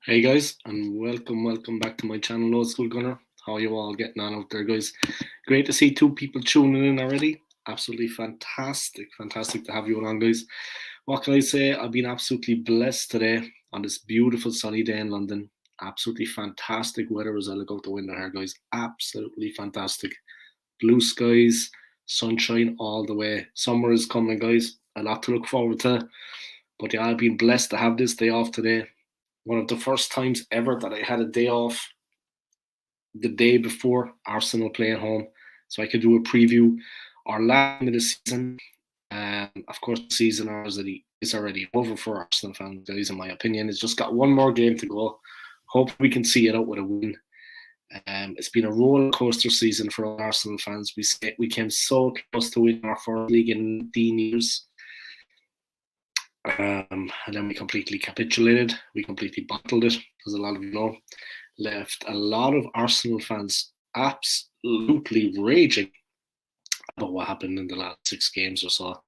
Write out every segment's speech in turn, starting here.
Hey guys, and welcome back to my channel, Old School Gunner. How are you all getting on out there, guys? Great to see two people tuning in already. Absolutely fantastic to have you on, guys. What can I say? I've been absolutely blessed today on this beautiful sunny day in London. Absolutely fantastic weather as I look out the window here, guys. Absolutely fantastic. Blue skies, sunshine all the way. Summer is coming, guys. A lot to look forward to. But yeah, I've been blessed to have this day off today, one of the first times ever that I had a day off the day before Arsenal play at home, so I could do a preview our last game of the season. Of course, the season is already over for Arsenal fans, guys. In my opinion, it's just got one more game to go. Hope we can see it out with a win. It's been a roller coaster season for all Arsenal fans. We came so close to winning our first league in 19 years. And then we completely capitulated. We completely bottled it, as a lot of you know. Left a lot of Arsenal fans absolutely raging about what happened in the last 6 games or so,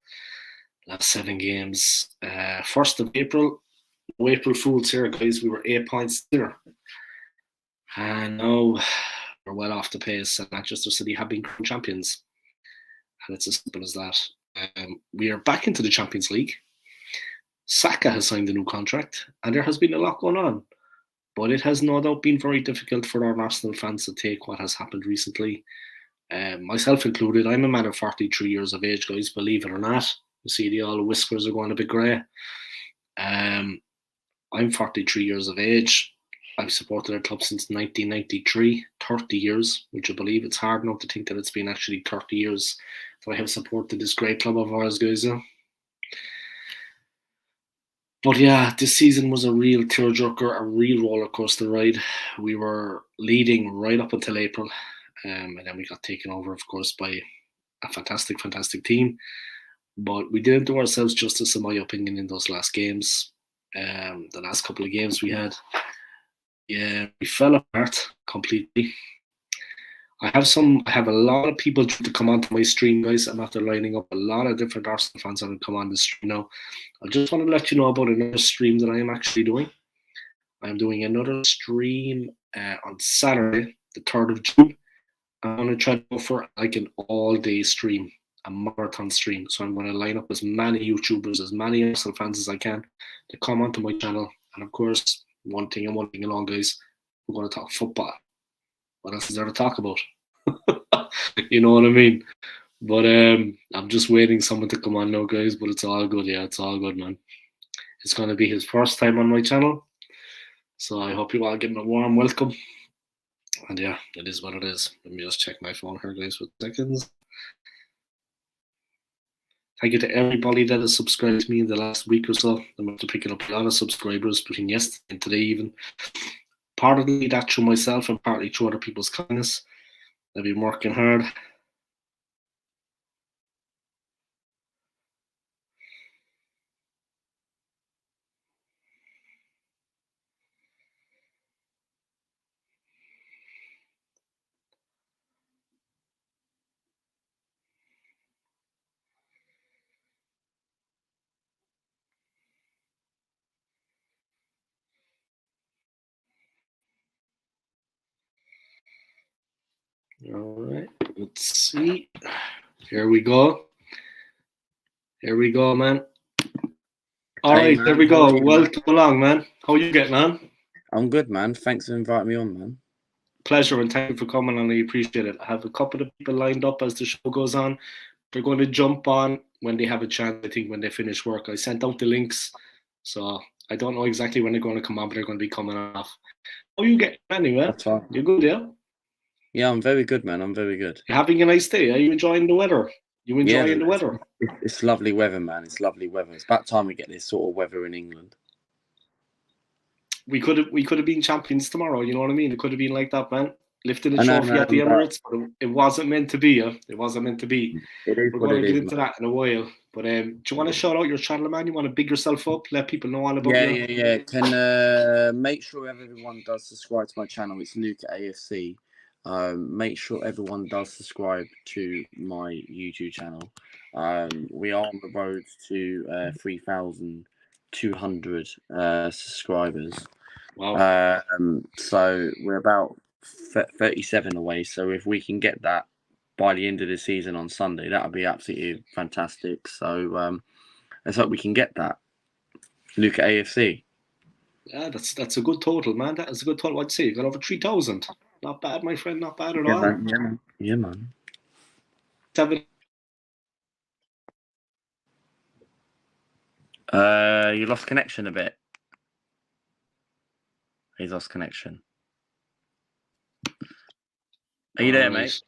last 7 games. 1st of April, no April Fools here, guys. We were 8 points there. And now we're well off the pace, and Manchester City have been crowned champions. And it's as simple as that. We are back into the Champions League. Saka has signed a new contract, and there has been a lot going on. But it has no doubt been very difficult for our Arsenal fans to take what has happened recently, myself included. I'm a man of 43 years of age, guys, believe it or not. You see, the all whiskers are going a bit grey. I'm 43 years of age. I've supported a club since 1993, 30 years. Would you believe? It's hard enough to think that it's been actually 30 years that I have supported this great club of ours, guys. But yeah, this season was a real tearjerker, a real roller coaster ride. We were leading right up until April, and then we got taken over, of course, by a fantastic team. But we didn't do ourselves justice, in my opinion, in those last games. The last couple of games we had, yeah, we fell apart completely. I have a lot of people to come onto my stream, guys. I'm after lining up a lot of different Arsenal fans that will come on the stream now. I just want to let you know about another stream that I am actually doing. I'm doing another stream on Saturday, the 3rd of June. I'm going to try to go for like an all-day stream, a marathon stream. So I'm going to line up as many YouTubers, as many Arsenal fans as I can to come onto my channel. And of course, one thing along, guys, we're going to talk football. What else is there to talk about? You know what I mean? But I'm just waiting someone to come on now, guys. But it's all good. Yeah, it's all good, man. It's going to be his first time on my channel. So I hope you all getting a warm welcome. And yeah, it is what it is. Let me just check my phone here, guys, for seconds. Thank you to everybody that has subscribed to me in the last week or so. I'm after picking up a lot of subscribers between yesterday and today, even. Partly that through myself and partly through other people's kindness. I've been working hard. All right, let's see. Here we go. Here we go, man. All Hey right, man, there we how are go. you, man? Welcome along, man. How are you getting on? I'm good, man. Thanks for inviting me on, man. Pleasure, and thank you for coming on. I appreciate it. I have a couple of people lined up as the show goes on. They're going to jump on when they have a chance, I think, when they finish work. I sent out the links, so I don't know exactly when they're going to come on, but they're going to be coming off. How are you getting anyway? That's fine. You good, yeah? Yeah, I'm very good, man. I'm very good. You having a nice day? Are you enjoying the weather? You Yeah, enjoying the weather? it's lovely weather, man. It's lovely weather. It's about time we get this sort of weather in England. We could have been champions tomorrow. You know what I mean? It could have been like that, man. Lifting a I know, trophy at the man, but Emirates, but it wasn't meant to be. Yeah? It wasn't meant to be. it is We're what going it to get is, into man. that in a while. But do you want to shout out your channel, man? You want to big yourself up, let people know all about Yeah, you? yeah, yeah. Can make sure everyone does subscribe to my channel. It's Luke AFC. Make sure everyone does subscribe to my YouTube channel. We are on the road to 3,200 subscribers. Wow. So we're about 37 away. So if we can get that by the end of the season on Sunday, that would be absolutely fantastic. So let's hope we can get that. Look at AFC. Yeah, that's a good total, man. That is a good total. I'd say you got over 3,000. Not bad, my friend. Not bad at Yeah, all. man. Yeah, man. Yeah, man. Seven. You lost connection a bit. He's lost connection. Are you All there, right. mate?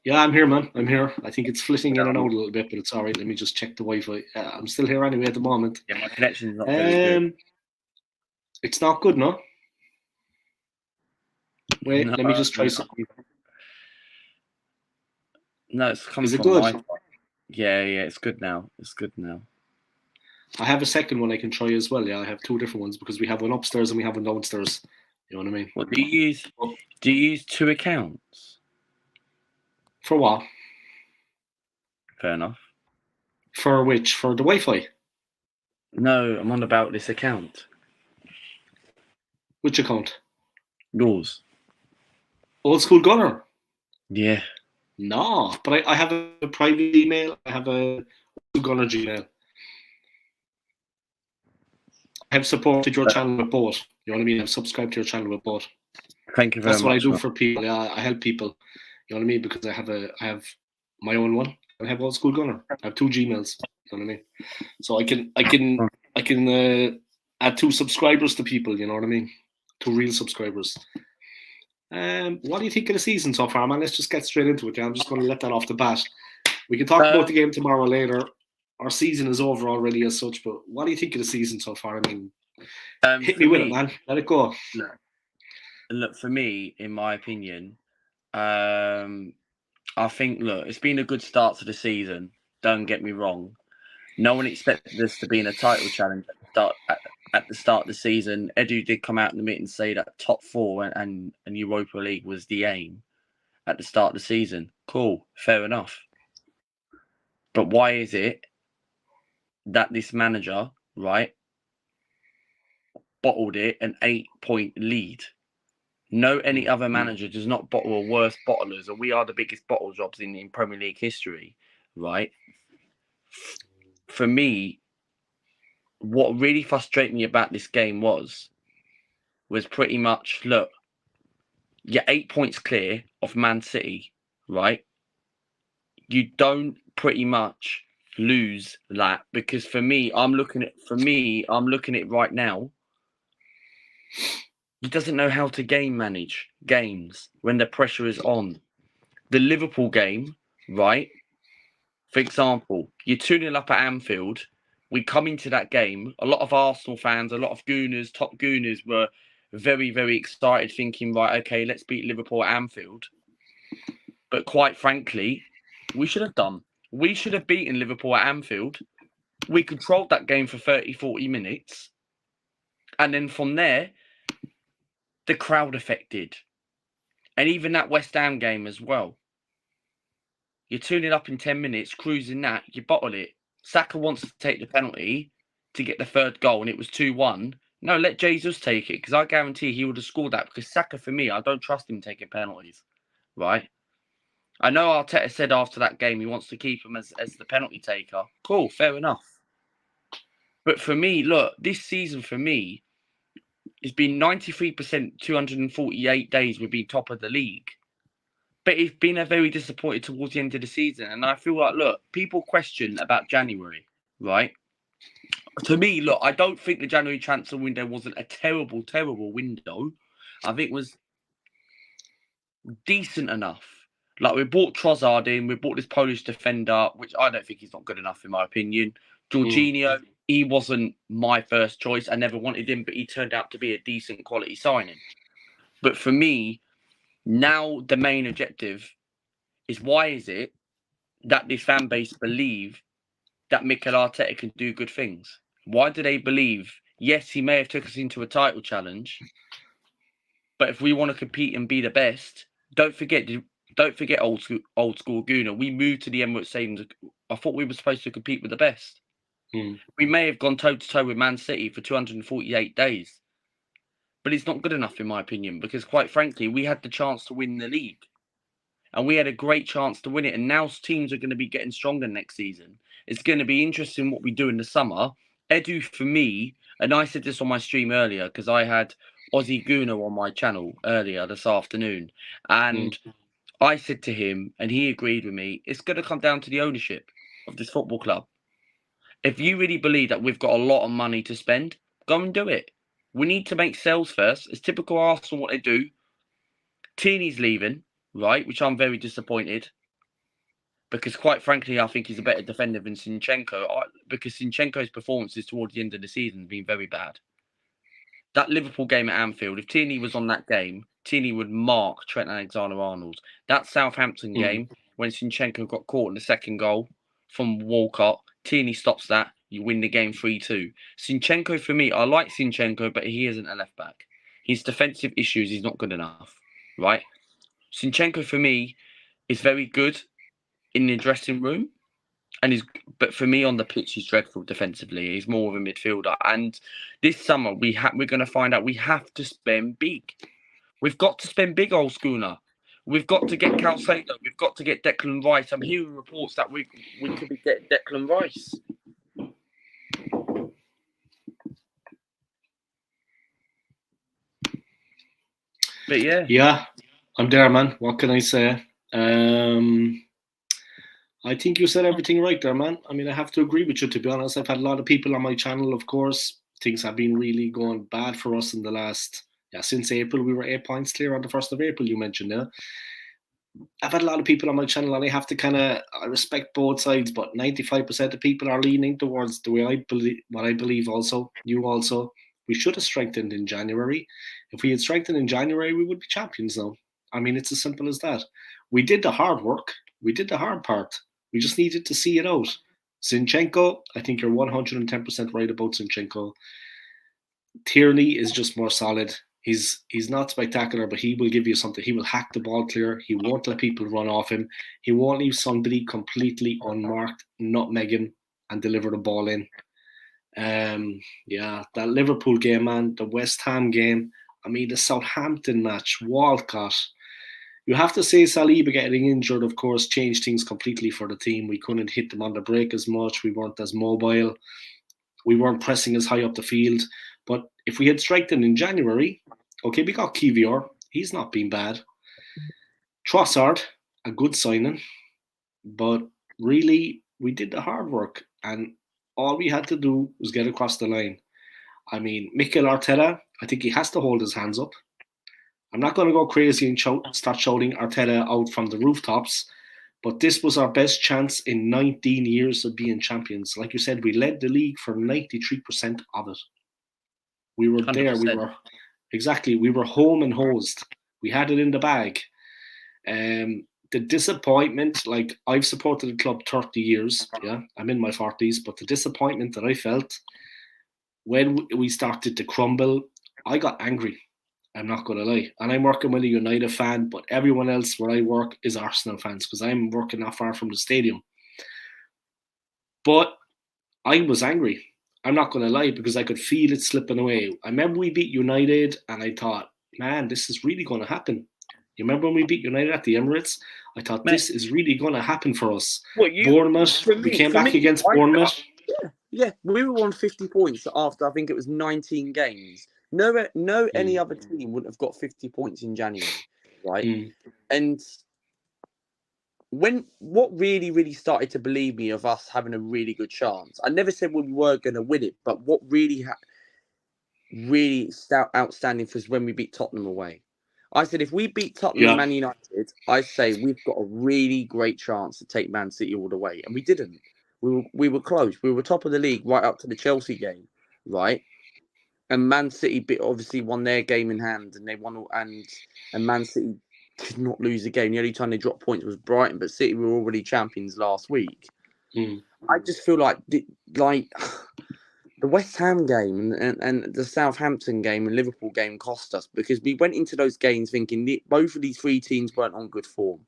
Yeah, I'm here, man. I'm here. I think it's flitting in and out a little bit, but it's all right. Let me just check the Wi-Fi. I'm still here anyway at the moment. Yeah, my connection's not very good. It's not good, no. Wait, No, let me just try something. no, it's coming Is it from good? Wi-Fi. Yeah, it's good now. It's good now. I have a second one I can try as well. Yeah, I have two different ones because we have one upstairs and we have one downstairs. You know what I mean? What do you use? Do you use two accounts? For what? Fair enough. For which? For the Wi-Fi? No, I'm on about this account. Which account? Yours. Old School Gunner? Yeah. No, but I have a private email. I have a Old School Gunner Gmail. I have supported your channel with both. You know what I mean? I've subscribed to your channel with both. Thank you very That's much. what I do for people. Yeah, I help people. You know what I mean? Because I have my own one. I have Old School Gunner. I have two Gmails. You know what I mean? So I can add two subscribers to people. You know what I mean? Two real subscribers. What do you think of the season so far, man? Let's just get straight into it. Yeah? I'm just going to let that off the bat. We can talk about the game tomorrow later. Our season is over already as such, but what do you think of the season so far? I mean, hit me with it, man. Let it go. Look, for me, in my opinion, I think, look, it's been a good start to the season. Don't get me wrong. No one expected this to be in a title challenge at the start of the season. Edu did come out in the meeting and say that top four and Europa League was the aim at the start of the season. Cool, fair enough. But why is it that this manager, right, bottled it an 8-point lead? No, any other manager does not bottle a worse bottlers, and we are the biggest bottle jobs in Premier League history, right? For me, what really frustrated me about this game was pretty much, look, you're 8 points clear of Man City, right? You don't pretty much lose that, because for me, I'm looking at it right now. He doesn't know how to game manage games when the pressure is on. The Liverpool game, right? For example, you're 2-0 up at Anfield. We come into that game, a lot of Arsenal fans, a lot of Gooners, top Gooners were very, very excited, thinking, right, okay, let's beat Liverpool at Anfield. But quite frankly, we should have done. We should have beaten Liverpool at Anfield. We controlled that game for 30, 40 minutes. And then from there, the crowd affected. And even that West Ham game as well. You're 2-0 up in 10 minutes, cruising that, you bottle it. Saka wants to take the penalty to get the third goal, and it was 2-1. No, let Jesus take it, because I guarantee he would have scored that, because Saka, for me, I don't trust him taking penalties, right? I know Arteta said after that game he wants to keep him as the penalty taker. Cool, fair enough. But for me, look, this season for me, it's been 93%, 248 days we've been top of the league. But it's been a very disappointed towards the end of the season. And I feel like, look, people question about January, right? To me, look, I don't think the January transfer window wasn't a terrible, terrible window. I think it was decent enough. Like, we bought Trossard in, we bought this Polish defender, which I don't think he's not good enough, in my opinion. Jorginho, he wasn't my first choice. I never wanted him, but he turned out to be a decent quality signing. But for me, now the main objective is, why is it that this fan base believe that Mikel Arteta can do good things? Why do they believe, yes, he may have took us into a title challenge, but if we want to compete and be the best, don't forget old school Gooner. We moved to the Emirates Stadium. I thought we were supposed to compete with the best. We may have gone toe to toe with Man City for 248 days, but it's not good enough in my opinion, because quite frankly, we had the chance to win the league. And we had a great chance to win it. And now teams are going to be getting stronger next season. It's going to be interesting what we do in the summer. Edu, for me, and I said this on my stream earlier because I had Ozzy Guna on my channel earlier this afternoon. And I said to him, and he agreed with me, it's going to come down to the ownership of this football club. If you really believe that we've got a lot of money to spend, go and do it. We need to make sales first. It's typical Arsenal what they do. Tini's leaving, right, which I'm very disappointed. Because quite frankly, I think he's a better defender than Zinchenko. Because Zinchenko's performances towards the end of the season have been very bad. That Liverpool game at Anfield, if Tierney was on that game, Tierney would mark Trent Alexander-Arnold. That Southampton game, when Zinchenko got caught in the second goal from Walcott, Tierney stops that. You win the game 3-2. Zinchenko, for me, I like Zinchenko, but he isn't a left-back. His defensive issues, he's not good enough, right? Zinchenko, for me, is very good in the dressing room, but for me on the pitch, he's dreadful defensively. He's more of a midfielder. And this summer, we're going to find out we have to spend big. We've got to spend big, old Schooner. We've got to get Calcedo. We've got to get Declan Rice. I'm hearing reports that we could be getting Declan Rice. But yeah, I'm there, man. What can I say? I think you said everything right there, man. I mean, I have to agree with you, to be honest. I've had a lot of people on my channel, of course. Things have been really going bad for us in the last, since April. We were 8 points clear on the 1st of April, you mentioned, yeah? I've had a lot of people on my channel, and I have to I respect both sides, but 95% of people are leaning towards the way I believe, what I believe also, you also. We should have strengthened in January. If we had strengthened in January, we would be champions now. I mean, it's as simple as that. We did the hard work. We did the hard part. We just needed to see it out. Zinchenko, I think you're 110% right about Zinchenko. Tierney is just more solid. He's not spectacular, but he will give you something. He will hack the ball clear. He won't let people run off him. He won't leave somebody completely unmarked, nutmeg him, and deliver the ball in. That Liverpool game, man, the West Ham game. I mean, the Southampton match, Walcott. You have to say Saliba getting injured, of course, changed things completely for the team. We couldn't hit them on the break as much. We weren't as mobile. We weren't pressing as high up the field. But if we had strengthened in January, okay, we got Kivior. He's not been bad. Trossard, a good signing. But really, we did the hard work. And all we had to do was get across the line. I mean, Mikel Arteta, I think he has to hold his hands up. I'm not going to go crazy and start shouting Arteta out from the rooftops, but this was our best chance in 19 years of being champions. Like you said, we led the league for 93% of it. We were 100%. There. We were home and hosed. We had it in the bag. The disappointment, like I've supported the club 30 years. Yeah, I'm in my 40s, but the disappointment that I felt when we started to crumble, I got angry. I'm not going to lie. And I'm working with a United fan, but everyone else where I work is Arsenal fans because I'm working not far from the stadium. But I was angry. I'm not going to lie because I could feel it slipping away. I remember we beat United and I thought, man, this is really going to happen. You remember when we beat United at the Emirates? I thought this is really going to happen for us. Bournemouth, we came back against Bournemouth. Yeah, we were on 50 points after I think it was 19 games. No, any other team wouldn't have got 50 points in January, right? And what really started to believe me of us having a really good chance, I never said we were going to win it, but what really outstanding was when we beat Tottenham away. I said if we beat Tottenham and Man United, I say we've got a really great chance to take Man City all the way, and we didn't. We were close. We were top of the league right up to the Chelsea game, right? And Man City obviously won their game in hand, and they won. And Man City could not lose the game. The only time they dropped points was Brighton, but City were already champions last week. I just feel like the West Ham game and the Southampton game and Liverpool game cost us because we went into those games thinking both of these three teams weren't on good form.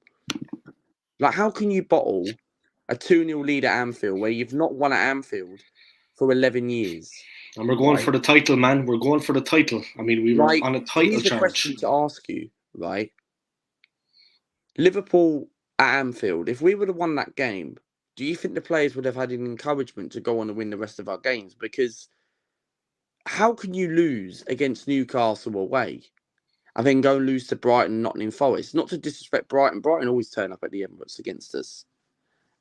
Like, how can you bottle a 2-0 lead at Anfield where you've not won at Anfield for 11 years? And we're going right? for the title, man. We're going for the title. I mean, we were Like, on a title here's a question charge. to ask you, right? Liverpool at Anfield, if we would have won that game, do you think the players would have had an encouragement to go on and win the rest of our games? Because how can you lose against Newcastle away and then go and lose to Brighton, Nottingham Forest? Not to disrespect Brighton. Brighton always turn up at the Emirates against us.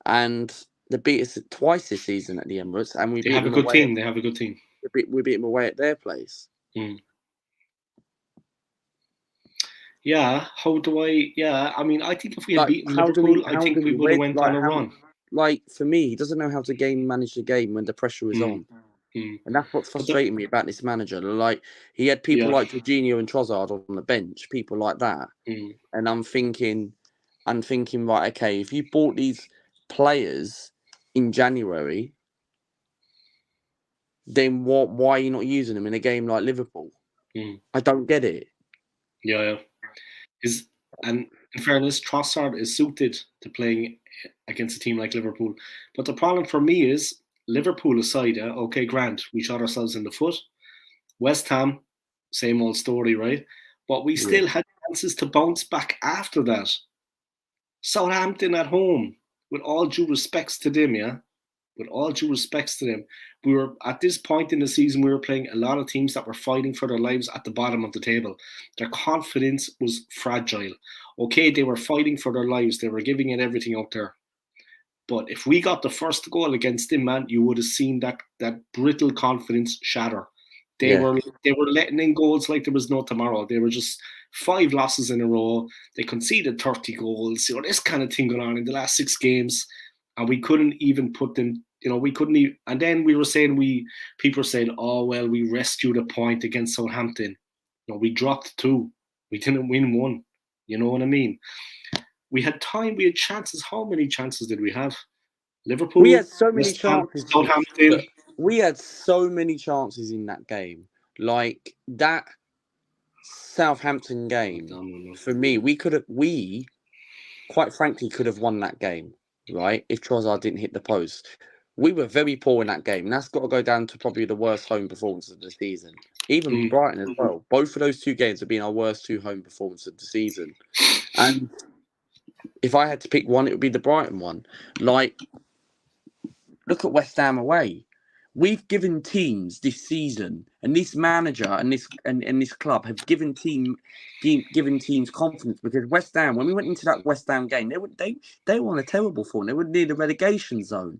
And they beat us twice this season at the Emirates, and we They beat have a them good away. team. They have a good team. We beat them away at their place. Mm. Yeah. How do I? Yeah. I mean, I think if we had beaten Liverpool, I think we would have went on a run. Like, for me, he doesn't know how to manage the game when the pressure is on. And that's what's frustrating me about this manager. Like, he had people like Jorginho and Trossard on the bench, people like that. And I'm thinking, right, okay, if you bought these players in January, then why are you not using them in a game like Liverpool? I don't get it. Yeah. And in fairness, Trossard is suited to playing against a team like Liverpool. But the problem for me is, Liverpool aside, okay, Grant, we shot ourselves in the foot. West Ham, same old story, right? But we still had chances to bounce back after that. Southampton at home, with all due respects to them, with all due respects to them, we were at this point in the season, we were playing a lot of teams that were fighting for their lives at the bottom of the table. Their confidence was fragile. Okay, they were fighting for their lives. They were giving it everything out there. But if we got the first goal against them, man, you would have seen that brittle confidence shatter. They were letting in goals like there was no tomorrow. They were just 5 losses in a row. They conceded 30 goals. This kind of thing going on in the last 6 games. And we couldn't even put them, we couldn't even. And then we were saying, people were saying, oh, well, we rescued a point against Southampton. No, we dropped 2. We didn't win 1. You know what I mean? We had time, we had chances. How many chances did we have? Liverpool, we had so many chances. Southampton. We had so many chances in that game. Like, that Southampton game, for me, we quite frankly could have won that game, right? If Trossard didn't hit the post. We were very poor in that game. And that's got to go down to probably the worst home performance of the season. Even Brighton as well. Both of those 2 games have been our worst 2 home performances of the season. And if I had to pick one, it would be the Brighton one. Like, look at West Ham away. We've given teams this season, and this manager and this club have given teams confidence, because West Ham, when we went into that West Ham game, they were on a terrible form. They were near the relegation zone.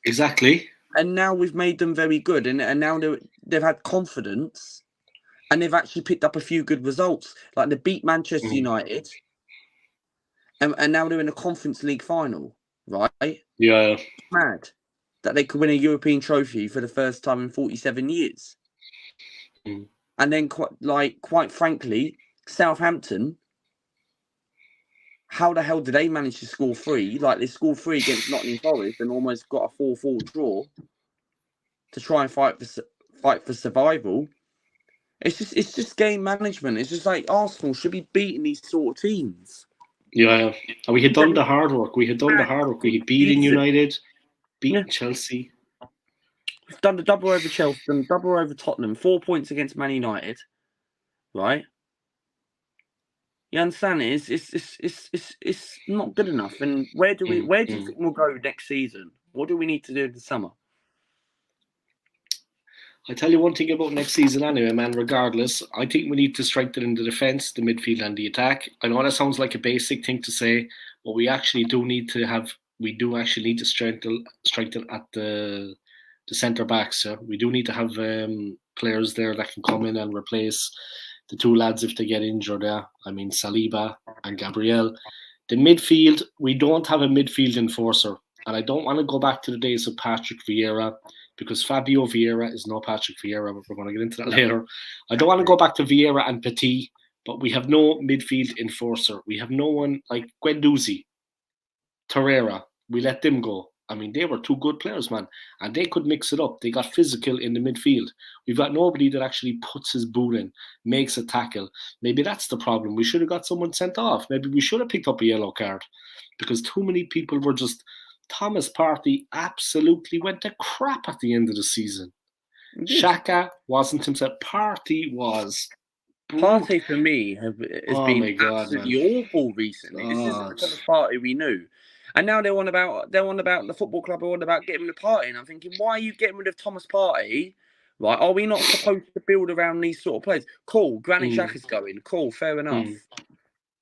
Exactly. And now we've made them very good, and now they've had confidence, and they've actually picked up a few good results. Like, they beat Manchester United, and now they're in a Conference League final, right? Yeah. It's mad that they could win a European trophy for the first time in 47 years. And then, quite frankly, Southampton, how the hell did they manage to score 3? Like, they scored 3 against Nottingham Forest and almost got a 4-4 draw to try and fight for survival. It's just game management. It's just like Arsenal should be beating these sort of teams. Yeah. And we had done the hard work. We had beaten United, beaten Chelsea. We've done the double over Chelsea, done the double over Tottenham, 4 points against Man United, right? You understand it? It's not good enough. And where do you think we'll go next season? What do we need to do this summer? I tell you one thing about next season anyway, man, regardless, I think we need to strengthen in the defence, the midfield and the attack. I know that sounds like a basic thing to say, but we do need to strengthen at the centre backs. We do need to have players there that can come in and replace the 2 lads if they get injured. I mean, Saliba and Gabriel. The midfield, we don't have a midfield enforcer. And I don't want to go back to the days of Patrick Vieira, because Fabio Vieira is no Patrick Vieira, but we're going to get into that later. I don't want to go back to Vieira and Petit, but we have no midfield enforcer. We have no one like Guendouzi, Torreira. We let them go. I mean, they were 2 good players, man, and they could mix it up. They got physical in the midfield. We've got nobody that actually puts his boot in, makes a tackle. Maybe that's the problem. We should have got someone sent off. Maybe we should have picked up a yellow card, because too many people were just... Thomas Partey absolutely went to crap at the end of the season. Shaka wasn't himself. Partey was. Partey for me has Oh been my God, absolutely man. awful recently. This isn't the God. Thomas Partey we knew. And now they're on about the football club are on about getting rid of Partey. And I'm thinking, why are you getting rid of Thomas Partey? Right? Are we not supposed to build around these sort of players? Cool, Granit Xhaka's going. Cool, fair enough.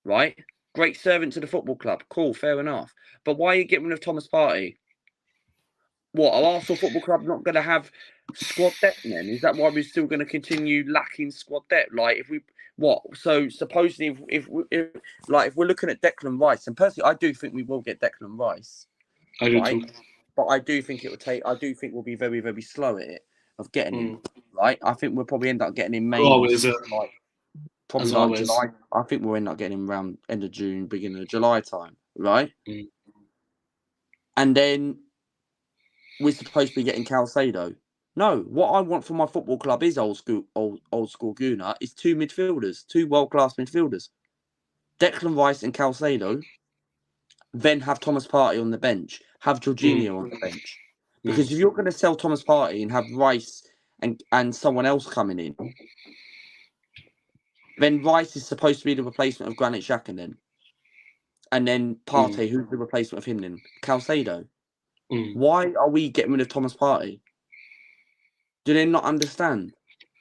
Right? Great servant to the football club. Cool, fair enough. But why are you getting rid of Thomas Partey? What, are Arsenal Football Club not going to have squad depth then? Is that why we're still going to continue lacking squad depth? Like, if we, what? So, supposedly, if we're looking at Declan Rice, and personally, I do think we will get Declan Rice. I do too. But I do think I do think we'll be very, very slow at it, of getting him, right? I think we'll probably end up getting him Always, probably as like always. July. I think we'll end up getting him around end of June, beginning of July time, right? And then we're supposed to be getting Calcedo. No, what I want for my football club is old school Gooner is two midfielders, two world-class midfielders. Declan Rice and Calcedo. Then have Thomas Partey on the bench. Have Jorginho on the bench. Because if you're going to sell Thomas Partey and have Rice and someone else coming in, then Rice is supposed to be the replacement of Granit Xhaka then. And then Partey, who's the replacement of him then? Calcedo. Why are we getting rid of Thomas Partey? Do they not understand?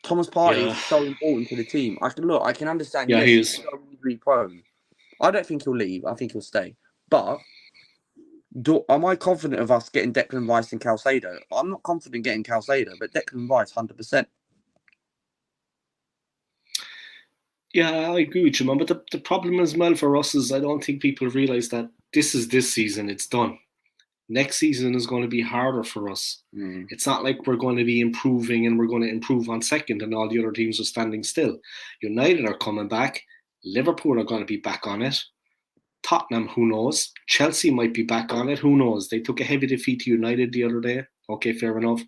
Thomas Partey is so important to the team. I can understand. Yeah, yes, he is. He's so injury prone. I don't think he'll leave. I think he'll stay. But am I confident of us getting Declan Rice and Calcedo? I'm not confident getting Calcedo, but Declan Rice, 100%. Yeah, I agree with you, man. But the problem as well for us is I don't think people realise that this season. It's done. Next season is going to be harder for us. It's not like we're going to be improving and we're going to improve on second and all the other teams are standing still. United are coming back. Liverpool are going to be back on it. Tottenham, who knows? Chelsea might be back on it. Who knows? They took a heavy defeat to United the other day. Okay, fair enough.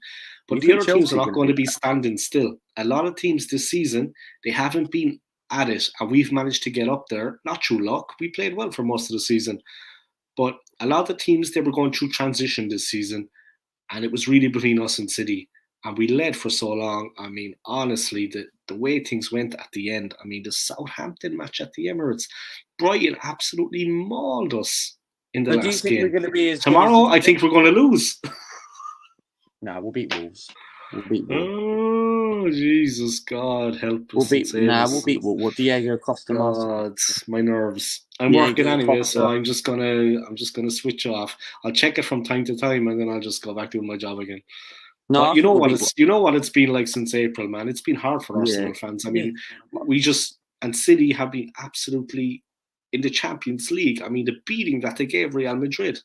But the other teams are not going to be standing still. A lot of teams this season, they haven't been at it, and we've managed to get up there. Not through luck. We played well for most of the season. But a lot of the teams, they were going through transition this season, and it was really between us and City. And we led for so long. I mean, honestly, the way things went at the end, I mean, the Southampton match at the Emirates, Brighton absolutely mauled us in the last game. We're going to be as tomorrow, I think we're going to lose. No, we'll beat Wolves. Oh, Jesus, God, help us. We'll beat Wolves. Diego Costa. God, my nerves. I'm working anyway, so I'm just gonna switch off. I'll check it from time to time, and then I'll just go back doing my job again. No, but you know what it's been like since April, man. It's been hard for Arsenal fans. I mean, and City have been absolutely in the Champions League. I mean, the beating that they gave Real Madrid.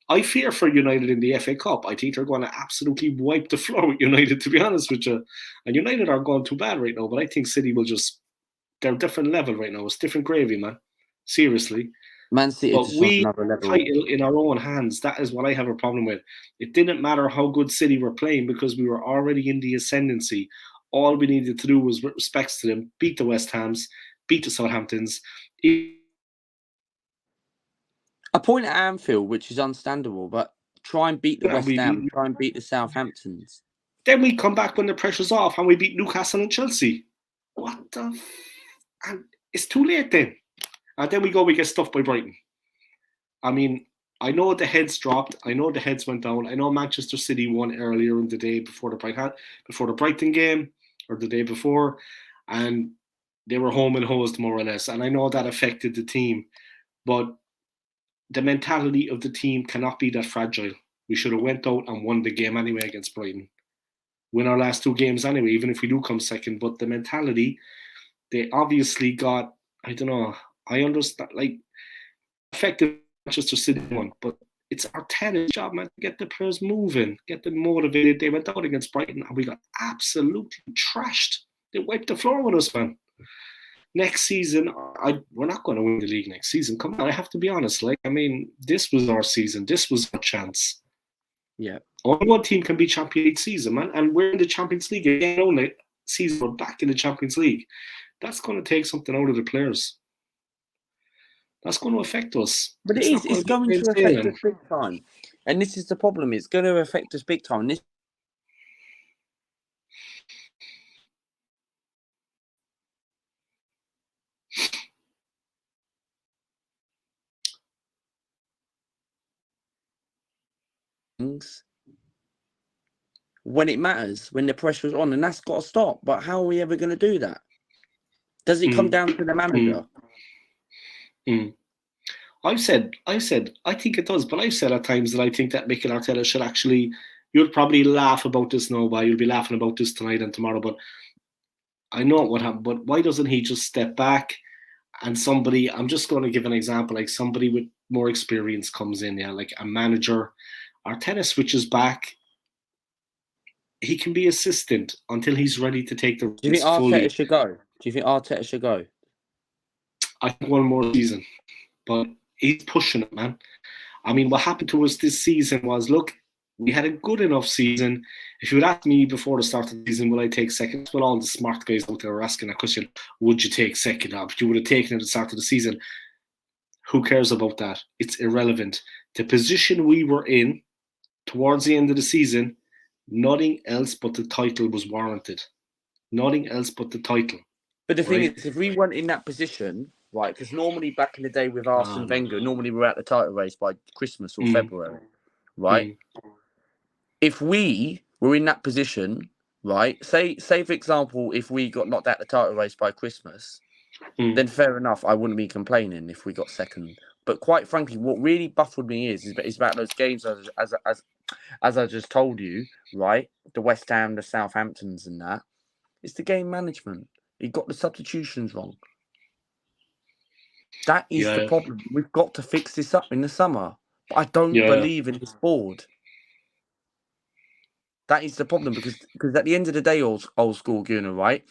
I fear for United in the FA Cup. I think they're going to absolutely wipe the floor with United, to be honest with you. And United aren't going too bad right now, but I think City will they're a different level right now. It's different gravy, man. Seriously. Man City, but we have a title in our own hands. That is what I have a problem with. It didn't matter how good City were playing because we were already in the ascendancy. All we needed to do was, with respects to them, beat the West Hams, beat the Southamptons. A point at Anfield, which is understandable, but try and beat the West Ham, try and beat the Southamptons. Then we come back when the pressure's off and we beat Newcastle and Chelsea. What the and it's too late then. And then we get stuffed by Brighton. I mean, I know the heads dropped. I know the heads went down. I know Manchester City won earlier in the day before the Brighton game, or the day before, and they were home and hosed more or less. And I know that affected the team, but the mentality of the team cannot be that fragile. We should have went out and won the game anyway against Brighton. Win our last two games anyway, even if we do come second. But the mentality, they obviously got, I don't know, I understand, like, affected Manchester City one, but it's our tennis job, man, to get the players moving, get them motivated. They went out against Brighton and we got absolutely trashed. They wiped the floor with us, man. Next season, we're not going to win the league next season. Come on, I have to be honest. Like, I mean, this was our season. This was our chance. Yeah. Only one team can be Champions League season, man. And we're in the Champions League again. Only season we're back in the Champions League. That's going to take something out of the players. That's going to affect us. But it's going to affect us big time. And this is the problem. It's going to affect us big time. things when it matters, when the pressure's on, and that's got to stop. But how are we ever going to do that? Does it come down to the manager? I said, I think it does, but I've said at times that I think that Mikel Arteta should actually. You'll probably laugh about this now, but you'll be laughing about this tonight and tomorrow. But I know what happened. But why doesn't he just step back and somebody? I'm just going to give an example, like somebody with more experience comes in, like a manager. Arteta switches back. He can be assistant until he's ready to take the. Do you think Arteta should go? Do you think Arteta should go? I think one more season, but he's pushing it, man. I mean, what happened to us this season was, look, we had a good enough season. If you had asked me before the start of the season, will I take second? Well, all the smart guys out there are asking that question, would you take second? But you would have taken it at the start of the season. Who cares about that? It's irrelevant. The position we were in towards the end of the season, nothing else but the title was warranted. Nothing else but the title. But the thing is, if we weren't in that position, right, because normally back in the day with Arsene Wenger, normally we're at the title race by Christmas or February, right? If we were in that position, right, say for example, if we got knocked out the title race by Christmas, then fair enough, I wouldn't be complaining if we got second. But quite frankly, what really baffled me is about those games as I just told you, right? The West Ham, the Southamptons, and that. It's the game management. He got the substitutions wrong. That is the problem. We've got to fix this up in the summer. But I don't believe in this board. That is the problem because at the end of the day, old school Gunner, right?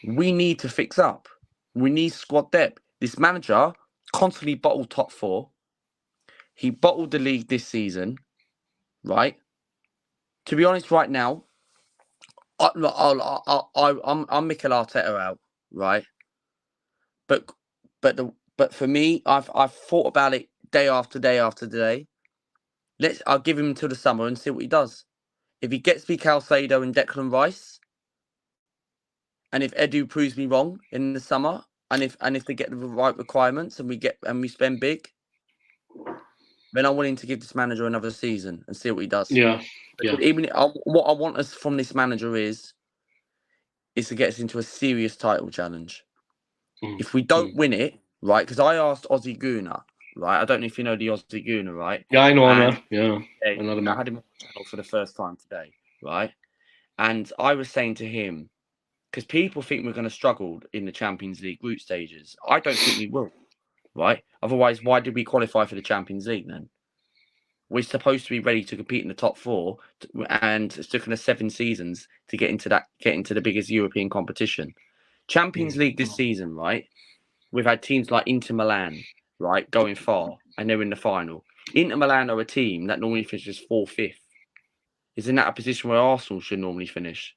We need to fix up. We need squad depth. This manager constantly bottled top four. He bottled the league this season, right? To be honest, right now, I'm Mikel Arteta out, right? But for me, I've thought about it day after day after day. I'll give him until the summer and see what he does. If he gets me Calcedo and Declan Rice, and if Edu proves me wrong in the summer, and if they get the right requirements and we spend big, then I'm willing to give this manager another season and see what he does. Yeah. Even what I want us from this manager is to get us into a serious title challenge. If we don't win it, right? Because I asked Ozzy Gunner, right? I don't know if you know the Ozzy Gunner, right? Yeah, I know him. Yeah. I had him on the channel for the first time today, right? And I was saying to him, because people think we're going to struggle in the Champions League group stages. I don't think we will, right? Otherwise, why did we qualify for the Champions League then? We're supposed to be ready to compete in the top four, and it's taken us 7 seasons to get into the biggest European competition. Champions League this season, right? We've had teams like Inter Milan, right, going far, and they're in the final. Inter Milan are a team that normally finishes 4th, 5th. Isn't that a position where Arsenal should normally finish?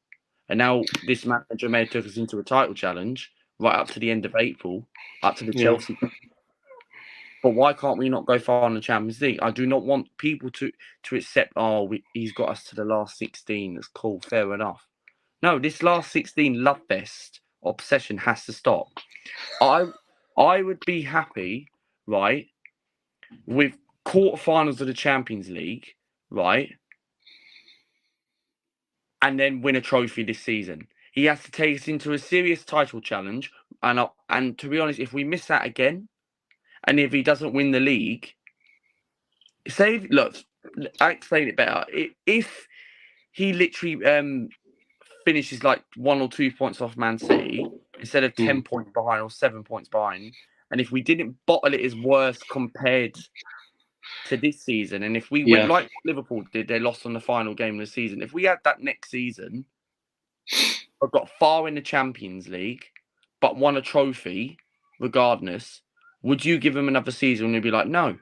And now this manager may have took us into a title challenge right up to the end of April, up to the Chelsea. But why can't we not go far in the Champions League? I do not want people to accept, he's got us to the last 16. That's cool, fair enough. No, this last 16 love fest obsession has to stop. I would be happy, right, with quarterfinals of the Champions League, right, and then win a trophy this season. He has to take us into a serious title challenge, and to be honest, if we miss that again, and if he doesn't win the league, look, I explain it better. If he literally finishes like 1 or 2 points off Man City instead of 10 points behind or 7 points behind, and if we didn't bottle it as worse compared to this season, and if we went like Liverpool did, they lost on the final game of the season. If we had that next season, or got far in the Champions League, but won a trophy, regardless, would you give him another season and you'd be like, no,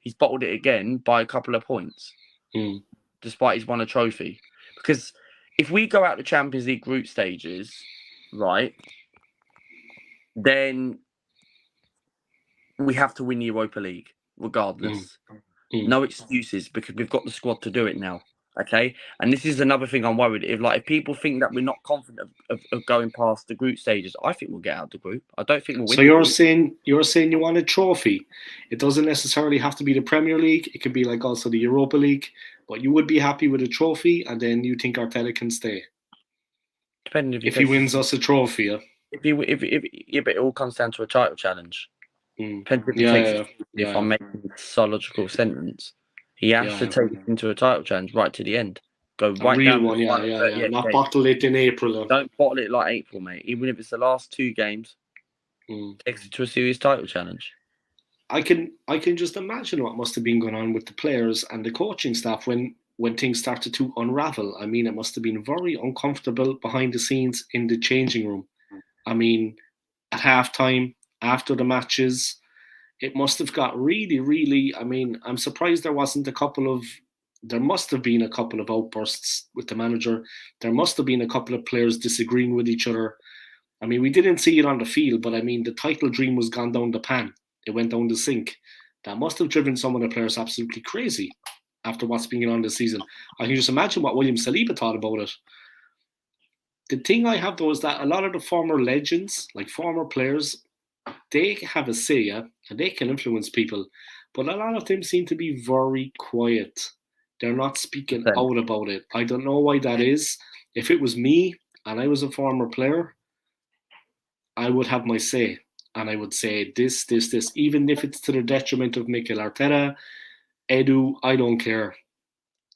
he's bottled it again by a couple of points, despite he's won a trophy? Because if we go out the Champions League group stages, right, then we have to win the Europa League, regardless. No excuses, because we've got the squad to do it now. Okay, and this is another thing I'm worried if people think that we're not confident of going past the group stages. I think we'll get out of the group. I don't think we'll So win the group. you're saying you want a trophy. It doesn't necessarily have to be the Premier League. It could be like also the Europa League. But you would be happy with a trophy, and then you think Arteta can stay Depending if he if he takes, wins us a trophy. Yeah, if yeah, but it all comes down to a title challenge. Depends if he yeah, takes. yeah, If yeah, I'm making a logical sentence, he has to yeah. take it into a title challenge right to the end. Go A right real down to one. the Yeah, final yeah, yeah. 38 Not games. bottle it in April. Don't bottle it like April, mate. Even if it's the last 2 games, takes it to a serious title challenge. I can just imagine what must have been going on with the players and the coaching staff when things started to unravel. I mean, it must have been very uncomfortable behind the scenes in the changing room. I mean, at halftime, after the matches, it must have got really, really. I mean, I'm surprised there wasn't a couple of. There must have been a couple of outbursts with the manager. There must have been a couple of players disagreeing with each other. I mean, we didn't see it on the field, but I mean, the title dream was gone down the pan. It went down the sink. That must have driven some of the players absolutely crazy after what's been going on this season. I can just imagine what William Saliba thought about it. The thing I have though is that a lot of the former legends, like former players, they have a say, yeah, and they can influence people. But a lot of them seem to be very quiet. They're not speaking out about it. I don't know why that is. If it was me and I was a former player, I would have my say. And I would say this, this, this, even if it's to the detriment of Mikel Arteta, Edu, I don't care.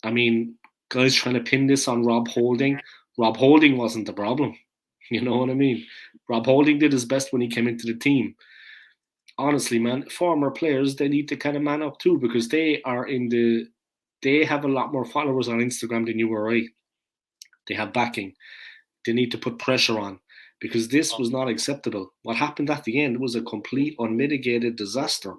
I mean, guys trying to pin this on Rob Holding. Rob Holding wasn't the problem. You know what I mean? Rob Holding did his best when he came into the team. Honestly, man, former players, they need to kind of man up too because they have a lot more followers on Instagram than you or I. They have backing. They need to put pressure on because this was not acceptable. What happened at the end was a complete unmitigated disaster.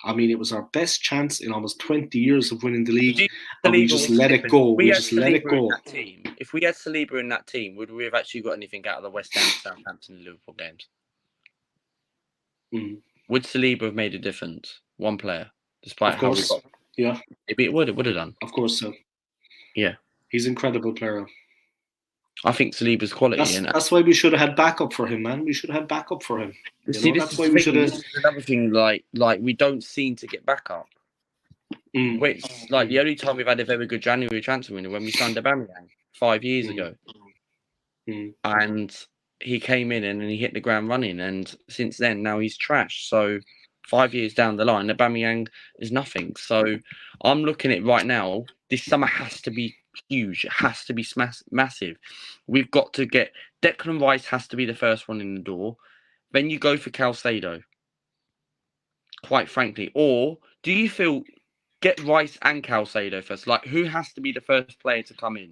I mean, it was our best chance in almost 20 years of winning the league, and we just let it go. We just let it go. If we had Saliba in that team, would we have actually got anything out of the West Ham, Southampton, and Liverpool games? Would Saliba have made a difference? One player, despite how we got. Yeah, maybe it would have done. Of course, so. Yeah, he's an incredible player. I think Saliba's quality. That's why we should have had backup for him, man. We should have had backup for him. See, that's why we should have. This is another thing. Like we don't seem to get backup. Which, the only time we've had a very good January transfer window when we signed Aubameyang 5 years ago, and he came in and he hit the ground running. And since then, now he's trash. So 5 years down the line, Aubameyang is nothing. So I'm looking at it right now. This summer has to be huge. It has to be massive. We've got to get Declan Rice has to be the first one in the door. Then you go for Calcedo. Quite frankly, or do you feel get Rice and Calcedo first? Like, who has to be the first player to come in?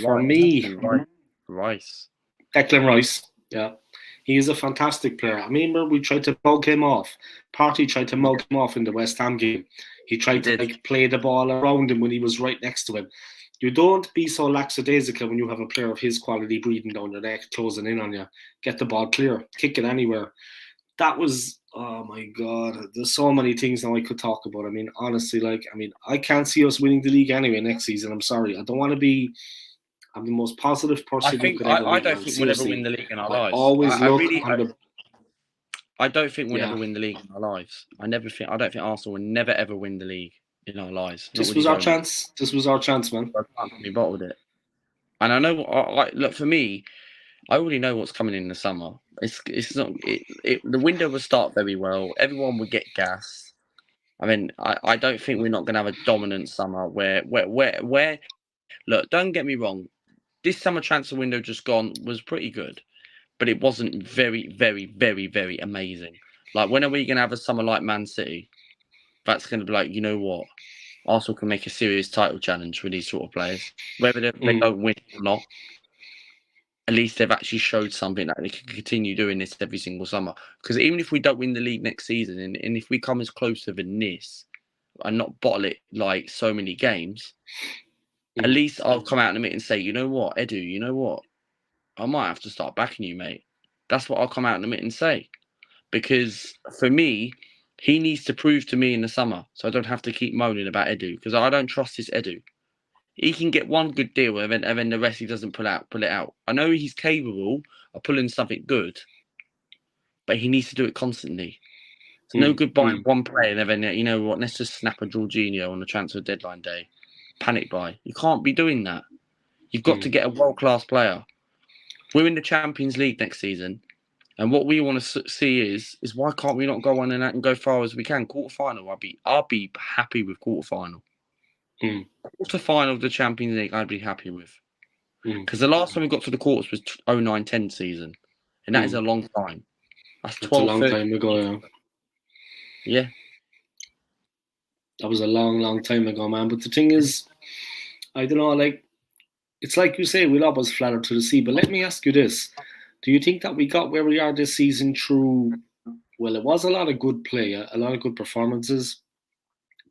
For me, Rice. Declan Rice. Yeah. He is a fantastic player. I remember we tried to mug him off. Partey tried to mug him off in the West Ham game. He tried to play the ball around him when he was right next to him. You don't be so lackadaisical when you have a player of his quality breathing down your neck, closing in on you. Get the ball clear. Kick it anywhere. That was, oh my God. There's so many things now I could talk about. I mean, honestly, I can't see us winning the league anyway next season. I'm sorry. I don't want to be... I'm the most positive person who could ever I don't think we'll ever win the league in our lives. I don't think we'll ever win the league in our lives. I don't think Arsenal will never ever win the league in our lives. This was our chance. This was our chance, man. We bottled it. And I know, look, for me, I already know what's coming in the summer. It's not. The window will start very well. Everyone will get gas. I mean, I don't think we're not going to have a dominant summer where. Look, don't get me wrong. This summer transfer window just gone was pretty good, but it wasn't very, very, very, very amazing. Like, when are we going to have a summer like Man City? That's going to be like, you know what? Arsenal can make a serious title challenge with these sort of players. Whether they don't win or not, at least they've actually showed something that they can continue doing this every single summer. Because even if we don't win the league next season, and if we come as closer than this and not bottle it like so many games, at least I'll come out in a minute and say, you know what, Edu, you know what? I might have to start backing you, mate. That's what I'll come out in a minute and say. Because for me, He needs to prove to me in the summer, so I don't have to keep moaning about Edu, because I don't trust this Edu. He can get one good deal, and then the rest he doesn't pull it out. I know he's capable of pulling something good, but he needs to do it constantly. It's no good buying one player and then, you know what, let's just snap a Jorginho on the transfer deadline day. Panic buy. You can't be doing that. You've got to get a world-class player. We're in the Champions League next season, and what we want to see is why can't we not go on and go far as we can? Quarter-final, I'll be happy with quarter-final. Quarter-final of the Champions League, I'd be happy with. Because the last time we got to the quarters was 09-10 season, and that is a long time. That's a long time ago, yeah. That was a long, long time ago, man. But the thing is, I don't know, like, it's like you say, we'll always flatter to the sea. But let me ask you this. Do you think that we got where we are this season through, well, it was a lot of good play, a lot of good performances.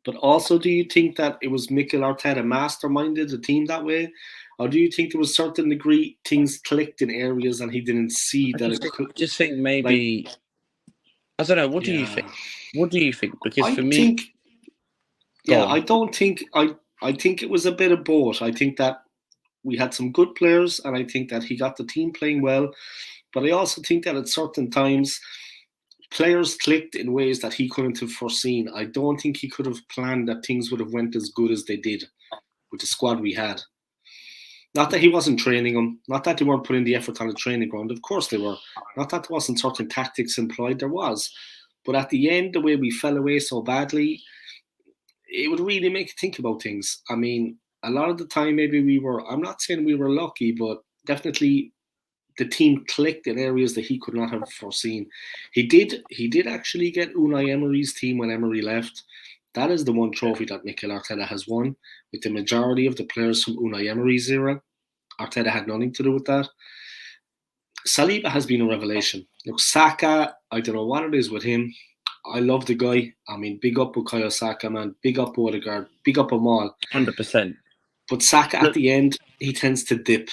But also, do you think that it was Mikel Arteta masterminded the team that way? Or do you think there was a certain degree things clicked in areas and he didn't see that it could? I just think maybe... Like, I don't know. What do you think? What do you think? Because for me... I don't think... I think it was a bit of both. I think that we had some good players and I think that he got the team playing well. But I also think that at certain times, players clicked in ways that he couldn't have foreseen. I don't think he could have planned that things would have went as good as they did with the squad we had. Not that he wasn't training them, not that they weren't putting the effort on the training ground. Of course they were. Not that there wasn't certain tactics employed, there was. But at the end, the way we fell away so badly, it would really make you think about things. I mean, a lot of the time maybe we were, I'm not saying we were lucky, but definitely the team clicked in areas that he could not have foreseen. He did actually get Unai Emery's team when Emery left. That is the one trophy that Mikel Arteta has won, with the majority of the players from Unai Emery's era. Arteta had nothing to do with that. Saliba has been a revelation. Look, Saka, I don't know what it is with him. I love the guy. I mean, big up Bukayo Saka, man. Big up Odegaard. Big up them all. 100%. But Saka, at the end, he tends to dip.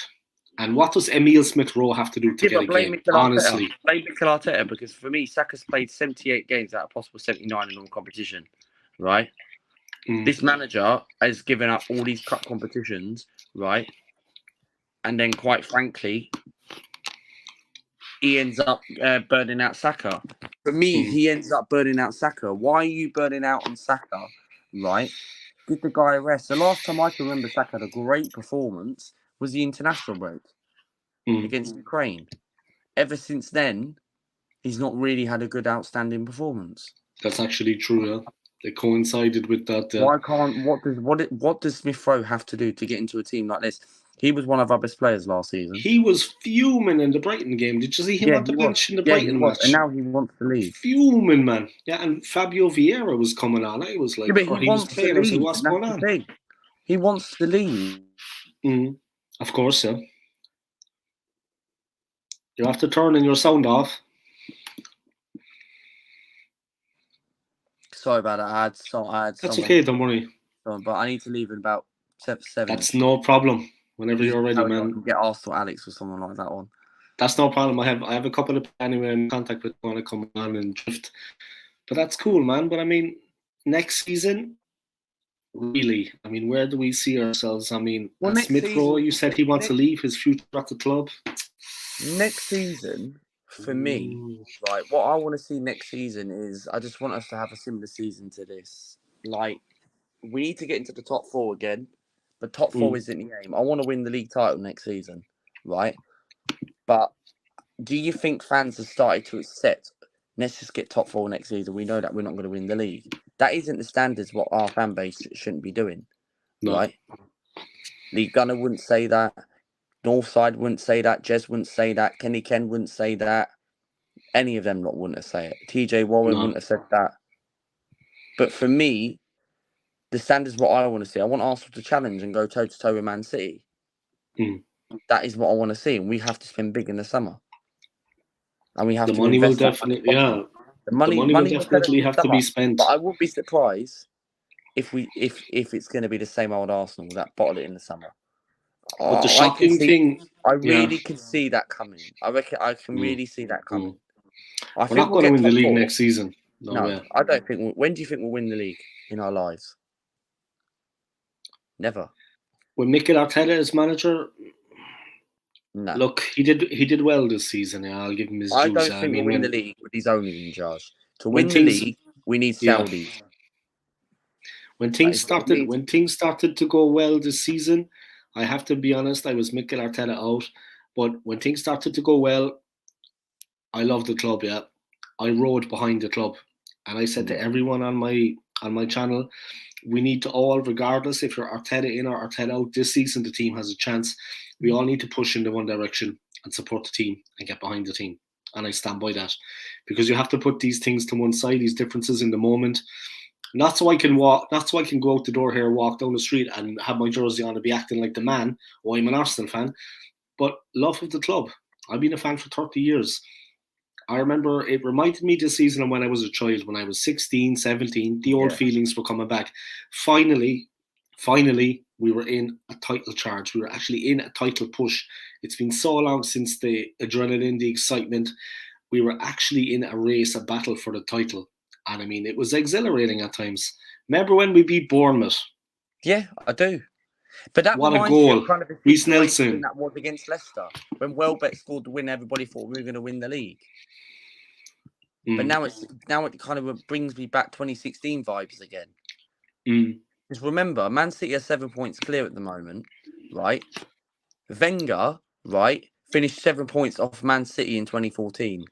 And what does Emile Smith-Rowe have to do to get a game? Honestly. Blame Mikel Arteta, because for me, Saka's played 78 games out of possible 79 in all competition, right? This manager has given up all these cup competitions, right? And then, quite frankly, he ends up burning out Saka. For me, he ends up burning out Saka. Why are you burning out on Saka, right? Give the guy a rest. The last time I can remember Saka had a great performance was the international break against Ukraine. Ever since then, he's not really had a good, outstanding performance. That's actually true, yeah. They coincided with that. Why can't... What does Smith-Rowe have to do to get into a team like this? He was one of our best players last season. He was fuming in the Brighton game. Did you see him on the bench in the Brighton match? And now he wants to leave. Fuming, man. Yeah, and Fabio Vieira was coming on. I was like, but he wants to leave. What's going on? He wants to leave. Of course, yeah. You have to turn your sound off. Sorry about that. That's okay, don't worry. But I need to leave in about 7. That's no problem. Whenever you're ready, man. I can get Arsenal Alex or someone like that one. That's no problem. I have a couple of people anyway in contact with want to come on and drift. But that's cool, man. But I mean, next season, really, I mean, where do we see ourselves? I mean, Smith-Rowe, you said he wants to leave his future at the club. Next season, for me, right, what I want to see next season is I just want us to have a similar season to this. Like, we need to get into the top 4 again. But top 4 isn't the aim. I want to win the league title next season, right? But do you think fans have started to accept, let's just get top 4 next season? We know that we're not going to win the league. That isn't the standards what our fan base shouldn't be doing, right? Lee Gunner wouldn't say that. Northside wouldn't say that. Jez wouldn't say that. Kenny Ken wouldn't say that. Any of them wouldn't have said it. TJ Warren wouldn't have said that. But for me, the standards what I want to see. I want Arsenal to challenge and go toe-to-toe with Man City. That is what I want to see. And we have to spend big in the summer. And we have to money invest. Will definitely, yeah. The money will definitely have to be spent. But I would be surprised if it's going to be the same old Arsenal that bottle it in the summer. But the shocking thing... I really can see that coming. I reckon I can really see that coming. We're not going to win the league next season. No No, way. I don't think. When do you think we'll win the league in our lives? Never. When Mikel Arteta is manager, No. look, he did well this season. Yeah, I'll give him his I dues. don't I think we'll mean, win the league with his owner in charge. To when win the things, league, we need yeah, Saudis. when That things is what we need. started to go well this season, I have to be honest, I was Mikel Arteta out. But when things started to go well, I love the club. Yeah, I rode behind the club, and I said to everyone on my channel, we need to all, regardless if you're Arteta in or Arteta out, this season the team has a chance. We all need to push in the one direction and support the team and get behind the team. And I stand by that, because you have to put these things to one side, these differences in the moment. Not so I can go out the door here, walk down the street, and have my jersey on and be acting like the man. Oh, I'm an Arsenal fan, but love of the club. I've been a fan for 30 years. I remember it reminded me this season of when I was a child, when I was 16, 17, the old Yeah. feelings were coming back. Finally, we were in a title charge. We were actually in a title push. It's been so long since the adrenaline, the excitement. We were actually in a race, a battle for the title. And I mean, it was exhilarating at times. Remember when we beat Bournemouth? Yeah, I do. But that What a reminds me of goal. kind of the Reece situation Nelson. that was against Leicester. When Welbeck scored the win, everybody thought we were going to win the league. But now it kind of brings me back 2016 vibes again. Because remember, Man City are 7 points clear at the moment, right? Wenger, right, finished 7 points off Man City in 2014.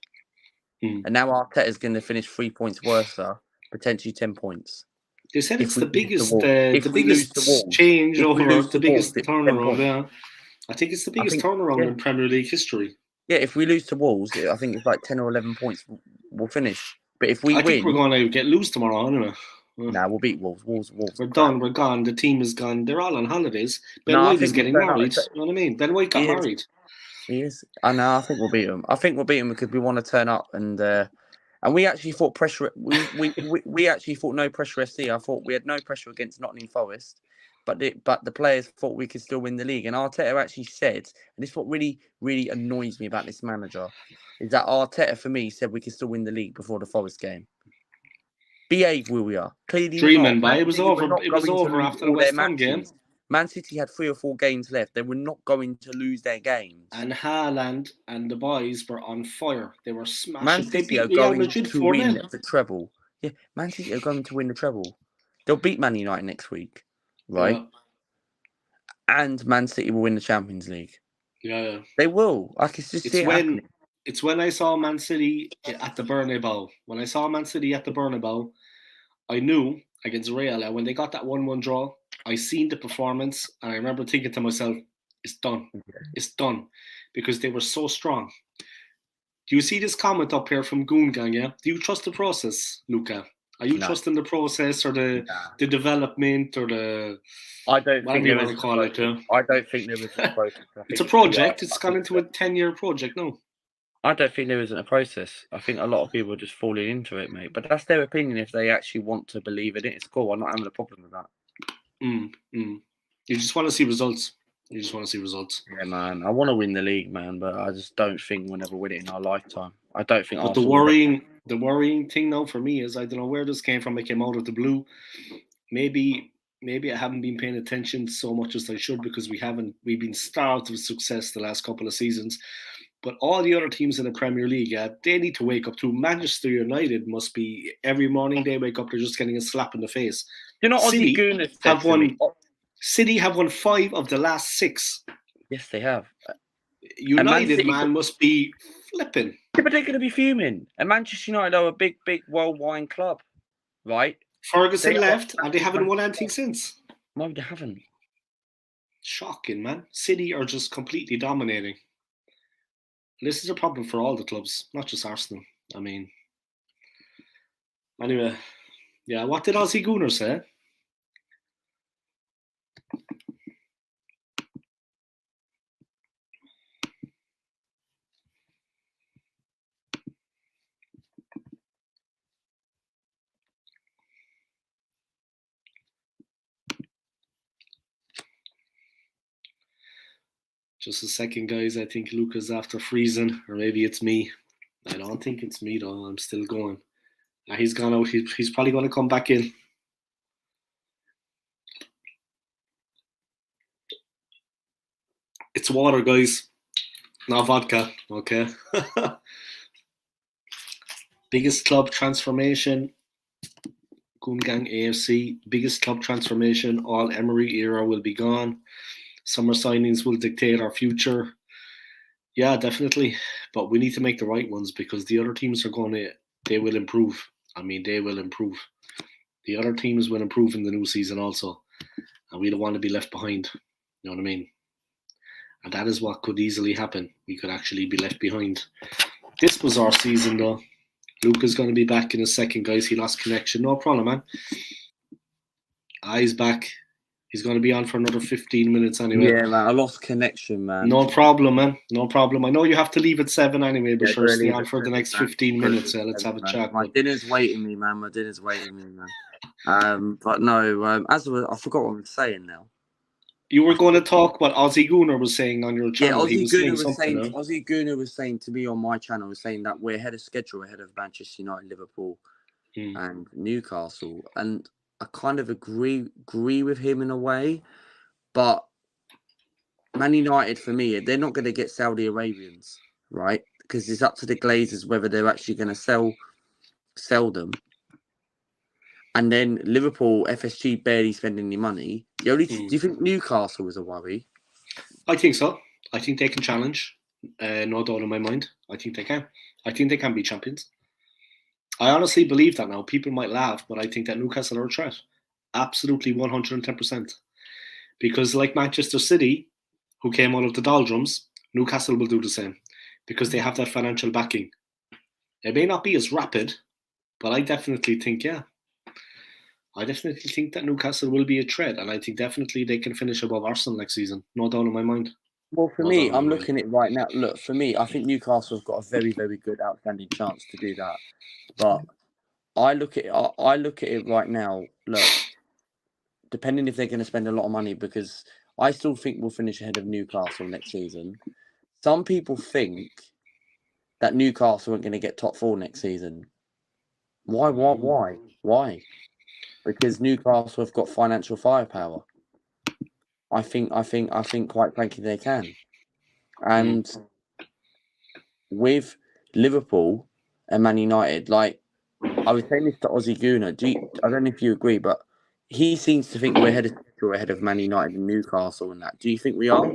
And now Arteta's going to finish 3 points worse, potentially 10 points. They said If it's we the lose biggest, to Wolves, the biggest change if we over, lose the to Wolves, biggest it's 10 turnaround. points. Yeah, I think it's the biggest think, turnaround yeah. in Premier League history. Yeah, if we lose to Wolves, I think it's like 10 or 11 points we'll finish. But if we I think we're win, going to get loose tomorrow, anyway. we'll beat Wolves. Wolves We're are crap. done. We're gone. The team is gone. They're all on holidays. Ben No, I White is think we'll getting turn up. married. You know what I mean? Ben White got He is. married. He is. I know. I think we'll beat them. I think we'll beat them because we want to turn up and we actually thought pressure. We actually thought no pressure FC. I thought we had no pressure against Nottingham Forest, but the players thought we could still win the league. And Arteta actually said, and this is what really really annoys me about this manager, is that Arteta for me said we could still win the league before the Forest game. Behave, we are. Clearly Dreaming, not. but Man it was City were over. not It was going to over lose after the all their West Ham game. matches. Man City had 3 or 4 games left. They were not going to lose their games. And Haaland and the boys were on fire. They were smashing. Man City They are beat Real going Madrid to 4-0. win the treble. Yeah, Man City are going to win the treble. They'll beat Man United next week, right? Yeah. And Man City will win the Champions League. Yeah. They will. I can just see it happening. It's when I saw Man City at the Bernabeu. When I saw Man City at the Bernabeu, I knew against Real, and when they got that 1-1 draw, I seen the performance, and I remember thinking to myself, it's done. It's done. Because they were so strong. Do you see this comment up here from Goon Gang, yeah? Do you trust the process, Luca? Are you trusting the process or the development or the... I don't think there is a process. I don't think there is a process. It's a project. It's gone into a 10-year project now. I don't think there isn't a process. I think a lot of people are just falling into it, mate. But that's their opinion. If they actually want to believe in it, it's cool. I'm not having a problem with that. You just want to see results. Yeah, man. I want to win the league, man, but I just don't think we'll never win it in our lifetime. I don't think. But the worrying thing now for me is I don't know where this came from. It came out of the blue. Maybe I haven't been paying attention so much as I should because we've been starved of success the last couple of seasons. But all the other teams in the Premier League, they need to wake up too. Manchester United must be, every morning they wake up, they're just getting a slap in the face. You know, Aussie Gooners have won. City have won 5 of the last 6. Yes, they have. United, man, must be flipping. Yeah, but they're going to be fuming. And Manchester United are a big worldwide club, right? Ferguson left, and they haven't won anything since. No, they haven't. Shocking, man. City are just completely dominating. This is a problem for all the clubs, not just Arsenal. I mean, anyway, yeah. What did Aussie Gooner say? Just a second, guys. I think Luca's after freezing, or maybe it's me. I don't think it's me, though. I'm still going. He's gone out. He's probably going to come back in. It's water, guys, not vodka. Okay. Biggest club transformation. Gungang AFC. Biggest club transformation. All Emery era will be gone. Summer signings will dictate our future. Yeah, definitely. But we need to make the right ones because the other teams they will improve. I mean, they will improve. The other teams will improve in the new season also. And we don't want to be left behind. You know what I mean? And that is what could easily happen. We could actually be left behind. This was our season, though. Luke is going to be back in a second, guys. He lost connection. No problem, man. He's back. He's going to be on for another 15 minutes anyway. Yeah, man. I lost connection, man. No problem, man. No problem. I know you have to leave at 7 anyway, but sure, stay on for the next 15 minutes. Let's have a chat. My dinner's waiting me, man. But no, I forgot what I'm saying now. You were going to talk what Ozzy Gooner was saying on your channel. Yeah, Ozzy Gooner was saying to me on my channel, was saying that we're ahead of schedule, ahead of Manchester United, Liverpool, and Newcastle. And I kind of agree with him in a way, but Man United, for me, they're not going to get Saudi Arabians, right? Because it's up to the Glazers whether they're actually going to sell them. And then Liverpool, FSG barely spending any money. Do you think Newcastle is a worry? I think so. I think they can challenge. No doubt in my mind. I think they can. I think they can be champions. I honestly believe that now. People might laugh, but I think that Newcastle are a threat. Absolutely 110%. Because like Manchester City, who came out of the doldrums, Newcastle will do the same. Because they have that financial backing. It may not be as rapid, but I definitely think, I definitely think that Newcastle will be a threat, and I think definitely they can finish above Arsenal next season. No doubt in my mind. Well, for me, I'm looking at it right now. Look, for me, I think Newcastle have got a very, very good, outstanding chance to do that. But I look at it right now. Look, depending if they're going to spend a lot of money, because I still think we'll finish ahead of Newcastle next season. Some people think that Newcastle aren't going to get top 4 next season. Why? Because Newcastle have got financial firepower. I think quite frankly they can. And with Liverpool and Man United, like I was saying this to Ozzy Gooner, I don't know if you agree, but he seems to think we're ahead of Man United and Newcastle and that. Do you think we are?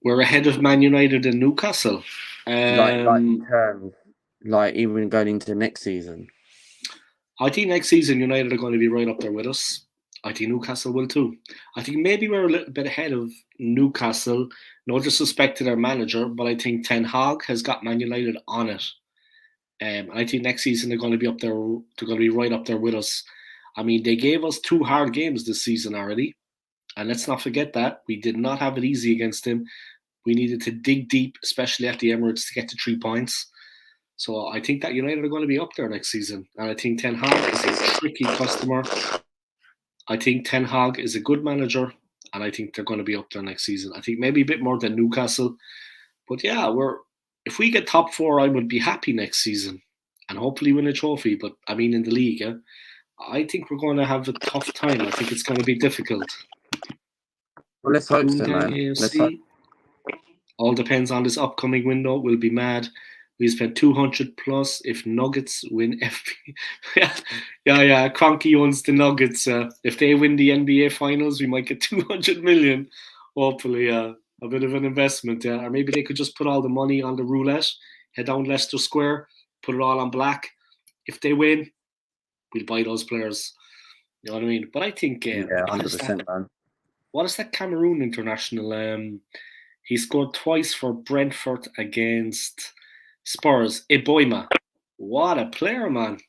We're ahead of Man United and Newcastle. Like even going into next season. I think next season United are going to be right up there with us. I think Newcastle will too. I think maybe we're a little bit ahead of Newcastle. No disrespect to their manager, but I think Ten Hag has got Man United on it. And I think next season they're going to be up there. They're going to be right up there with us. I mean, they gave us 2 hard games this season already. And let's not forget that. We did not have it easy against them. We needed to dig deep, especially at the Emirates, to get to 3 points. So I think that United are going to be up there next season. And I think Ten Hag is a tricky customer. I think Ten Hag is a good manager. And I think they're going to be up there next season. I think maybe a bit more than Newcastle. But yeah, if we get top 4, I would be happy next season. And hopefully win a trophy. But I mean, in the league, I think we're going to have a tough time. I think it's going to be difficult. Well, let's hope so, man. All depends on this upcoming window. We'll be mad. We spent 200 plus if Nuggets win FP. yeah. Cronky owns the Nuggets. If they win the NBA Finals, we might get 200 million. Hopefully, a bit of an investment. Or maybe they could just put all the money on the roulette, head down Leicester Square, put it all on black. If they win, we'll buy those players. You know what I mean? But I think 100%, man. What is that Cameroon international? He scored twice for Brentford against Spurs. Eboima. What a player, man. Do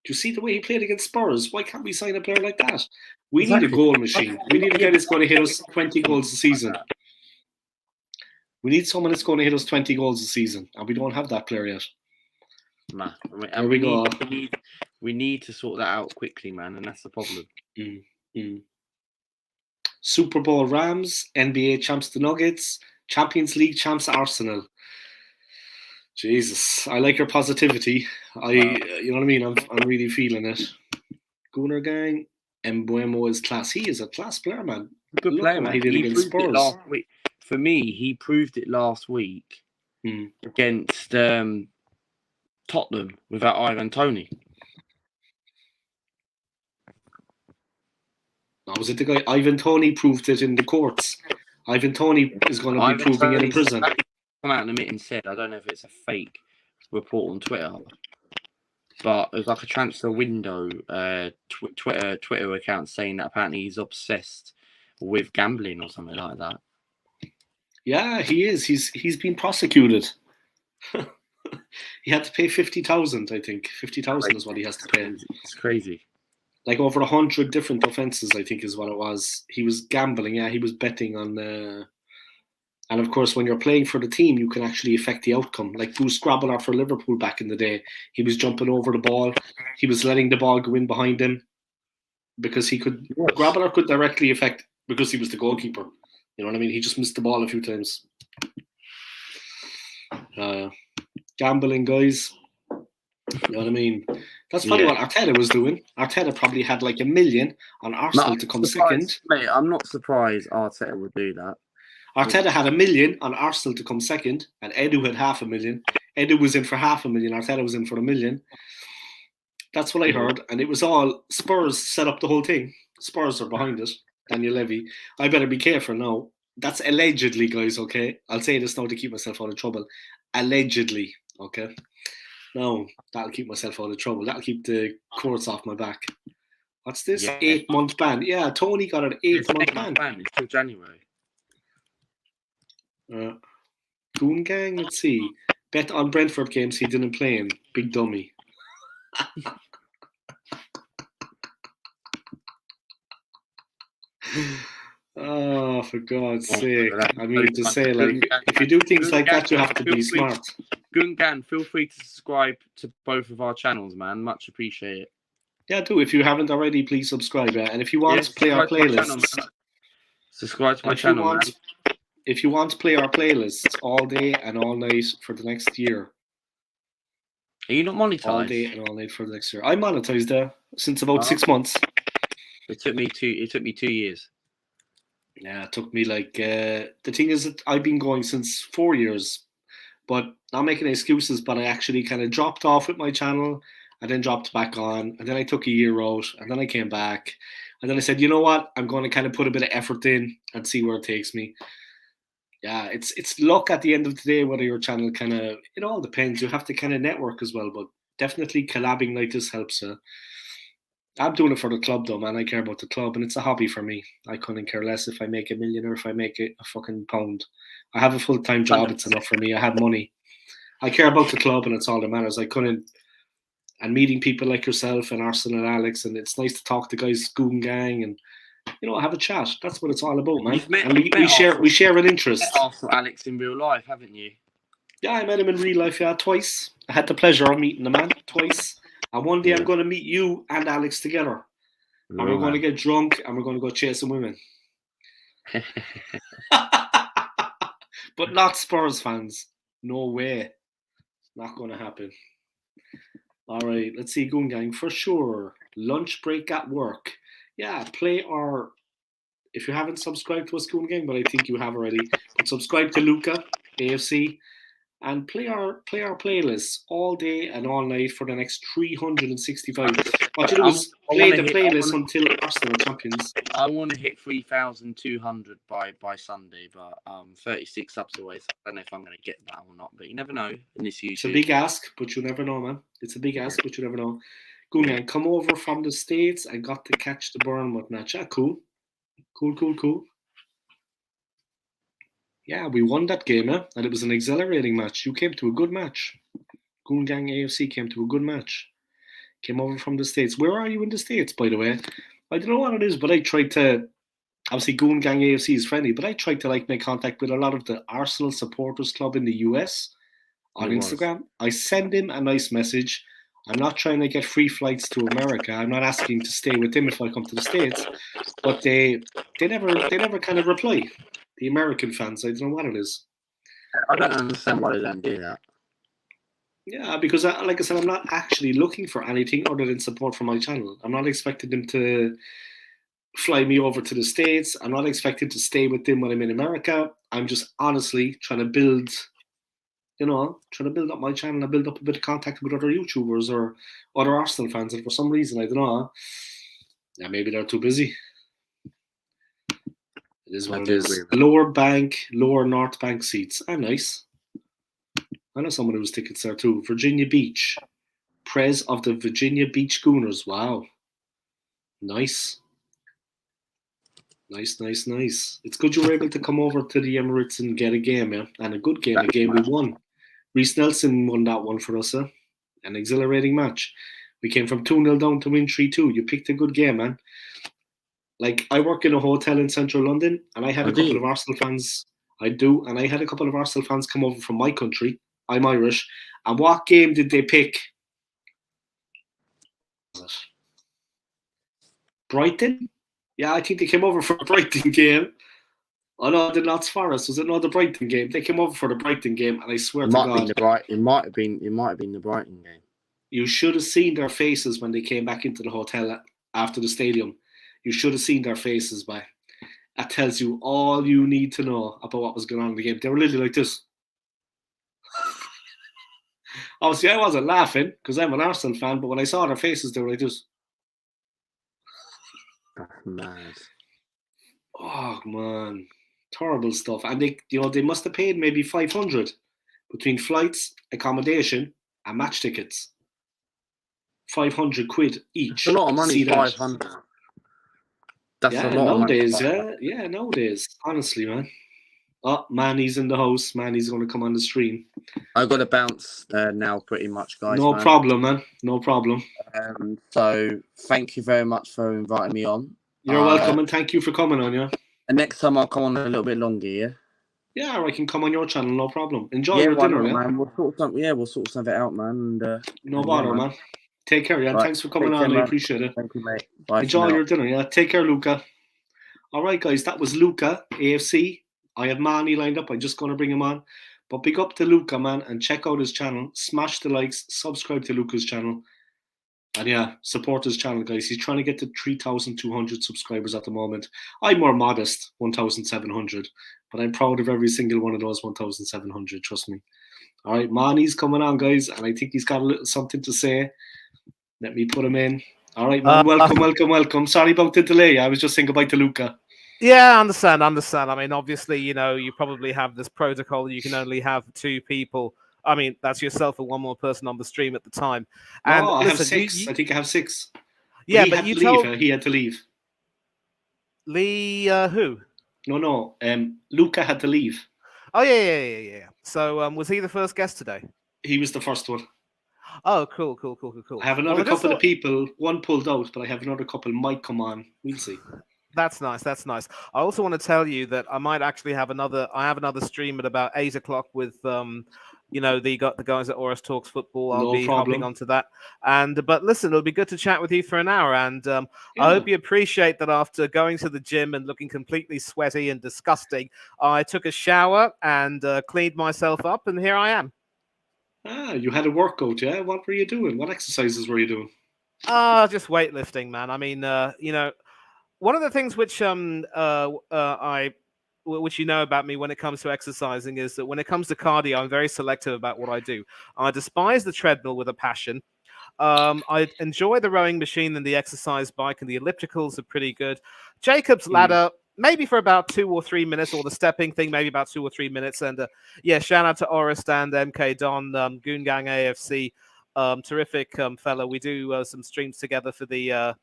you see the way he played against Spurs? Why can't we sign a player like that? We need a goal machine. We need a guy that's going to hit us 20 goals a season. We need someone that's going to hit us 20 goals a season. And we don't have that player yet. Nah. And we need to sort that out quickly, man. And that's the problem. Super Bowl Rams, NBA champs the Nuggets, Champions League champs Arsenal. Jesus, I like your positivity. You know what I mean. I'm really feeling it. Gunnar Gang, Mbuemo is class. He is a class player, man. Good Look player, at what he man. did He against proved it Spurs. last week. For me, he proved it last week against Tottenham without Ivan Toney. No, was it the guy Ivan Toney proved it in the courts? Ivan Toney is going to be proving it in prison. Come out in a minute and said, I don't know if it's a fake report on Twitter, but it was like a transfer window Twitter account saying that apparently he's obsessed with gambling or something like that. Yeah, he is. He's been prosecuted. He had to pay 50,000. I think 50,000 is what he has to pay. It's crazy. Like over 100 different offences, I think is what it was. He was gambling. Yeah, he was betting on. And of course, when you're playing for the team, you can actually affect the outcome. Like Bruce Grobbelaar for Liverpool back in the day, he was jumping over the ball. He was letting the ball go in behind him because he could. Yes. Grobbelaar could directly affect because he was the goalkeeper. You know what I mean? He just missed the ball a few times. Gambling, guys. You know what I mean? That's probably what Arteta was doing. Arteta probably had like 1 million on Arsenal to come second. Mate, I'm not surprised Arteta would do that. Arteta had 1 million on Arsenal to come second, and Edu had 500,000. Edu was in for 500,000. Arteta was in for 1 million. That's what I heard, and it was all Spurs set up the whole thing. Spurs are behind it. Daniel Levy. I better be careful now. That's allegedly, guys. Okay, I'll say this now to keep myself out of trouble. Allegedly, okay. No, that'll keep myself out of trouble. That'll keep the courts off my back. What's this? 8-month ban. Yeah, Tony got an 8-month ban. It's till January. Goon Gang, let's see. Bet on Brentford games he didn't play in. Big dummy. Oh, for God's sake. I mean, to say, like, if you do things like that, you have to be smart. Gungan, feel free to subscribe to both of our channels, man. Much appreciated. Yeah, do. If you haven't already, please subscribe. And if you want to play our playlists, subscribe to my channel, man. If you want to play our playlists all day and all night for the next year. Are you not monetized? All day and all night for the next year. I'm monetized since about 6 months. It took me 2 years. Yeah, it took me like the thing is that I've been going since 4 years, but not making excuses. But I actually kind of dropped off with my channel, and then dropped back on, and then I took a year out, and then I came back, and then I said, you know what, I'm going to kind of put a bit of effort in and see where it takes me. Yeah, it's luck at the end of the day whether your channel kind of, it all depends. You have to kind of network as well, but definitely collabing like this helps. I'm doing it for the club though, man. I care about the club, and it's a hobby for me. I couldn't care less if I make $1 million or if I make it a fucking pound. I have a full-time job. It's enough for me. I have money. I care about the club, and it's all that matters. I couldn't. And meeting people like yourself and Arsenal and Alex, and it's nice to talk to guys, Skool Gang, and have a chat. That's what it's all about, man. We share an interest. You've met Arsenal Alex in real life, haven't you? Yeah, I met him in real life. Yeah, twice. I had the pleasure of meeting the man twice. And one day I'm going to meet you and Alex together. And we're going to get drunk and we're going to go chasing women. But not Spurs fans. No way. Not going to happen. All right, let's see, Goon Gang, for sure. Lunch break at work. Yeah, if you haven't subscribed to us, Goon Gang, but I think you have already, but subscribe to Luca, AFC, and play our playlists all day and all night for the next 365. What you do is play the playlist until Arsenal are champions. I want to hit 3,200 by Sunday, but 36 subs away, so I don't know if I'm going to get that or not. But you never know in this YouTube. It's a big ask, but you never know, man. It's a big ask, but you never know. Gungan, come over from the States. I got to catch the Bournemouth match. Ah, cool. Cool. Yeah, we won that game, and it was an exhilarating match. You came to a good match. Goon Gang AFC came to a good match. Came over from the States. Where are you in the States, by the way? I don't know what it is, but I tried to... Obviously, Goon Gang AFC is friendly, but I tried to make contact with a lot of the Arsenal supporters club in the US on Instagram. I send him a nice message. I'm not trying to get free flights to America. I'm not asking to stay with them if I come to the States. But they never kind of reply. The American fans, I don't know what it is. I don't understand why they don't do that. Yeah, because like I said, I'm not actually looking for anything other than support for my channel. I'm not expecting them to fly me over to the States. I'm not expecting to stay with them when I'm in America. I'm just honestly trying to build, trying to build up my channel and build up a bit of contact with other YouTubers or other Arsenal fans. And for some reason, I don't know, yeah, maybe they're too busy. It is what it is. Lower North Bank seats. Ah, nice. I know someone whose tickets there too. Virginia Beach. Prez of the Virginia Beach Schooners. Wow. Nice. Nice. It's good you were able to come over to the Emirates and get a game, yeah? And a good game, a game we won. Reece Nelson won that one for us, an exhilarating match. We came from 2-0 down to win 3-2. You picked a good game, man. Like, I work in a hotel in central London, and I had a couple of Arsenal fans. I do, and I had a couple of Arsenal fans come over from my country. I'm Irish. And what game did they pick? Brighton? Yeah, I think they came over for a Brighton game. Oh no, the Notts Forest. Was it not the Brighton game? They came over for the Brighton game, and I swear to God, it might have been the Brighton game. You should have seen their faces when they came back into the hotel after the stadium. You should have seen their faces, by. That tells you all you need to know about what was going on in the game. They were literally like this. Obviously, I wasn't laughing because I'm an Arsenal fan, but when I saw their faces, they were like this. That's mad. Oh man, terrible stuff. And they must have paid maybe 500 between flights, accommodation, and match tickets. 500 quid each. That's a lot of money. 500. That's a lot nowadays. Yeah, nowadays. Honestly, man. Oh, Manny's in the house. Manny's going to come on the stream. I've got to bounce now, pretty much, guys. No problem, man. No problem. So, thank you very much for inviting me on. You're welcome, and thank you for coming on, yeah. And next time I'll come on a little bit longer, yeah? Yeah, I can come on your channel, no problem. Enjoy your dinner, yeah? Man. We'll sort something out, man. And, no bother, man. Take care, yeah. Right. Thanks for coming on. I appreciate it. Thank you, mate. Bye. Enjoy your dinner, yeah. Take care, Luca. All right, guys, that was Luca, AFC. I have Manny lined up. I'm just going to bring him on. But big up to Luca, man, and check out his channel. Smash the likes, subscribe to Luca's channel. And yeah, support his channel, guys. He's trying to get to 3,200 subscribers at the moment. I'm more modest, 1,700. But I'm proud of every single one of those 1,700, trust me. All right, Manny's coming on, guys, and I think he's got a little something to say. Let me put him in. All right, man. Welcome. Sorry about the delay. I was just saying goodbye to Luca. Yeah, I understand. I mean, obviously, you probably have this protocol. You can only have 2 people. I mean, that's yourself and one more person on the stream at the time. And I have 6. I think I have 6. Yeah, but you told... He had to leave. Lee, who? No. Luca had to leave. Oh, yeah. So, was he the first guest today? He was the first one. Oh, cool. I have another couple of people. One pulled out, but I have another couple might come on. We'll see. That's nice. I also want to tell you that I might actually have another stream at about 8 o'clock with the guys at Oris Talks Football. I'll be hopping onto that. But listen, it'll be good to chat with you for an hour. And I hope you appreciate that after going to the gym and looking completely sweaty and disgusting, I took a shower and cleaned myself up, and here I am. Ah, you had a workout, yeah? What were you doing? What exercises were you doing? Just weightlifting, man. I mean, one of the things which which you know about me when it comes to exercising is that when it comes to cardio, I'm very selective about what I do. I despise the treadmill with a passion. I enjoy the rowing machine and the exercise bike, and the ellipticals are pretty good. Jacob's ladder, maybe for about 2 or 3 minutes, or the stepping thing, maybe about 2 or 3 minutes. And shout out to Orist and MK Don, Goon Gang AFC, terrific fellow. We do some streams together for the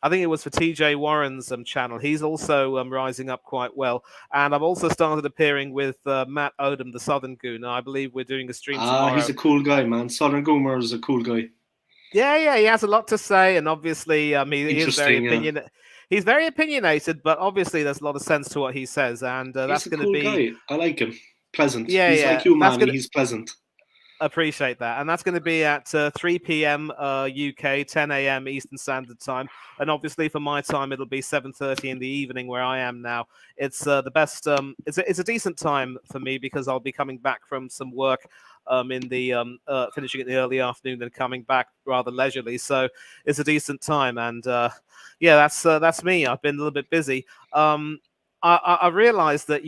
I think it was for TJ Warren's channel. He's also rising up quite well. And I've also started appearing with Matt Odom, the Southern Goon. I believe we're doing a stream tomorrow. He's a cool guy, man. Southern Goomer is a cool guy. Yeah, he has a lot to say. And obviously, he is very opinionated. He's very opinionated, but obviously there's a lot of sense to what he says. And that's going to be... guy. I like him. Pleasant. He's like you, man. He's pleasant. Appreciate that. And that's going to be at 3 p.m. UK, 10 a.m. Eastern Standard Time. And obviously for my time, it'll be 7:30 in the evening where I am now. It's the best. It's a decent time for me because I'll be coming back from some work. in the finishing in the early afternoon and coming back rather leisurely. So it's a decent time. And yeah, that's me. I've been a little bit busy. I realized that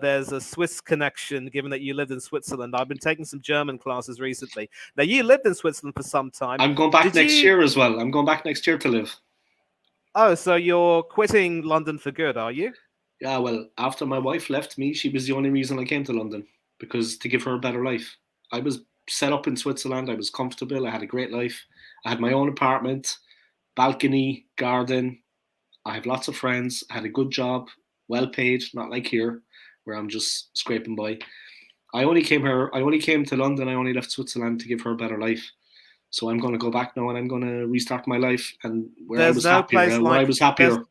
there's a Swiss connection, given that you lived in Switzerland. I've been taking some German classes recently. Now, you lived in Switzerland for some time. I'm going back next year as well. I'm going back next year to live. Oh, so you're quitting London for good, are you? Yeah, well, after my wife left me, she was the only reason I came to London, because to give her a better life. I was set up in Switzerland. I was comfortable. I had a great life. I had my own apartment, balcony, garden. I have lots of friends. I had a good job, well paid, not like here, where I'm just scraping by. I only came to London. I only left Switzerland to give her a better life. So I'm going to go back now and I'm going to restart my life and where I was happier.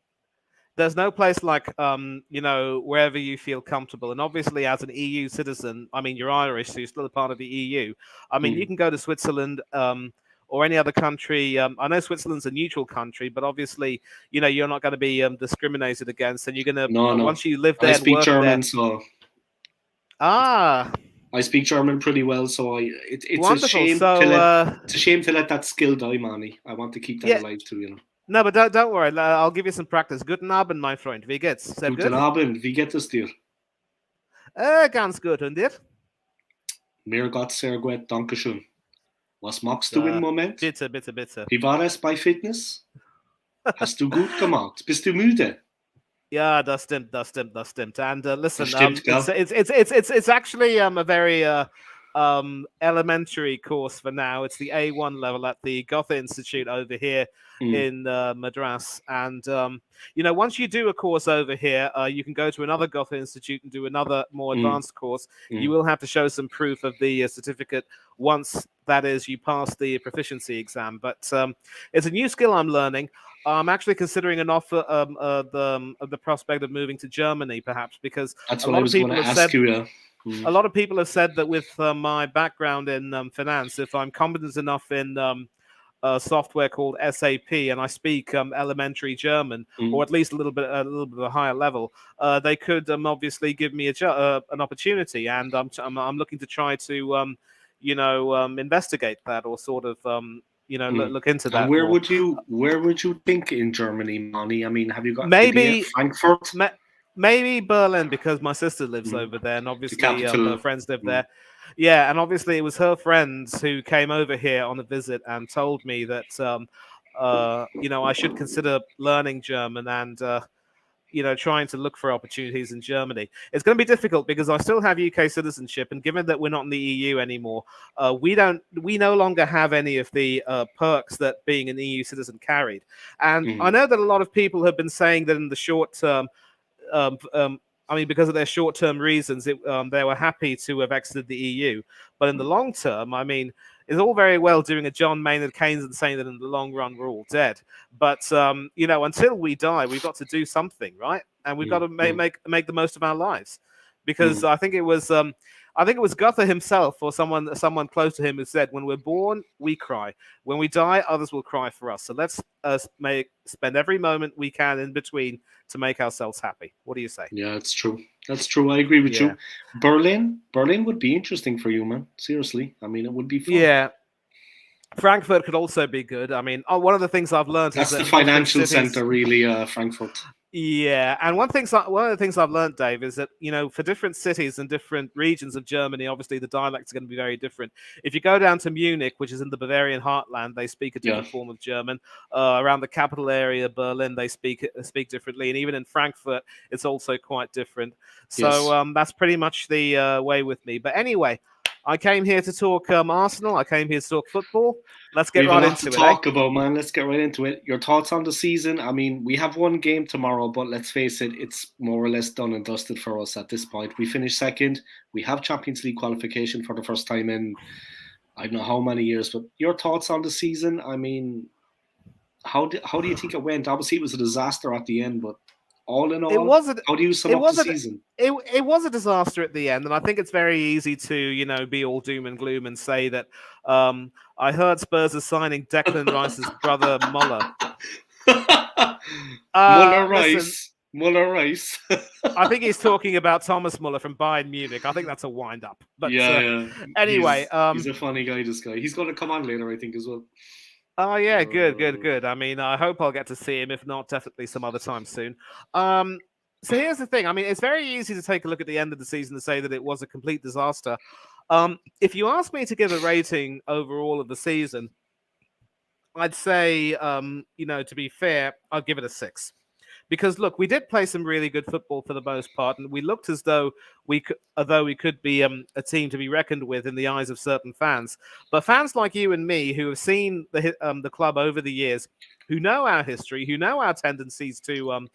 There's no place like wherever you feel comfortable. And obviously, as an EU citizen, I mean, you're Irish, so you're still a part of the EU. I mean, you can go to Switzerland or any other country. I know Switzerland's a neutral country, but obviously, you're not going to be discriminated against, and you're going to once you live there. I speak German, so. I speak German pretty well, so it's wonderful. It's a shame to let that skill die, Manny. I want to keep that alive too, No, but don't worry. I'll give you some practice. Guten Abend, mein Freund. Wie geht's? Sehr Guten Abend. Wie geht es dir? Ganz gut. Und dir? Mir geht's sehr gut. Dankeschön. Was machst du im Moment? Bitte. Wie war es bei Fitness? Hast du gut gemacht? Bist du müde? Yeah, das stimmt. And listen, it's actually a very elementary course for now. It's the A1 level at the Gotha Institute over here in Madras. And once you do a course over here, you can go to another Gotha Institute and do another more advanced course. You will have to show some proof of the certificate once, that is, you pass the proficiency exam. But it's a new skill I'm learning. I'm actually considering an offer of the prospect of moving to Germany, perhaps, because that's what I was going to ask you. A lot of people have said that with my background in finance, if I'm competent enough in a software called SAP and I speak elementary German, or at least a little bit of a higher level, they could obviously give me an opportunity, and I'm looking to try to investigate that, or sort of look into that. And where would you think in Germany, Manny? I mean, have you got maybe Frankfurt? Maybe Berlin, because my sister lives over there, and obviously her friends live there. Yeah, and obviously it was her friends who came over here on a visit and told me that I should consider learning German and trying to look for opportunities in Germany. It's going to be difficult because I still have UK citizenship, and given that we're not in the EU anymore, we no longer have any of the perks that being an EU citizen carried. And I know that a lot of people have been saying that in the short term, because of their short-term reasons, they were happy to have exited the EU. But in the long term, I mean, it's all very well doing a John Maynard Keynes and saying that in the long run we're all dead. But until we die, we've got to do something, right? And we've got to make the most of our lives, because I think it was Gotha himself, or someone close to him, who said, "When we're born, we cry. When we die, others will cry for us. So let's spend every moment we can in between to make ourselves happy." What do you say? Yeah, it's true. That's true. I agree with you. Berlin would be interesting for you, man. Seriously, I mean, it would be fun. Yeah. Frankfurt could also be good. I mean, one of the things I've learned is that the financial center, really, Frankfurt. Yeah, and one of the things I've learned, Dave, is that for different cities and different regions of Germany, obviously the dialects are going to be very different. If you go down to Munich, which is in the Bavarian heartland, they speak a different form of German. Around the capital area, Berlin, they speak differently, and even in Frankfurt, it's also quite different. So that's pretty much the way with me. But anyway, I came here to talk Arsenal. I came here to talk football. Let's get right into it. Talk about, man. Let's get right into it. Your thoughts on the season? I mean, we have one game tomorrow, but let's face it, it's more or less done and dusted for us at this point. We finished second. We have Champions League qualification for the first time in I don't know how many years. But your thoughts on the season? I mean, how do you think it went? Obviously, it was a disaster at the end, but all in all, how do you sum up the season? It was a disaster at the end, and I think it's very easy to be all doom and gloom and say that I heard Spurs are signing Declan Rice's brother Muller. Muller Rice. Muller Rice. I think he's talking about Thomas Muller from Bayern Munich. I think that's a wind-up. But yeah. anyway, he's a funny guy. This guy. He's going to come on later, I think, as well. Oh yeah, good. I mean, I hope I'll get to see him. If not, definitely some other time soon. So here's the thing. I mean, it's very easy to take a look at the end of the season and say that it was a complete disaster. If you ask me to give a rating overall of the season, I'd say, to be fair, I'd give it a 6. Because look, we did play some really good football for the most part, and we looked as though we could be a team to be reckoned with in the eyes of certain fans. But fans like you and me, who have seen the club over the years, who know our history, who know our tendencies to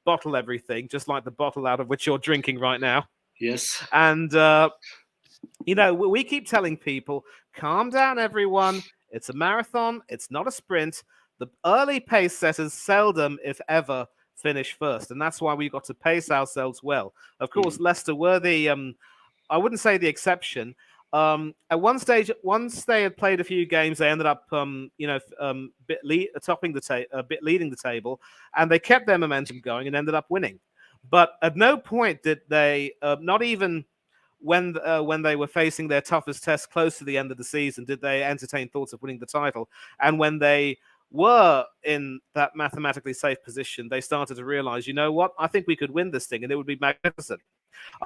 bottle everything, just like the bottle out of which you're drinking right now. Yes. And we keep telling people, calm down, everyone. It's a marathon. It's not a sprint. The early pace setters seldom, if ever, finish first, and that's why we've got to pace ourselves well. Of course, Leicester were I wouldn't say the exception. At one stage, once they had played a few games, they ended up, bit leading the table, and they kept their momentum going and ended up winning. But at no point did they, not even when they were facing their toughest test close to the end of the season, did they entertain thoughts of winning the title. And when they were in that mathematically safe position, they started to realize, you know what, I think we could win this thing and it would be magnificent.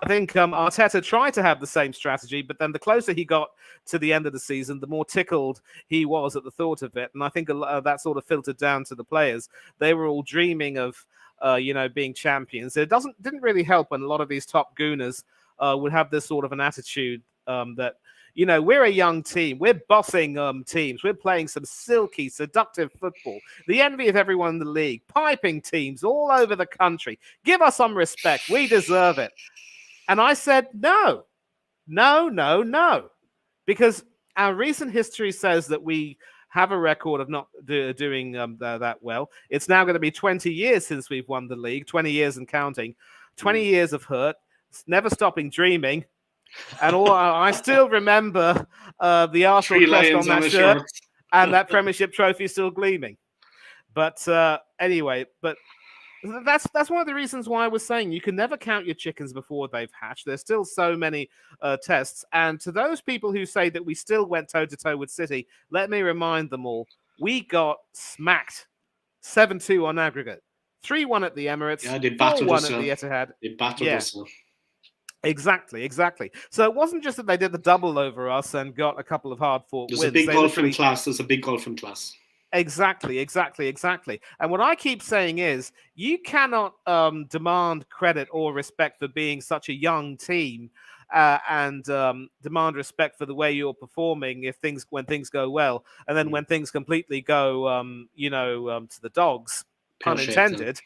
I think Arteta tried to have the same strategy, but then the closer he got to the end of the season, the more tickled he was at the thought of it. And I think that sort of filtered down to the players. They were all dreaming of being champions. It didn't really help when a lot of these top gooners would have this sort of an attitude that, we're a young team. We're bossing teams. We're playing some silky, seductive football. The envy of everyone in the league. Piping teams all over the country. Give us some respect. We deserve it. And I said, no. Because our recent history says that we have a record of not doing that well. It's now going to be 20 years since we've won the league. 20 years and counting. 20 years of hurt. Never stopping dreaming. And I still remember the Arsenal crest on that shirt and that Premiership trophy still gleaming. But anyway, that's one of the reasons why I was saying you can never count your chickens before they've hatched. There's still so many tests. And to those people who say that we still went toe-to-toe with City, let me remind them all, we got smacked 7-2 on aggregate. 3-1 at the Emirates, 4-1 at the Etihad. They battered us. Exactly. So it wasn't just that they did the double over us and got a couple of hard-fought wins. There's a big golfing class. There's a big golfing class. Exactly. And what I keep saying is, you cannot demand credit or respect for being such a young team and demand respect for the way you're performing when things go well, and then when things completely go, to the dogs, pun intended.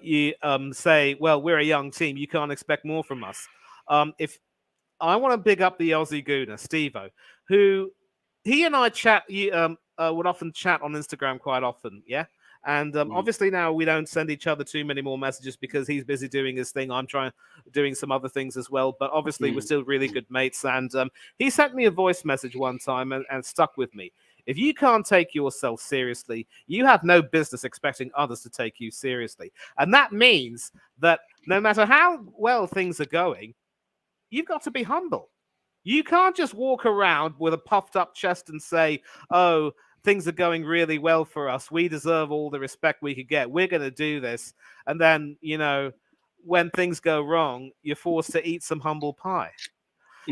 You say, well, we're a young team, you can't expect more from us. If I want to big up the Aussie Gooner, Steve-O, who he and I would often chat on Instagram quite often, yeah? And obviously now we don't send each other too many more messages because he's busy doing his thing. I'm doing some other things as well, but obviously we're still really good mates. And he sent me a voice message one time and stuck with me. If you can't take yourself seriously, you have no business expecting others to take you seriously. And that means that no matter how well things are going, you've got to be humble. You can't just walk around with a puffed up chest and say, oh, things are going really well for us. We deserve all the respect we could get. We're going to do this. And then, when things go wrong, you're forced to eat some humble pie.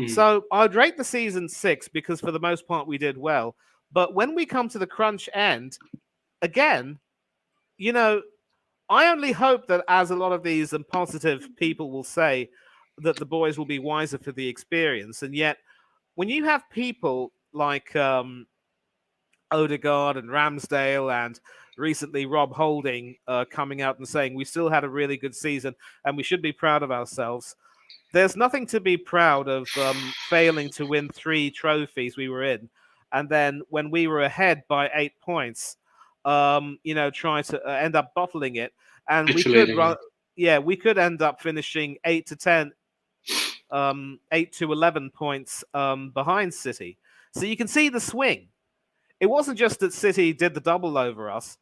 So I'd rate the season 6 because for the most part we did well. But when we come to the crunch end, again, I only hope that, as a lot of these positive people will say, that the boys will be wiser for the experience. And yet, when you have people like Odegaard and Ramsdale and recently Rob Holding coming out and saying we still had a really good season and we should be proud of ourselves, there's nothing to be proud of failing to win 3 trophies we were in. And then when we were ahead by 8 points, trying to end up bottling it. And we could end up finishing 8 to 11 points behind City. So you can see the swing. It wasn't just that City did the double over us.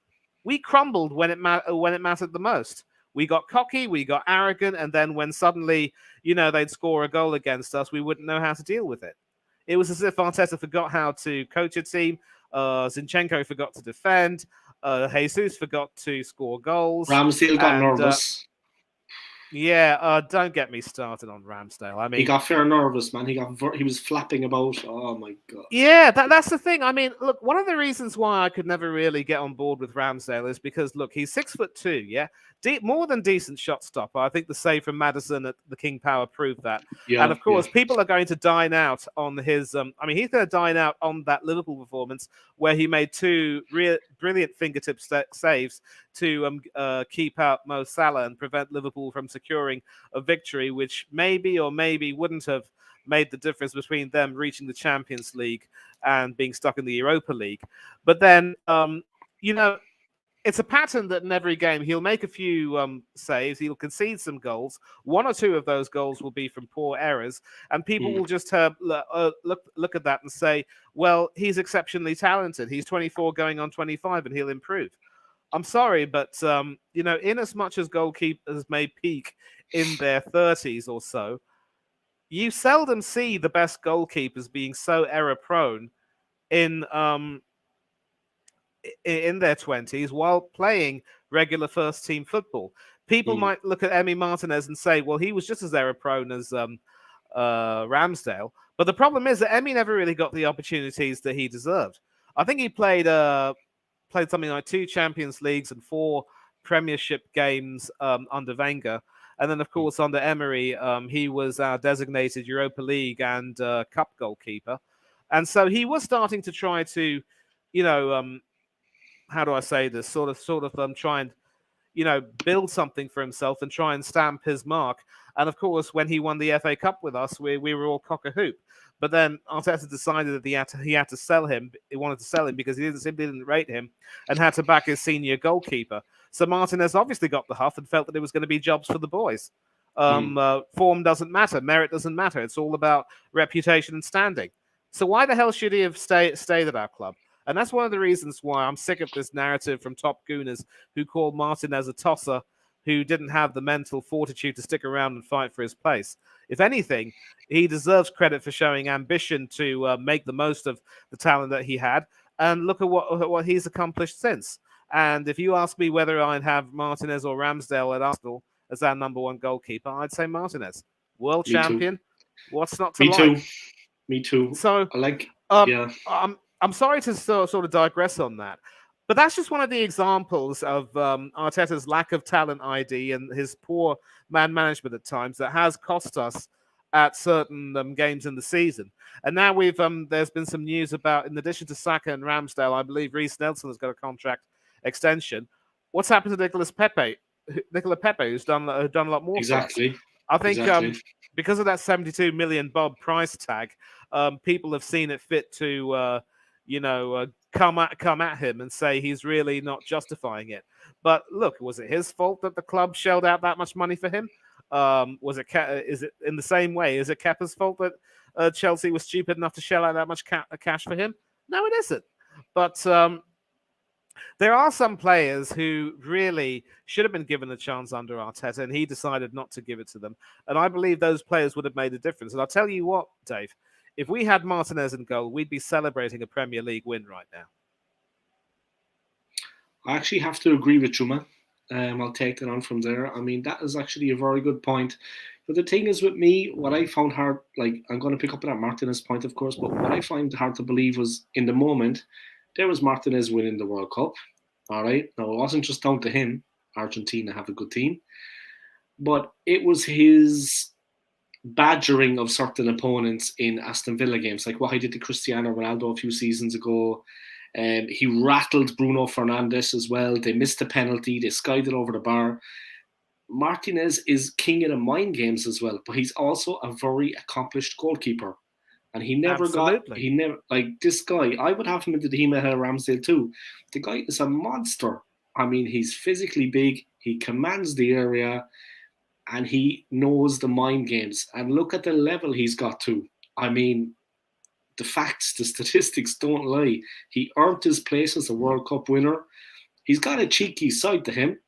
we crumbled when it mattered the most. We got cocky, we got arrogant, and then when suddenly, they'd score a goal against us, we wouldn't know how to deal with it. It was as if Arteta forgot how to coach a team. Zinchenko forgot to defend. Jesus forgot to score goals. Ramsdale got nervous. Don't get me started on Ramsdale. I mean, he got fair nervous, man. He was flapping about. Oh my god. Yeah, that's the thing. I mean, look, one of the reasons why I could never really get on board with Ramsdale is because, look, he's 6'2", yeah, more than decent shot stopper. I think the save from Maddison at the King Power proved that. Yeah, and of course, people are going to dine out on his. He's going to dine out on that Liverpool performance where he made two brilliant fingertip saves to keep out Mo Salah and prevent Liverpool from securing a victory, which maybe or maybe wouldn't have made the difference between them reaching the Champions League and being stuck in the Europa League. But then, it's a pattern that in every game he'll make a few saves, he'll concede some goals. One or two of those goals will be from poor errors, and people will just look at that and say, well, he's exceptionally talented. He's 24 going on 25 and he'll improve. I'm sorry, but, in as much as goalkeepers may peak in their 30s or so, you seldom see the best goalkeepers being so error-prone in their 20s while playing regular first-team football. People might look at Emi Martinez and say, well, he was just as error-prone as Ramsdale. But the problem is that Emi never really got the opportunities that he deserved. I think he played something like 2 Champions Leagues and 4 Premiership games under Wenger. And then, of course, under Emery, he was our designated Europa League and Cup goalkeeper. And so he was starting to try to, how do I say this, sort of try and, build something for himself and try and stamp his mark. And, of course, when he won the FA Cup with us, we were all cock-a-hoop. But then Arteta decided that he had to sell him. He wanted to sell him because he simply didn't rate him and had to back his senior goalkeeper. So Martinez obviously got the huff and felt that it was going to be jobs for the boys. Form doesn't matter. Merit doesn't matter. It's all about reputation and standing. So why the hell should he have stayed at our club? And that's one of the reasons why I'm sick of this narrative from top gooners who call Martinez a tosser who didn't have the mental fortitude to stick around and fight for his place. If anything, he deserves credit for showing ambition to make the most of the talent that he had. And look at what he's accomplished since. And if you ask me whether I'd have Martinez or Ramsdale at Arsenal as our number one goalkeeper, I'd say Martinez. World champion. What's not to like? Me too. So I like. I'm sorry to sort of digress on that. But that's just one of the examples of Arteta's lack of talent ID and his poor man management at times that has cost us at certain games in the season. And now there's been some news about, in addition to Saka and Ramsdale, I believe Reece Nelson has got a contract extension. What's happened to Nicola Pepe, who's done a lot more exactly. for us? I think because of that 72 million bob price tag, people have seen it fit to come at him and say he's really not justifying it. But look, was it his fault that the club shelled out that much money for him? Is it in the same way? Is it Kepa's fault that Chelsea was stupid enough to shell out that much cash for him? No, it isn't. But there are some players who really should have been given a chance under Arteta, and he decided not to give it to them. And I believe those players would have made a difference. And I'll tell you what, Dave, if we had Martinez in goal, we'd be celebrating a Premier League win right now. I actually have to agree with you, man. I'll take that on from there. I mean, that is actually a very good point. But the thing is with me, what I found hard, like, I'm going to pick up on that Martinez point, of course, but what I find hard to believe was, in the moment, there was Martinez winning the World Cup. All right? Now, it wasn't just down to him. Argentina have a good team. But it was his badgering of certain opponents in Aston Villa games, like what he did to Cristiano Ronaldo a few seasons ago. He rattled Bruno Fernandes as well. They missed a penalty. They skied it over the bar. Martinez is king of the mind games as well, but he's also a very accomplished goalkeeper. And he never like this guy, I would have him in the team ahead of Ramsdale too. The guy is a monster. I mean, he's physically big. He commands the area. And he knows the mind games. And look at the level he's got to. I mean, the facts, the statistics don't lie. He earned his place as a World Cup winner. He's got a cheeky side to him,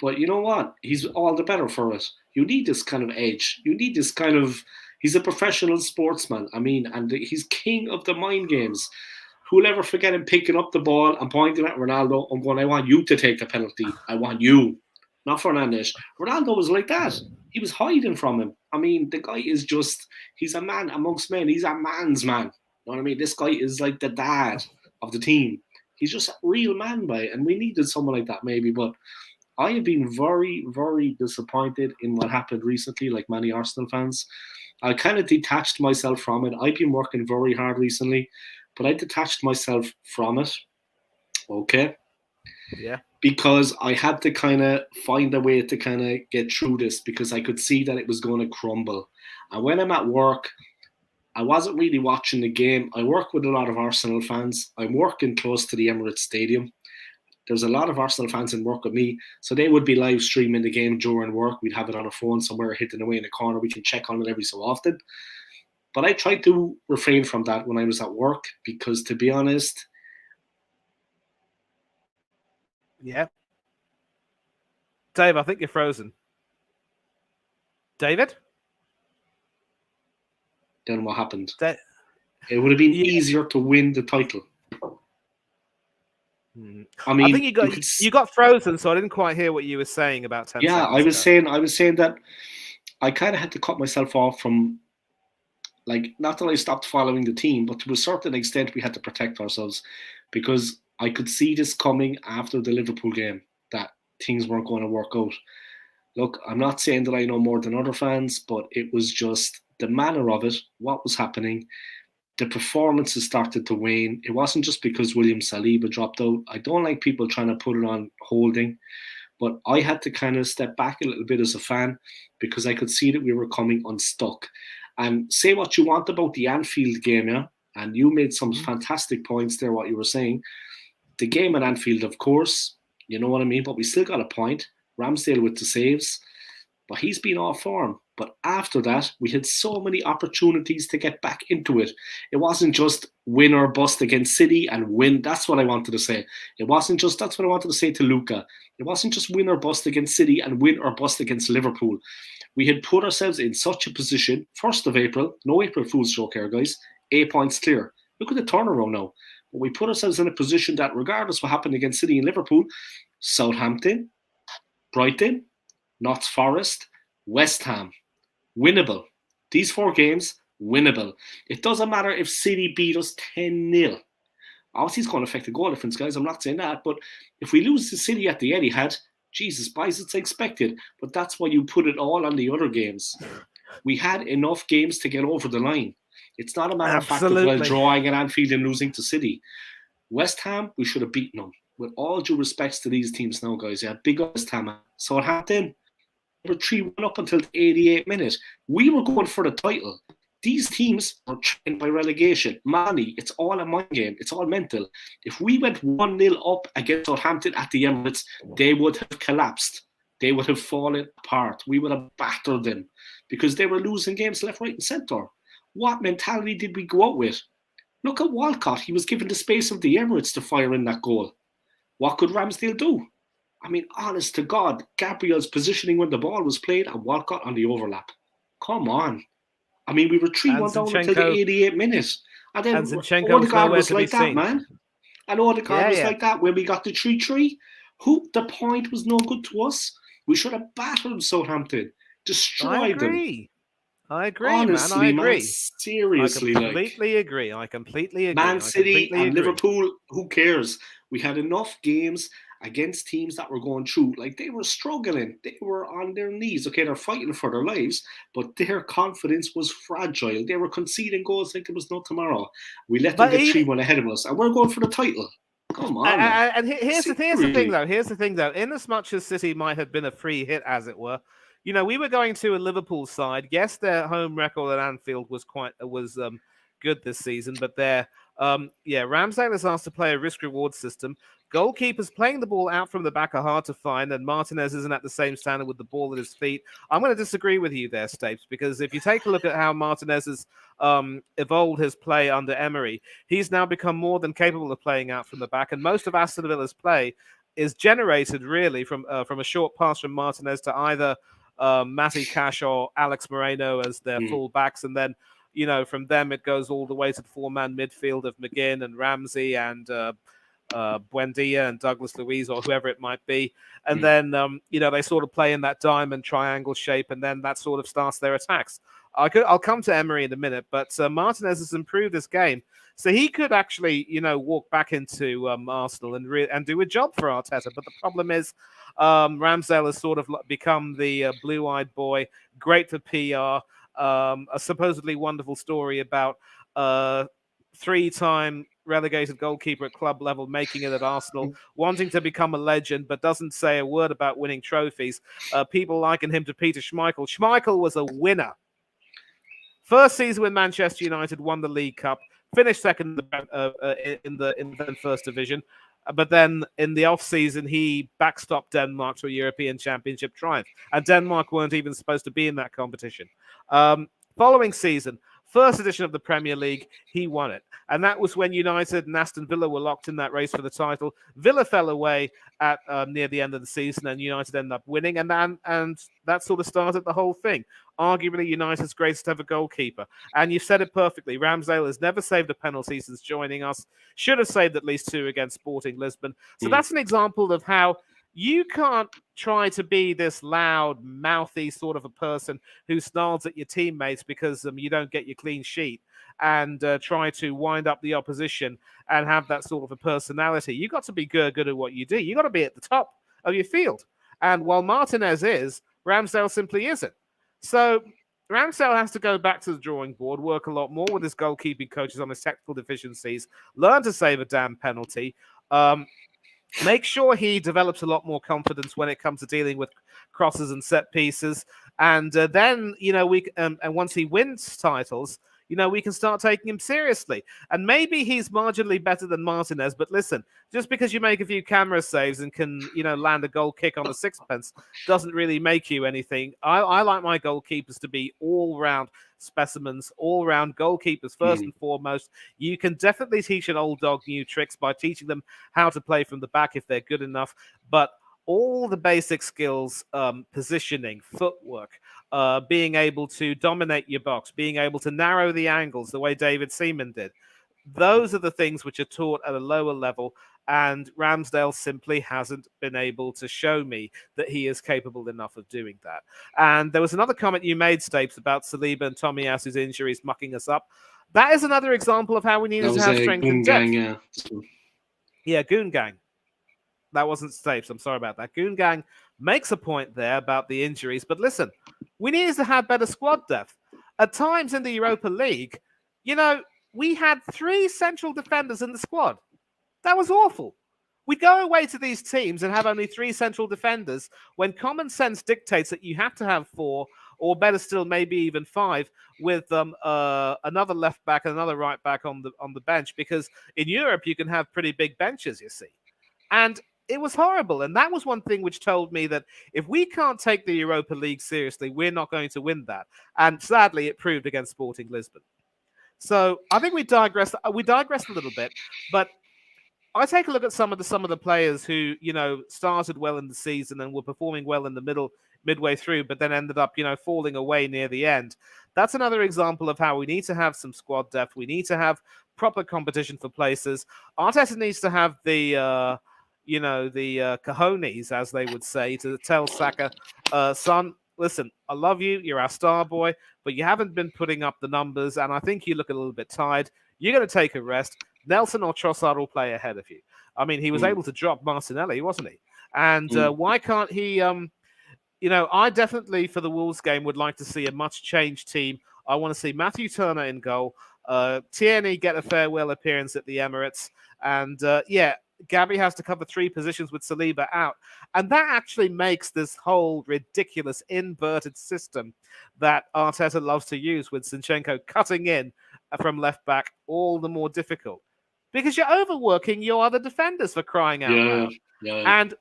but you know what? He's all the better for it. You need this kind of edge. You need this kind of. He's a professional sportsman. I mean, and he's king of the mind games. Who'll ever forget him picking up the ball and pointing at Ronaldo and going, I want you to take the penalty. I want you, not Fernandes. Ronaldo was like that. He was hiding from him. I mean, the guy is just, he's a man amongst men. He's a man's man. You know what I mean? This guy is like the dad of the team. He's just a real man by it. And we needed someone like that maybe. But I have been very, very disappointed in what happened recently, like many Arsenal fans. I kind of detached myself from it. I've been working very hard recently, but I detached myself from it. Okay. Yeah. Because I had to kind of find a way to kind of get through this because I could see that it was going to crumble. And when I'm at work, I wasn't really watching the game. I work with a lot of Arsenal fans. I'm working close to the Emirates Stadium. There's a lot of Arsenal fans in work with me, so they would be live streaming the game during work. We'd have it on a phone somewhere hidden away in a corner. We can check on it every so often. But I tried to refrain from that when I was at work because, to be honest... Yeah. Dave, I think you're frozen. David? Then what happened? It would have been easier to win the title. I mean, I think you got frozen, so I didn't quite hear what you were saying about 10 seconds I was saying that I kind of had to cut myself off from, like, not that I stopped following the team, but to a certain extent we had to protect ourselves because I could see this coming after the Liverpool game, that things weren't going to work out. Look, I'm not saying that I know more than other fans, but it was just the manner of it, what was happening. The performances started to wane. It wasn't just because William Saliba dropped out. I don't like people trying to put it on Holding, but I had to kind of step back a little bit as a fan because I could see that we were coming unstuck. And say what you want about the Anfield game, yeah? And you made some fantastic points there, what you were saying. The game at Anfield, of course, you know what I mean? But we still got a point. Ramsdale with the saves. But he's been off form. But after that, we had so many opportunities to get back into it. It wasn't just win or bust against City and win. That's what I wanted to say. It wasn't just, that's what I wanted to say to Luca. It wasn't just win or bust against City and win or bust against Liverpool. We had put ourselves in such a position, 1st of April, no April Fool's joke here, guys, 8 points clear. Look at the turnaround now. But we put ourselves in a position that regardless what happened against City and Liverpool, Southampton, Brighton, Notts Forest, West Ham, winnable. These 4 games, winnable. It doesn't matter if City beat us 10-0. Obviously, it's going to affect the goal difference, guys. I'm not saying that. But if we lose to City at the Etihad, Jesus, boys, it's expected. But that's why you put it all on the other games. We had enough games to get over the line. It's not a matter of fact of drawing at Anfield and losing to City. West Ham, we should have beaten them. With all due respects to these teams now, guys. Yeah, big West Ham. Southampton, we were 3-1 up until the 88th minute. We were going for the title. These teams are trained by relegation. Money, it's all a mind game. It's all mental. If we went 1-0 up against Southampton at the Emirates, they would have collapsed. They would have fallen apart. We would have battered them because they were losing games left, right and centre. What mentality did we go out with? Look at Walcott. He was given the space of the Emirates to fire in that goal. What could Ramsdale do? I mean, honest to God, Gabriel's positioning when the ball was played and Walcott on the overlap. Come on. I mean, we were 3-1 down until the 88th minute. And then Odegaard was like that, man. And Odegaard was like that when we got the 3-3. The point was no good to us. We should have battled Southampton. Destroyed them. I agree, honestly, man. I agree. Man, seriously, I completely agree. I completely agree. Man City and Liverpool, who cares? We had enough games against teams that were going through. Like, they were struggling. They were on their knees. Okay, they're fighting for their lives, but their confidence was fragile. They were conceding goals like there was no tomorrow. We let them get 3-1 ahead of us, and we're going for the title. Come on. And here's the thing, though. Here's the thing, though. In as much as City might have been a free hit, as it were, you know, we were going to a Liverpool side. Yes, their home record at Anfield was good this season, but Ramsdale is asked to play a risk-reward system. Goalkeepers playing the ball out from the back are hard to find, and Martinez isn't at the same standard with the ball at his feet. I'm going to disagree with you there, Stapes, because if you take a look at how Martinez has evolved his play under Emery, he's now become more than capable of playing out from the back, and most of Aston Villa's play is generated really from a short pass from Martinez to either Matty Cash or Alex Moreno as their full-backs, and then from them it goes all the way to the four-man midfield of McGinn and Ramsey and Buendia and Douglas Luiz or whoever it might be, and then they sort of play in that diamond triangle shape, and then that sort of starts their attacks. I'll come to Emery in a minute, but Martinez has improved this game, so he could actually walk back into Arsenal and do a job for Arteta. But the problem is Ramsdale has sort of become the blue-eyed boy, great for PR. A supposedly wonderful story about three-time relegated goalkeeper at club level making it at Arsenal, wanting to become a legend, but doesn't say a word about winning trophies. People liken him to Peter Schmeichel. Schmeichel was a winner. First season with Manchester United, won the League Cup, finished second in the first division, but then in the off-season, he backstopped Denmark to a European Championship triumph, and Denmark weren't even supposed to be in that competition. Following season, first edition of the Premier League, he won it. And that was when United and Aston Villa were locked in that race for the title. Villa fell away at near the end of the season, and United ended up winning. And that sort of started the whole thing. Arguably United's greatest ever goalkeeper. And you said it perfectly. Ramsdale has never saved a penalty since joining us. Should have saved at least 2 against Sporting Lisbon. So that's an example of how you can't try to be this loud, mouthy sort of a person who snarls at your teammates because you don't get your clean sheet and try to wind up the opposition and have that sort of a personality. You got to be good at what you do. You got to be at the top of your field. And while Martinez is, Ramsdale simply isn't. So Ramsdale has to go back to the drawing board, work a lot more with his goalkeeping coaches on his technical deficiencies, learn to save a damn penalty, make sure he develops a lot more confidence when it comes to dealing with crosses and set pieces. And then, and once he wins titles, we can start taking him seriously. And maybe he's marginally better than Martinez, but listen, just because you make a few camera saves and can, land a goal kick on a sixpence doesn't really make you anything. I like my goalkeepers to be all-round specimens, all-round goalkeepers first and foremost. You can definitely teach an old dog new tricks by teaching them how to play from the back if they're good enough, but all the basic skills, positioning, footwork, being able to dominate your box, being able to narrow the angles the way David Seaman did. Those are the things which are taught at a lower level, and Ramsdale simply hasn't been able to show me that he is capable enough of doing that. And there was another comment you made, Stapes, about Saliba and Tomiyasu's injuries mucking us up. That is another example of how we needed to have strength and depth. Yeah, Goon Gang. That wasn't Stapes. I'm sorry about that. Goon Gang makes a point there about the injuries. But listen, we needed to have better squad depth. At times in the Europa League, we had 3 central defenders in the squad. That was awful. We go away to these teams and have only 3 central defenders when common sense dictates that you have to have 4, or better still, maybe even 5, with another left back and another right back on the bench. Because in Europe, you can have pretty big benches, you see. And it was horrible. And that was one thing which told me that if we can't take the Europa League seriously, we're not going to win that. And sadly, it proved against Sporting Lisbon. So I think we digressed a little bit, but I take a look at some of the players who, started well in the season and were performing well in the midway through, but then ended up, falling away near the end. That's another example of how we need to have some squad depth. We need to have proper competition for places. Arteta needs to have the cojones, as they would say, to tell Saka, son, listen, I love you. You're our star boy, but you haven't been putting up the numbers, and I think you look a little bit tired. You're going to take a rest. Nelson or Trossard will play ahead of you. I mean, he was able to drop Martinelli, wasn't he? And why can't he? I definitely, for the Wolves game, would like to see a much-changed team. I want to see Matthew Turner in goal. Tierney get a farewell appearance at the Emirates. And, Gabby has to cover 3 positions with Saliba out. And that actually makes this whole ridiculous inverted system that Arteta loves to use with Zinchenko cutting in from left back all the more difficult. Because you're overworking your other defenders, for crying out loud. Yeah. And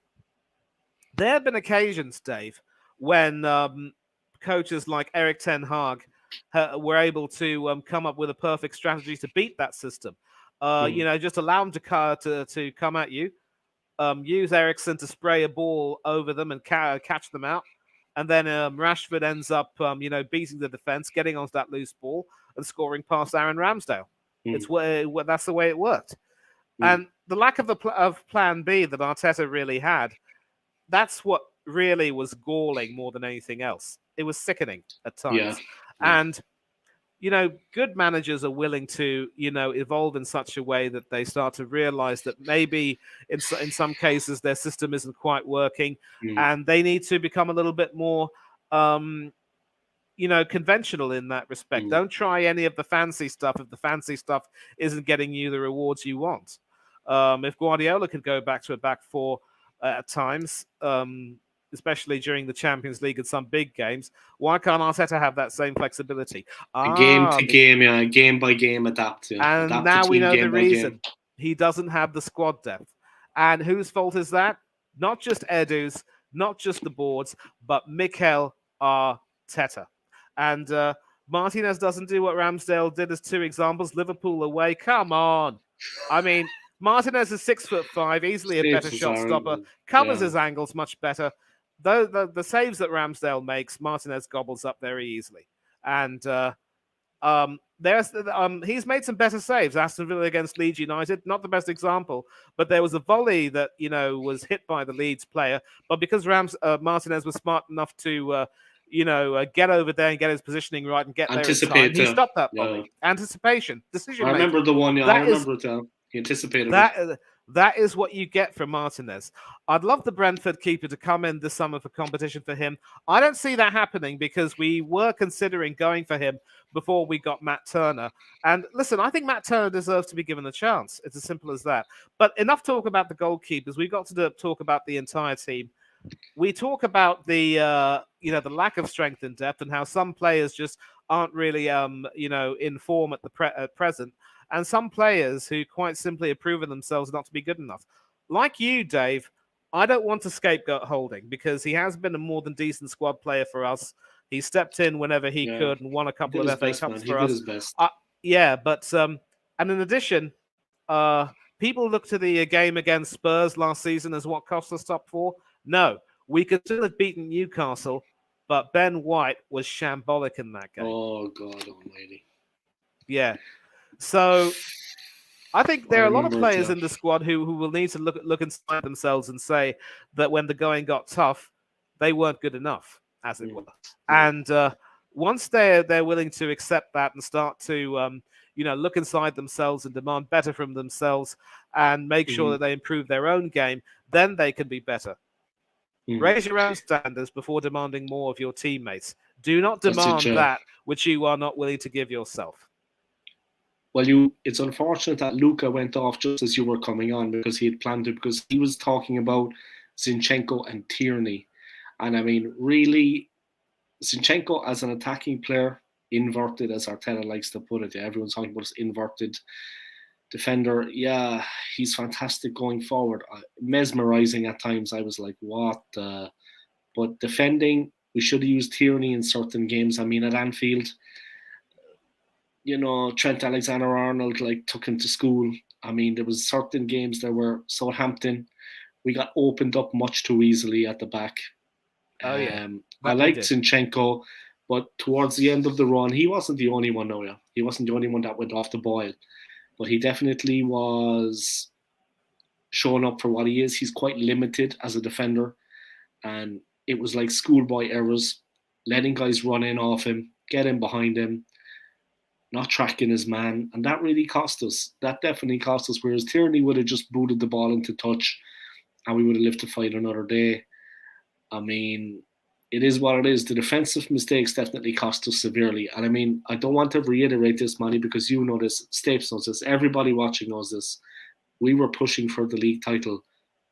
there have been occasions, Dave, when coaches like Eric Ten Hag were able to come up with a perfect strategy to beat that system. Just allow them to come at you, use Ericsson to spray a ball over them and catch them out. And then Rashford ends up, beating the defense, getting onto that loose ball and scoring past Aaron Ramsdale. It's that's the way it worked. And the lack of of plan B that Arteta really had, that's what really was galling more than anything else. It was sickening at times. And good managers are willing to, evolve in such a way that they start to realize that maybe in some cases their system isn't quite working, and they need to become a little bit more, conventional in that respect. Don't try any of the fancy stuff if the fancy stuff isn't getting you the rewards you want. If Guardiola could go back to a back four at times, especially during the Champions League and some big games, why can't Arteta have that same flexibility? Game to game, game by game, adapt. And adapt now we know the game reason. He doesn't have the squad depth. And whose fault is that? Not just Edu's, not just the boards, but Mikel Arteta. And Martinez doesn't do what Ramsdale did as two examples. Liverpool away. Come on. I mean, Martinez is 6'5", easily a better shot stopper, covers his angles much better. The saves that Ramsdale makes, Martinez gobbles up very easily. And he's made some better saves. Aston Villa against Leeds United, not the best example, but there was a volley that was hit by the Leeds player, but because Martinez was smart enough to get over there and get his positioning right and get there in time, he stopped that volley. Anticipation, decision making. I remember the one. I remember it. He anticipated that. That is what you get from Martinez. I'd love the Brentford keeper to come in this summer for competition for him. I don't see that happening because we were considering going for him before we got Matt Turner. And listen, I think Matt Turner deserves to be given a chance. It's as simple as that. But enough talk about the goalkeepers. We've got to talk about the entire team. We talk about the the lack of strength and depth and how some players just aren't really in form at present. And some players who quite simply have proven themselves not to be good enough. Like you, Dave, I don't want to scapegoat Holding because he has been a more than decent squad player for us. He stepped in whenever he could and won a couple of FA Cups for us. And in addition, people look to the game against Spurs last season as what cost us top four. No, we could still have beaten Newcastle, but Ben White was shambolic in that game. Oh, God almighty. Yeah. So I think there are a lot of players in the squad who will need to look inside themselves and say that when the going got tough, they weren't good enough, as it were. And once they're willing to accept that and start to look inside themselves and demand better from themselves and make sure that they improve their own game, then they can be better. Raise your own standards before demanding more of your teammates. Do not demand that which you are not willing to give yourself. Well, it's unfortunate that Luka went off just as you were coming on because he had planned it, because he was talking about Zinchenko and Tierney. And I mean, really, Zinchenko as an attacking player, inverted as Arteta likes to put it. Everyone's talking about this inverted defender. Yeah, he's fantastic going forward. Mesmerizing at times. I was like, what? But defending, we should have used Tierney in certain games. I mean, at Anfield, Trent Alexander-Arnold took him to school. I mean, there was certain games there were Southampton. We got opened up much too easily at the back. Oh, yeah. I liked Zinchenko, but towards the end of the run, he wasn't the only one, He wasn't the only one that went off the boil. But he definitely was showing up for what he is. He's quite limited as a defender. And it was like schoolboy errors, letting guys run in off him, get in behind him, not tracking his man, and that really cost us. That definitely cost us, whereas Tierney would have just booted the ball into touch and we would have lived to fight another day. I mean, it is what it is. The defensive mistakes definitely cost us severely. And I mean, I don't want to reiterate this, Manny, because you know this, Stapes knows this, everybody watching knows this. We were pushing for the league title,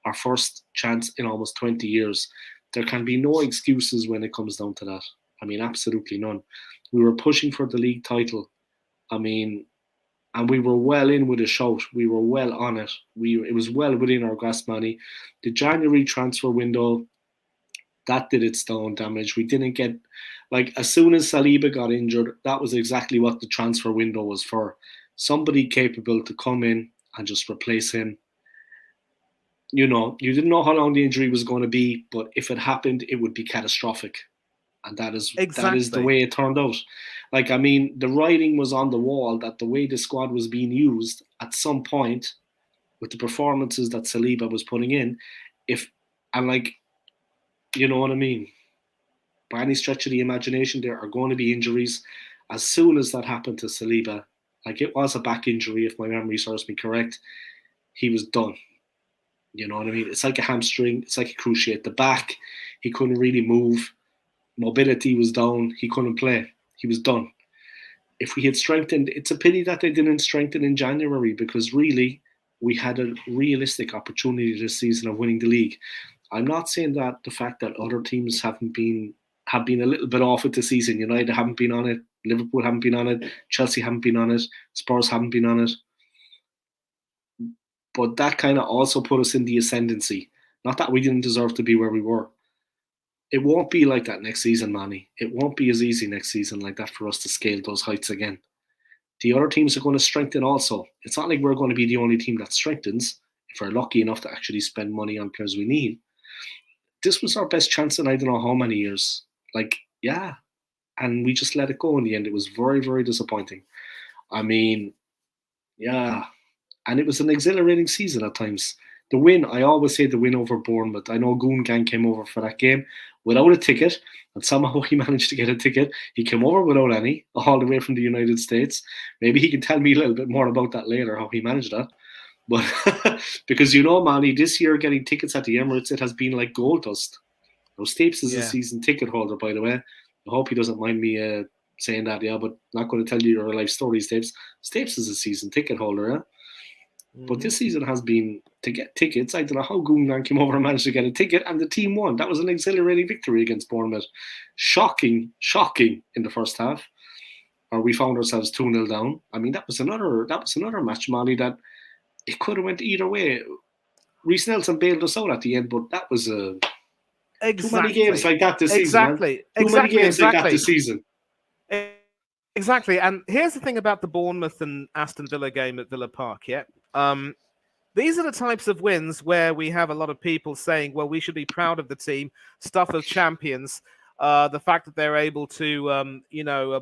our first chance in almost 20 years. There can be no excuses when it comes down to that. I mean, absolutely none. We were pushing for the league title. I mean, and we were well in with a shout. We were well on it. It was well within our grasp, Manny. The January transfer window, that did its own damage. We didn't get, as soon as Saliba got injured, that was exactly what the transfer window was for. Somebody capable to come in and just replace him. You didn't know how long the injury was going to be, but if it happened, it would be catastrophic. And that is the Exactly. way it turned out. Like, I mean, the writing was on the wall that the way the squad was being used at some point with the performances that Saliba was putting in, if and like, you know what I mean? By any stretch of the imagination, there are going to be injuries. As soon as that happened to Saliba, like it was a back injury, if my memory serves me correct, he was done. You know what I mean? It's like a hamstring. It's like a cruciate. The back, he couldn't really move. Mobility was down. He couldn't play. He was done. If we had strengthened, it's a pity that they didn't strengthen in January because really we had a realistic opportunity this season of winning the league. I'm not saying that the fact that other teams have been a little bit off it this season. United haven't been on it. Liverpool haven't been on it. Chelsea haven't been on it. Spurs haven't been on it. But that kind of also put us in the ascendancy. Not that we didn't deserve to be where we were. It won't be like that next season, Manny. It won't be as easy next season like that for us to scale those heights again. The other teams are going to strengthen also. It's not like we're going to be the only team that strengthens if we're lucky enough to actually spend money on players we need. This was our best chance in I don't know how many years. Like, yeah. And we just let it go in the end. It was very, very disappointing. I mean, yeah. And it was an exhilarating season at times. The win, I always say the win over Bournemouth. I know Goon Gang came over for that game without a ticket, and somehow he managed to get a ticket. He came over without any, all the way from the United States. Maybe he can tell me a little bit more about that later, how he managed that. But because Manny, this year getting tickets at the Emirates, it has been like gold dust. Now, Stapes is a season ticket holder, by the way. I hope he doesn't mind me saying that, yeah, but not going to tell you your life story, Stapes. Stapes is a season ticket holder, yeah? But this season has been to get tickets. I don't know how Goonman came over and managed to get a ticket, and the team won. That was an exhilarating victory against Bournemouth. Shocking in the first half. Or we found ourselves 2-0 down. I mean, that was another match, Molly, that it could have went either way. Reece Nelson bailed us out at the end, but that was too many games like that this season, man. Too many games like that this season. Exactly. And here's the thing about the Bournemouth and Aston Villa game at Villa Park, yeah? These are the types of wins where we have a lot of people saying, well, we should be proud of the team, stuff of champions. The fact that they're able to,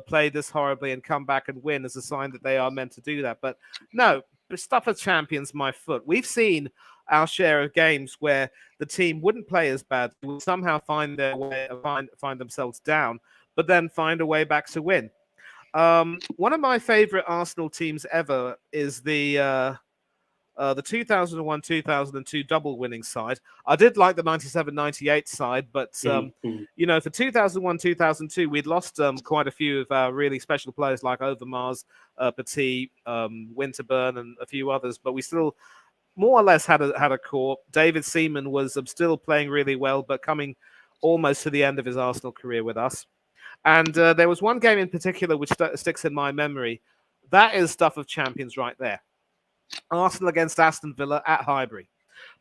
play this horribly and come back and win is a sign that they are meant to do that. But no, stuff of champions, my foot. We've seen our share of games where the team wouldn't play as bad, would somehow find their way, find themselves down, but then find a way back to win. One of my favorite Arsenal teams ever is the 2001-2002 double winning side. I did like the 97-98 side, but for 2001-2002, we'd lost quite a few of our really special players like Overmars, Petit, Winterburn, and a few others. But we still more or less had a core. David Seaman was still playing really well, but coming almost to the end of his Arsenal career with us. And there was one game in particular which sticks in my memory. That is stuff of champions right there. Arsenal against Aston Villa at Highbury.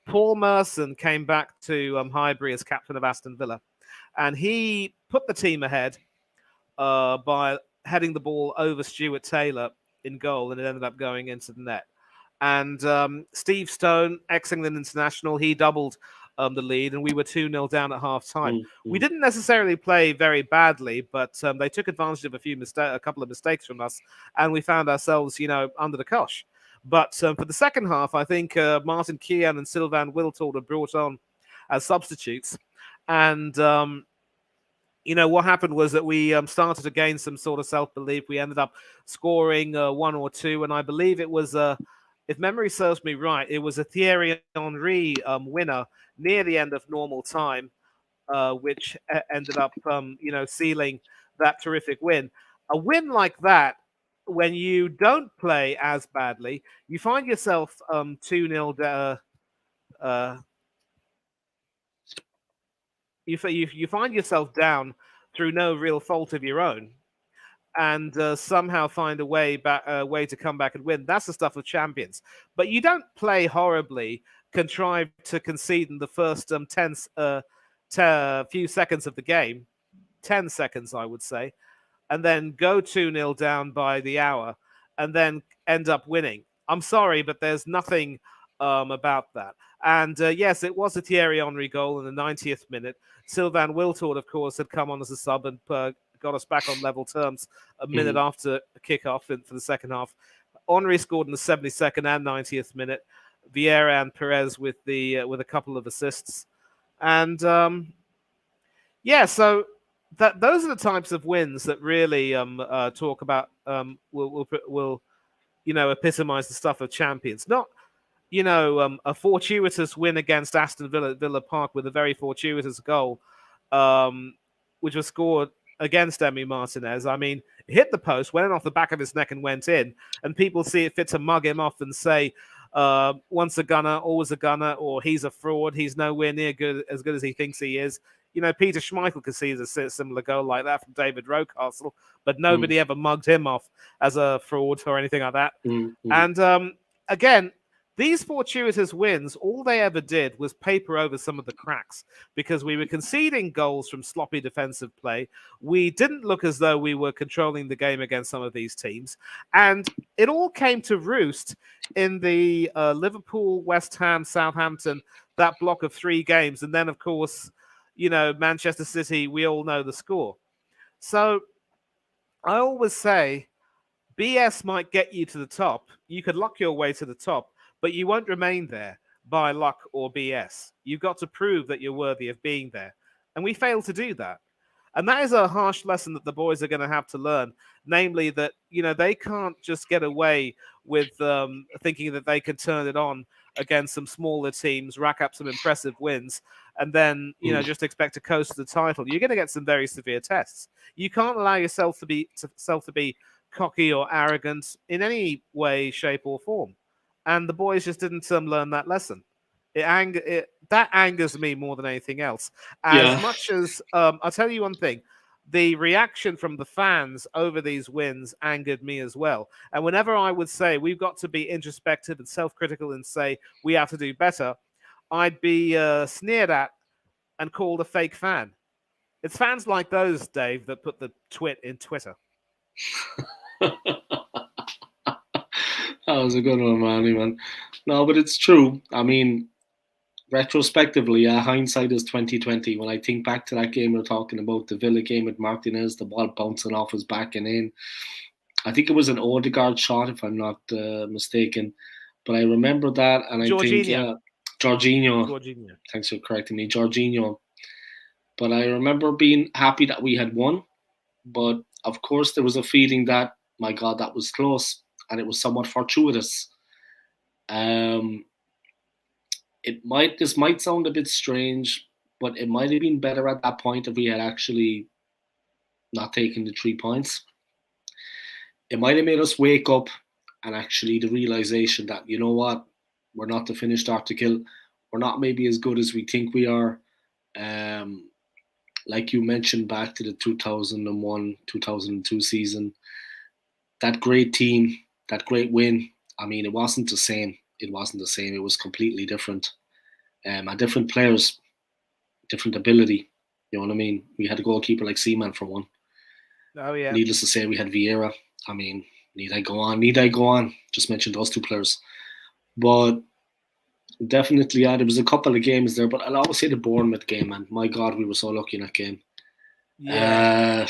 Paul Merson came back to Highbury as captain of Aston Villa, and he put the team ahead by heading the ball over Stuart Taylor in goal, and it ended up going into the net. And Steve Stone, ex-England international, he doubled the lead, and we were 2-0 down at half-time. We didn't necessarily play very badly, but they took advantage of a couple of mistakes from us, and we found ourselves, under the cosh. But for the second half, I think Martin Keown and Sylvain Wiltord were brought on as substitutes. And, what happened was that we started to gain some sort of self-belief. We ended up scoring 1 or 2. And I believe it was, if memory serves me right, it was a Thierry Henry winner near the end of normal time, which ended up, sealing that terrific win. A win like that, when you don't play as badly, you find yourself 2-0. You find yourself down through no real fault of your own, and somehow find a way to come back and win. That's the stuff of champions. But you don't play horribly, contrive to concede in the first few seconds of the game, 10 seconds, I would say, and then go 2-0 down by the hour, and then end up winning. I'm sorry, but there's nothing about that. And yes, it was a Thierry Henry goal in the 90th minute. Sylvain Wiltord, of course, had come on as a sub and got us back on level terms a minute after kickoff for the second half. Henry scored in the 72nd and 90th minute. Vieira and Perez with a couple of assists, and so those are the types of wins that really talk about will epitomize the stuff of champions. Not a fortuitous win against Aston Villa at Villa Park with a very fortuitous goal, which was scored against Emi Martinez. I mean, it hit the post, went off the back of his neck and went in, and people see it fit to mug him off and say, once a gunner, always a gunner, or he's a fraud, he's nowhere near as good as he thinks he is. Peter Schmeichel conceded a similar goal like that from David Rocastle, but nobody ever mugged him off as a fraud or anything like that. And again, these fortuitous wins, all they ever did was paper over some of the cracks because we were conceding goals from sloppy defensive play. We didn't look as though we were controlling the game against some of these teams. And it all came to roost in the Liverpool, West Ham, Southampton, that block of 3 games. And then, of course, Manchester City, we all know the score. So I always say BS might get you to the top. You could luck your way to the top, but you won't remain there by luck or BS. You've got to prove that you're worthy of being there. And we failed to do that. And that is a harsh lesson that the boys are going to have to learn. Namely that, they can't just get away with thinking that they can turn it on against some smaller teams, rack up some impressive wins, and then, just expect to coast to the title. You're going to get some very severe tests. You can't allow yourself to be cocky or arrogant in any way, shape, or form. And the boys just didn't learn that lesson. That angers me more than anything else. As much as I'll tell you one thing, the reaction from the fans over these wins angered me as well. And whenever I would say we've got to be introspective and self-critical and say we have to do better, I'd be sneered at and called a fake fan. It's fans like those, Dave, that put the twit in Twitter. That was a good one, man. No, but it's true. I mean, retrospectively, hindsight is 2020. When I think back to that game we're talking about, the Villa game with Martinez, the ball bouncing off his back and in. I think it was an Odegaard shot, if I'm not mistaken. But I remember that, and I think Jorginho. Thanks for correcting me, Jorginho. But I remember being happy that we had won. But of course, there was a feeling that, my God, that was close. And it was somewhat fortuitous. This might sound a bit strange, but it might have been better at that point if we had actually not taken the 3 points. It might have made us wake up and actually the realization that, you know what, we're not the finished article. We're not maybe as good as we think we are. Like you mentioned back to the 2001-2002 season, that great team, that great win, I mean, it wasn't the same. It was completely different. And different players, different ability. You know what I mean? We had a goalkeeper like Seaman for one. Oh, yeah. Needless to say, we had Vieira. I mean, need I go on? Just mentioned those 2 players. But definitely, there was a couple of games there. But I'll always say the Bournemouth game, and my God, we were so lucky in that game. Yeah.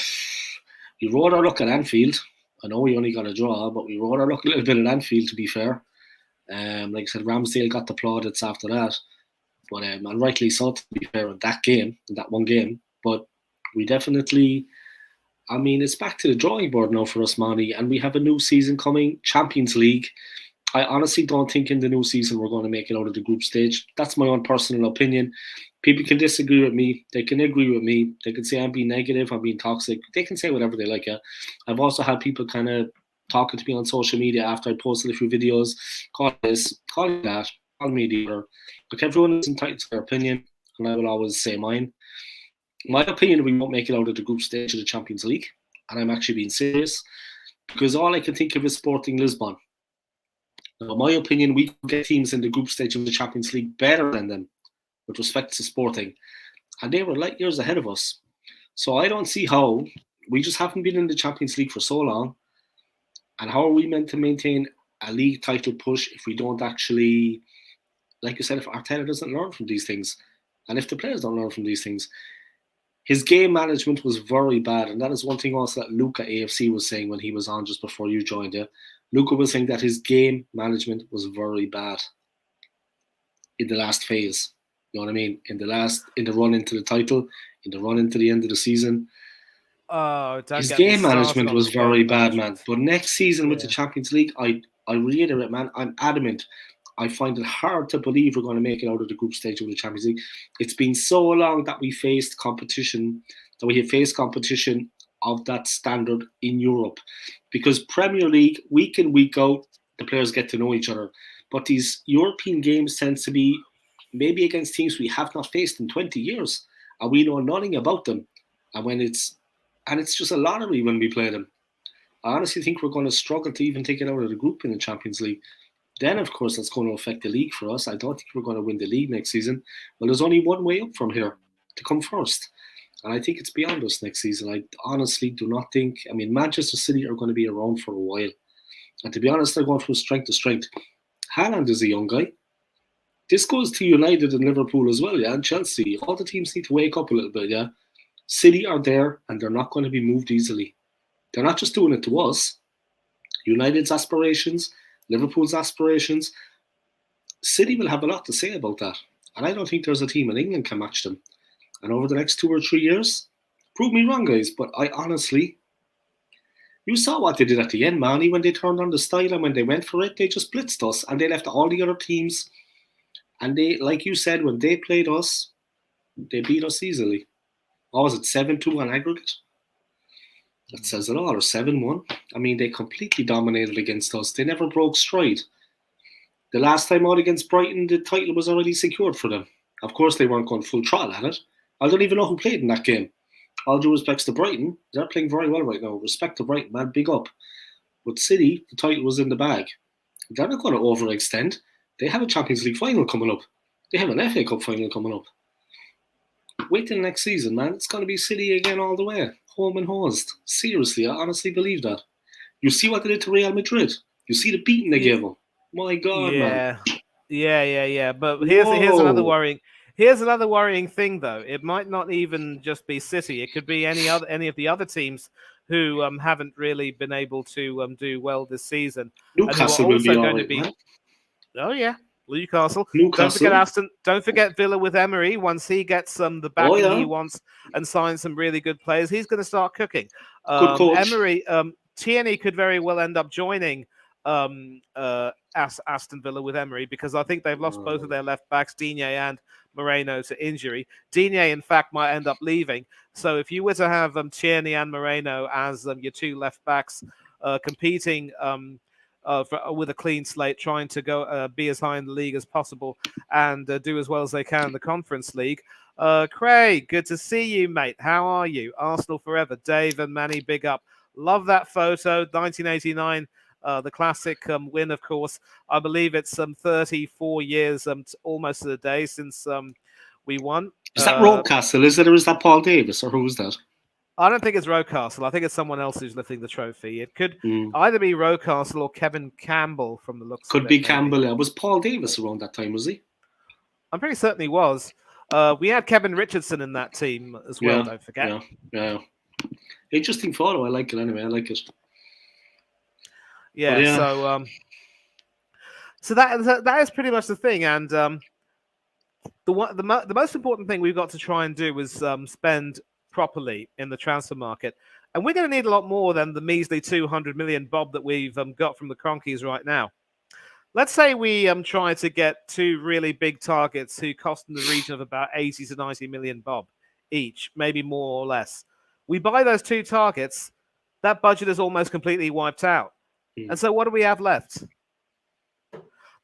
We rode our luck at Anfield. I know we only got a draw, but we rode our luck a little bit at Anfield, to be fair. Like I said, Ramsdale got the plaudits after that. But and rightly so, to be fair, in that one game. But we definitely, I mean, it's back to the drawing board now for us, Manny, and we have a new season coming, Champions League. I honestly don't think in the new season we're going to make it out of the group stage. That's my own personal opinion. People can disagree with me. They can agree with me. They can say I'm being negative, I'm being toxic. They can say whatever they like. Yeah. I've also had people kind of talking to me on social media after I posted a few videos. Call it this, call it that, call me the other. Look, everyone is entitled to their opinion, and I will always say mine. My opinion, we won't make it out of the group stage of the Champions League, and I'm actually being serious, because all I can think of is Sporting Lisbon. Now, in my opinion, we could get teams in the group stage of the Champions League better than them, with respect to Sporting, and they were light years ahead of us. So I don't see how. We just haven't been in the Champions League for so long, and how are we meant to maintain a league title push if we don't actually like you said, if Arteta doesn't learn from these things, and if the players don't learn from these things, his game management was very bad. And that is one thing also that Luca AFC was saying when he was on just before you joined. Yeah, Luca was saying that his game management was very bad in the last phase. You know what I mean? In the run into the title, in the run into the end of the season. Oh, don't his get me game management started on was his very game bad, man. management. But next season with the Yeah. Champions League, I reiterate, man, I'm adamant. I find it hard to believe we're going to make it out of the group stage of the Champions League. It's been so long that we have faced competition of that standard in Europe. Because Premier League, week in, week out, the players get to know each other. But these European games tend to be maybe against teams we have not faced in 20 years. And we know nothing about them. And it's just a lottery when we play them. I honestly think we're going to struggle to even take it out of the group in the Champions League. Then, of course, that's going to affect the league for us. I don't think we're going to win the league next season. Well, there's only one way up from here, to come first. And I think it's beyond us next season. I honestly do not think... I mean, Manchester City are going to be around for a while. And to be honest, they're going from strength to strength. Haaland is a young guy. This goes to United and Liverpool as well, yeah, and Chelsea. All the teams need to wake up a little bit, yeah. City are there, and they're not going to be moved easily. They're not just doing it to us. United's aspirations, Liverpool's aspirations. City will have a lot to say about that. And I don't think there's a team in England can match them. And over the next 2 or 3 years, prove me wrong, guys, but I honestly... You saw what they did at the end, Manny, when they turned on the style and when they went for it, they just blitzed us and they left all the other teams. And they, like you said, when they played us, they beat us easily. What was it, 7-2 on aggregate? That says it all, or 7-1. I mean, they completely dominated against us. They never broke stride. The last time out against Brighton, the title was already secured for them. Of course, they weren't going full throttle at it. I don't even know who played in that game. All due respects to Brighton, they're playing very well right now. Respect to Brighton, man, big up. But City, the title was in the bag. They're not going to overextend. They have a Champions League final coming up. They have an FA Cup final coming up. Wait till next season, man. It's going to be City again all the way. Home and hosed. Seriously, I honestly believe that. You see what they did to Real Madrid. You see the beating they gave them. My God, man. Yeah. But here's another worrying. Here's another worrying thing, though. It might not even just be City. It could be any of the other teams who haven't really been able to do well this season. Newcastle will be all right, man. Oh yeah, Newcastle. Don't forget Villa with Emery. Once he gets the backing he wants and signs some really good players, he's going to start cooking. Good coach. Emery, Tierney could very well end up joining Aston Villa with Emery because I think they've lost both of their left backs, Digne and Moreno, to injury. Digne, in fact, might end up leaving. So if you were to have Tierney and Moreno as your two left backs competing with a clean slate, trying to go be as high in the league as possible and do as well as they can in the Conference League. Craig, good to see you, mate. How are you? Arsenal forever. Dave and Manny, big up. Love that photo. 1989, the classic win, of course. I believe it's 34 years, almost to the day since we won. Is that Rocastle, is it, or is that Paul Davis, or who is that? I don't think it's Rocastle. I think it's someone else who's lifting the trophy. It could either be Rocastle or Kevin Campbell from the looks of it. Could be Campbell. Was Paul Davis around that time, was he? I'm pretty certain he was. We had Kevin Richardson in that team as well, don't forget. Yeah. Interesting photo. I like it anyway. I like it. Yeah. So that is pretty much the thing. And the most important thing we've got to try and do is spend properly in the transfer market. And we're going to need a lot more than the measly 200 million bob that we've got from the Cronkies right now. Let's say we try to get two really big targets who cost in the region of about 80 to 90 million bob each, maybe more or less. We buy those two targets, that budget is almost completely wiped out. And so what do we have left?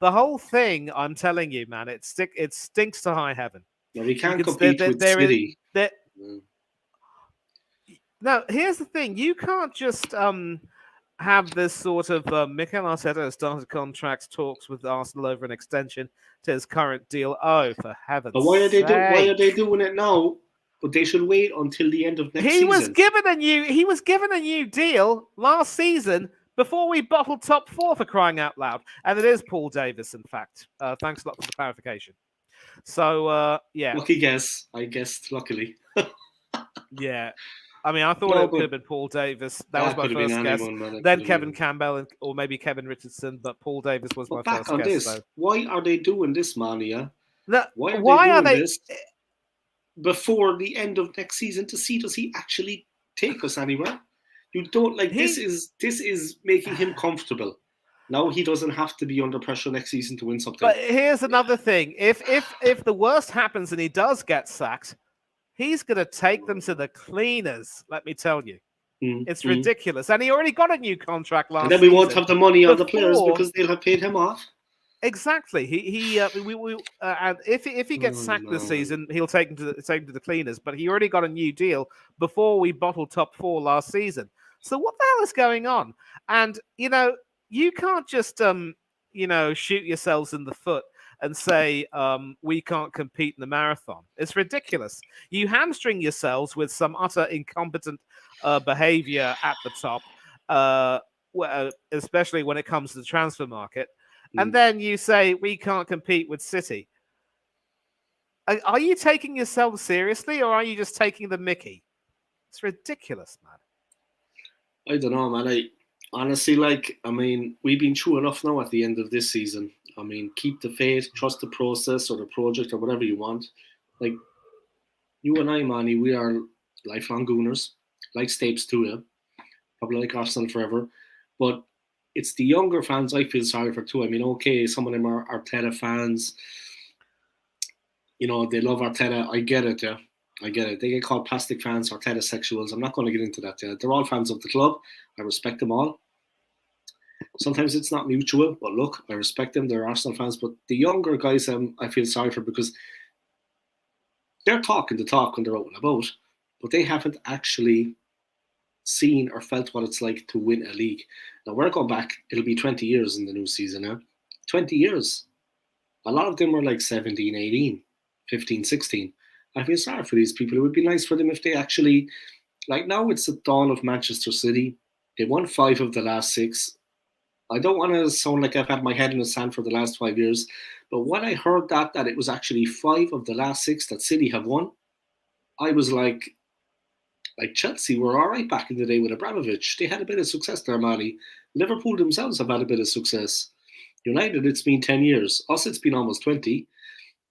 The whole thing, I'm telling you, man, it stinks to high heaven. Yeah, we can't compete with City. No, here's the thing. You can't just have this sort of Mikel Arteta has started contract talks with Arsenal over an extension to his current deal. Oh, for heaven's sake. But why are they doing it now? But they should wait until the end of next season. He was given a new deal last season before we bottle top 4, for crying out loud. And it is Paul Davis, in fact. Thanks a lot for the clarification. So, yeah. Lucky guess. I guessed luckily. Yeah. I mean, I thought it could have been Paul Davis. That was my first guess. Then Kevin Campbell, or maybe Kevin Richardson, but Paul Davis was my first guess. This. So. Why are they doing this, Mania? Why are they this before the end of next season to see does he actually take us anywhere? You don't this is making him comfortable. Now he doesn't have to be under pressure next season to win something. But here's another thing: if the worst happens and he does get sacked, he's going to take them to the cleaners. Let me tell you, it's ridiculous. And he already got a new contract last. And then we won't have the money on the players because they'll have paid him off. Exactly. And if he gets sacked this season, he'll take him to the cleaners. But he already got a new deal before we bottled top 4 last season. So what the hell is going on? And you can't just shoot yourselves in the foot and say we can't compete in the marathon. It's ridiculous. You hamstring yourselves with some utter incompetent behavior at the top, especially when it comes to the transfer market. And then you say we can't compete with City. Are you taking yourself seriously, or are you just taking the mickey? It's ridiculous, man. I don't know, man. Honestly, we've been through enough now at the end of this season. I mean, keep the faith, trust the process or the project or whatever you want. Like, you and I, Manny, we are lifelong Gooners, like Stapes too, yeah? Probably like Arsenal forever. But it's the younger fans I feel sorry for too. I mean, okay, some of them are Arteta fans. They love Arteta. I get it, yeah. I get it. They get called plastic fans, Arteta sexuals. I'm not going to get into that. Yeah. They're all fans of the club. I respect them all. Sometimes it's not mutual, but look, I respect them. They're Arsenal fans. But the younger guys, I feel sorry for because they're talking the talk when they're out and about, but they haven't actually seen or felt what it's like to win a league. Now, we're going back, it'll be 20 years in the new season now. 20 years. A lot of them were like 17, 18, 15, 16. I feel sorry for these people. It would be nice for them if they actually, now it's the dawn of Manchester City. They won 5 of the last 6. I don't want to sound like I've had my head in the sand for the last 5 years, but when I heard that it was actually 5 of the last 6 that City have won, I was like Chelsea were all right back in the day with Abramovich. They had a bit of success there, Manny. Liverpool themselves have had a bit of success. United, it's been 10 years. Us, it's been almost 20.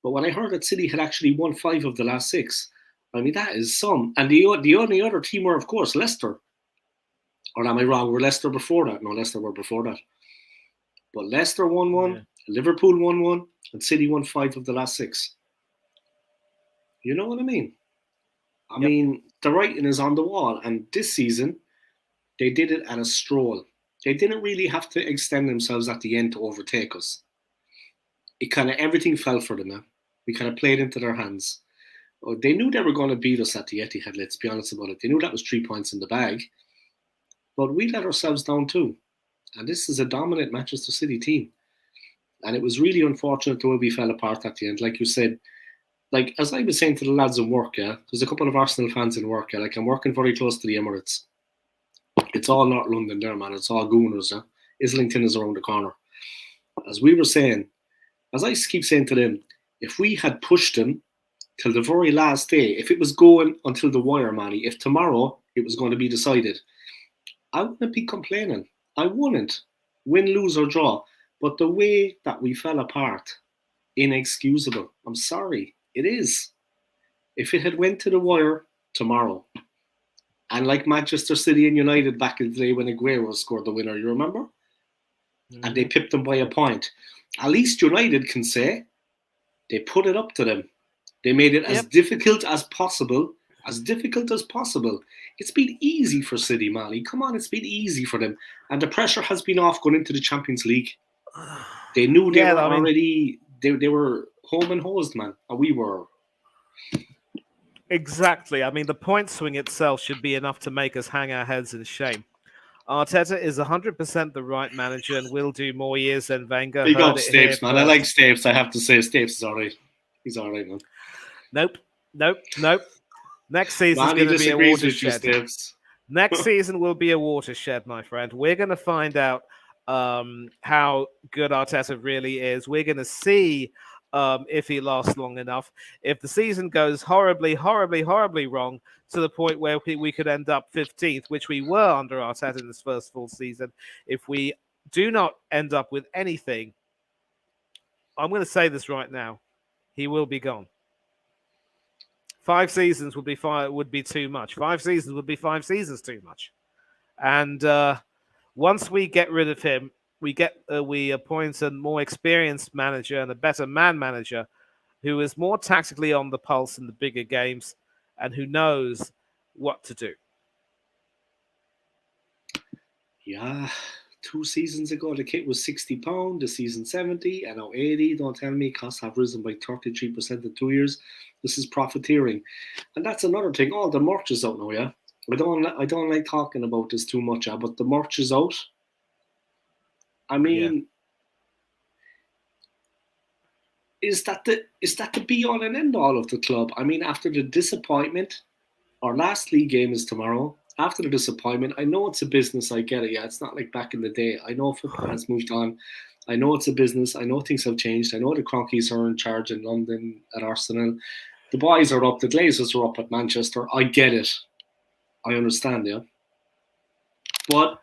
But when I heard that City had actually won 5 of the last 6, I mean, that is some. And the only other team were, of course, Leicester. Or am I wrong? Were Leicester before that? No, Leicester were before that. But Leicester won 1, Liverpool won 1, and City won 5 of the last 6. You know what I mean? I mean, the writing is on the wall. And this season, they did it at a stroll. They didn't really have to extend themselves at the end to overtake us. It kind of, everything fell for them. We kind of played into their hands. They knew they were going to beat us at the Etihad, let's be honest about it. They knew that was 3 points in the bag. But we let ourselves down too. And this is a dominant Manchester City team. And it was really unfortunate the way we fell apart at the end. Like you said, as I was saying to the lads in work, there's a couple of Arsenal fans in work, I'm working very close to the Emirates. It's all North London there, man. It's all Gooners, Islington is around the corner. As we were saying, as I keep saying to them, if we had pushed them till the very last day, if it was going until the wire, Manny, if tomorrow it was going to be decided, I wouldn't be complaining. I wouldn't. Win, lose or draw. But the way that we fell apart, inexcusable. I'm sorry. It is. If it had went to the wire tomorrow, and like Manchester City and United back in the day when Aguero scored the winner, you remember? Mm-hmm. And they pipped them by a point. At least United can say they put it up to them. They made it as difficult as possible. As difficult as possible. It's been easy for City, Mali. Come on, it's been easy for them. And the pressure has been off going into the Champions League. They knew they were already... They were home and hosed, man. And we were... Exactly. I mean, the point swing itself should be enough to make us hang our heads in shame. Arteta is 100% the right manager and will do more years than Wenger. Big up Stapes, man. I like Stapes, I have to say. Stapes is all right. He's all right, man. Nope. Next season is going to be a watershed. Next season will be a watershed, my friend. We're going to find out how good Arteta really is. We're going to see if he lasts long enough. If the season goes horribly, horribly, horribly wrong to the point where we could end up 15th, which we were under Arteta in his first full season, if we do not end up with anything, I'm going to say this right now, he will be gone. 5 seasons would be too much. 5 seasons would be 5 seasons too much. And once we get rid of him, we appoint a more experienced manager and a better man manager who is more tactically on the pulse in the bigger games and who knows what to do. Yeah, 2 seasons ago the kit was £60, this season 70, and now 80. Don't tell me costs have risen by 33% in 2 years. This is profiteering, and that's another thing. All the merch is out now. Yeah, I don't like talking about this too much, but the merch is out. I mean, is that the be all and end all of the club? I mean, after the disappointment, our last league game is tomorrow. After the disappointment, I know it's a business. I get it. Yeah, it's not like back in the day. I know football has moved on. I know it's a business. I know things have changed. I know the Cronkies are in charge in London at Arsenal. The boys are up. The Glazers are up at Manchester. I get it. I understand, yeah. But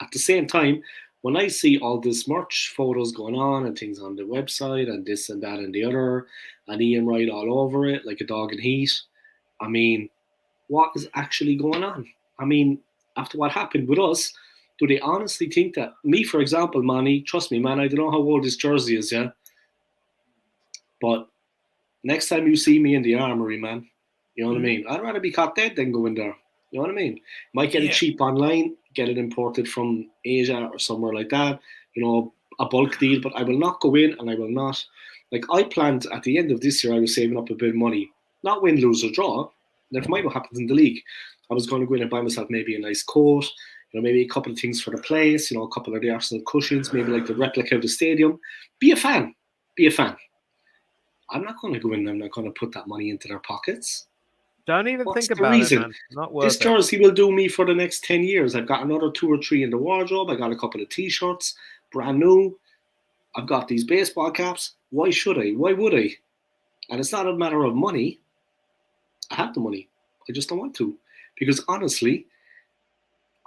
at the same time, when I see all this merch photos going on and things on the website and this and that and the other, and Ian Wright all over it like a dog in heat, I mean, what is actually going on? I mean, after what happened with us, do they honestly think that me, for example, Manny, trust me, man, I don't know how old this jersey is, yeah? But next time you see me in the armory, man, you know what I mean? I'd rather be caught dead than go in there. You know what I mean? Might get it cheap online, get it imported from Asia or somewhere like that, you know, a bulk deal, but I will not go in and I will not. Like, I planned at the end of this year, I was saving up a bit of money. Not win, lose, or draw. Never mind what happens in the league. I was going to go in and buy myself maybe a nice coat, you know, maybe a couple of things for the place, you know, a couple of the Arsenal cushions, maybe like the replica of the stadium. Be a fan. Be a fan. I'm not going to go in and I'm not going to put that money into their pockets. Don't even think about it, man. Not worth this jersey will do me for the next 10 years. I've got another 2 or 3 in the wardrobe. I got a couple of T-shirts, brand new. I've got these baseball caps. Why should I? Why would I? And it's not a matter of money. I have the money. I just don't want to. Because honestly,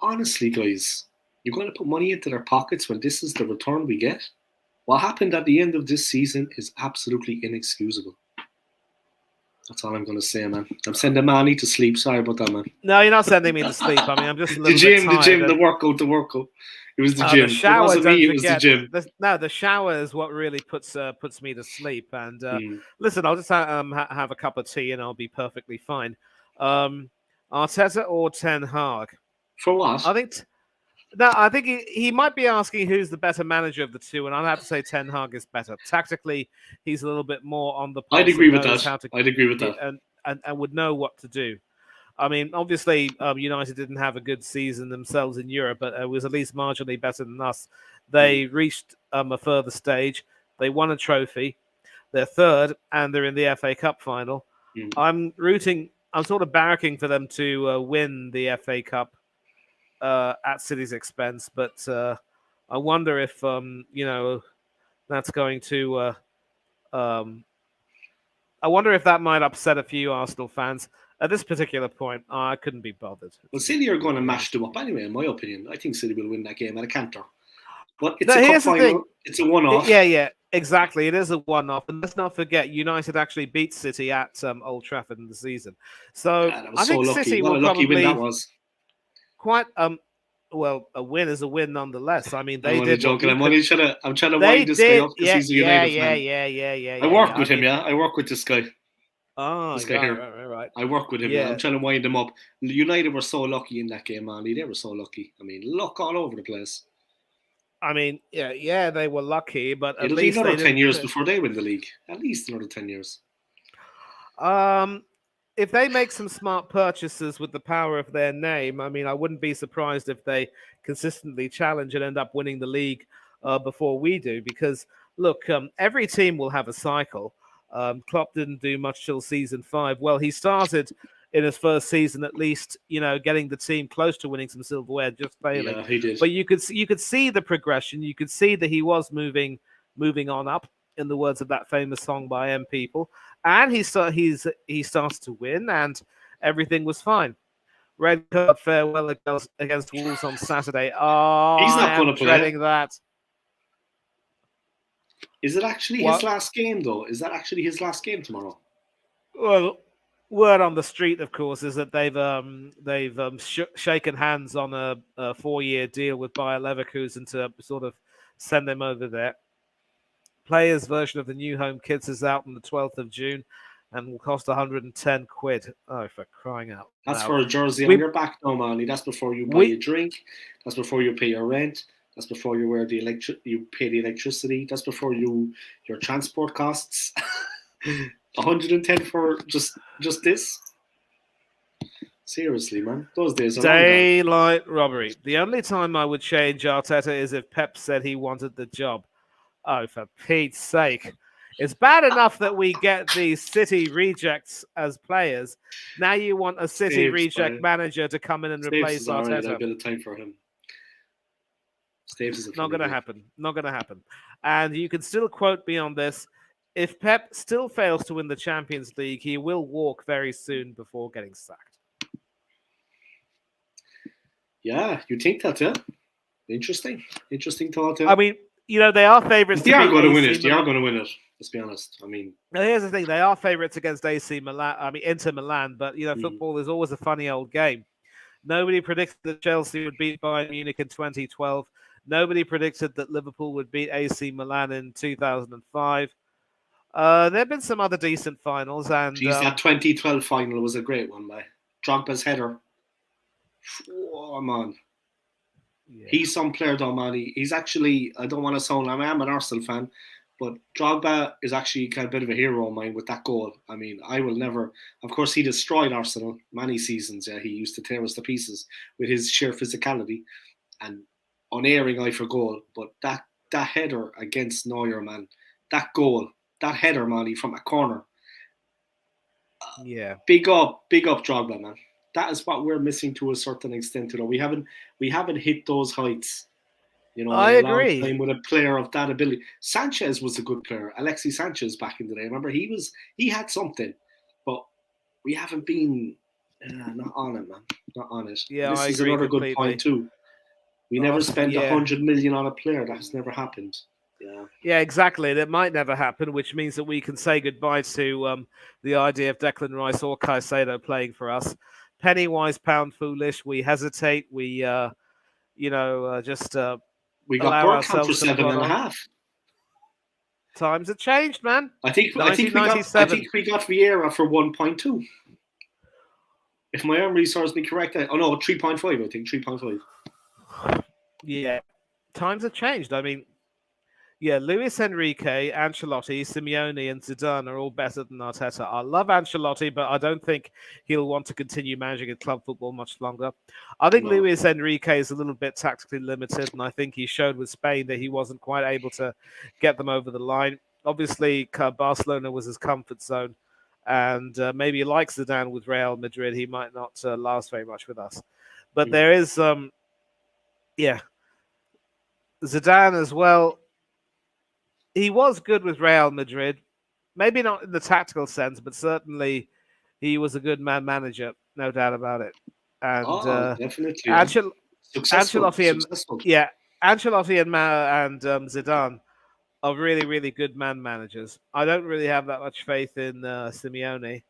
guys, you're going to put money into their pockets when this is the return we get? What happened at the end of this season is absolutely inexcusable. That's all I'm going to say, man. I'm sending Manny to sleep. Sorry about that, man. No, you're not sending me to sleep. I mean, I'm just a little bit tired. The gym, the workout. It was the gym. The shower, it wasn't me, it was the gym. The shower is what really puts me to sleep. And listen, I'll just have a cup of tea and I'll be perfectly fine. Arteta or Ten Hag? For what? I think he might be asking who's the better manager of the two, and I'd have to say Ten Hag is better. Tactically, he's a little bit more on the pulse. I'd agree with that. And would know what to do. I mean, obviously, United didn't have a good season themselves in Europe, but it was at least marginally better than us. They reached a further stage. They won a trophy. They're third, and they're in the FA Cup final. I'm sort of barracking for them to win the FA Cup at City's expense, but I wonder if that's going to. I wonder if that might upset a few Arsenal fans. At this particular point, I couldn't be bothered. Well, City are going to mash them up anyway, in my opinion. I think City will win that game at a canter. But it's a cup final. It's a one-off. Yeah, exactly. It is a one-off. And let's not forget, United actually beat City at Old Trafford in the season. So I think lucky. City will probably... lucky win that was. Quite... well, a win is a win nonetheless. I mean, they I'm did. Joking. I'm trying to wind this guy up because he's a United fan. Yeah. I work with him. I work with this guy. Oh, this guy here. Right. I work with him. Yeah. I'm trying to wind him up. United were so lucky in that game, man. They were so lucky. I mean, luck all over the place. I mean, yeah, they were lucky, but at It'll least be another 10 years before they win the league. At least another 10 years. If they make some smart purchases with the power of their name, I mean, I wouldn't be surprised if they consistently challenge and end up winning the league before we do. Because, look, every team will have a cycle. Klopp didn't do much till season 5. Well, he started in his first season, at least, getting the team close to winning some silverware, just failing. Yeah, he did. But you could see the progression. You could see that he was moving on up, in the words of that famous song by M People, and he starts to win, and everything was fine. Red card farewell against Wolves on Saturday. Oh, He's not I going am to play. dreading that. Is it actually his last game, though? Is that actually his last game tomorrow? Well, word on the street, of course, is that they've shaken hands on a 4-year deal with Bayer Leverkusen to sort of send them over there. Players' version of the new home kits is out on the 12th of June and will cost 110 quid. Oh, for crying out loud. That's for a jersey on your back, no, man. That's before you buy a drink. That's before you pay your rent. That's before you you pay the electricity. That's before your transport costs. 110 for just this? Seriously, man. Those days are daylight robbery. The only time I would change Arteta is if Pep said he wanted the job. Oh, for Pete's sake. It's bad enough that we get these City rejects as players. Now you want a City reject manager to come in and replace Arteta. A bit of time for him. Not going to happen. Not going to happen. And you can still quote me on this. If Pep still fails to win the Champions League, he will walk very soon before getting sacked. Yeah, you think that, yeah? Interesting thought. I mean, they are favourites. They are going to win it. They are going to win it. Let's be honest. I mean, now, here's the thing: they are favourites against AC Milan. I mean, Inter Milan. But football is always a funny old game. Nobody predicted that Chelsea would beat Bayern Munich in 2012. Nobody predicted that Liverpool would beat AC Milan in 2005. There have been some other decent finals, and that 2012 final was a great one, by Drogba's header. Oh man. Yeah. He's some player, though, man. He's actually, I don't want to sound, I am an Arsenal fan, but Drogba is actually kind of a bit of a hero of mine with that goal. I mean, I will never, of course, he destroyed Arsenal many seasons. Yeah, he used to tear us to pieces with his sheer physicality and unerring eye for goal. But that header against Neuer, man, that goal, that header, man, from a corner. Yeah. Big up Drogba, man. That is what we're missing to a certain extent. We haven't hit those heights. I agree. Time with a player of that ability. Sanchez was a good player. Alexis Sanchez back in the day. Remember, he had something, but we haven't been not on it, man. Not on it. Yeah, this I is agree another completely. Good point too. We never spent 100 million on a player. That has never happened. Yeah, exactly. That might never happen, which means that we can say goodbye to the idea of Declan Rice or Caicedo playing for us. Penny wise, pound foolish. We hesitate. We, just we got Bergkamp for 7.5. Times have changed, man. I think we got Vieira for 1.2. If my memory serves me correct, 3.5. I think 3.5. Yeah, times have changed. I mean, yeah, Luis Enrique, Ancelotti, Simeone, and Zidane are all better than Arteta. I love Ancelotti, but I don't think he'll want to continue managing a club football much longer. I think Luis Enrique is a little bit tactically limited, and I think he showed with Spain that he wasn't quite able to get them over the line. Obviously, Barcelona was his comfort zone, and maybe like Zidane with Real Madrid, he might not last very much with us. But there is, Zidane as well. He was good with Real Madrid, maybe not in the tactical sense, but certainly he was a good manager, no doubt about it. And definitely, Ancelotti and Zidane are really, really good managers. I don't really have that much faith in Simeone.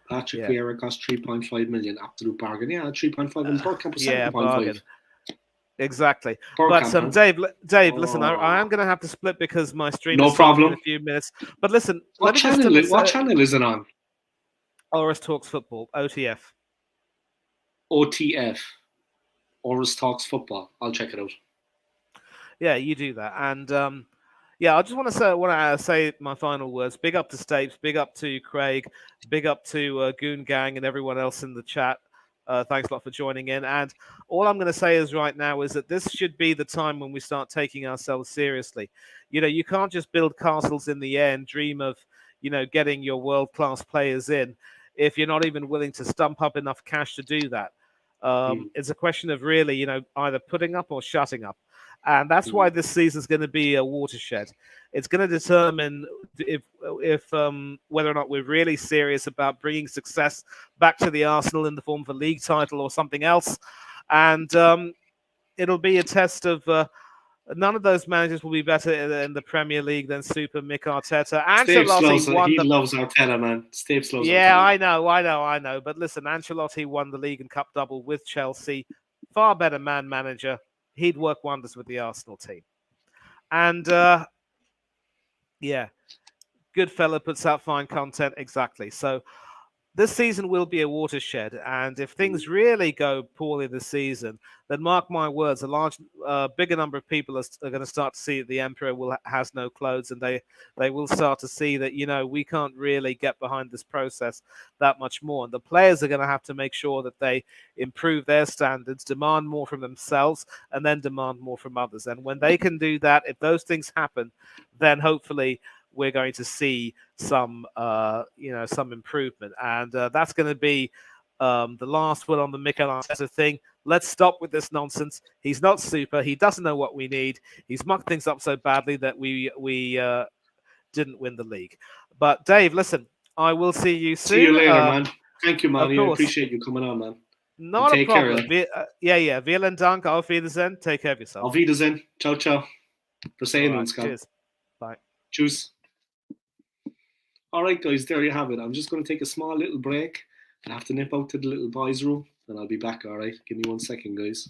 Patrick Vieira cost 3.5 million, absolute bargain. Yeah, 3.5 and Bergkamp was 7.5. Bargain. Exactly. But Dave, listen, I am going to have to split because my stream is in a few minutes. But listen, what channel is it on? Oris Talks Football, OTF. OTF. Oris Talks Football. I'll check it out. Yeah, you do that. And I just want to say my final words. Big up to Stapes, big up to Craig, big up to Goon Gang and everyone else in the chat. Thanks a lot for joining in. And all I'm going to say is right now is that this should be the time when we start taking ourselves seriously. You can't just build castles in the air and dream of, getting your world-class players in if you're not even willing to stump up enough cash to do that. It's a question of really, either putting up or shutting up. And that's why this season is going to be a watershed. It's going to determine if whether or not we're really serious about bringing success back to the Arsenal in the form of a league title or something else. And it'll be a test of none of those managers will be better in the Premier League than Super Mick Arteta. Ancelotti won he loves Arteta, man. Stapes loves Yeah, Arteta. I know. But listen, Ancelotti won the league and cup double with Chelsea. Far better manager. He'd work wonders with the Arsenal team. And yeah, good fella puts out fine content. Exactly. So this season will be a watershed, and if things really go poorly this season, then mark my words, a bigger number of people are going to start to see that the Emperor has no clothes, and they will start to see that we can't really get behind this process that much more, and the players are going to have to make sure that they improve their standards, demand more from themselves, and then demand more from others. And when they can do that, if those things happen, then hopefully we're going to see some improvement, and that's going to be the last one on the Mikel Arteta thing. Let's stop with this nonsense. He's not super. He doesn't know what we need. He's mucked things up so badly that we didn't win the league. But Dave, listen, I will see you soon. See you later, man. Thank you, man. I appreciate you coming on, man. Not a problem. Yeah. Vielen Dank. Auf Wiedersehen. Take care of yourself. Auf Wiedersehen. Ciao, ciao. Cheers. Bye. Tschüss. All right, guys, there you have it. I'm just going to take a small little break. I have to nip out to the little boys' room, and I'll be back, all right? Give me 1 second, guys.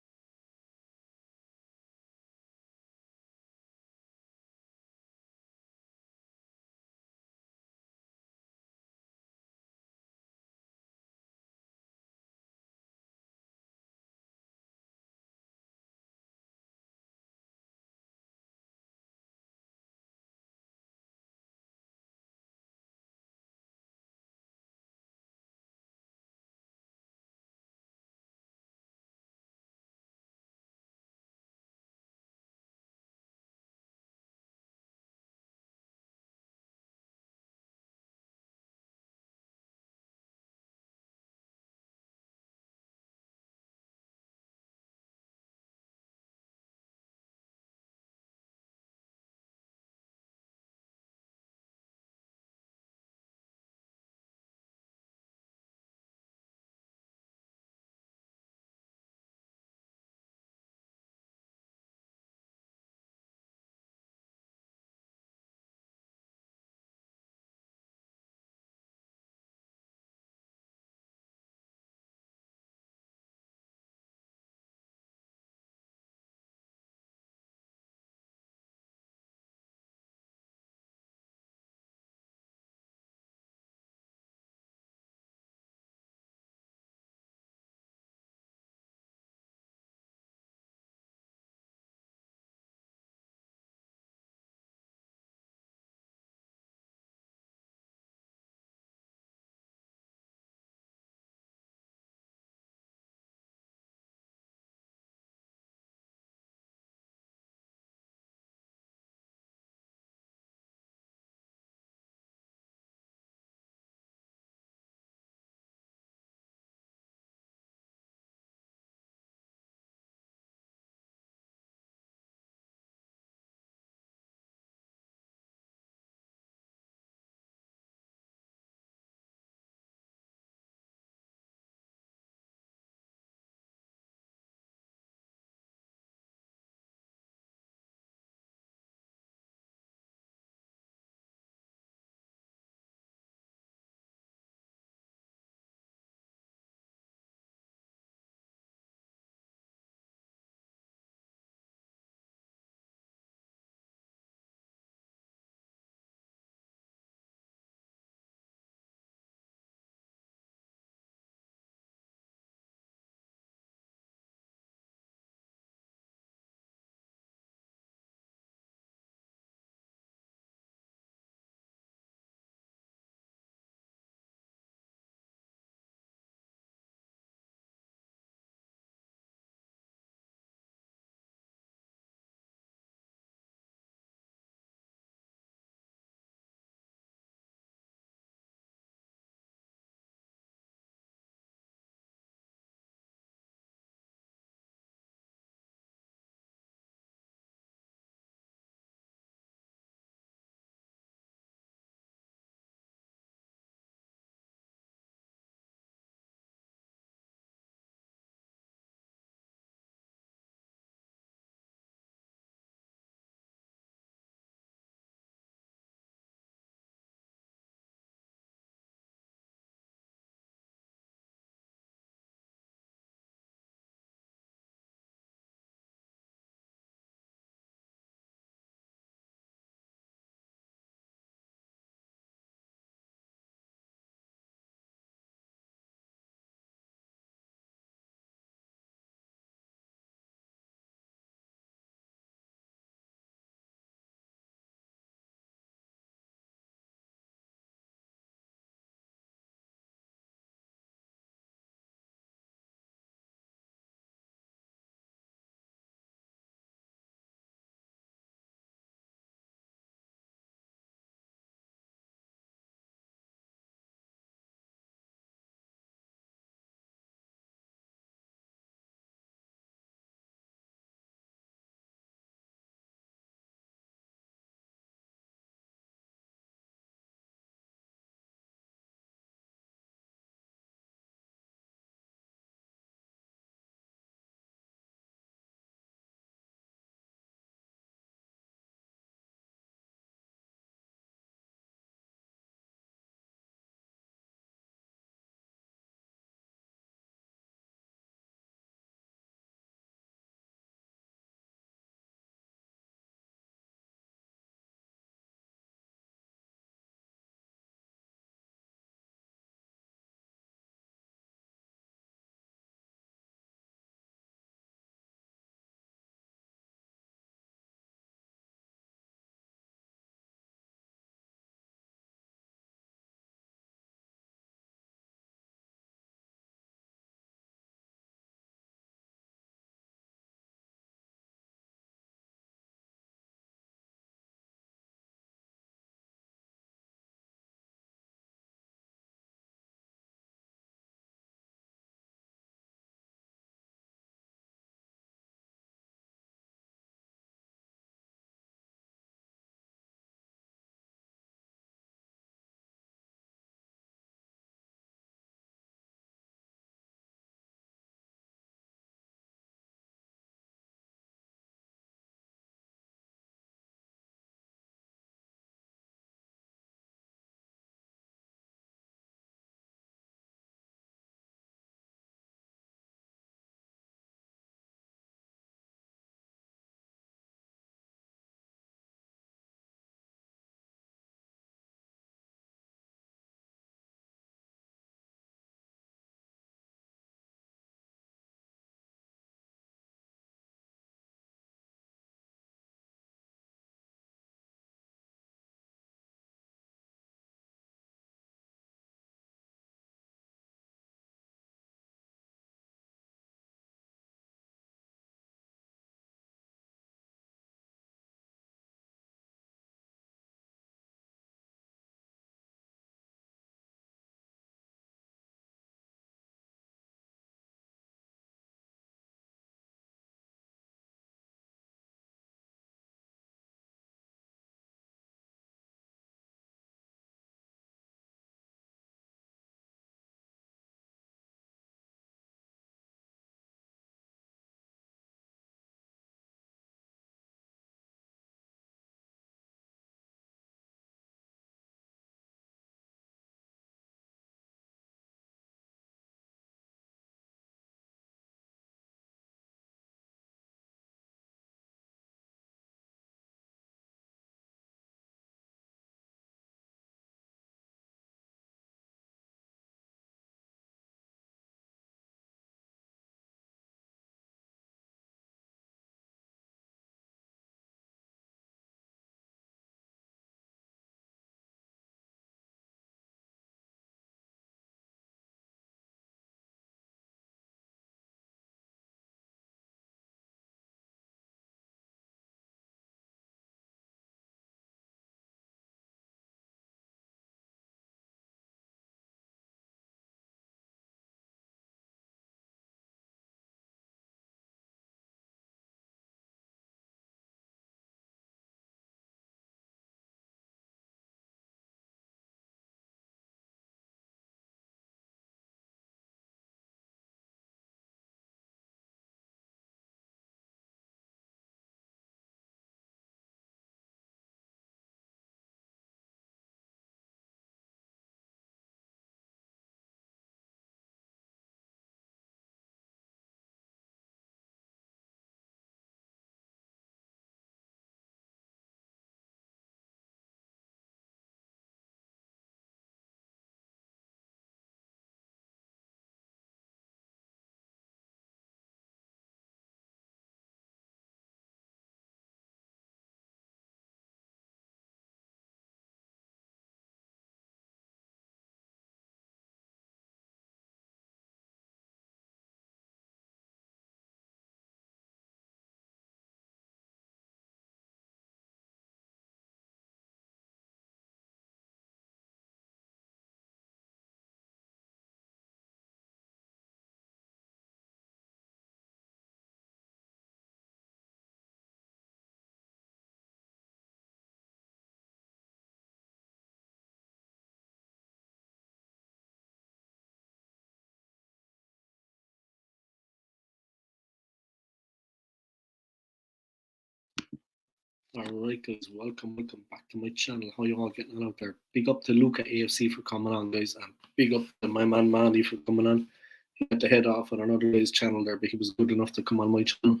Alright guys, welcome back to my channel. How you all getting on out there? Big up to Luca AFC for coming on, guys, and big up to my man Mandy for coming on. He had to head off on another guy's channel there, but he was good enough to come on my channel.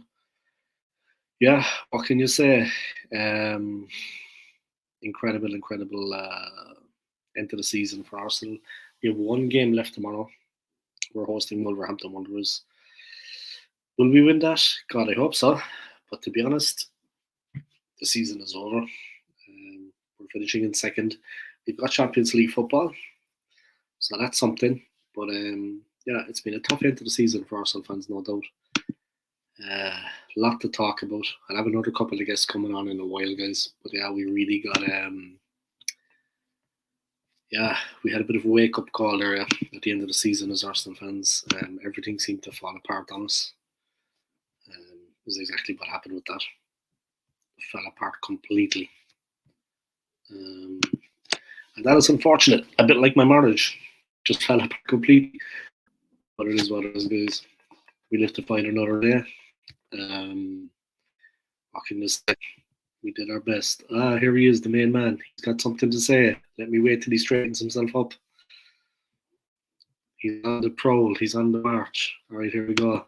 Yeah, what can you say? Incredible end to the season for Arsenal. We have one game left tomorrow. We're hosting Wolverhampton Wanderers. Will we win that? God, I hope so. But to be honest, the season is over. We're finishing in second. We've got Champions League football, so that's something. But yeah, it's been a tough end to the season for Arsenal fans, no doubt. A lot to talk about. I'll have another couple of guests coming on in a while, guys. But yeah, we really got we had a bit of a wake-up call there at the end of the season as Arsenal fans. Everything seemed to fall apart on us. Is exactly what happened with that. It fell apart completely. And that is unfortunate. A bit like my marriage. Just fell apart completely. But it is what it is, guys. We live to fight another day. What can you say? We did our best. Here he is, the main man. He's got something to say. Let me wait till he straightens himself up. He's on the prowl. He's on the march. All right, here we go.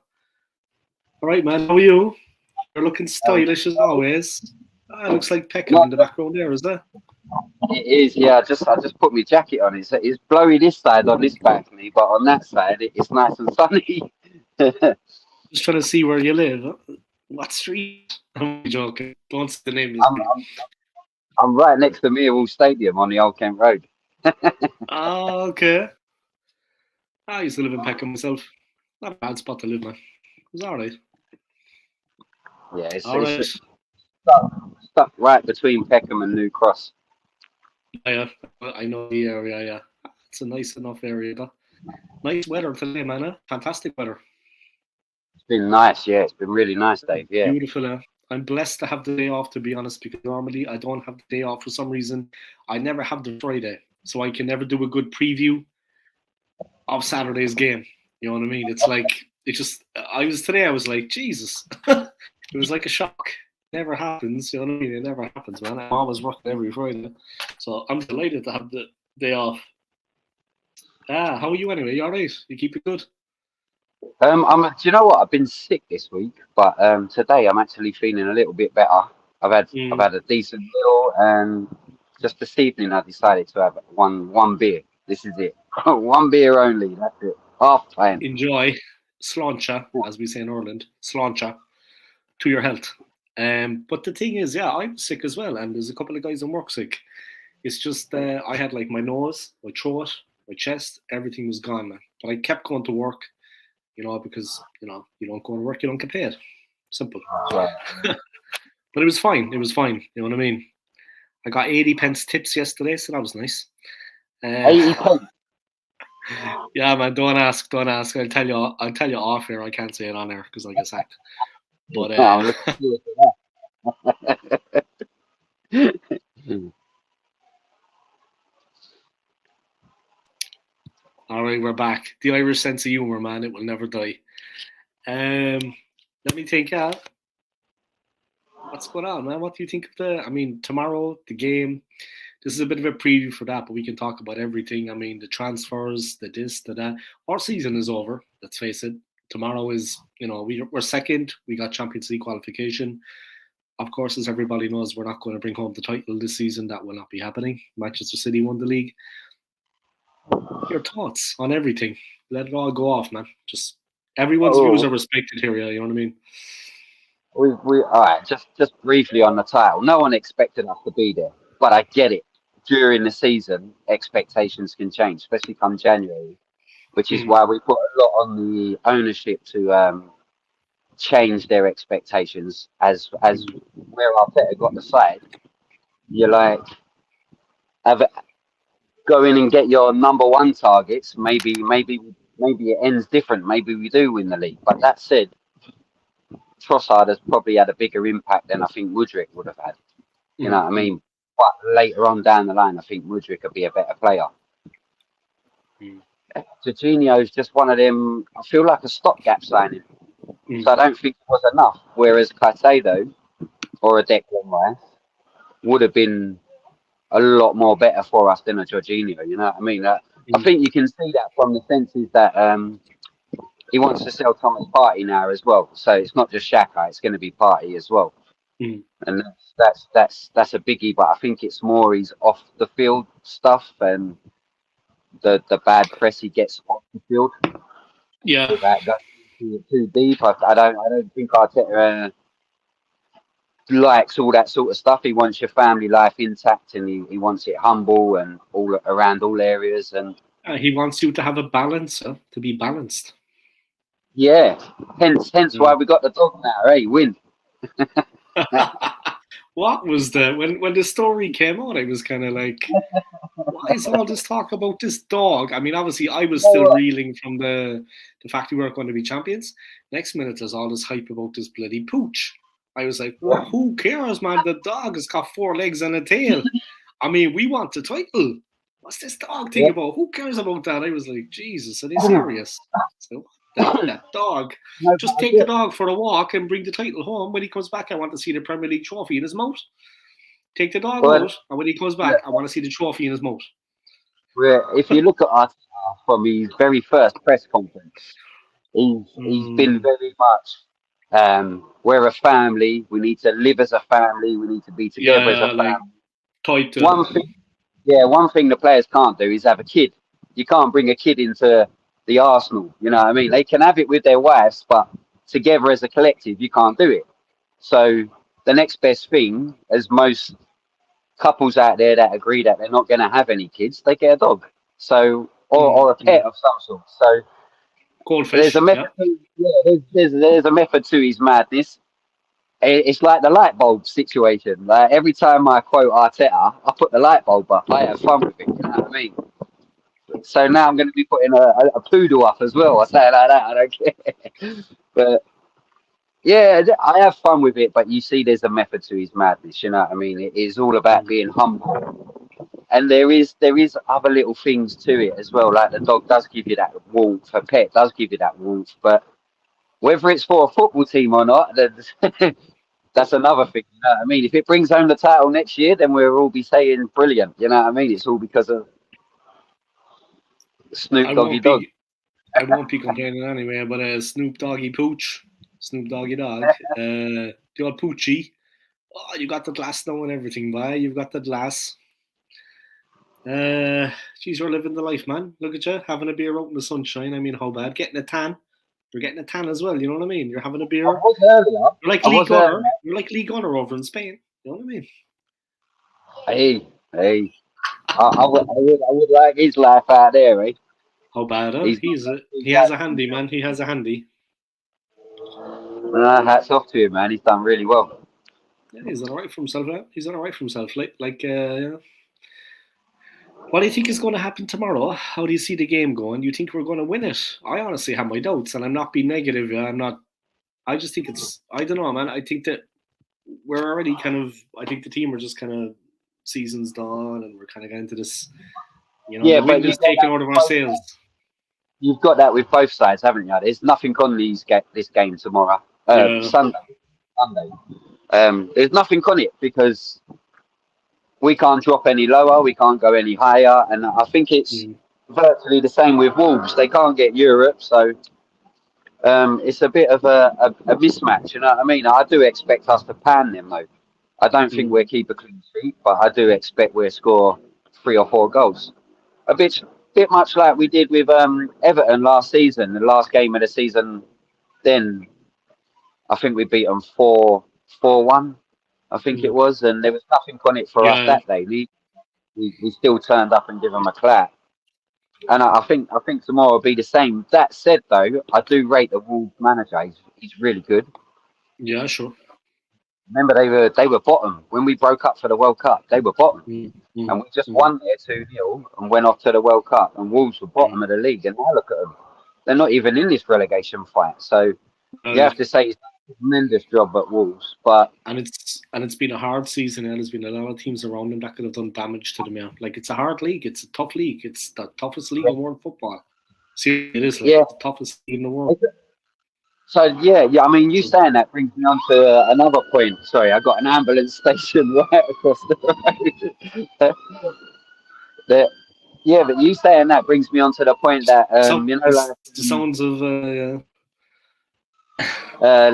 All right, man. How are you? You're looking stylish as always. It looks like Peckham in the background there, is that? It is, yeah. I just put my jacket on. It's blowy this side on this balcony, but on that side it's nice and sunny. Just trying to see where you live. What street? I'm joking. Don't say the name. I'm right next to Millwall Stadium on the Old Kent Road. Okay. I used to live in Peckham myself. Not a bad spot to live, man. It was alright. Yeah, it's Alright. stuck right between Peckham and New Cross. Yeah, I know the area, yeah. It's a nice enough area, though. Nice weather today, man. Fantastic weather. It's been nice, yeah. It's been really nice, Dave. Yeah. Beautiful. I'm blessed to have the day off, to be honest, because normally I don't have the day off for some reason. I never have the Friday, so I can never do a good preview of Saturday's game. You know what I mean? It's like, I was like, Jesus. It was like a shock. It never happens, you know what I mean? It never happens, man. I'm always working every Friday. So I'm delighted to have the day off. How are you anyway? You alright? You keep it good? Do you know what? I've been sick this week, but today I'm actually feeling a little bit better. I've had a decent meal, and just this evening I decided to have one beer. This is it. One beer only. That's it. Half time. Enjoy. Sláinte, as we say in Ireland. Sláinte to your health. But the thing is, yeah, I'm sick as well, and there's a couple of guys in work sick. It's just I had like my nose, my throat, my chest, everything was gone, man. But I kept going to work, because you don't go to work, you don't get paid. Simple. Yeah. But it was fine. You know what I mean? I got 80 pence tips yesterday, so that was nice. 80 pence. Yeah, man. Don't ask. I'll tell you off here. I can't say it on air because I get sacked. But all right, we're back. The Irish sense of humor, man. It will never die. Let me think. What's going on, man? What do you think of tomorrow, the game? This is a bit of a preview for that, but we can talk about everything. I mean, the transfers, the this, the that. Our season is over. Let's face it. Tomorrow is, we're second. We got Champions League qualification. Of course, as everybody knows, we're not going to bring home the title this season. That will not be happening. Manchester City won the league. Your thoughts on everything? Let it all go off, man. Just everyone's views are respected here. You know what I mean? We all right. Just briefly on the title. No one expected us to be there, but I get it. During the season, expectations can change, especially come January, which is why we put a lot on the ownership to change their expectations. As where Arteta got the side, you're like, go in and get your number one targets. Maybe it ends different. Maybe we do win the league. But that said, Trossard has probably had a bigger impact than I think Mudryk would have had. You know what I mean? But later on down the line, I think Mudryk could be a better player. Jorginho is just one of them. I feel like a stopgap signing, so I don't think it was enough. Whereas Caicedo or a Declan Rice, would have been a lot more better for us than a Jorginho. You know what I mean? I think you can see that from the senses that he wants to sell Thomas Partey now as well. So it's not just Xhaka; it's going to be Partey as well. And that's a biggie. But I think it's more his off the field stuff and the bad press he gets off the field. Yeah, That goes too deep. I don't think Arteta likes all that sort of stuff. He wants your family life intact, and he wants it humble and all around all areas. And he wants you to have a balance, to be balanced. yeah, hence why we got the dog now. Hey, win. What was when the story came out? I was kind of like, why is all this talk about this dog? I mean, obviously, I was still reeling from the fact we weren't going to be champions. Next minute, there's all this hype about this bloody pooch. I was like, well, who cares, man? The dog has got 4 legs and a tail. I mean, we want the title. What's this dog thing about? Who cares about that? I was like, Jesus, are they serious? So, that dog. Just take the dog for a walk and bring the title home. When he comes back, I want to see the Premier League trophy in his mouth. Take the dog out, and when he comes back, I want to see the trophy in his mouth. If you look at us from his very first press conference, he's been very much, we're a family. We need to live as a family. We need to be together as a family. One thing the players can't do is have a kid. You can't bring a kid into the Arsenal. You know what I mean? They can have it with their wives, but together as a collective, you can't do it. So the next best thing, as most couples out there that agree that they're not going to have any kids, they get a dog. So or a pet of some sort. So goldfish. There's a method. There's a method to his madness. It's like the light bulb situation. Like every time I quote Arteta, I put the light bulb up. I have fun with it. You know what I mean? So now I'm going to be putting a poodle up as well. I say it like that. I don't care. But yeah, I have fun with it. But you see, there's a method to his madness. You know what I mean? It is all about being humble. And there is other little things to it as well. Like the dog does give you that warmth. A pet does give you that warmth. But whether it's for a football team or not, that's another thing. You know what I mean? If it brings home the title next year, then we'll all be saying brilliant. You know what I mean? It's all because of Snoop Doggy Dog. I won't be complaining anyway, but Snoop Doggy Pooch, Snoop Doggy Dog, the old Poochie. Oh, you got the glass now and everything, boy. You've got the glass. Geez, you're living the life, man. Look at you, having a beer out in the sunshine. I mean, how bad? Getting a tan. You're getting a tan as well. You know what I mean? You're having a beer. You're like Lee Gunner. You're like Lee Gunner over in Spain. You know what I mean? Hey. I would like his life out there, eh? How bad? He has a handy, man. He has a handy. Hats off to him, man. He's done really well. Yeah, he's done all right for himself. He's done all right for himself. What do you think is going to happen tomorrow? How do you see the game going? Do you think we're going to win it? I honestly have my doubts, and I'm not being negative. I just think I don't know, man. I think that we're already I think the team are just kind of season's done, and we're kind of getting into this, the wind is taking out of our sails. You've got that with both sides, haven't you? There's nothing on this game tomorrow. Sunday. There's nothing on it because we can't drop any lower, we can't go any higher, and I think it's virtually the same with Wolves. They can't get Europe, so it's a bit of a mismatch. You know what I mean? I do expect us to pan them, though. I don't think we'll keep a clean sheet, but I do expect we'll score 3 or 4 goals. A bit much like we did with Everton last season, the last game of the season. Then I think we beat them 4-1. I think it was, and there was nothing on it for us that day. We still turned up and give them a clap. And I think tomorrow will be the same. That said, though, I do rate the Wolves manager. He's really good. Yeah, sure. Remember, they were bottom when we broke up for the World Cup. They were bottom, and we just won there 2-0 and went off to the World Cup. And Wolves were bottom of the league, and now look at them. They're not even in this relegation fight. So you have to say he's done a tremendous job at Wolves. And it's been a hard season, and there's been a lot of teams around them that could have done damage to them. Yeah, like it's a hard league. It's a tough league. It's the toughest league in world football. See, it is the toughest league in the world. So yeah. I mean, you saying that brings me on to another point. Sorry, I got an ambulance station right across the road. that yeah, but you saying that brings me on to the point that So you know, like the sounds of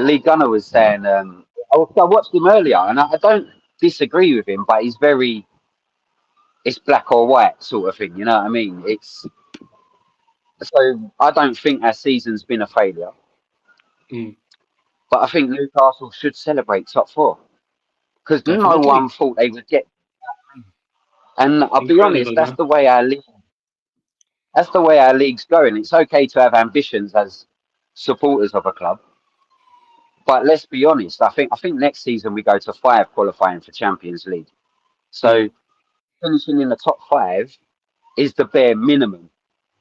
Lee Gunner was saying. I watched him earlier, and I don't disagree with him, but it's black or white sort of thing. You know what I mean? It's so I don't think our season's been a failure, mm, but I think Newcastle should celebrate top four because no definitely one thought they would get. And I'll be honest, incredible, man. that's the way our league's going. It's okay to have ambitions as supporters of a club, but let's be honest. I think next season we go to 5 qualifying for Champions League. So Mm, finishing in the top 5 is the bare minimum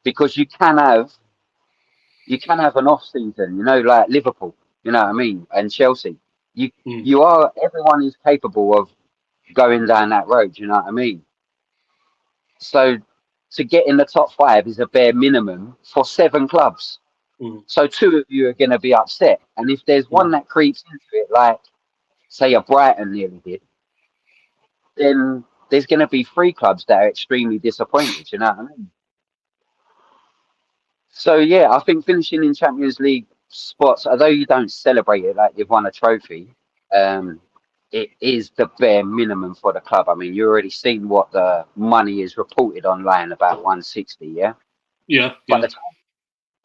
because you can have an off season, like Liverpool, you know what I mean, and Chelsea. You mm, you are everyone is capable of going down that road, you know what I mean? So to get in the top 5 is a bare minimum for 7 clubs. mm, So 2 of you are going to be upset, and if there's one mm. that creeps into it, like say a Brighton nearly did, then there's going to be 3 clubs that are extremely disappointed. You know what I mean? So yeah, I think finishing in Champions League spots, although you don't celebrate it like you've won a trophy, um, it is the bare minimum for the club. I mean, you already seen what the money is reported online about 160, yeah. Yeah, But yeah.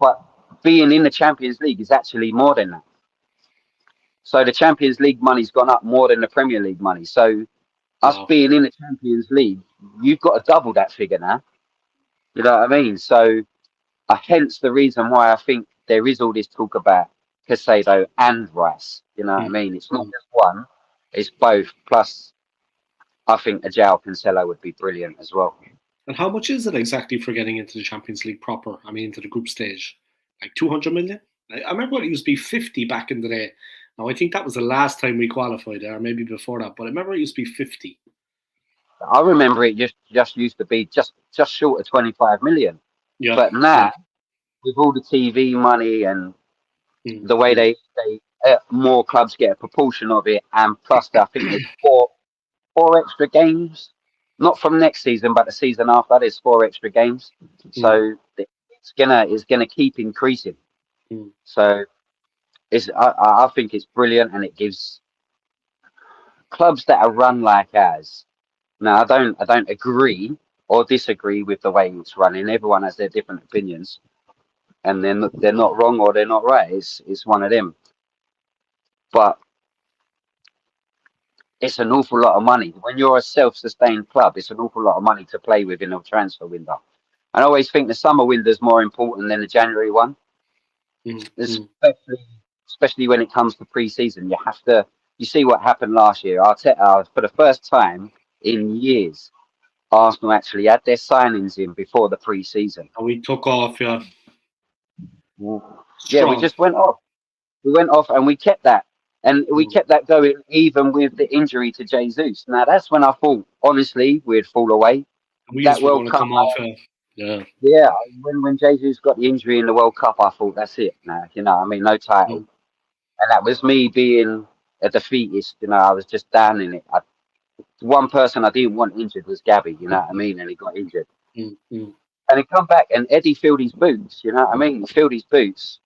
but being in the Champions League is actually more than that. So the Champions League money's gone up more than the Premier League money. So us Wow. being in the Champions League, you've got to double that figure now. You know what I mean? So hence the reason why I think there is all this talk about Casado and Rice. You know what I Mm, mean? It's not mm. just one; it's both. Plus, I think a João Cancelo would be brilliant as well. And how much is it exactly for getting into the Champions League proper? I mean, into the group stage, like 200 million. I remember it used to be 50 back in the day. Now I think that was the last time we qualified, or maybe before that. But I remember it used to be 50. I remember it just used to be just short of 25 million, Yeah, but now yeah. with all the TV money and Mm, the way mm. they more clubs get a proportion of it, and plus I think there's four extra games, not from next season, but the season after. There's 4 extra games, Mm, so it's gonna keep increasing. mm. So I think it's brilliant, and it gives clubs that are run like ours. Now I don't agree or disagree with the way it's running. Everyone has their different opinions, and they're not wrong or they're not right. It's one of them, but it's an awful lot of money. When you're a self-sustained club, it's an awful lot of money to play with in a transfer window. I always think the summer window is more important than the January one, Mm, mm. especially when it comes to pre-season. You see what happened last year. Arteta, for the first time in years, Arsenal actually had their signings in before the pre-season. And we took off, yeah, Yeah, we strong. just went off. We went off and we kept that. And we Mm. kept that going even with the injury to Jesus. Now, that's when I thought, honestly, we'd fall away. We That just were World going to Cup, come off, yeah. yeah, when Jesus got the injury in the World Cup, I thought, that's it now. You know, I mean, no title. Mm, And that was me being a defeatist. You know, I was just down in it. One person I didn't want injured was Gabby, you know what I mean? And he got injured. mm, mm. And he come back and Eddie filled his boots, you know what I mean? He filled his boots.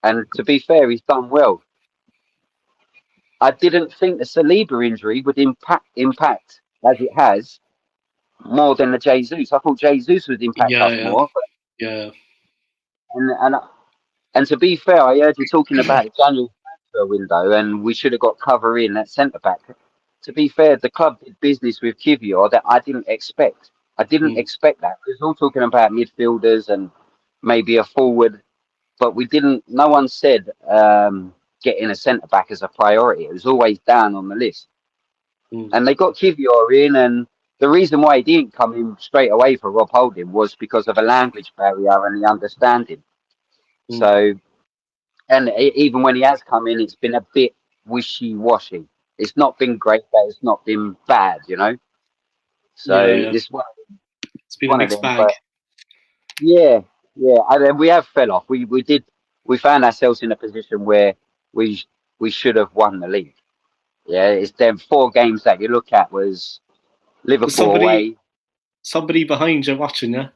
And to be fair, he's done well. I didn't think the Saliba injury would impact as it has more than the Jesus. I thought Jesus would impact Yeah, us yeah, more. yeah. And and to be fair, I heard you talking about the January transfer window, and we should have got cover in at centre back. To be fair, the club did business with Kivior that I didn't expect. I didn't Mm, expect that. We was all talking about midfielders and maybe a forward, but we didn't. No one said getting a centre back as a priority. It was always down on the list. mm, And they got Kivior in, and the reason why he didn't come in straight away for Rob Holding was because of a language barrier and the understanding. mm. So, and even when he has come in, it's been a bit wishy-washy. It's not been great, but it's not been bad, you know. So Yeah, yeah. it's It's been a one of mixed them. bag. But yeah, and then we have fell off. We did we found ourselves in a position where we should have won the league. Yeah, it's them 4 games that you look at was Liverpool away. Somebody behind you watching, yeah.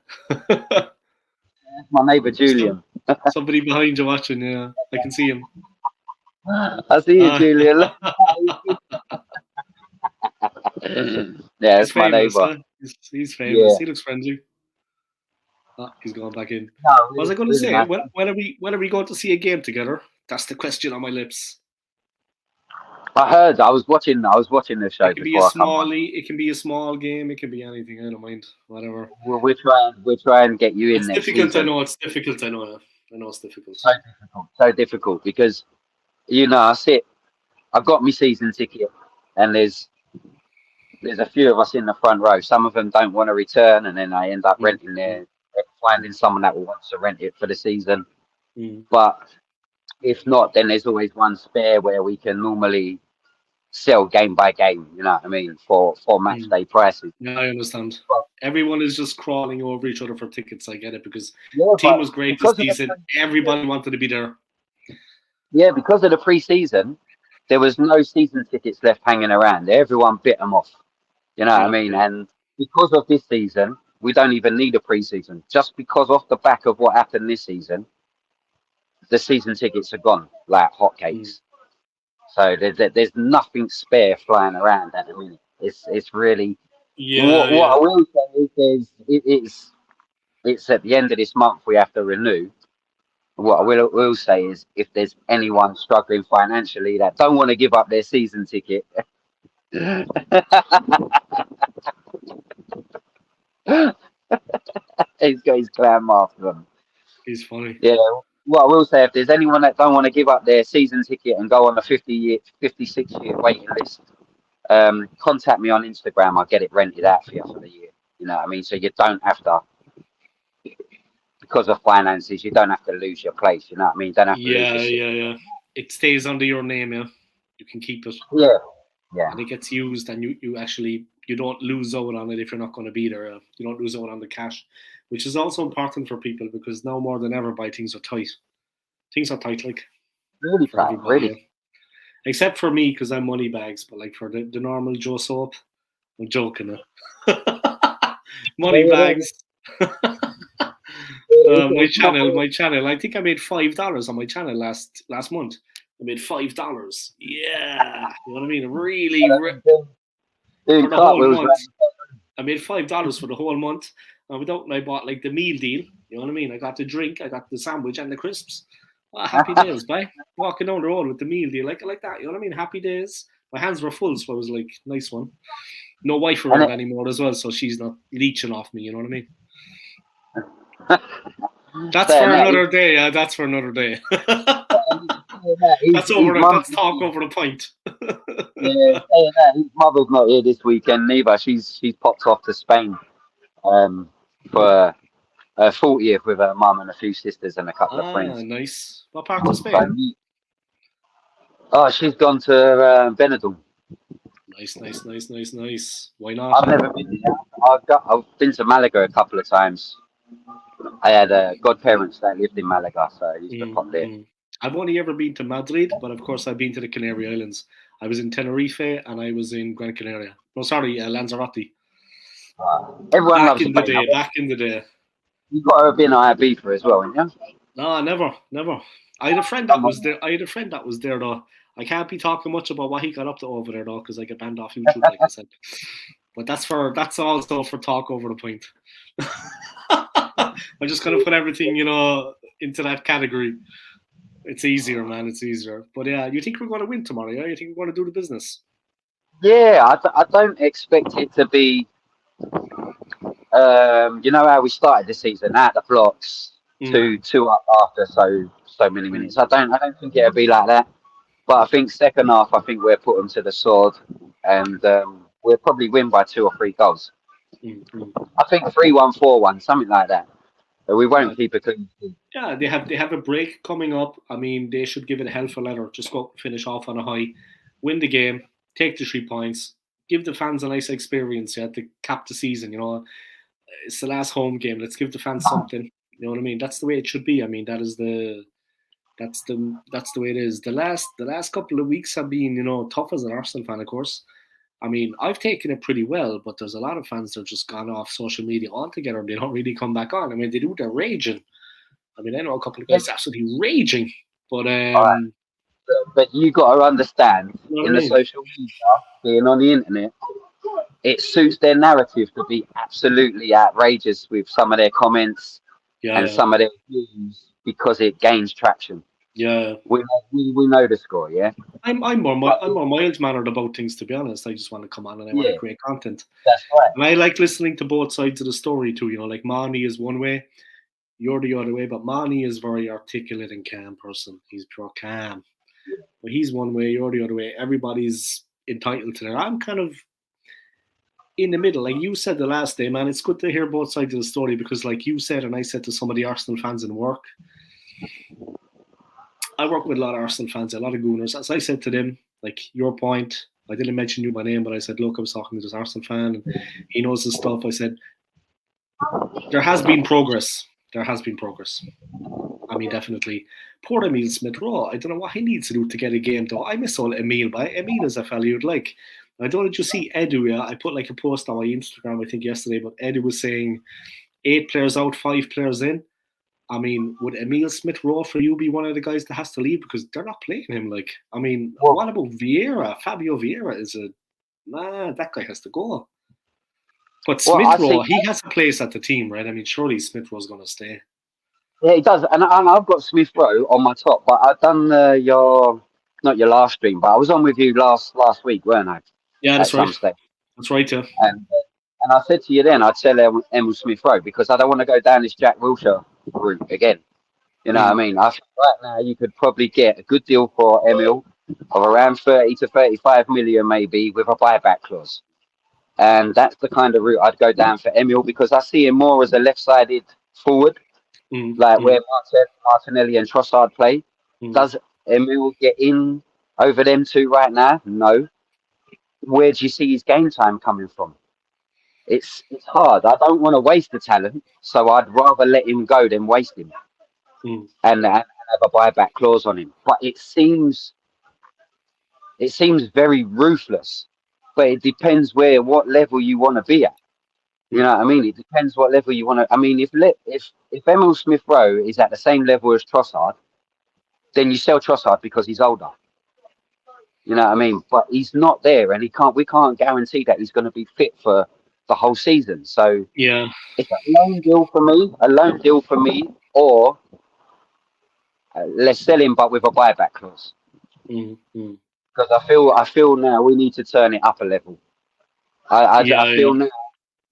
My neighbour Julian. Somebody behind you watching, yeah. I can see him. I see you, Julian. Yeah, it's my famous, neighbour. huh? He's famous. Yeah. He looks friendly. He's going back in. No, What was I going to really say? nice. When are we going to see a game together? That's the question on my lips. I was watching the show It can be before I come on. it can be a small game. It can be anything. I don't mind. Whatever. We're trying to get you in It's next difficult. season. I know it's difficult. I know it's difficult. So difficult because I've got my season ticket, and there's a few of us in the front row. Some of them don't want to return, and then I end up finding someone that wants to rent it for the season. But if not, then there's always one spare where we can normally sell game by game. You know what I mean? For match day prices. Yeah, I understand. Everyone is just crawling over each other for tickets. I get it because the team was great this season. Everybody wanted to be there. Yeah, because of the pre-season, there was no season tickets left hanging around. Everyone bit them off. You know what I mean? Yeah. And because of this season, we don't even need a pre-season. Just because off the back of what happened this season, the season tickets are gone like hotcakes. So there's nothing spare flying around at the minute. It's really what I will say is it's at the end of this month we have to renew. What I will say is if there's anyone struggling financially that don't want to give up their season ticket. He's got his clown mask on. He's funny. Yeah. What I will say, if there's anyone that don't want to give up their season ticket and go on a 56-year waiting list, contact me on Instagram. I'll get it rented out for you for the year. You know what I mean? So you don't have to, because of finances, you don't have to lose your place. You know what I mean? You don't have to lose your Yeah. It stays under your name, yeah. You can keep it. Yeah. And it gets used, and you don't lose out on it if you're not going to be there. You don't lose out on the cash, which is also important for people because now more than ever, things are tight. Things are tight, like really tight, really. Yeah. Except for me, because I'm money bags. But like for the normal Joe Soap, I'm joking. Money bags. My channel. I think I made $5 on my channel last month. I made $5. Yeah, you know what I mean. Really, for the whole month. I made $5 for the whole month. And I bought like the meal deal. You know what I mean. I got the drink, I got the sandwich, and the crisps. Happy days, bye. Walking down the road with the meal deal, like that. You know what I mean. Happy days. My hands were full, so I was like, nice one. No wife around anymore as well, so she's not leeching off me. You know what I mean. That's for another day. Yeah, that's for another day. That's talk over the pint. Yeah, saying that, his mother's not here this weekend neither. She's popped off to Spain for her 40th with her mum and a few sisters and a couple of friends. Nice. What part of Spain? She's gone to Benidorm. Nice. Why not? I've never been there. I've been to Malaga a couple of times. I had godparents that lived in Malaga, so I used to pop there. I've only ever been to Madrid, but of course I've been to the Canary Islands. I was in Tenerife and I was in Gran Canaria. No, sorry, Lanzarote. Everyone back in the day. You've got to have been at Ibiza as well, haven't you? No, never. I had a friend that was there though. I can't be talking much about what he got up to over there though, because I get banned off YouTube, like I said. But that's also for talk over the point. I'm just gonna put everything, into that category. It's easier, man. It's easier. But yeah, you think we're going to win tomorrow? Yeah, you think we're going to do the business? Yeah, I don't expect it to be. You know how we started the season at the blocks, two up after so many minutes. I don't think it'll be like that. But I think second half, I think we'll put them to the sword, and we'll probably win by 2 or 3 goals. I think 3-1, 4-1, something like that. But we won't keep it clean. Yeah, they have a break coming up. I mean, they should give it a hell of a letter. Just go finish off on a high, win the game, take the 3 points, give the fans a nice experience. Yeah, to cap the season. It's the last home game. Let's give the fans something. You know what I mean? That's the way it should be. I mean, that is the That's the way it is. The last couple of weeks have been, tough as an Arsenal fan, of course. I mean, I've taken it pretty well, but there's a lot of fans that have just gone off social media altogether. They don't really come back on. I mean, they do, they're raging. I mean, I know a couple of guys absolutely raging, but All right. But you got to understand, you know in what I the mean? social media, being on the internet, it suits their narrative to be absolutely outrageous with some of their comments and Yeah, some of their views because it gains traction. yeah. We know the score, yeah. I'm more But mild mannered about things, to be honest. I just want to come on and I want to yeah, create content, that's right. and I like listening to both sides of the story too. Like Mani is one way, you're the other way, but Mani is very articulate and calm person. He's pure calm, but he's one way, you're the other way. Everybody's entitled to their. I'm kind of in the middle, like you said the last day, man. It's good to hear both sides of the story because, like you said, and I said to some of the Arsenal fans in work, I work with a lot of Arsenal fans, a lot of gooners. As I said to them, like your point, I didn't mention you by name, but I said, look, I was talking to this Arsenal fan, and he knows his stuff. I said, there has been progress. There has been progress. I mean, definitely. Poor Emil Smith Rowe. I don't know what he needs to do to get a game, though. I miss all Emil, but Emil is a fella you'd like. I don't know, did you see Edu? Yeah, I put like a post on my Instagram, I think yesterday, but Edu was saying 8 players out, 5 players in. I mean, would Emil Smith Rowe for you be one of the guys that has to leave because they're not playing him? Like, I mean, Well, what about Vieira? Fabio Vieira is that guy has to go. But well, Smith I Rowe, think he has a place at the team, right? I mean, surely Smith Rowe's going to stay. yeah, it does. And I've got Smith Rowe on my top, but I've done your not your last stream, but I was on with you last week, weren't I? Yeah, At that's right. some stage, That's right, yeah. and I said to you then, I'd sell Emil Smith Rowe because I don't want to go down this Jack Wilshere route again. You know what I mean? I think right now you could probably get a good deal for Emil of around 30 to 35 million, maybe with a buyback clause. And that's the kind of route I'd go down for Emil because I see him more as a left-sided forward, like where Martinelli and Trossard play. Does Emil get in over them two right now? No. Where do you see his game time coming from? It's hard. I don't want to waste the talent, so I'd rather let him go than waste him and have a buyback clause on him. But it seems very ruthless. But it depends what level you want to be at. You know what I mean? It depends what level you want to. I mean, if Emil Smith Rowe is at the same level as Trossard, then you sell Trossard because he's older. You know what I mean? But he's not there, and we can't guarantee that he's going to be fit for the whole season. So Yeah. it's a loan deal for me, or let's sell him, but with a buyback clause. Because I feel now we need to turn it up a level. I feel now.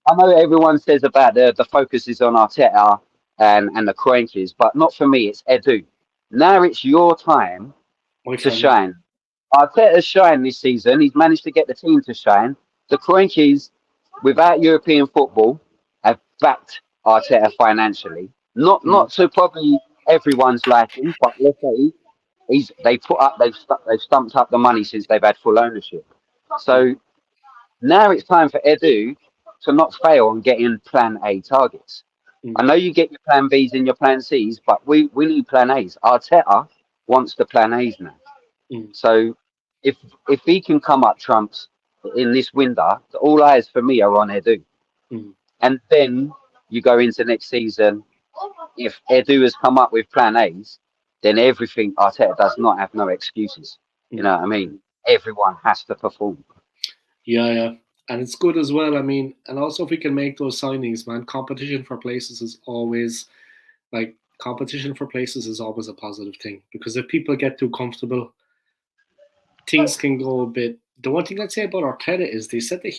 I know everyone says about the focus is on Arteta and the Kroenkes, but not for me. It's Edu. Now it's your time to shine. Arteta's shine this season. He's managed to get the team to shine. The Kroenkes, without European football, have backed Arteta financially. Not to probably everyone's liking, but let's say they've stumped up the money since they've had full ownership. So now it's time for Edu to not fail on getting plan A targets. I know you get your plan Bs and your plan Cs, but we need plan As. Arteta wants the plan As now. So if he can come up trumps in this window, all eyes for me are on Edu. And then you go into next season. If Edu has come up with plan As, then everything Arteta does not have no excuses. You know what I mean? Everyone has to perform. Yeah. And it's good as well. I mean, and also if we can make those signings, man, competition for places is always a positive thing. Because if people get too comfortable, things can go a bit. The one thing I'd say about Arteta is they said that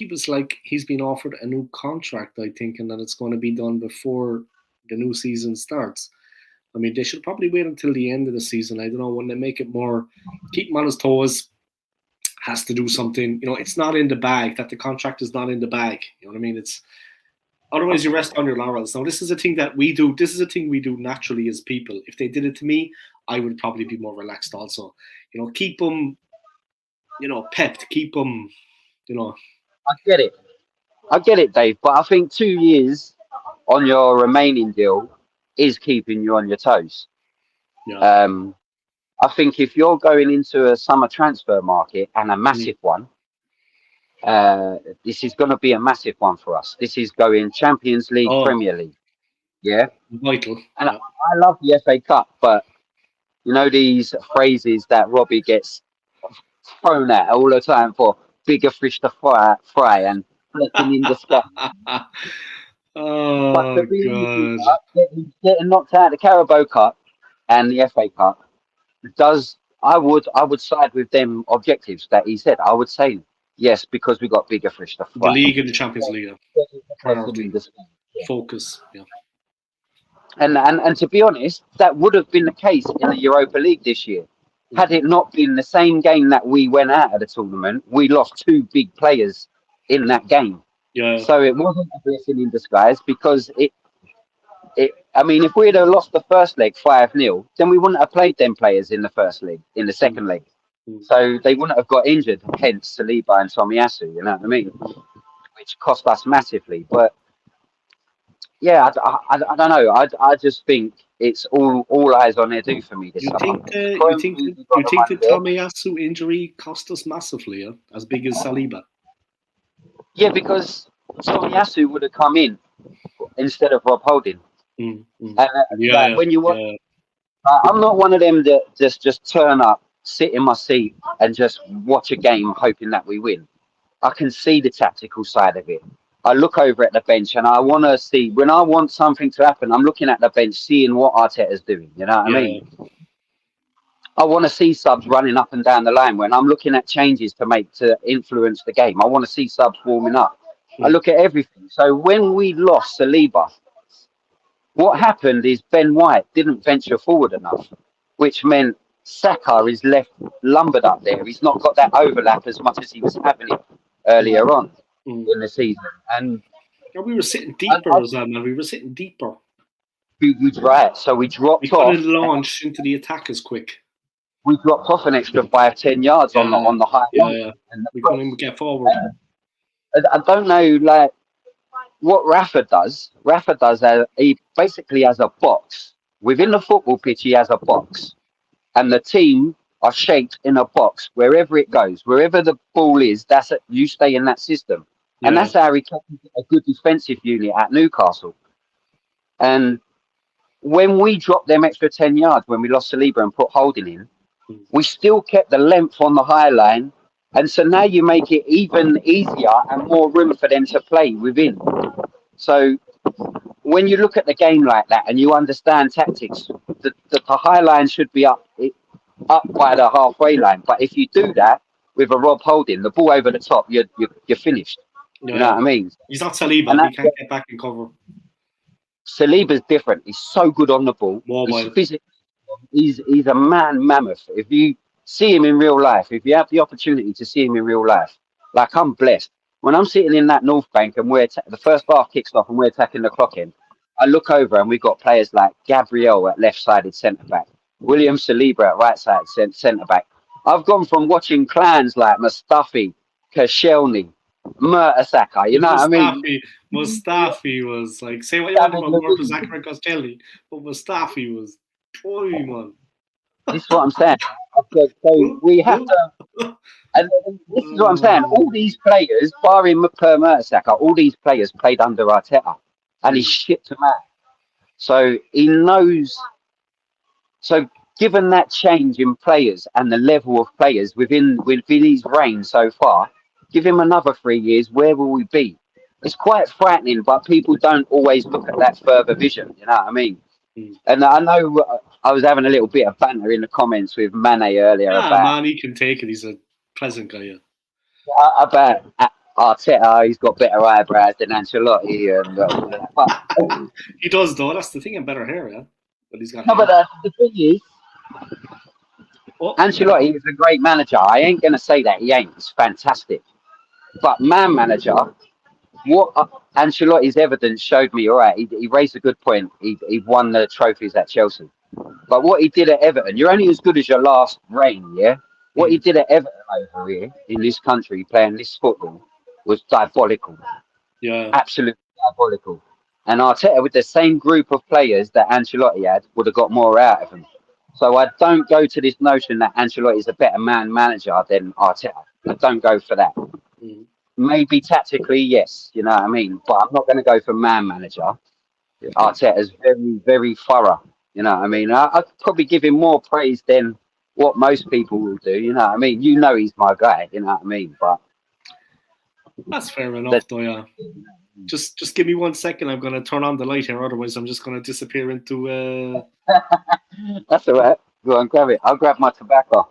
he's been offered a new contract, I think, and that it's going to be done before the new season starts. I mean, they should probably wait until the end of the season. I don't know, when they make it more, keep him on his toes, has to do something. It's not in the bag, that the contract is not in the bag. You know what I mean? It's otherwise you rest on your laurels. Now, this is a thing that we do. This is a thing we do naturally as people. If they did it to me, I would probably be more relaxed also. Keep them, pepped, keep them, I get it, Dave. But I think 2 years on your remaining deal is keeping you on your toes. Yeah. I think if you're going into a summer transfer market and a massive one, this is going to be a massive one for us. This is going Champions League, Premier League. Yeah. Vital. And I love the FA Cup, but you know these phrases that Robbie gets thrown at all the time for bigger fish to fry and blessing in disguise. Oh, But to be God. getting knocked out of the Carabao Cup and the FA Cup I would side with them objectives that he said. I would say yes, because we got bigger fish to The fry. league and the Champions League. Priority. Focus. Yeah. And to be honest, that would have been the case in the Europa League this year. Had it not been the same game that we went out of the tournament, we lost 2 big players in that game. Yeah. So it wasn't a blessing in disguise because I mean, if we'd have lost the first leg 5-0, then we wouldn't have played them players in the first leg, in the second leg. So they wouldn't have got injured, hence Saliba and Tomiyasu, you know what I mean? Which cost us massively. But yeah, I don't know. I just think it's all eyes on Edu for me this You summer. think the Tomiyasu injury cost us massively, yeah? As big as Saliba? Yeah, because Tomiyasu would have come in instead of Rob Holding. When you watch, I'm not one of them that just turn up, sit in my seat, and just watch a game hoping that we win. I can see the tactical side of it. I look over at the bench and I want to see, when I want something to happen, I'm looking at the bench, seeing what Arteta's doing. You know what I mean? I want to see subs running up and down the line. When I'm looking at changes to make to influence the game, I want to see subs warming up. I look at everything. So when we lost Saliba, what happened is Ben White didn't venture forward enough, which meant Saka is left lumbered up there. He's not got that overlap as much as he was having it earlier on in the season. And we were sitting deeper as well, man. We were sitting deeper. Right. So we dropped off. We couldn't launch into the attack as quick. We dropped off an extra 5-10 yards on the high line. Yeah. And we couldn't even get forward. I don't know, like, what Rafa does, he basically has a box. Within the football pitch, he has a box. And the team are shaped in a box. Wherever it goes, wherever the ball is, you stay in that system. And that's how he kept a good defensive unit at Newcastle. And when we dropped them extra 10 yards, when we lost Saliba and put Holding in, we still kept the length on the high line. And so now you make it even easier and more room for them to play within. So when you look at the game like that and you understand tactics, the high line should be up by the halfway line. But if you do that with a Rob Holding, the ball over the top, you're finished. You know what I mean? He's not Saliba. He can't get back and cover. Saliba's different. He's so good on the ball. He's physically. He's a man mammoth. If you see him in real life, if you have the opportunity to see him in real life, like I'm blessed. When I'm sitting in that North Bank and the first half kicks off and we're attacking the clock in, I look over and we've got players like Gabriel at left-sided centre-back, William Saliba at right-sided centre-back. I've gone from watching clans like Mustafi, Koscielny, Mertesacker, you know what I mean? Mustafi was like, say what you want about Mertesacker and Koscielny, but Mustafi was toy, man. This is what I'm saying. So we have to, and this is what I'm saying. All these players, barring Per Mertesacker, all these players played under Arteta, and he shipped them out. So he knows. So given that change in players and the level of players within his reign so far, give him another 3 years. Where will we be? It's quite frightening, but people don't always look at that further vision. You know what I mean? And I know I was having a little bit of banter in the comments with Mane earlier about. Man, he can take it. He's a pleasant guy. About Arteta, he's got better eyebrows than Ancelotti, and he does though. That's the thing, and better hair, yeah. But he's got. No, but the thing is, Ancelotti is a great manager. I ain't gonna say that he ain't. He's fantastic, but man manager. What Ancelotti's evidence showed me, all right, he raised a good point. He won the trophies at Chelsea. But what he did at Everton, you're only as good as your last reign, yeah? What he did at Everton over here, in this country, playing this football, was diabolical. Yeah. Absolutely diabolical. And Arteta, with the same group of players that Ancelotti had, would have got more out of him. So I don't go to this notion that Ancelotti is a better manager than Arteta. I don't go for that. Mm. Maybe tactically, yes, you know what I mean. But I'm not going to go for manager. Arteta's very, very thorough. You know what I mean. I'd probably give him more praise than what most people will do. You know what I mean. You know he's my guy. You know what I mean. But That's fair enough, though. Yeah. Just give me 1 second. I'm going to turn on the light here. Otherwise, I'm just going to disappear into. That's all right. Go on, grab it. I'll grab my tobacco.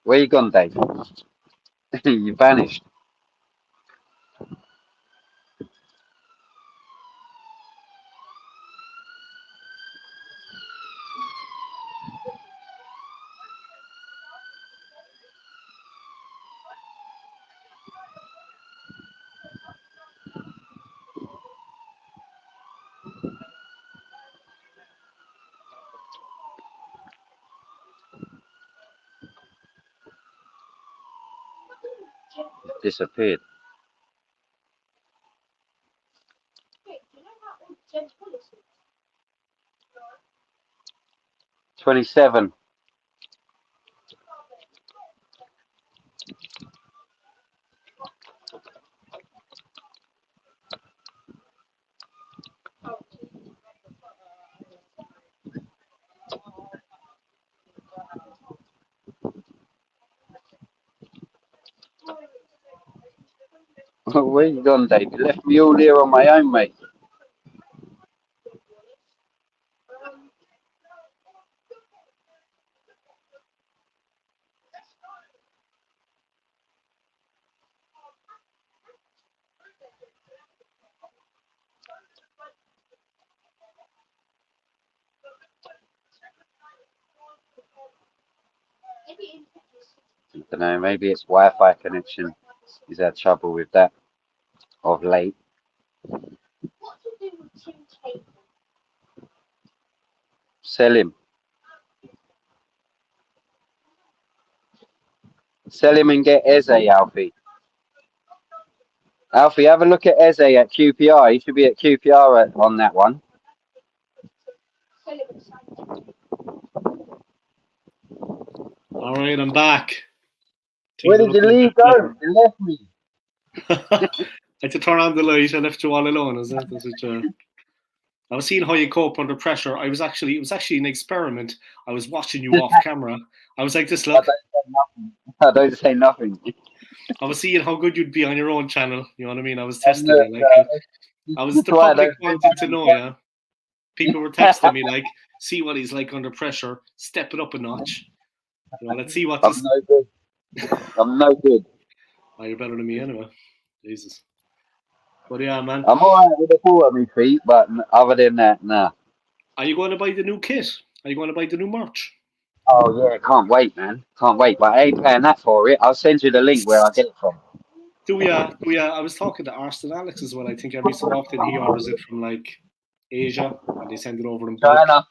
Where you gone, Dave? You vanished. Disappeared. 27. Where you gone, Dave? You left me all here on my own, mate. I don't know, maybe it's Wi-Fi connection. He's had trouble with that of late. Sell him. Sell him and get Eze, Alfie. Alfie, have a look at Eze at QPR. He should be at QPR on that one. All right, I'm back. Where did you leave, go? You left me. I had to turn on the light. I left you all alone. Is that? I was seeing how you cope under pressure. It was actually an experiment. I was watching you off camera. I was like, this look. I don't say nothing. I was seeing how good you'd be on your own channel. You know what I mean? I was testing you. Like, I was the public wanted to know. Yeah, people were texting me like, see what he's like under pressure. Step it up a notch. You know, let's see what this. I'm no good. I'm no good. Oh, you're better than me anyway. Jesus. But yeah, man. I'm alright with the ball at my feet, but other than that, nah. Are you going to buy the new kit? Are you going to buy the new merch? Oh yeah, can't wait, man. Can't wait. But I ain't paying that for it. I'll send you the link where I get it from. Do we? I was talking to Arston Alex as well. I think every so often he orders it from like Asia and they send it over in bulk. China.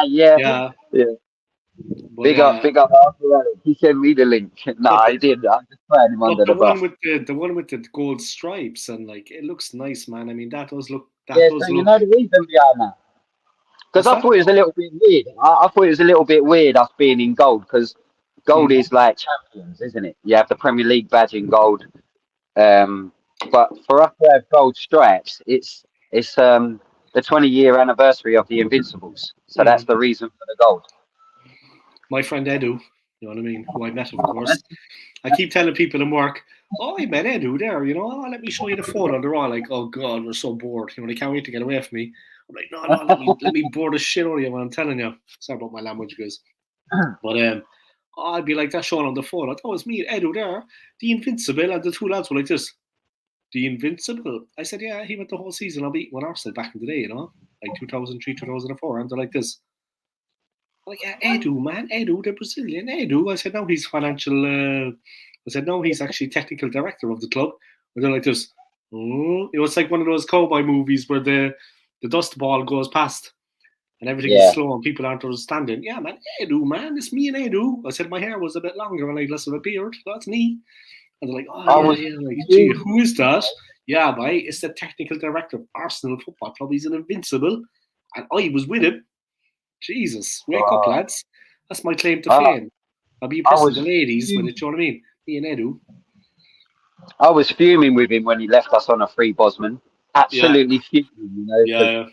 Yeah. But, big up Arston Alex. He sent me the link. No, I did. I'm just throwing him under the bus. The one with the gold stripes and like it looks nice, man. I mean that does look. You know the reason behind that. Because I thought it was a little bit weird. I thought it was a little bit weird us being in gold because gold is like champions, isn't it? You have the Premier League badge in gold. But for us to have gold stripes, it's the 20-year anniversary of the Invincibles. So that's the reason for the gold. My friend Edu, you know what I mean, who I met, of course. I keep telling people in work, oh, I met Edu there, you know, let me show you the photo. And they're all like, oh, God, we're so bored. You know, they can't wait to get away from me. I'm like, no, let me bore the shit out of you when I'm telling you. Sorry about my language, guys. But I'd be like that showing on the phone. I thought it was me and Edu there, the Invincible, and the two lads were like this. The Invincible. I said, yeah, he went the whole season of beating Arsenal back in the day, you know, like 2003, 2004. And they're like this. I'm like, yeah, Edu, man, Edu, the Brazilian Edu. I said, no, he's financial. I said, no, he's actually technical director of the club. And they're like this. Oh, it was like one of those cowboy movies where the dust ball goes past. and everything is slow and people aren't understanding. Yeah, man, Edu, man, it's me and Edu. I said my hair was a bit longer and I had less of a beard. That's me. And they're like, oh, yeah. Like, gee, who is that? Yeah, boy, it's the technical director of Arsenal Football Club. He's an invincible. And I was with him. Jesus, wake up, lads. That's my claim to fame. I'll be impressing the ladies when it's, you know what I mean? Me and Edu. I was fuming with him when he left us on a free Bosman. Absolutely fuming, you know. Yeah.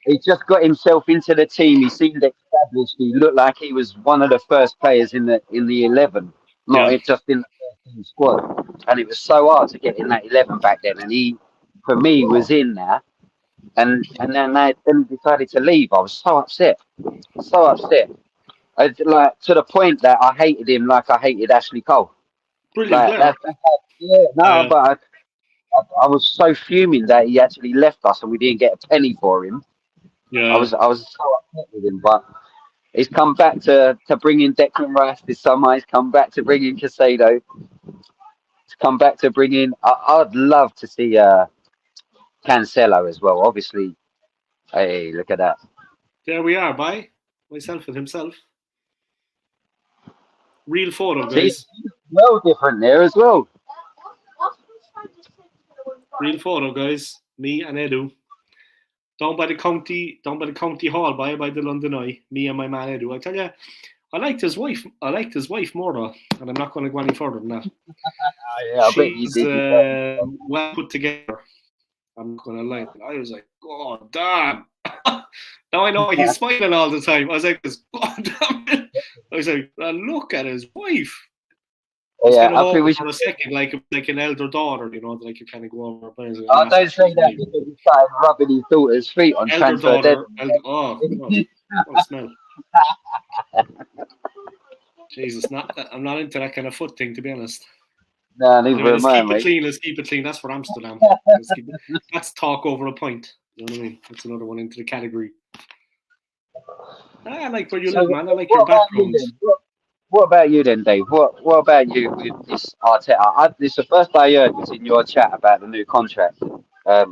He just got himself into the team. He seemed established. He looked like he was one of the first players in the 11, not just in the first team squad. And it was so hard to get in that 11 back then. And he, for me, was in there. And then he decided to leave. I was so upset. Like to the point that I hated him like I hated Ashley Cole. Brilliant player. But I was so fuming that he actually left us and we didn't get a penny for him. Yeah. I was so upset with him, but he's come back to bring in Declan Rice this summer. He's come back to bring in Casado. He's come back to bring in. I'd love to see Cancelo as well. Obviously, hey, look at that. There we are, by myself and himself. Real photo, guys. Well, different there as well. Real photo, guys. Me and Edu. Down by the county hall by the London Eye. Me and my man Edu. I tell you, I liked his wife more though, and I'm not going to go any further than that. I bet She's you did. well put together. I'm not going to lie. I was like, God damn. Now I know he's smiling all the time. I was like, God damn it. I was like, look at his wife. Yeah, I think we should. For a second, like an elder daughter, you know, like you kind of go over. Don't say that because he started rubbing his daughter's feet on elder transfer daughter. Oh, God. What a smell. Jesus, I'm not into that kind of foot thing, to be honest. No, neither am I, mate. Let's keep it clean. That's for Amsterdam. That's talk over a pint. You know what I mean? That's another one into the category. I like where you live, man. I like your background. What about you then, Dave? What about you with this Arteta? This is the first I heard was in your chat about the new contract. Yeah,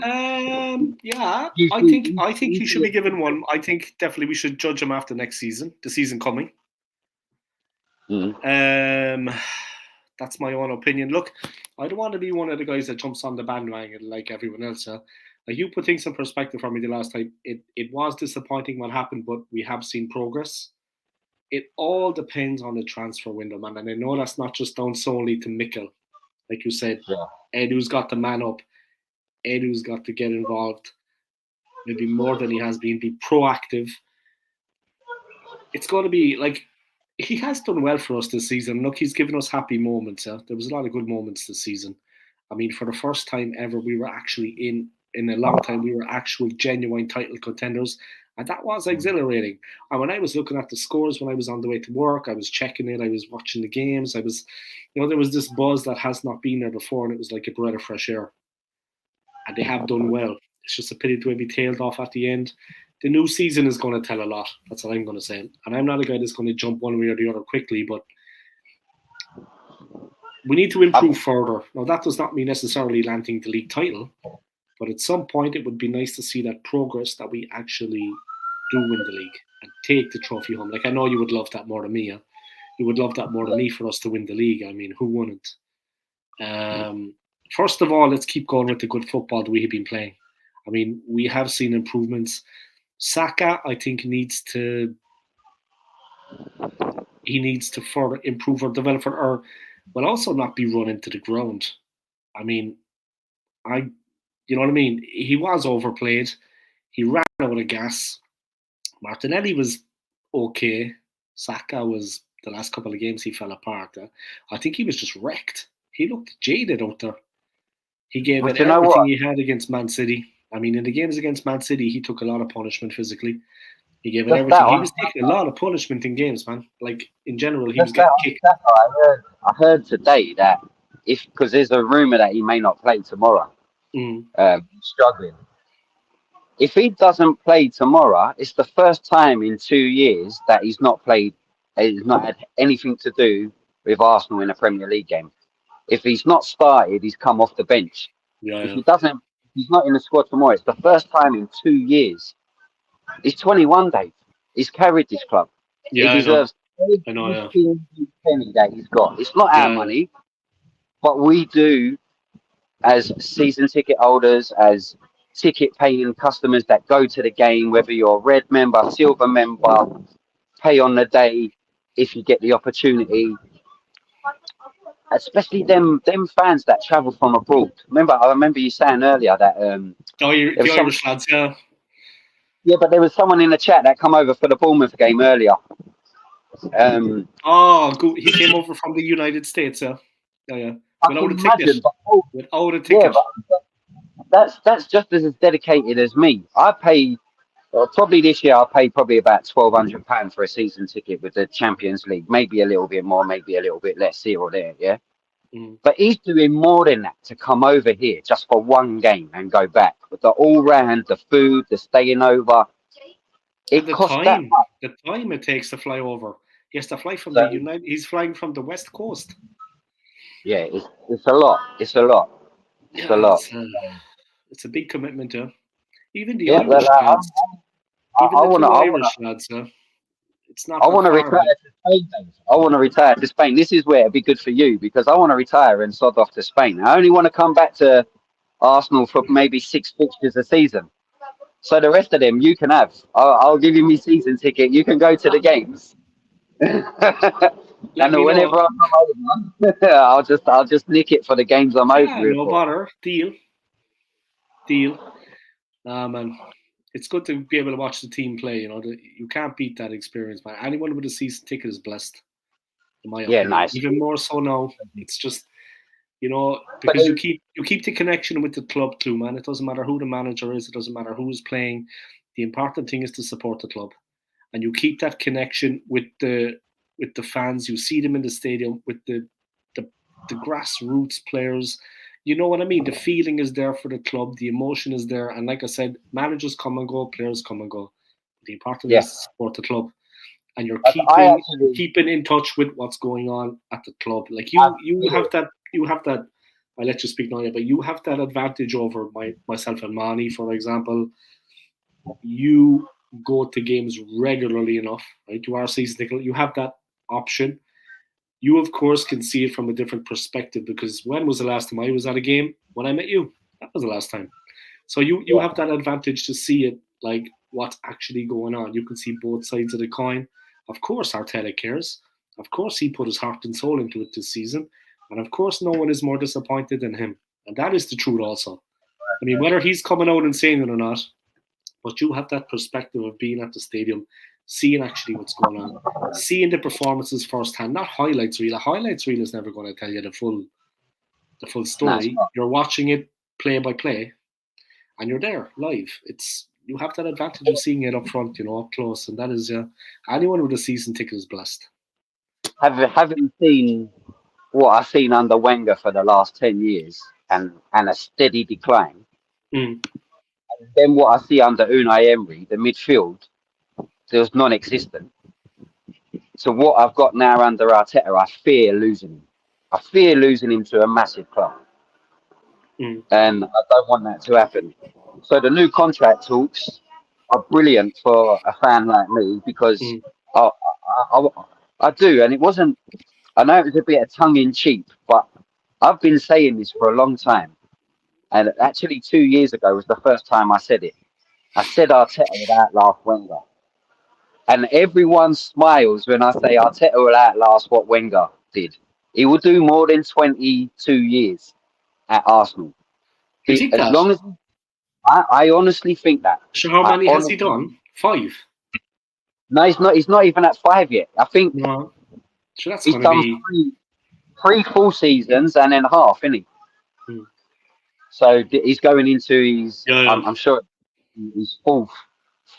I think he should be given one. I think definitely we should judge him after next season, the season coming. That's my own opinion. Look, I don't want to be one of the guys that jumps on the bandwagon like everyone else. Like you put things in perspective for me the last time. It was disappointing what happened, but we have seen progress. It all depends on the transfer window, man. And I know that's not just down solely to Mikel. Like you said, Edu's got to man up. Edu's got to get involved. Maybe more than he has been. Be proactive. It's got to be like, he has done well for us this season. Look, he's given us happy moments. There was a lot of good moments this season. I mean, for the first time ever, we were actually in a long time, we were actual genuine title contenders. And that was exhilarating. And when I was looking at the scores, when I was on the way to work, I was checking it, I was watching the games. There was this buzz that has not been there before, and it was like a breath of fresh air. And they have done well. It's just a pity to be tailed off at the end. The new season is going to tell a lot. That's what I'm going to say. And I'm not a guy that's going to jump one way or the other quickly, but we need to improve further. Now, that does not mean necessarily landing the league title, but at some point it would be nice to see that progress that we actually do win the league and take the trophy home. Like, I know you would love that more than me. You would love that more than me for us to win the league. I mean, who wouldn't? First of all, let's keep going with the good football that we have been playing. I mean, we have seen improvements. Saka, I think, needs to further improve or develop or will also not be run into the ground. I mean, you know what I mean? He was overplayed. He ran out of gas. Martinelli was okay. Saka was, the last couple of games, he fell apart. I think he was just wrecked. He looked jaded out there. He gave it everything he had against Man City. I mean, in the games against Man City, he took a lot of punishment physically. He gave it everything. He was taking a lot of punishment in games, man. Like, in general, he was getting kicked. I heard today that because there's a rumour that he may not play tomorrow. Struggling. If he doesn't play tomorrow, it's the first time in 2 years that he's not played. He's not had anything to do with Arsenal in a Premier League game. If he's not started, he's come off the bench. If he's not in the squad tomorrow, it's the first time in 2 years. He's 21, Dave. He's carried this club. Yeah, He deserves I know. Yeah. every penny that he's got. It's not our money, but we do, as season ticket holders, as ticket paying customers that go to the game, whether you're a red member, silver member, pay on the day if you get the opportunity. Especially them fans that travel from abroad. I remember you saying earlier that The Irish lads, yeah. Yeah, but there was someone in the chat that come over for the Bournemouth game earlier. He came over from the United States, yeah. Yeah. Without a ticket. But that's just as dedicated as me. I pay probably this year. I paid probably about £1,200 for a season ticket with the Champions League. Maybe a little bit more, maybe a little bit less here or there. Yeah. But he's doing more than that to come over here just for one game and go back. With the all-round, the food, the staying over. It costs that much. The time it takes to fly over. He has to fly from the United. He's flying from the West Coast. Yeah, it's a lot. It's a lot. It's a lot. It's a big commitment, yeah. Even the Irish lads. It's not. I want to retire to Spain. I want to retire to Spain. This is where it'd be good for you because I want to retire and sod off to Spain. I only want to come back to Arsenal for maybe 6 fixtures a season. So the rest of them you can have. I'll give you my season ticket. You can go to the games. And whenever I come over, I'll just nick it for the games I'm over. No bother. Deal. Man. It's good to be able to watch the team play. You know, you can't beat that experience, man. Anyone with a season ticket is blessed. In my opinion. Nice. Even more so now. It's just, you know, because you keep the connection with the club too, man. It doesn't matter who the manager is. It doesn't matter who's playing. The important thing is to support the club, and you keep that connection with the fans. You see them in the stadium with the grassroots players. You know what I mean? The feeling is there for the club. The emotion is there. And like I said, managers come and go, players come and go. The important is to support the club. And you're keeping in touch with what's going on at the club. Like you have that, I'll let you speak now, but you have that advantage over myself and Mani, for example. You go to games regularly enough, right? You are a season ticket. You have that option. You, of course, can see it from a different perspective because when was the last time I was at a game? When I met you. That was the last time. So you have that advantage to see it, like what's actually going on. You can see both sides of the coin. Of course, Arteta cares. Of course, he put his heart and soul into it this season. And of course, no one is more disappointed than him. And that is the truth also. I mean, whether he's coming out and saying it or not, but you have that perspective of being at the stadium, seeing actually what's going on, seeing the performances firsthand, not highlights reel. A highlights reel is never going to tell you the full story. You're watching it play by play, and you're there live. You have that advantage of seeing it up front, you know, up close, and that is anyone with a season ticket is blessed. Having seen what I've seen under Wenger for the last 10 years and a steady decline, and then what I see under Unai Emery, the midfield, was non-existent. So what I've got now under Arteta, I fear losing him. I fear losing him to a massive club. And I don't want that to happen. So the new contract talks are brilliant for a fan like me because I do. And it wasn't, I know it was a bit of tongue-in-cheek, but I've been saying this for a long time. And actually 2 years ago was the first time I said it. I said Arteta would outlast Wenger. And everyone smiles when I say Arteta will outlast what Wenger did. He will do more than 22 years at Arsenal. As long as I honestly think that. So how many has he done? 5? No, he's not even at 5 yet. I think so that's he's done three full seasons and then half, isn't he? So he's going into his I'm sure his fourth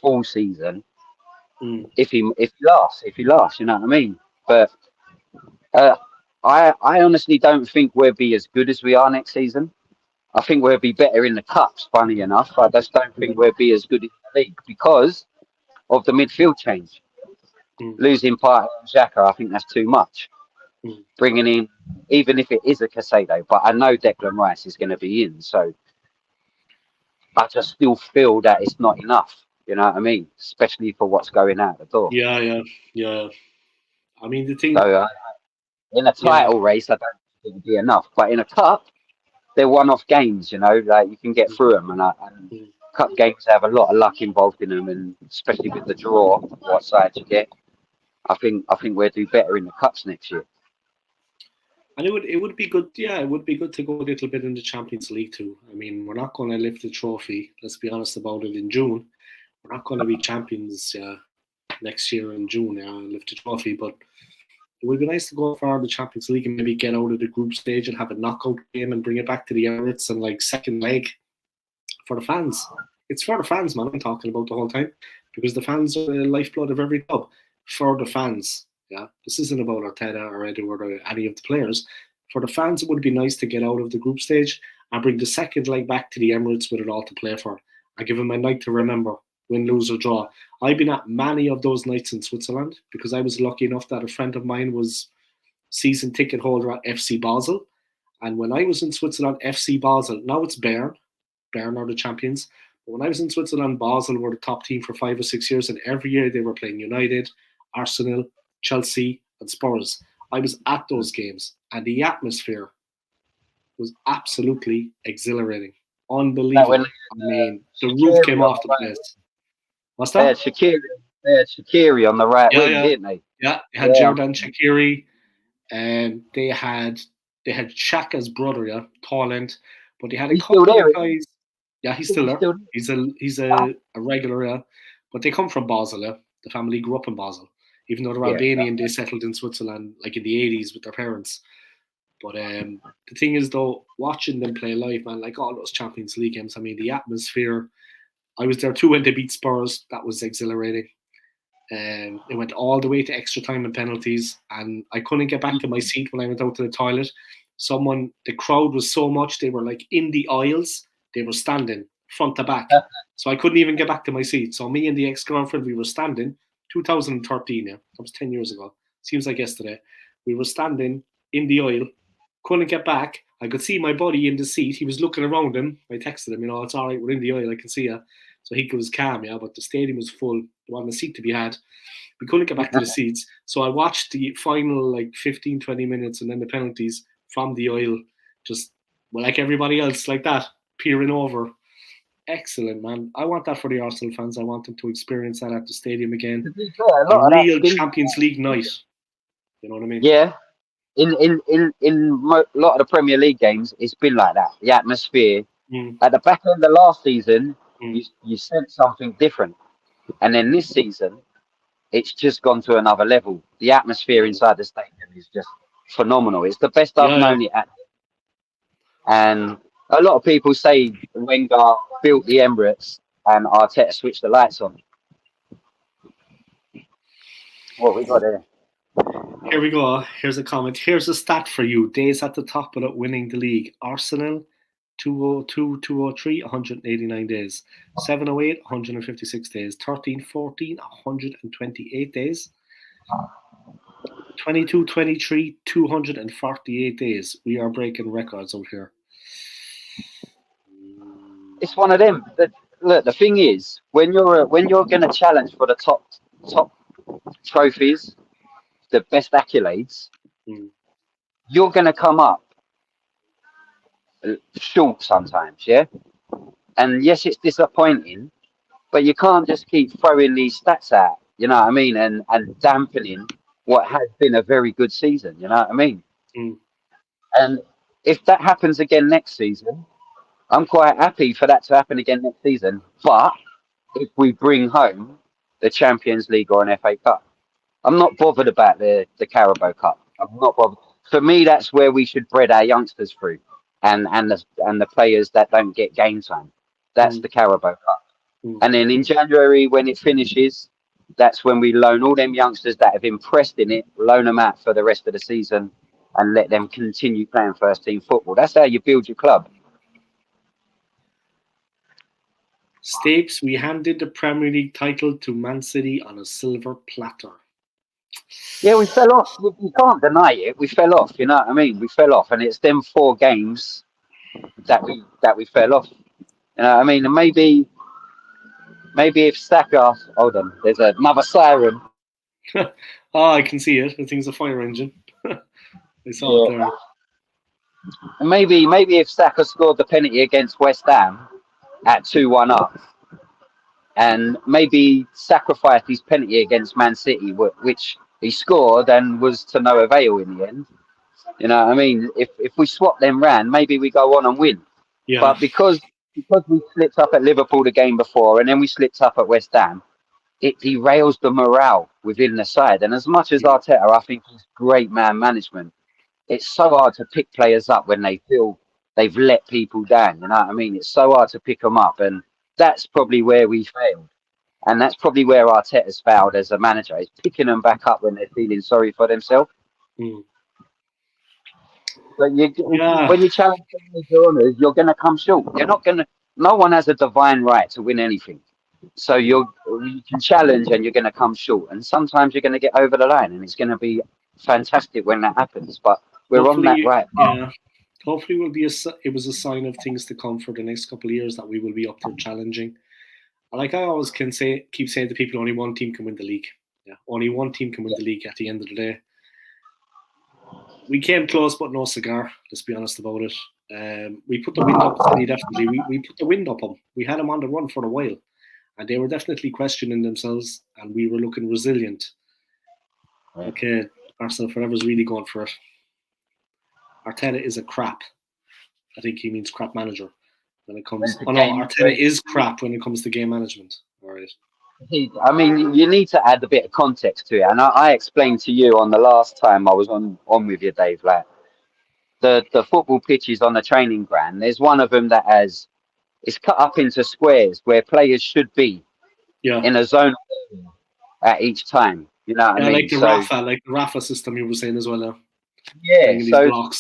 full season. If he lasts, you know what I mean. But I honestly don't think we'll be as good as we are next season. I think we'll be better in the cups. Funny enough, I just don't think we'll be as good in the league because of the midfield change. Losing Partey and Xhaka, I think that's too much. Bringing in, even if it is a Casado, but I know Declan Rice is going to be in, so I just still feel that it's not enough. You know what I mean? Especially for what's going out the door. Yeah. I mean, the thing, So in a yeah, title race, I don't think it'd be enough. But in a cup, they're one-off games. You know, like you can get through them, and mm. cup games have a lot of luck involved in them, and especially with the draw, what side you get. I think we'll do better in the cups next year. And it would be good. Yeah, it would be good to go a little bit in the Champions League too. I mean, we're not going to lift the trophy. Let's be honest about it. In June, we're not going to be champions next year in June. Lift the trophy, but it would be nice to go for the Champions League and maybe get out of the group stage and have a knockout game and bring it back to the Emirates and like second leg for the fans. It's for the fans, man. I'm talking about the whole time because the fans are the lifeblood of every club. For the fans, yeah. This isn't about Arteta or Edward or any of the players. For the fans, it would be nice to get out of the group stage and bring the second leg back to the Emirates with it all to play for. I give them a night to remember, win, lose or draw. I've been at many of those nights in Switzerland because I was lucky enough that a friend of mine was season ticket holder at FC Basel. And when I was in Switzerland, FC Basel, now it's Bern. Bern are the champions. But when I was in Switzerland, Basel were the top team for 5 or 6 years, and every year they were playing United, Arsenal, Chelsea, and Spurs. I was at those games, and the atmosphere was absolutely exhilarating, unbelievable. When I mean, the roof came off the place. What's they had that? Shaqiri on the right wing, Yeah. didn't they? Yeah, they had Jordan Shaqiri, and they had Shaka's brother, yeah, Thailand, but they had a He's couple still there, of guys. Yeah, he's still there. Still He's a regular, yeah, but they come from Basel, yeah. The family grew up in Basel, even though they're Albanian. They settled in Switzerland like in the 80s with their parents. But the thing is, though, watching them play live, man, like all those Champions League games, I mean, the atmosphere. I was there too when they beat Spurs. That was exhilarating. It went all the way to extra time and penalties, and I couldn't get back to my seat when I went out to the toilet. The crowd was so much, they were like in the aisles, they were standing front to back. So I couldn't even get back to my seat. So me and the ex-girlfriend, we were standing, 2013, yeah, that was 10 years ago. Seems like yesterday. We were standing in the aisle, couldn't get back. I could see my buddy in the seat. He was looking around him. I texted him, it's all right, we're in the aisle, I can see you. So he was calm, yeah, but the stadium was full. There wasn't a seat to be had. We couldn't get back to the seats. So I watched the final 15, 20 minutes and then the penalties from the aisle, just like everybody else, like that, peering over. Excellent, man. I want that for the Arsenal fans. I want them to experience that at the stadium again. A real Champions League night. You know what I mean? Yeah. In a lot of the Premier League games, it's been like that. The atmosphere. At the back end of last season, you sense something different. And then this season, it's just gone to another level. The atmosphere inside the stadium is just phenomenal. It's the best I've known it at. And a lot of people say Wenger built the Emirates and Arteta switched the lights on. What we got there? Here we go. Here's a comment. Here's a stat for you. Days at the top without winning the league. Arsenal, 202, 203, 189 days. 708, 156 days. 13, 14, 128 days. 22, 23, 248 days. We are breaking records out here. It's one of them. Look, the thing is, when you're going to challenge for the top trophies, the best accolades, you're going to come up short sometimes, yeah? And yes, it's disappointing, but you can't just keep throwing these stats out, you know what I mean? And dampening what has been a very good season, you know what I mean? And if that happens again next season, I'm quite happy for that to happen again next season. But if we bring home the Champions League or an FA Cup, I'm not bothered about the Carabao Cup. I'm not bothered. For me, that's where we should bred our youngsters through, and the players that don't get game time. That's the Carabao Cup. And then in January, when it finishes, that's when we loan all them youngsters that have impressed in it, loan them out for the rest of the season, and let them continue playing first team football. That's how you build your club. Stapes, we handed the Premier League title to Man City on a silver platter. Yeah, we fell off. You can't deny it. We fell off. You know what I mean? We fell off, and it's them 4 games that we fell off. You know what I mean? And maybe maybe if Saka, hold on, there's another siren. Oh, I can see it. I think it's a fire engine. I saw it there. Maybe if Saka scored the penalty against West Ham at 2-1 up, and maybe sacrificed his penalty against Man City, which he scored and was to no avail in the end. You know what I mean? If we swap them round, maybe we go on and win. Yeah. But because we slipped up at Liverpool the game before, and then we slipped up at West Ham, it derails the morale within the side. And as much as Arteta, I think he's great man management, it's so hard to pick players up when they feel they've let people down. You know what I mean? It's so hard to pick them up, and that's probably where we failed. And that's probably where Arteta's failed as a manager, is picking them back up when they're feeling sorry for themselves. Mm. But when you challenge your honours, you're going to come short. You're not going to. No one has a divine right to win anything. So you can challenge, and you're going to come short. And sometimes you're going to get over the line, and it's going to be fantastic when that happens. But we're Hopefully, on that right path. Yeah. Hopefully, it was a sign of things to come for the next couple of years that we will be up for challenging. Like I always keep saying to people, only one team can win the league. Yeah, only one team can win the league at the end of the day. We came close, but no cigar. Let's be honest about it. We put the wind up. Definitely, we put the wind up them. We had them on the run for a while, and they were definitely questioning themselves, and we were looking resilient. Okay, Arsenal forever's really going for it. Arteta is a crap. I think he means crap manager when it comes. Oh no, Arteta is crap when it comes to game management. All right. I mean, you need to add a bit of context to it, and I explained to you on the last time I was on with you, Dave. Like the football pitches on the training ground. There's one of them that it's cut up into squares where players should be in a zone at each time. You know what I mean? Like the Rafa system you were saying as well. Yeah. So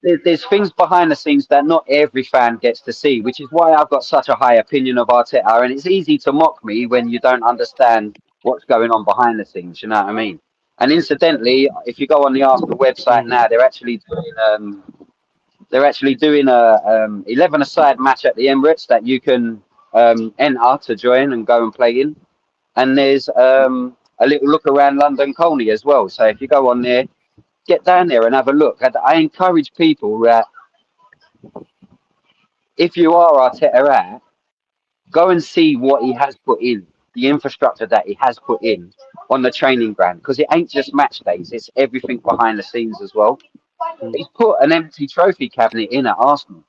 there's things behind the scenes that not every fan gets to see, which is why I've got such a high opinion of Arteta. And it's easy to mock me when you don't understand what's going on behind the scenes. You know what I mean? And incidentally, if you go on the Arsenal website now, they're actually doing a 11-a-side match at the Emirates that you can enter to join and go and play in. And there's a little look around London Colney as well. So if you go on there, get down there and have a look. I encourage people that if you are Arteta, go and see what he has put in, the infrastructure that he has put in on the training ground, because it ain't just match days, it's everything behind the scenes as well. He's put an empty trophy cabinet in at Arsenal.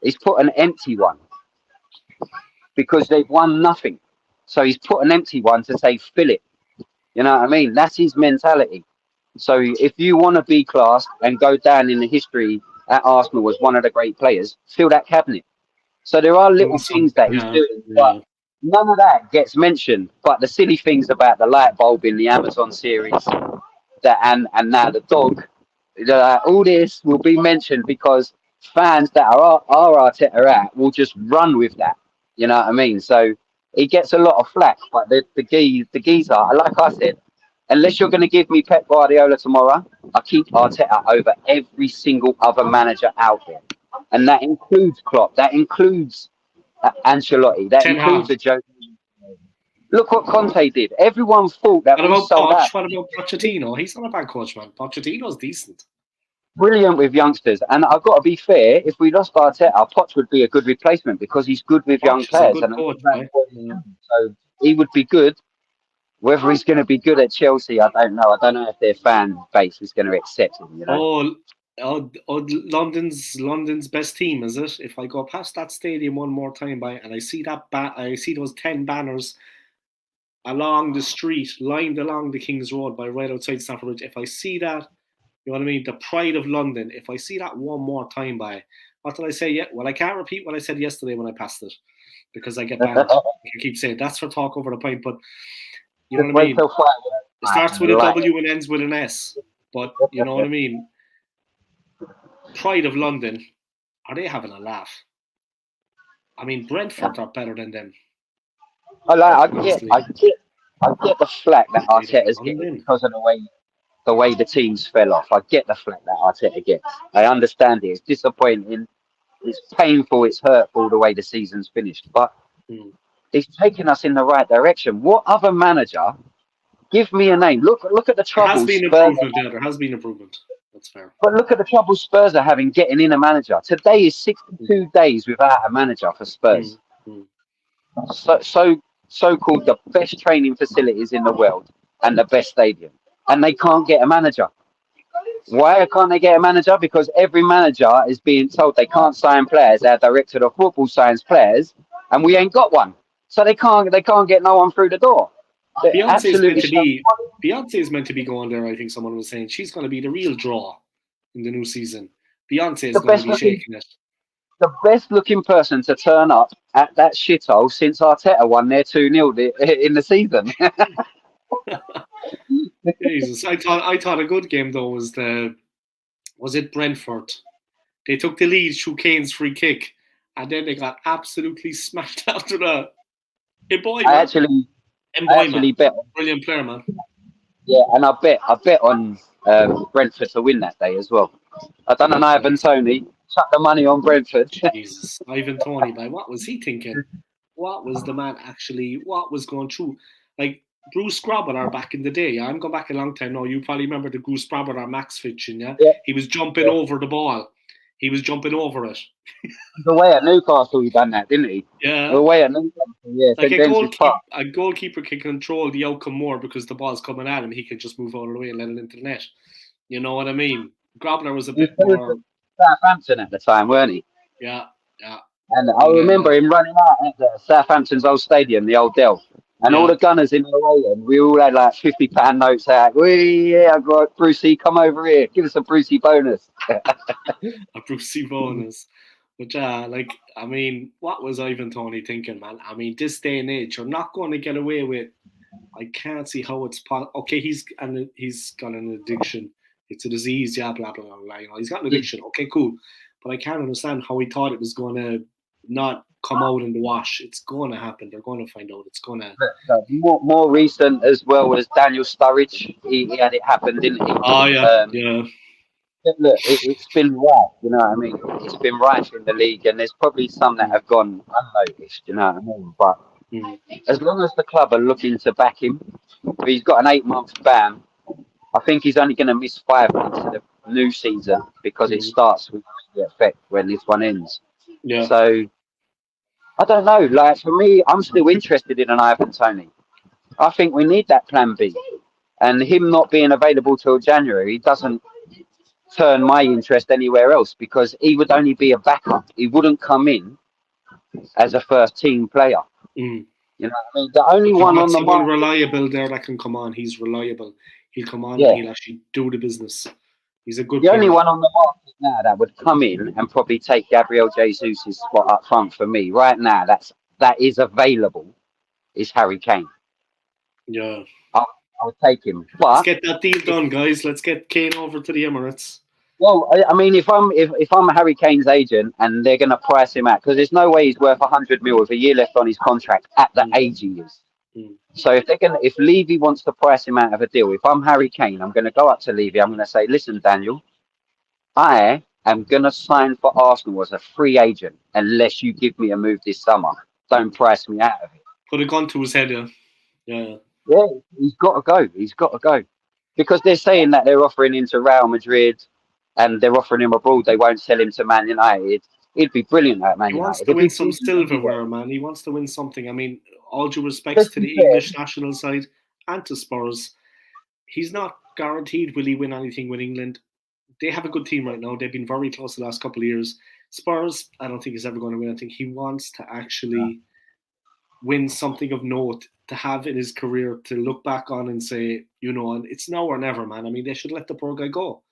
He's put an empty one because they've won nothing. So he's put an empty one to say, fill it. You know what I mean? That's his mentality. So if you want to be classed and go down in the history at Arsenal as one of the great players, fill that cabinet. So there are little things that he's doing, but none of that gets mentioned. But the silly things about the light bulb in the Amazon series, and now the dog, all this will be mentioned because fans that are Arteta at will just run with that. You know what I mean? So he gets a lot of flack, but the geezer, like I said, unless you're going to give me Pep Guardiola tomorrow, I keep Arteta over every single other manager out there. And that includes Klopp. That includes Ancelotti. That includes a Joe. Look what Conte did. Everyone thought that we sold out. What about Pochettino? He's not a bad coach, man. Pochettino's decent. Brilliant with youngsters. And I've got to be fair, if we lost Arteta, Poch would be a good replacement because he's good with young players. So he would be good. Whether he's going to be good at Chelsea, I don't know. I don't know if their fan base is going to accept him. You know? London's best team, is it? If I go past that stadium one more time and I see I see those 10 banners along the street, lined along the King's Road by right outside Stamford Bridge. If I see that, you know what I mean, the pride of London. If I see that one more time what did I say? Yeah, well, I can't repeat what I said yesterday when I passed it because I get banned. I keep saying that's for talk over the pint, but. You know what I mean? It starts with a W and ends with an S. But you know what I mean? Pride of London, are they having a laugh? I mean, Brentford are better than them. I get the flack that Arteta's getting because of the way the teams fell off. I get the flack that Arteta gets. I understand it. It's disappointing. It's painful. It's hurtful the way the season's finished. But It's taking us in the right direction. What other manager? Give me a name. Look at the There has trouble been Spurs. improvement. Yeah, there has been improvement. That's fair. But look at the trouble Spurs are having getting in a manager. Today is 62 days without a manager for Spurs. So-called the best training facilities in the world and the best stadium, and they can't get a manager. Why can't they get a manager? Because every manager is being told they can't sign players. Our director of football signs players, and we ain't got one. So they can't get no one through the door. Beyonce is meant to be going there. I think someone was saying she's going to be the real draw in the new season. Beyonce is going to be shaking it. The best looking person to turn up at that shithole since Arteta won their 2-0 in the season. Jesus, I thought a good game though was it Brentford? They took the lead through Kane's free kick, and then they got absolutely smashed after that. I actually bet. Brilliant player, man. Yeah, and I bet on Brentford to win that day as well. I done an Ivan Toney. Chuck the money on Brentford. Jesus, Ivan Toney, man. What was he thinking? What was the man actually? What was going through? Like Bruce Grobbelaar back in the day. Yeah, I'm going back a long time now. You probably remember the Bruce Grobbelaar Max fiction, yeah? He was jumping over the ball. He was jumping over it. The way at Newcastle, he done that, didn't he? Yeah. The way at Newcastle, yeah. Like a goalkeeper can control the outcome more because the ball's coming at him. He can just move out of the way and let it into the net. You know what I mean? Grobbelaar was a bit more. Southampton at the time, weren't he? Yeah. And I remember him running out at Southampton's old stadium, the old Dell. And all the gunners in the way, and we all had like £50 notes out. I got Brucey, come over here, give us a Brucey bonus. A Brucey bonus. But I mean, what was Ivan Toney thinking, man? I mean, this day and age, you're not going to get away with. I can't see how it's possible. Okay, he's got an addiction. It's a disease, yeah, blah blah blah. You know, he's got an addiction. Okay, cool. But I can't understand how he thought it was going to not come out in the wash. It's going to happen. They're going to find out. It's going to. More recent as well as Daniel Sturridge. He had it happen, didn't he? Oh yeah, yeah. Look, it's been right. You know what I mean? It's been right in the league, and there's probably some that have gone unnoticed. You know what I mean? But as long as the club are looking to back him, he's got an 8-month ban. I think he's only going to miss 5 months of the new season because it starts with the effect when this one ends. Yeah. So I don't know. Like for me, I'm still interested in an Ivan Toney. I think we need that plan B, and him not being available till January doesn't turn my interest anywhere else because he would only be a backup. He wouldn't come in as a first team player. You know what I mean? The only one on the market reliable there that can come on. He's reliable. He'll come on and he'll actually do the business. He's a good player. Only one on the market now that would come in and probably take Gabriel Jesus' spot up front for me right now. That is available. Is Harry Kane? Yeah, I would take him. But let's get that deal done, guys. Let's get Kane over to the Emirates. Well, I mean, if I'm Harry Kane's agent and they're going to price him out, because there's no way he's worth 100 mil with a year left on his contract at the age he is. So if Levy wants to price him out of a deal, if I'm Harry Kane, I'm going to go up to Levy. I'm going to say, listen, Daniel, I am going to sign for Arsenal as a free agent unless you give me a move this summer. Don't price me out of it. Put a gun to his head, yeah. Yeah, he's got to go. He's got to go. Because they're saying that they're offering him to Real Madrid and they're offering him abroad. They won't sell him to Man United. It'd be brilliant at Man United. He wants to win some silverware, man. He wants to win something. I mean, all due respects to the English national side and to Spurs, he's not guaranteed will he win anything with England. They have a good team right now. They've been very close the last couple of years. Spurs, I don't think he's ever going to win. I think he wants to actually win something of note to have in his career to look back on and say, you know, and it's now or never, man. I mean, they should let the poor guy go.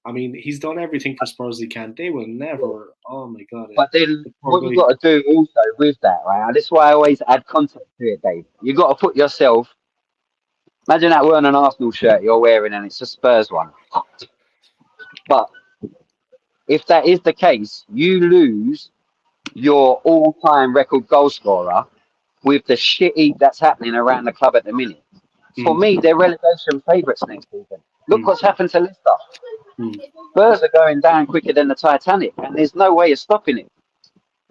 I mean, he's done everything for Spurs he can. They will never. Oh my God! But then, what you got to do also with that, right? And this is why I always add context to it, Dave. You got to put yourself. Imagine that weren't an Arsenal shirt you're wearing, and it's a Spurs one. But if that is the case, you lose your all-time record goal scorer with the shit heap that's happening around the club at the minute. For me, they're relegation favourites next season. Look what's happened to Leicester. Spurs are going down quicker than the Titanic, and there's no way of stopping it.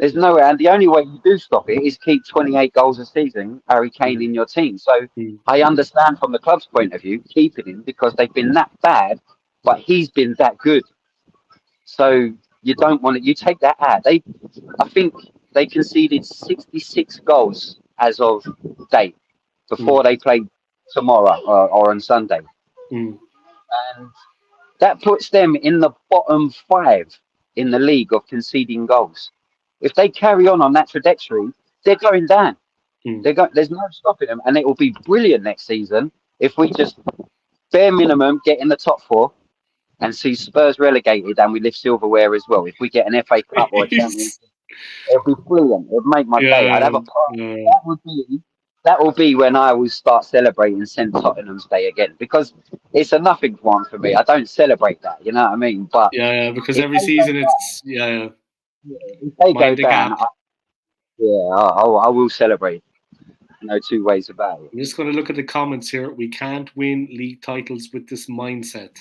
There's no way, and the only way you do stop it is keep 28 goals a season, Harry Kane in your team. So I understand from the club's point of view, keeping him because they've been that bad, but he's been that good. So you don't want to. You take that out. I think they conceded 66 goals as of date before they play tomorrow or on Sunday, and that puts them in the bottom 5 in the league of conceding goals. If they carry on that trajectory, they're going down. There's no stopping them, and it will be brilliant next season if we just bare minimum get in the top 4 and see Spurs relegated, and we lift silverware as well. If we get an FA Cup or a Champions League, it'll be brilliant. It'll make my day. I'd have a party. That will be when I will start celebrating St Tottenham's Day again, because it's a nothing one for me. I don't celebrate that, you know what I mean? But because every season it's if they go down, I will celebrate. No two ways about it. I'm just going to look at the comments here. We can't win league titles with this mindset.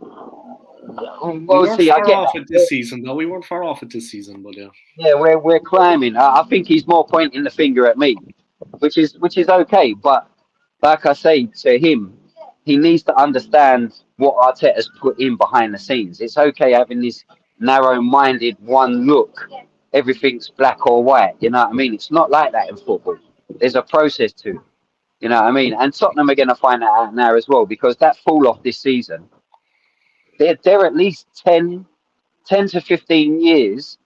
Well, we weren't see, far off it this season, though. We weren't far off it this season, but yeah, we're climbing. I think he's more pointing the finger at me, which is okay. But like I say to him, he needs to understand what Arteta's put in behind the scenes. It's okay having this narrow-minded one look. Everything's black or white. You know what I mean? It's not like that in football. There's a process to it. You know what I mean? And Tottenham are going to find that out now as well, because that fall off this season, they're at least 10 to 15 years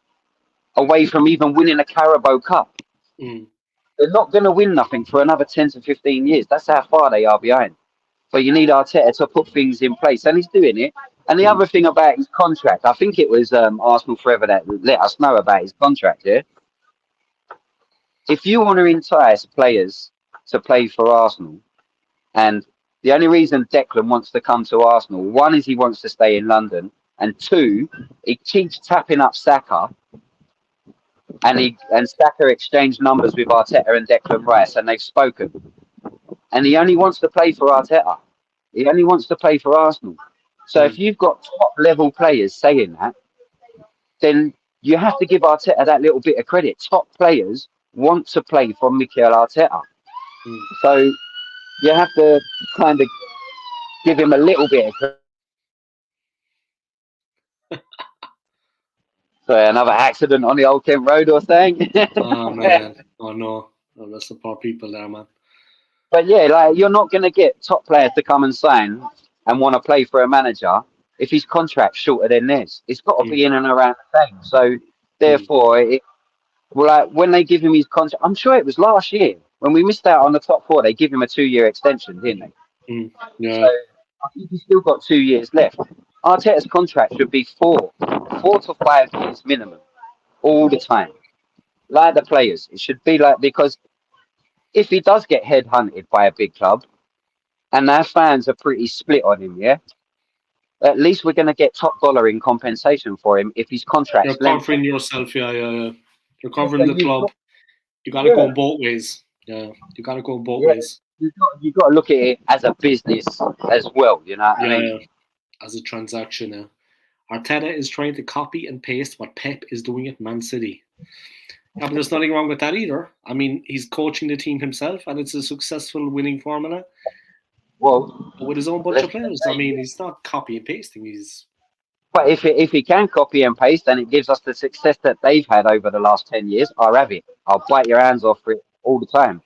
away from even winning a Carabao Cup. They're not going to win nothing for another 10 to 15 years. That's how far they are behind. But you need Arteta to put things in place, and he's doing it. And the other thing about his contract, I think it was Arsenal Forever that let us know about his contract here. If you want to entice players to play for Arsenal, and the only reason Declan wants to come to Arsenal, one is he wants to stay in London, and two, he keeps tapping up Saka, and Saka exchanged numbers with Arteta and Declan Rice, and they've spoken. And he only wants to play for Arteta. He only wants to play for Arsenal. So if you've got top level players saying that, then you have to give Arteta that little bit of credit. Top players want to play for Mikel Arteta. So you have to kind of give him a little bit of credit. So another accident on the Old Kent Road or something. Oh man, oh no, that's the poor people there, man. But yeah, like, you're not going to get top players to come and sign and want to play for a manager if his contract's shorter than this. It's got to be in and around the same. So therefore, when they give him his contract, I'm sure it was last year when we missed out on the top 4. They give him a 2-year extension, didn't they? Yeah. So I think he's still got 2 years left. Arteta's contract should be 4 to 5 years minimum, all the time. Like the players, it should be like, because if he does get headhunted by a big club, and our fans are pretty split on him, at least we're going to get top dollar in compensation for him if his contract's You're covering yourself, You're covering the club. You got to go both ways. Yeah, you got to go both ways. You've got to look at it as a business as well, you know what I mean? As a transaction. Arteta is trying to copy and paste what Pep is doing at Man City. Yeah, but there's nothing wrong with that either. I mean, he's coaching the team himself, and it's a successful winning formula. Well, but with his own bunch of players. I mean, he's not copy and pasting. But if he can copy and paste, then it gives us the success that they've had over the last 10 years. I'll have it. I'll bite your hands off for it all the time.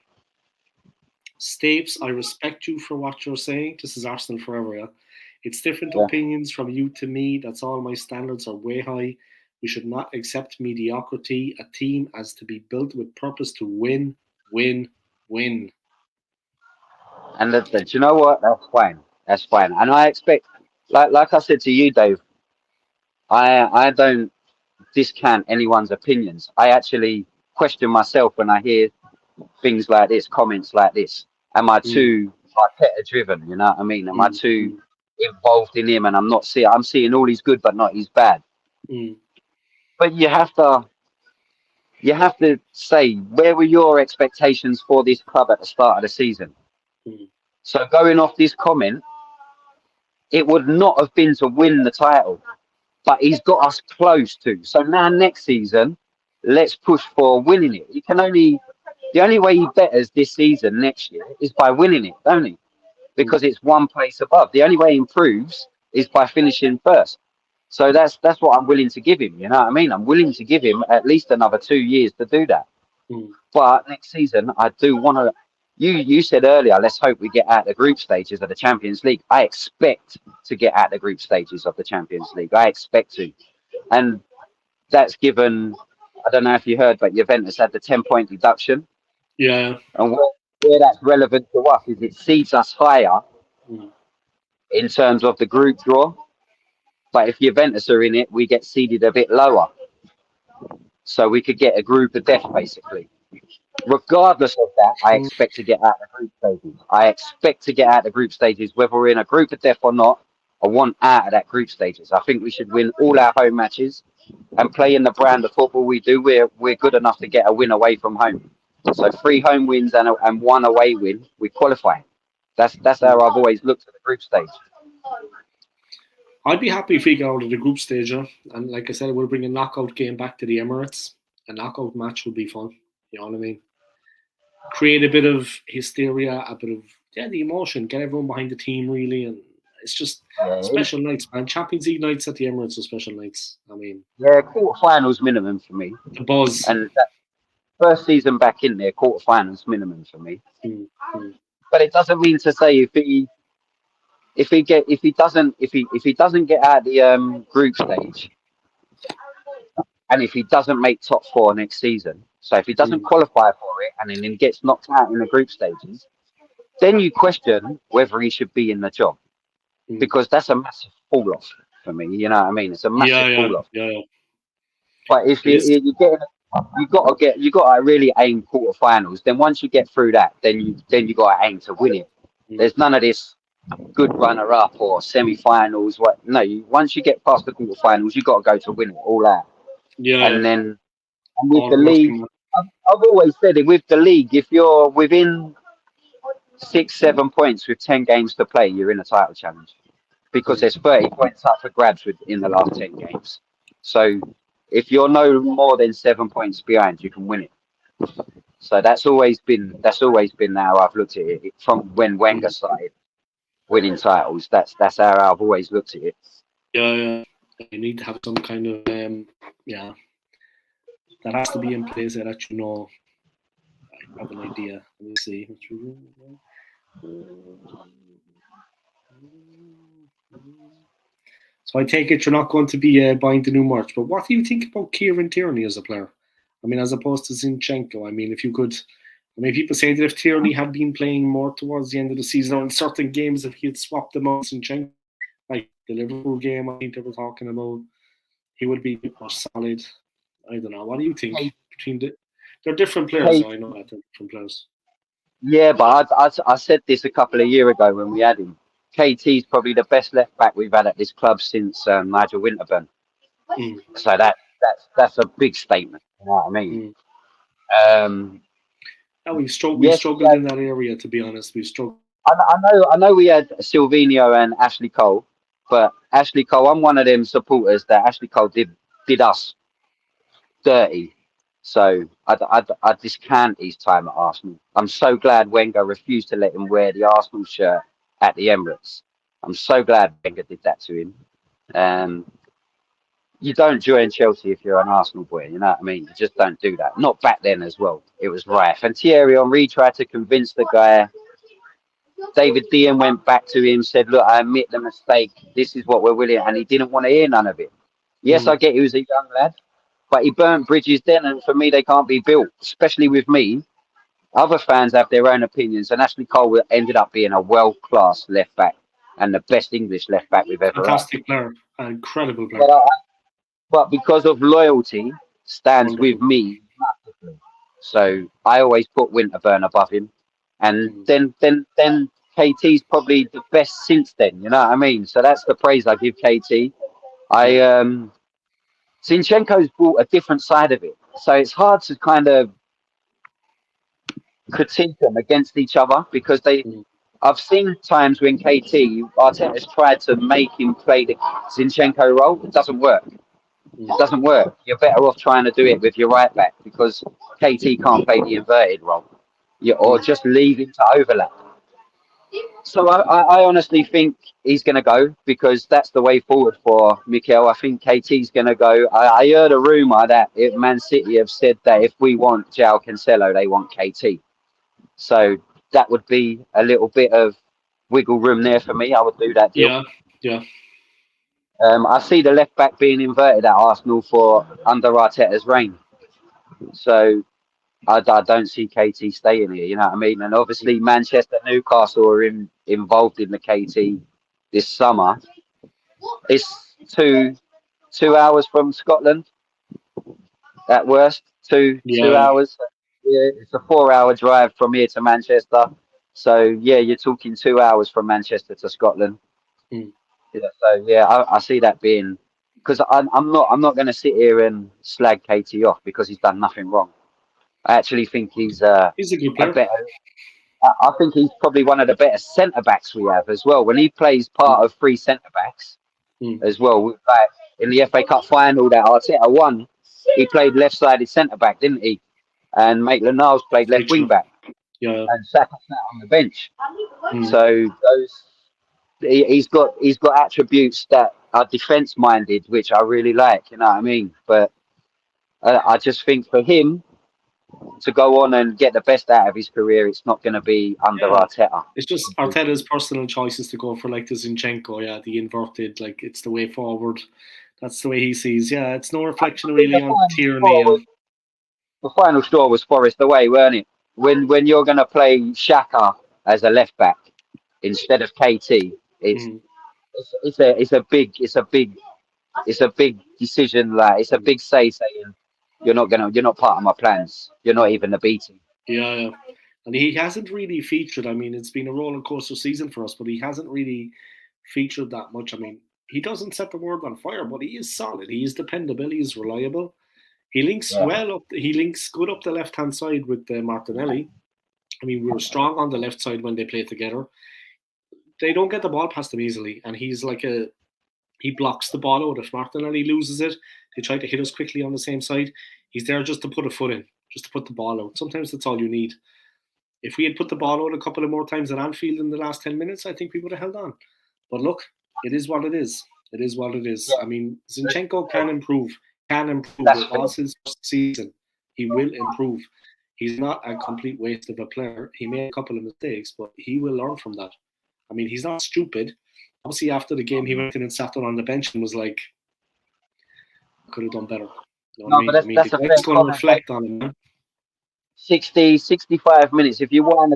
Stapes, I respect you for what you're saying. This is Arsenal forever, yeah? It's different opinions from you to me. That's all. My standards are way high. We should not accept mediocrity. A team has to be built with purpose to win, win, win. And do you know what? That's fine. That's fine. And I expect, like I said to you, Dave, I don't discount anyone's opinions. I actually question myself when I hear things like this, comments like this. Am I too Arteta driven? You know what I mean? Am I too involved in him? And I'm seeing all his good, but not his bad. But you have to say, where were your expectations for this club at the start of the season? So going off this comment, it would not have been to win the title, but he's got us close to. So now next season, let's push for winning it. The only way he betters this season next year is by winning it, don't he? Because it's one place above. The only way he improves is by finishing first. So that's what I'm willing to give him. You know what I mean? I'm willing to give him at least another 2 years to do that. But next season, I do want to. You said earlier, let's hope we get out the group stages of the Champions League. I expect to get out the group stages of the Champions League. I expect to, and that's given. I don't know if you heard, but Juventus had the 10-point deduction. Yeah. And where that's relevant to us is it seeds us higher in terms of the group draw. But if Juventus are in it, we get seeded a bit lower. So we could get a group of death, basically. Regardless of that, I expect to get out the group stages. I expect to get out the group stages, whether we're in a group of death or not. I want out of that group stages. I think we should win all our home matches and play in the brand of football we do. We're good enough to get a win away from home. So 3 home wins and 1 away win, we qualify. That's how I've always looked at the group stage. I'd be happy if we get out of the group stage, and like I said, we'll bring a knockout game back to the Emirates. A knockout match would be fun. You know what I mean? Create a bit of hysteria, a bit of the emotion, get everyone behind the team really, and it's just special nights, man. Champions League nights at the Emirates are special nights. I mean, quarterfinals minimum for me. The buzz and that first season back in there, quarterfinals minimum for me. But it doesn't mean to say if he doesn't get out the group stage, and if he doesn't make top 4 next season, so if he doesn't qualify for it and then gets knocked out in the group stages, then you question whether he should be in the job, because that's a massive fall off for me. You know what I mean? It's a massive fall off. But if you got to really aim quarterfinals. Then once you get through that, then you got to aim to win it. There's none of this good runner up or semi-finals. Once you get past the quarterfinals, you got to go to win it all out. And with the league, I've always said it, with the league, if you're within 6-7 points with 10 games to play, you're in a title challenge, because there's 30 points up for grabs in the last 10 games. So if you're no more than 7 points behind, you can win it. So that's always been how I've looked at it from when Wenger started winning titles. That's how I've always looked at it. You need to have some kind of that has to be in place so that I have an idea. Let me see. So I take it you're not going to be buying the new merch, but what do you think about Kieran Tierney as a player? I mean, as opposed to Zinchenko. I mean, if you could, people say that if Tierney had been playing more towards the end of the season or in certain games, if he had swapped them out Zinchenko, like the Liverpool game, I think they were talking about, he would be a bit more solid. I don't know. What do you think? They're different players. I know that they're different players. Yeah, but I said this a couple of years ago when we had him. KT's probably the best left back we've had at this club since Nigel Winterburn. So that's a big statement. You know what I mean? We struggled in that area. To be honest, we struggled. I know. We had Silvinho and Ashley Cole, but Ashley Cole, I'm one of them supporters that Ashley Cole did us dirty. So I discount his time at Arsenal. I'm so glad Wenger refused to let him wear the Arsenal shirt at the Emirates. I'm so glad Wenger did that to him. You don't join Chelsea if you're an Arsenal boy, you know what I mean? You just don't do that. Not back then as well. It was rife. And Thierry Henry tried to convince the guy. David Dean went back to him, said, look, I admit the mistake. This is what we're willing. And he didn't want to hear none of it. Yes, I get he was a young lad, but he burnt bridges then. And for me, they can't be built, especially with me. Other fans have their own opinions. And Ashley Cole ended up being a world-class left back and the best English left back we've ever had. Fantastic player. An incredible player. But because of loyalty, stands with me massively. So I always put Winterburn above him. And then KT's probably the best since then, you know what I mean? So that's the praise I give KT. Zinchenko's brought a different side of it. So it's hard to kind of critique them against each other, because I've seen times when Arteta's tried to make him play the Zinchenko role. It doesn't work. It doesn't work. You're better off trying to do it with your right back because KT can't play the inverted role. Or just leave him to overlap. So I honestly think he's going to go because that's the way forward for Mikel. I think KT's going to go. I heard a rumour that Man City have said that if we want João Cancelo, they want KT. So that would be a little bit of wiggle room there for me. I would do that deal. Yeah. I see the left back being inverted at Arsenal for under Arteta's reign. So I don't see KT staying here, you know what I mean? And obviously Manchester, Newcastle are involved in the KT this summer. It's two hours from Scotland at worst. Two hours. Yeah, it's a 4-hour drive from here to Manchester. So yeah, you're talking 2 hours from Manchester to Scotland. Yeah, so yeah, I see that being because I'm not going to sit here and slag KT off because he's done nothing wrong. I actually think he's a good player. I think he's probably one of the better centre backs we have as well. When he plays part of 3 centre backs as well, like in the FA Cup final that Arteta won, he played left-sided centre back, didn't he? And Maitland-Niles played left wing back. Yeah. And Saka sat on the bench. So he's got attributes that are defence minded, which I really like. You know what I mean? But I just think for him to go on and get the best out of his career, it's not going to be under Arteta. It's just Arteta's personal choices to go for like the Zinchenko, the inverted, like it's the way forward. That's the way he sees. Yeah, it's no reflection really on Tierney. The final straw was Forest away, weren't it? When you're going to play Xhaka as a left back instead of KT, it's a big decision. Like it's a big saying you're not part of my plans. You're not even the B team. Yeah. And he hasn't really featured. I mean, it's been a roller coaster season for us, but he hasn't really featured that much. I mean, he doesn't set the world on fire, but he is solid. He is dependable. He is reliable. He links well up. He links good up the left-hand side with Martinelli. I mean, we were strong on the left side when they played together. They don't get the ball past him easily, and he's like he blocks the ball out. If Martinelli loses it, they try to hit us quickly on the same side. He's there just to put a foot in, just to put the ball out. Sometimes that's all you need. If we had put the ball out a couple of more times at Anfield in the last 10 minutes, I think we would have held on. But look, it is what it is. It is what it is. I mean, Zinchenko can improve. It was his first season. He will improve. He's not a complete waste of a player. He made a couple of mistakes, but he will learn from that. I mean, he's not stupid. Obviously, after the game, he went in and sat down on the bench and was like, could have done better. You know what I mean? That's a fair going to reflect on him, man. 60, 65 minutes. If you wind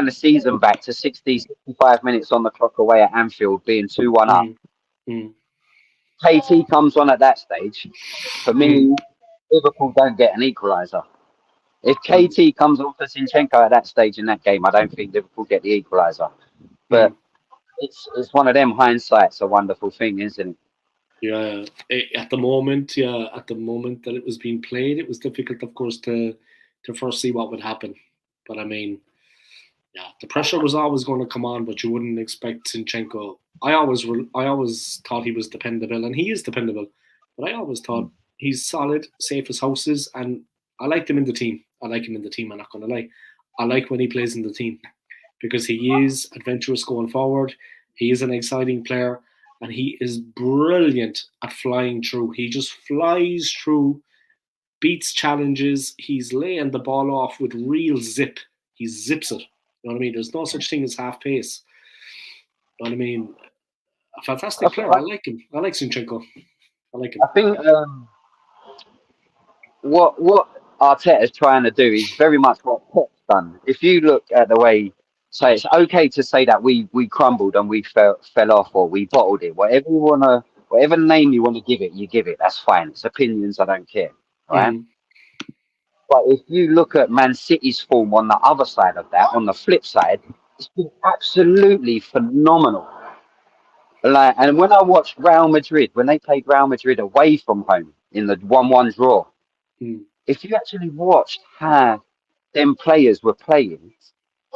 the season back to 60, 65 minutes on the clock away at Anfield, being 2-1 up, KT comes on at that stage. For me, Liverpool don't get an equaliser. If KT comes on for Zinchenko at that stage in that game, I don't think Liverpool get the equaliser. But it's one of them. Hindsight's a wonderful thing, isn't it? Yeah. At the moment that it was being played, it was difficult, of course, to first see what would happen. But I mean, the pressure was always going to come on, but you wouldn't expect Zinchenko. I always thought he was dependable, and he is dependable. But I always thought he's solid, safe as houses, and I liked him in the team. I'm not going to lie. I like when he plays in the team because he is adventurous going forward. He is an exciting player, and he is brilliant at flying through. He just flies through, beats challenges. He's laying the ball off with real zip. He zips it. You know what I mean? There's no such thing as half pace. You know what I mean? A fantastic player. I like him. I like Zinchenko. I like him. I think what Arteta is trying to do is very much what Pep's done. If you look at the way, so it's okay to say that we crumbled and we fell off or we bottled it. Whatever name you want to give it, you give it. That's fine. It's opinions. I don't care. Right? But if you look at Man City's form on the other side of that, on the flip side, it's been absolutely phenomenal. And when I watched Real Madrid, when they played Real Madrid away from home in the 1-1 draw, if you actually watched how them players were playing,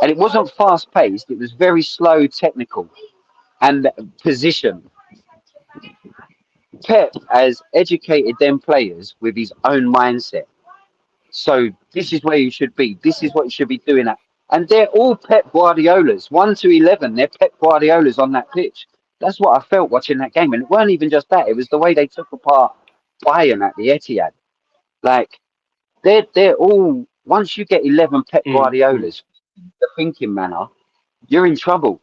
and it wasn't fast-paced, it was very slow, technical, and position. Pep has educated them players with his own mindset. So this is where you should be. This is what you should be doing at. And they're all Pep Guardiolas. 1 to 11, they're Pep Guardiolas on that pitch. That's what I felt watching that game. And it weren't even just that. It was the way they took apart Bayern at the Etihad. Like, they're all, once you get 11 Pep Guardiolas, the thinking manner, you're in trouble.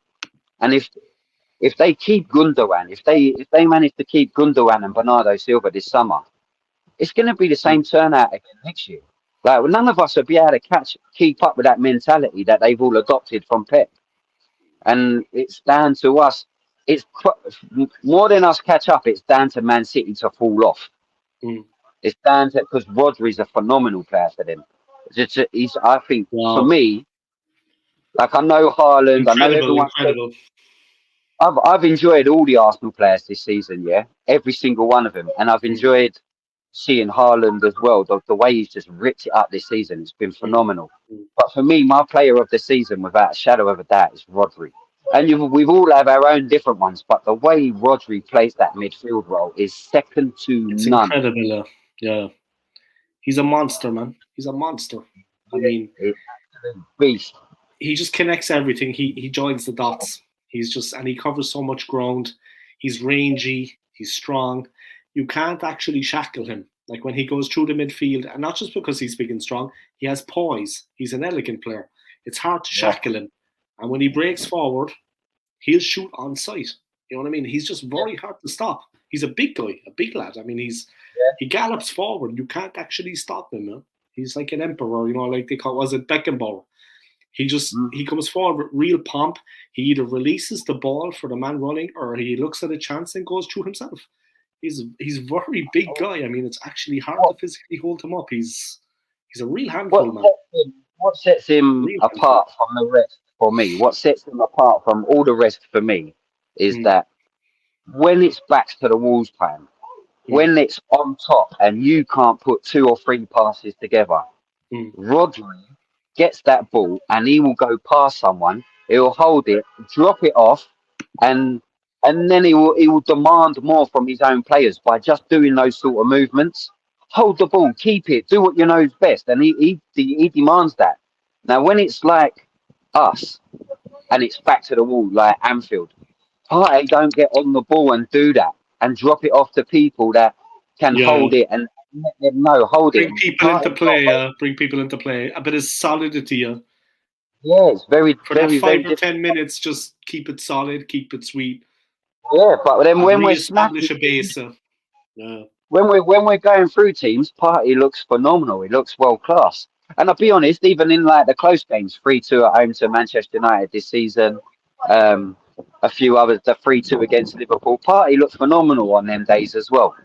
And if they keep Gundogan, if they manage to keep Gundogan and Bernardo Silva this summer, it's going to be the same turnout again next year. Like, well, none of us will be able to keep up with that mentality that they've all adopted from Pep. And it's down to us. It's more than us catch up. It's down to Man City to fall off. It's down to, because Rodri's a phenomenal player for them. I think, for me, like, I know Haaland, I know everyone. I've enjoyed all the Arsenal players this season, yeah, every single one of them, and I've enjoyed seeing Haaland as well. The way he's just ripped it up this season, it's been phenomenal. But for me, my player of the season, without a shadow of a doubt, is Rodri. And we've all have our own different ones, but the way Rodri plays that midfield role is second to none. It's incredible, yeah. He's a monster, man. He's a monster. I mean, beast. He just connects everything. He joins the dots. And he covers so much ground. He's rangy. He's strong. You can't actually shackle him. Like, when he goes through the midfield, and not just because he's big and strong, he has poise. He's an elegant player. It's hard to shackle him. And when he breaks forward, he'll shoot on sight. You know what I mean? He's just very hard to stop. He's a big guy, a big lad. I mean, he gallops forward. You can't actually stop him, man. He's like an emperor, like they call, was it Beckenbauer? He comes forward with real pomp. He either releases the ball for the man running, or he looks at a chance and goes through himself. He's a very big guy. I mean, it's actually hard to physically hold him up. He's a real handful, man. What sets him apart from the rest for me? What sets him apart from all the rest for me is that when it's backs to the walls time, when it's on top and you can't put 2 or 3 passes together, Rodri gets that ball and he will go past someone. He'll hold it, drop it off, and then he will demand more from his own players by just doing those sort of movements. Hold the ball, keep it, do what you know is best, and he demands that. Now, when it's like us and it's back to the wall like Anfield, Partey don't get on the ball and do that and drop it off to people that can hold it and let them know, bring people into play. Bring people into play. A bit of solidity. Yeah, it's very for that 5 or 10 minutes. Just keep it solid, keep it sweet. Yeah, but then when we establish a base, when we're going through teams, Partey looks phenomenal. He looks world class. And I'll be honest, even in like the close games, 3-2 at home to Manchester United this season, a few others, the 3-2 against Liverpool, Partey looked phenomenal on them days as well.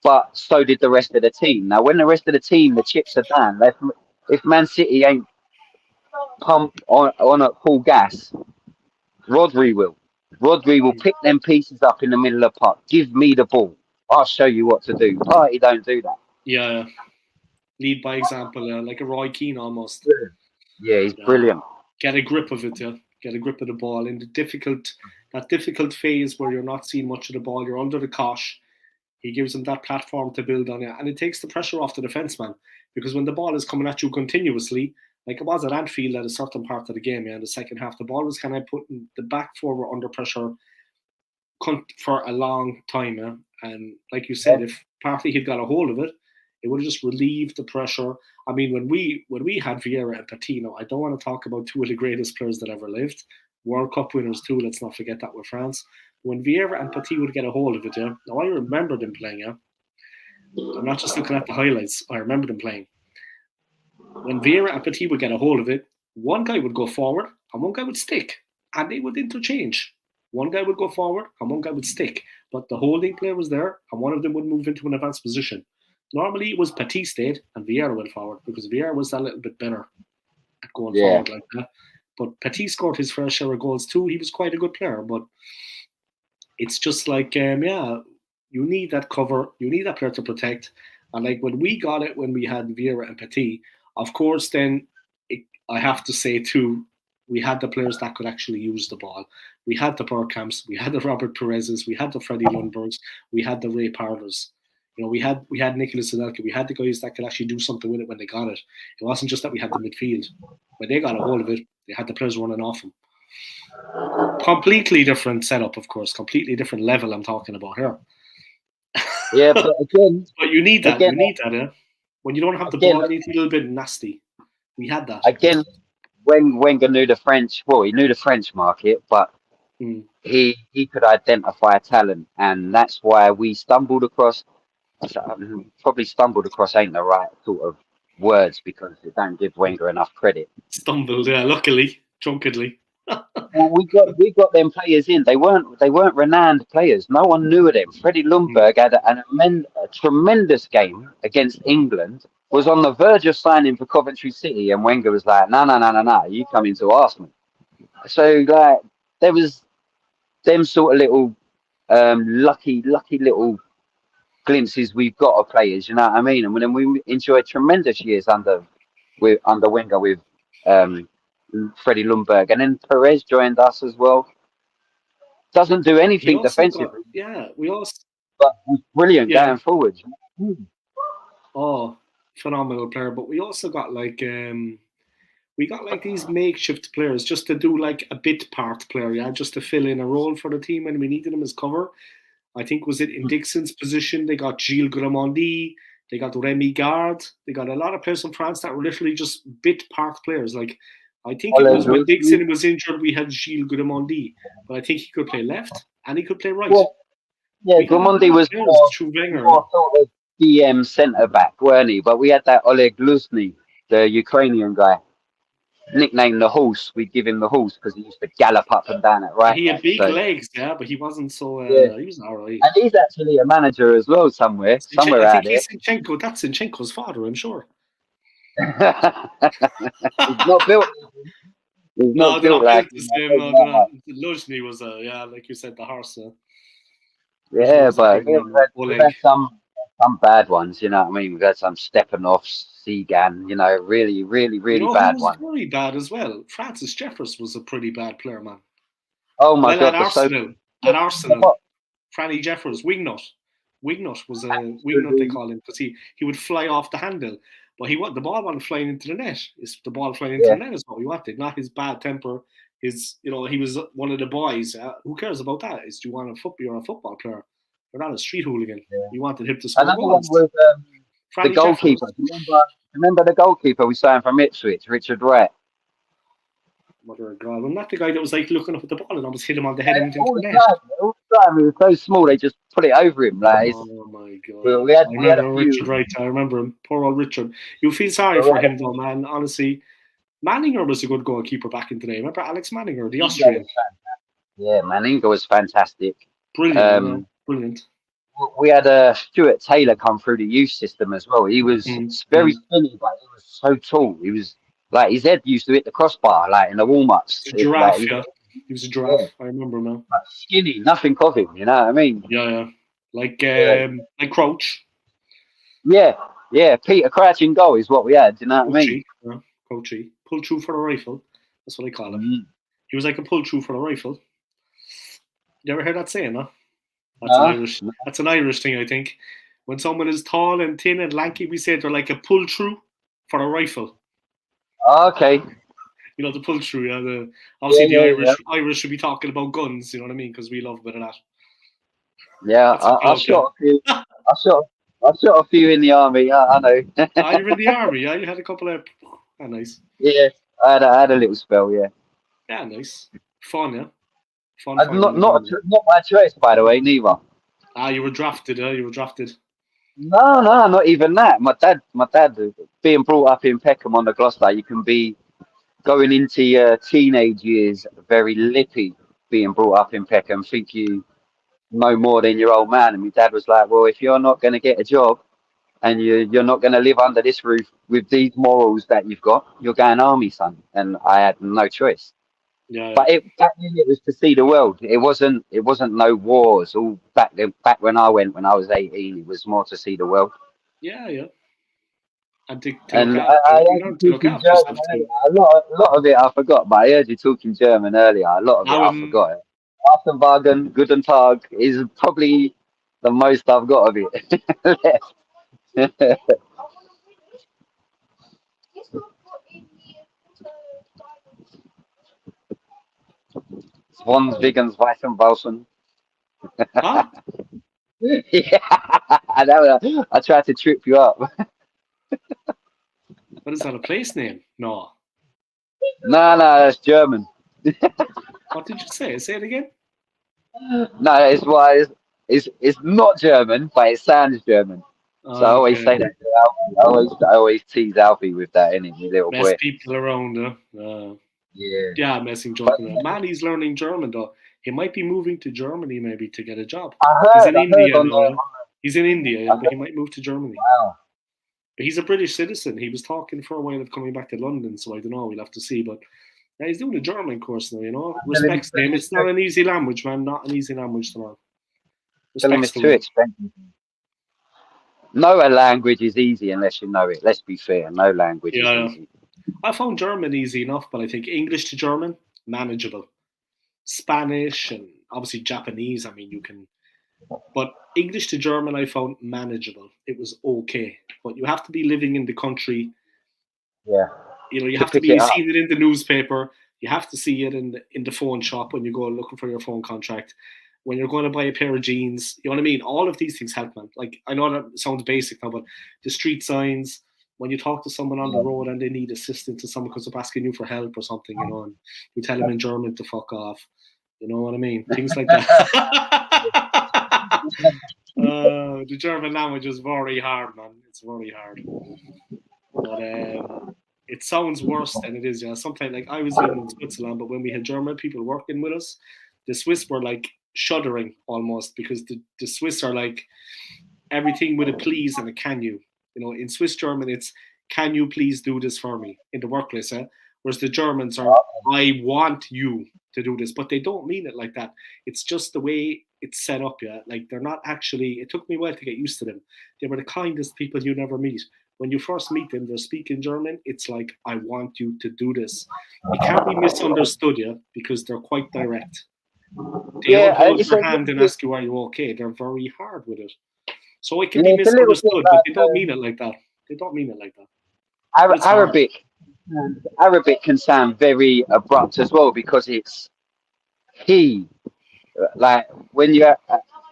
But so did the rest of the team. Now, when the rest of the team, the chips are down, if Man City ain't pumped on at full gas, Rodri will. Rodri will pick them pieces up in the middle of the park. Give me the ball. I'll show you what to do. Partey don't do that. Yeah. Lead by example, like a Roy Keane almost. Yeah, he's brilliant. Get a grip of it, Get a grip of the ball. In that difficult phase where you're not seeing much of the ball, you're under the cosh. He gives them that platform to build on it. And it takes the pressure off the defence, man. Because when the ball is coming at you continuously, like it was at Anfield at a certain part of the game, in the second half, the ball was kind of putting the back four were under pressure for a long time. And like you said, if Partey had got a hold of it, it would have just relieved the pressure. I mean, when we had Vieira and Patino, I don't want to talk about 2 of the greatest players that ever lived. World Cup winners too, let's not forget that with France. When Vieira and Petit would get a hold of it, now I remember them playing, I'm not just looking at the highlights, I remember them playing. When Vieira and Petit would get a hold of it, one guy would go forward and one guy would stick, and they would interchange. One guy would go forward and one guy would stick, but the holding player was there and one of them would move into an advanced position. Normally it was Petit stayed and Vieira went forward because Vieira was a little bit better at going forward like that. But Petit scored his fair share of goals too. He was quite a good player, but it's just like, you need that cover. You need that player to protect. And like when we got it, when we had Vieira and Petit, of course, then I have to say too, we had the players that could actually use the ball. We had the Bergkamps, we had the Robert Perez's, we had the Freddie Lundbergs, we had the Ray Parlers. You know, we had Nicholas Anelka, we had the guys that could actually do something with it when they got it. It wasn't just that we had the midfield. When they got a hold of it, they had the players running off them. Completely different setup, of course. Completely different level I'm talking about here. Yeah, but again, but you need that. Again, you need that, yeah. When you don't have the ball, it's a little bit nasty. We had that. Again, when Wenger knew the French, well, he knew the French market, but he could identify talent, and that's why we stumbled across. Probably stumbled across ain't the right sort of words because it don't give Wenger enough credit. Stumbled, yeah. Luckily, drunkenly. Well, we got them players in. They weren't renowned players. No one knew of them. Freddie Lundberg had a tremendous game against England. Was on the verge of signing for Coventry City, and Wenger was like, "No, you come into Arsenal." So like there was them sort of little lucky little glimpses we've got of players. You know what I mean? And then we enjoyed tremendous years under Wenger with Freddie Lundberg, and then Perez joined us as well. Doesn't do anything defensively. We also, but was brilliant going forward. Oh, phenomenal player! But we also got these makeshift players just to do like a bit part player, just to fill in a role for the team when we needed them as cover. I think was it in Dixon's position. They got Gilles Gramondi, they got Remy Gard, they got a lot of players from France that were literally just bit part players. Like I think it was when Dixon was injured, we had Gilles Gramondi, but I think he could play left and he could play right. Yeah, Gramondi was more sort of DM centre back, weren't he? But we had that Oleg Luzny, the Ukrainian guy, nicknamed the Horse. We'd give him the Horse because he used to gallop up and down it, right? He had big legs, but he wasn't so. He was all right. And he's actually a manager as well somewhere out there. I think Zinchenko. That's Zinchenko's father, I'm sure. He's not built. He's not built like the same. Luzhny was like you said, the horse. Yeah, but we've had some bad ones. You know what I mean? We've had some Stepanovs, Segan. You know, really bad ones. Very bad as well. Francis Jeffers was a pretty bad player, man. Oh my God! At Arsenal, Franny Jeffers, wingnut. Wingnut was a wingnut they call him because he would fly off the handle. But the ball wasn't flying into the net. The ball flying into the net is what we wanted, not his bad temper. He was one of the boys. Who cares about that? You're a football player. You're not a street hooligan. You wanted him to score goals. Another one was the goalkeeper. Remember the goalkeeper we signed from Ipswich, Richard Wright? Mother of God. Wasn't that the guy that was like looking up at the ball and almost hit him on the head and into the net? All the time. He was so small, they just put it over him. Like, oh my God. We had a few. Richard Wright. I remember him. Poor old Richard. You feel sorry for him though, man. Honestly, Manninger was a good goalkeeper back in the day. Remember Alex Manninger, the Austrian? Yeah, Manninger was fantastic. Brilliant. Brilliant. We had Stuart Taylor come through the youth system as well. He was very skinny, but he was so tall. He was like his head used to hit the crossbar, like in the warm-ups. He was a giraffe. I remember now. Like skinny, nothing of him. You know what I mean? Yeah. Like Crouch. Yeah. Peter Crouch in goal is what we had. You know what I mean? Yeah. Crouchy. Pull through for a rifle. That's what I call him. He was like a pull through for a rifle. You ever heard that saying, huh? That's an Irish thing, I think. When someone is tall and thin and lanky, we say they're like a pull through for a rifle. Okay. You know, the pull through. The Irish should be talking about guns. You know what I mean? Because we love a bit of that. Yeah, I shot a few. I shot a few in the army. I know. You're in the army, yeah? You had a couple of. Nice. Yeah, I had a little spell. Yeah. Yeah, nice. Fun, yeah. Not my choice, by the way, neither. You were drafted, You were drafted. No, not even that. My dad, being brought up in Peckham on the Gloucester, you can be going into your teenage years very lippy, being brought up in Peckham, think you know more than your old man. And my dad was like, well, if you're not going to get a job and you're not going to live under this roof with these morals that you've got, you're going army, son. And I had no choice. Yeah. But back then it was to see the world. It wasn't no wars. All back when I went when I was 18, it was more to see the world. Yeah. And I heard you talking German earlier. A lot of it I forgot, but I heard you talking German earlier. A lot of it I forgot. Wagen, Guten Tag is probably the most I've got of it. Swans, Vegans, Weissenbausen. Huh? Yeah, I tried to trip you up. What is that, a place name? No. No, that's German. What did you say? Say it again. No, it's why it's not German, but it sounds German. So I always Okay. say that to Alfie. I always tease Alfie with that, innit, my little Mess boy. people around, Yeah. yeah, messing, joking around. Man, he's learning German, though. He might be moving to Germany, maybe, to get a job. He's in I heard India on now, the. yeah. He's in India, yeah, I but he heard, might move to Germany. wow. But he's a British citizen. He was talking for a while of coming back to London, so I don't know. We'll have to see. But yeah, he's doing a German course now, you know. Respects him. It's not an easy language, man. Not an easy language to learn. Tell him Respects it's to too him. expensive. No language is easy unless you know it. Let's be fair. No language is Yeah, easy. I found German easy enough, but I think English to German, manageable. Spanish and obviously Japanese, I mean, you can. But English to German, I found manageable. It was okay. But you have to be living in the country. Yeah. You know, you To have to pick it be up. seeing it in the newspaper. You have to see it in the phone shop when you go looking for your phone contract. When you're going to buy a pair of jeans, you know what I mean? All of these things help, man. Like, I know that sounds basic now, but the street signs, when you talk to someone on the Yeah. road and they need assistance to someone because they're asking you for help or something, you know, and you tell them in German to fuck off. You know what I mean? Things like that. The German language is very hard, man. It's very hard. But it sounds worse than it is. Yeah, sometimes like I was living in Switzerland, but when we had German people working with us, the Swiss were like shuddering almost because the Swiss are like everything with a please and a can you. You know, in Swiss German, it's can you please do this for me in the workplace, eh? Whereas the Germans are I want you to do this, but they don't mean it like that. It's just the way it's set up, yeah. Like they're not actually. It took me a while to get used to them. They were the kindest people you never meet. When you first meet them, they're speaking German. It's like I want you to do this. It can't be misunderstood, yeah, because they're quite direct. They don't hold It's your a hand little and bit. ask you are you okay. They're very hard with it. So it can Yeah, be it's a little bit misunderstood, but like they don't mean it like that. They don't mean it like that. But it's hard. Arabic. Arabic can sound very abrupt as well because it's he. Like when you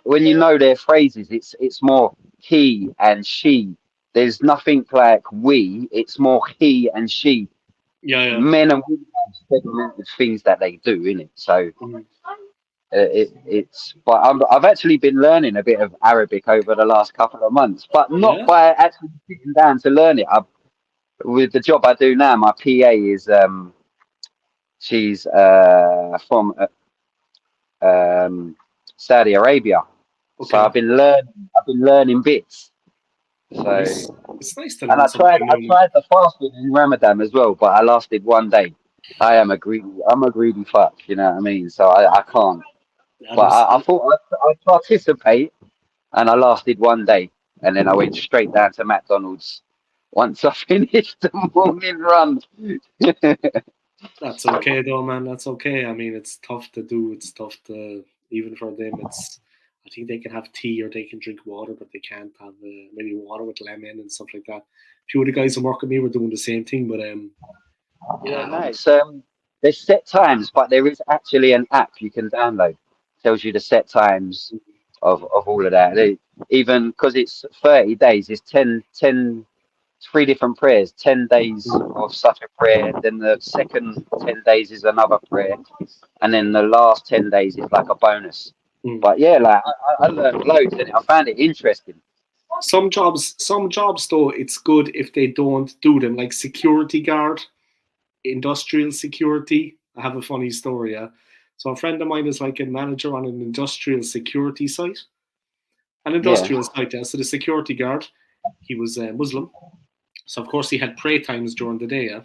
know their phrases, it's more he and she. There's nothing like we. It's more he and she. Yeah, yeah. Men and women have segmented things that they do in it. So it's. But I've actually been learning a bit of Arabic over the last couple of months, but not Yeah. by actually sitting down to learn it. With the job I do now, my PA is she's from Saudi Arabia. So Okay. I've been learning bits. So Nice. It's nice to and learn something I new. tried the fasting in Ramadan as well, but I lasted one day. I'm a greedy fuck, you know what I mean? So I can't. Yeah, But I thought I'd participate, and I lasted one day, and then I went straight down to McDonald's once I finished the morning run. that's okay though, man. That's okay. I mean, it's tough to do. It's tough to even for them. It's. I think they can have tea or they can drink water, but they can't have maybe water with lemon and stuff like that. A few of the guys who work with me were doing the same thing, but Yeah, yeah, no, it's there's set times, but there is actually an app you can download. Tells you the set times of all of that. Even because it's 30 days, it's 3 different prayers, 10 days of such a prayer, then the second 10 days is another prayer, and then the last 10 days is like a bonus. But yeah, like I learned loads in it. I found it interesting. some jobs though, it's good if they don't do them, like security guard, industrial security. I have a funny story. Yeah, so a friend of mine is like a manager on an industrial security site. An Yeah. industrial site, yeah. So the security guard, he was Muslim, so of course he had pray times during the day. Yeah.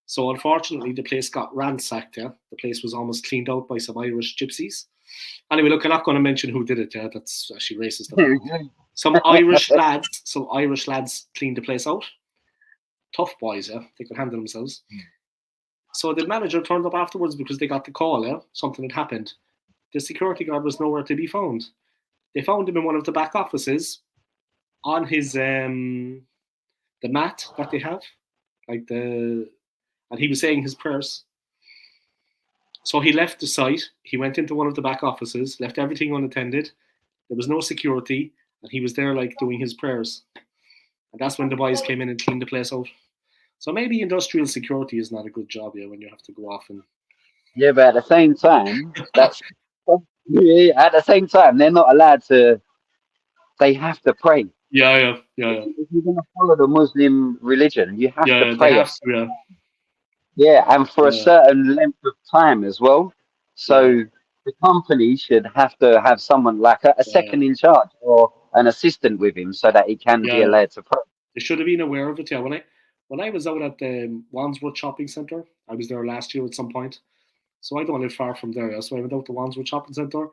So unfortunately, the place got ransacked. Yeah, the place was almost cleaned out by some Irish gypsies. Anyway, look, I'm not going to mention who did it. Yeah, that's actually racist. Some Irish lads cleaned the place out. Tough boys, yeah, they could handle themselves. So the manager turned up afterwards because they got the call. Yeah, something had happened. the security guard was nowhere to be found. They found him in one of the back offices on his the mat that they have, and he was saying his prayers. So he left the site. He went into one of the back offices, left everything unattended. There was no security, and he was there doing his prayers. And that's when the boys came in and cleaned the place out. So maybe industrial security is not a good job, when you have to go off and. Yeah, but at the same time, at the same time, they're not allowed to. They have to pray. Yeah. If you're going to follow the Muslim religion, you have to pray. They have to, yeah, and for a certain length of time as well. So the company should have to have someone like a second in charge or an assistant with him so that he can be allowed to pray. They should have been aware of it. Yeah, when I was out at the Wandsworth Shopping Centre, I was there last year at some point. So I don't live far from there. So I went out to Wandsworth Shopping Centre.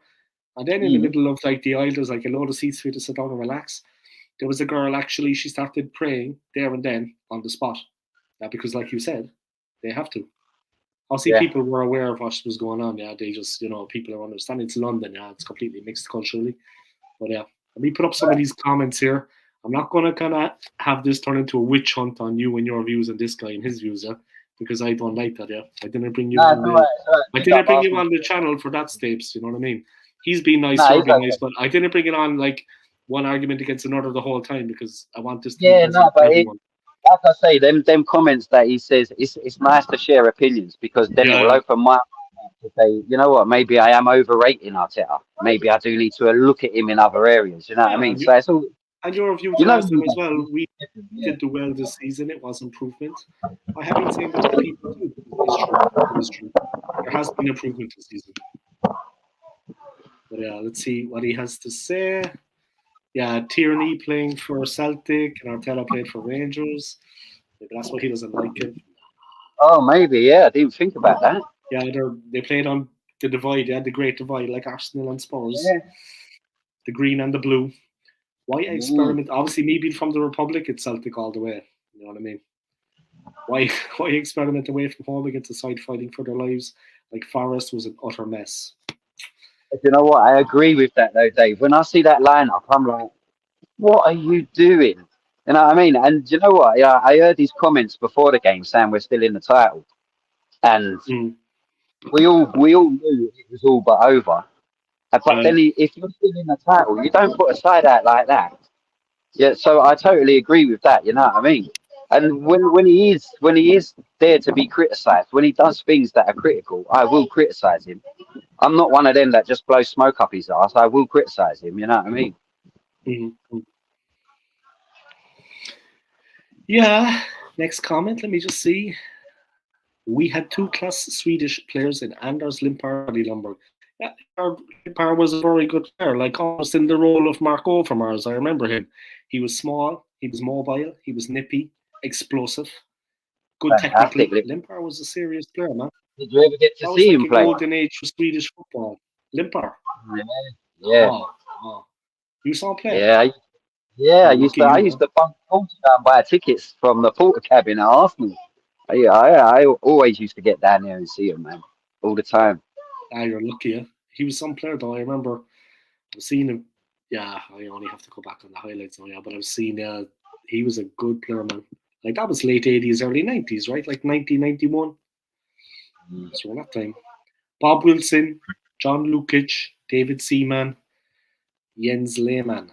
And then in the middle of the aisle, there's a load of seats for you to sit down and relax. There was a girl, actually, she started praying there and then on the spot. Because like you said, they have to. Obviously, people were aware of what was going on. Yeah, they just, people are understanding. It's London. Yeah, it's completely mixed culturally. But let me put up some of these comments here. I'm not going to kind of have this turn into a witch hunt on you and your views and this guy and his views, because I don't like that. I didn't bring you. I didn't bring you on the channel for that, Stapes. You know what I mean? He's been nice, nice, but I didn't bring it on one argument against another the whole time because I want this to be but like I say, them comments that he says, it's nice to share opinions because then it will open my mind to say, you know what, maybe I am overrating Arteta. Maybe I do need to look at him in other areas. You know what I mean? So it's all. And your view last time as well, we did do well this season. It was improvement. I have been saying that to people too. It's true. There has been improvement this season. But let's see what he has to say. Yeah, Tierney playing for Celtic and Arteta played for Rangers. Maybe that's why he doesn't like it. Oh, maybe, I didn't think about that. Yeah, they played on the divide, the great divide, like Arsenal and Spurs. Yeah. The green and the blue. Why experiment? Obviously, me being from the Republic, it's Celtic all the way. You know what I mean? Why experiment away from home against a side fighting for their lives? Like Forest was an utter mess. You know what? I agree with that though, Dave. When I see that lineup, I'm like, what are you doing? You know what I mean? And you know what? Yeah, I heard these comments before the game saying we're still in the title. And we all knew it was all but over. But then if you're still in the title, you don't put a side out like that. Yeah, so I totally agree with that, you know what I mean? And when he is there to be criticised, when he does things that are critical, I will criticise him. I'm not one of them that just blows smoke up his ass. I will criticise him, you know what I mean? Mm-hmm. Yeah, next comment, let me just see. We had two class Swedish players in Anders Limpar and Lundberg. Yeah, Limpar was a very good player, almost in the role of Mark Overmars. I remember him. He was small, he was mobile, he was nippy, explosive, good technically. Limpar was a serious player, man. Did you ever get to see him play? Golden age for Swedish football. Limpar. Yeah. Oh. You saw him play? Yeah. I used to bunk down buy tickets from the porter cabin at Arsenal. I always used to get down there and see him, man, all the time. You're lucky. Yeah? He was some player, though. I remember seeing him. Yeah, I only have to go back on the highlights now. Yeah, but I've seen. He was a good player, man. That was late 80s, early 90s, right? 1991. So that time. Bob Wilson, John Lukic, David Seaman, Jens Lehmann.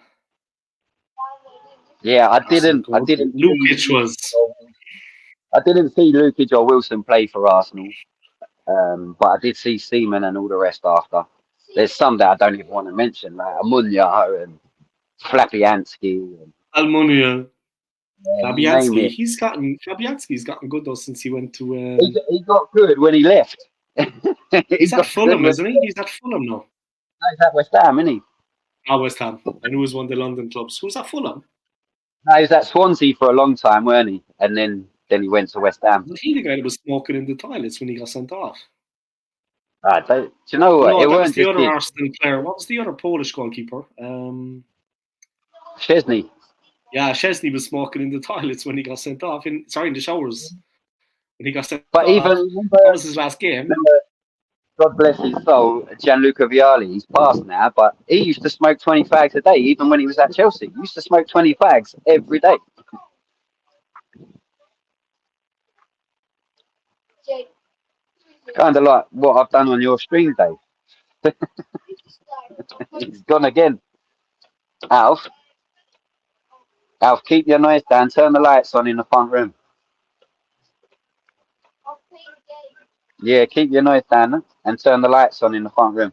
Yeah, I didn't. Lukic was. I didn't see Lukic or Wilson play for Arsenal, but I did see Seaman and all the rest after. There's some that I don't even want to mention, like Almunia and Fabianski. Almunia. Fabianski. Fabianski's gotten good though since he went to. He got good when he left. He's at Fulham, isn't he? He's at Fulham now. No, he's at West Ham, isn't he? West Ham. I knew he was one of the London clubs. Who's at Fulham? No, he was at Swansea for a long time, weren't he? And then he went to West Ham. Was he the guy that was smoking in the toilets when he got sent off? Do you know what? No, it wasn't the other Arsenal player. What was the other Polish goalkeeper? Szczesny. Yeah, Szczesny was smoking in the toilets when he got sent off. In the showers. When he got sent off. That was his last game. God bless his soul, Gianluca Vialli. He's passed now, but he used to smoke 20 fags a day, even when he was at Chelsea. He used to smoke 20 fags every day. Kind of like what I've done on your stream, Dave. He's gone again. Alf, Alf, keep your noise down. Turn the lights on in the front room. Yeah, keep your noise down and turn the lights on in the front room.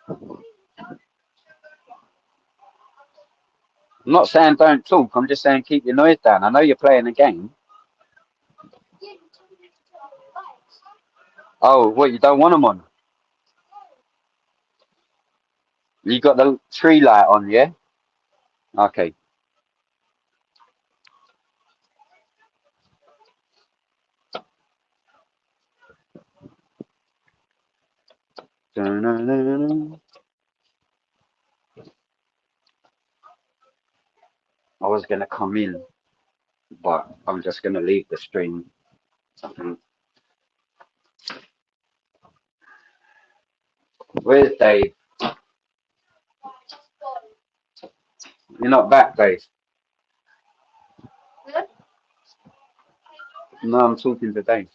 I'm not saying don't talk. I'm just saying keep your noise down. I know you're playing a game. Oh, what, you don't want them on? You got the tree light on, yeah? Okay. I was going to come in, but I'm just going to leave the stream. Where's Dave? You're not back, Dave. No, I'm talking to Dave.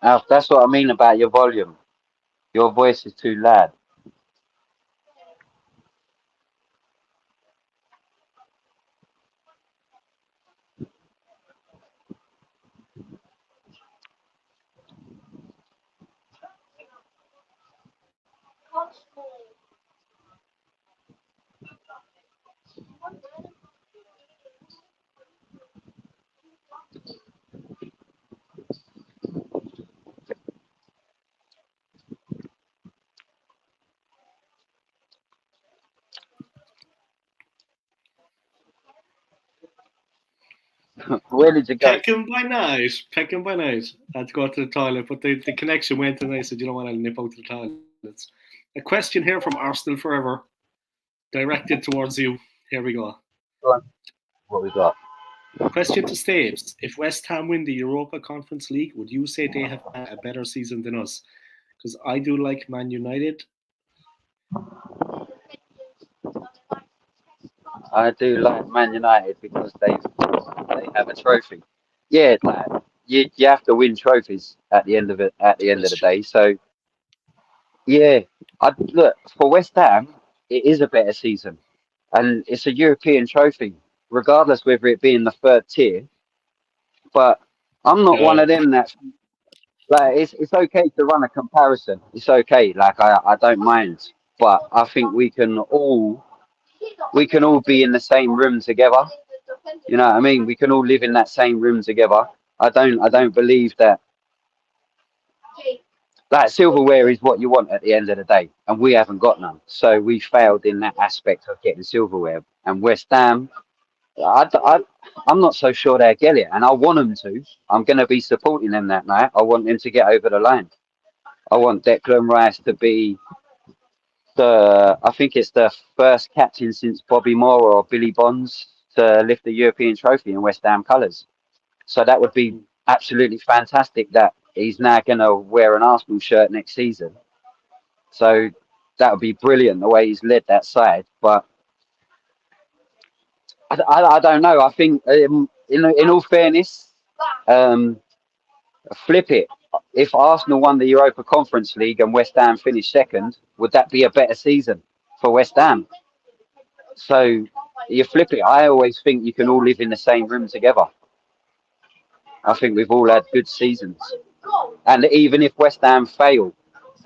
Alf, that's what I mean about your volume. Your voice is too loud. Where did you go? Pecking by night. Pecking by night. I had to go to the toilet, but the connection went, and I said, you know what, I'll nip out to the toilets. A question here from Arsenal Forever, directed towards you. Here we go. What we got? Question to Staves. If West Ham win the Europa Conference League, would you say they have had a better season than us? Because I do like Man United. I do like Man United because they have a trophy. Yeah, like, you have to win trophies at the end of it. At the end of the day, so yeah, I look for West Ham. It is a better season, and it's a European trophy, regardless whether it be in the third tier. But I'm not one of them that like it's okay to run a comparison. It's okay, like I don't mind, but I think we can all be in the same room together. You know what I mean? We can all live in that same room together. I don't believe that like silverware is what you want at the end of the day, and we haven't got none. So we failed in that aspect of getting silverware. And West Ham, I'm not so sure they'll get it, and I want them to. I'm going to be supporting them that night. I want them to get over the line. I want Declan Rice to be I think it's the first captain since Bobby Moore or Billy Bonds to lift the European trophy in West Ham colours. So that would be absolutely fantastic that he's now going to wear an Arsenal shirt next season. So that would be brilliant the way he's led that side. But I don't know. I think in all fairness, flip it. If Arsenal won the Europa Conference League and West Ham finished second, would that be a better season for West Ham? So you flip it. I always think you can all live in the same room together. I think we've all had good seasons. And even if West Ham fail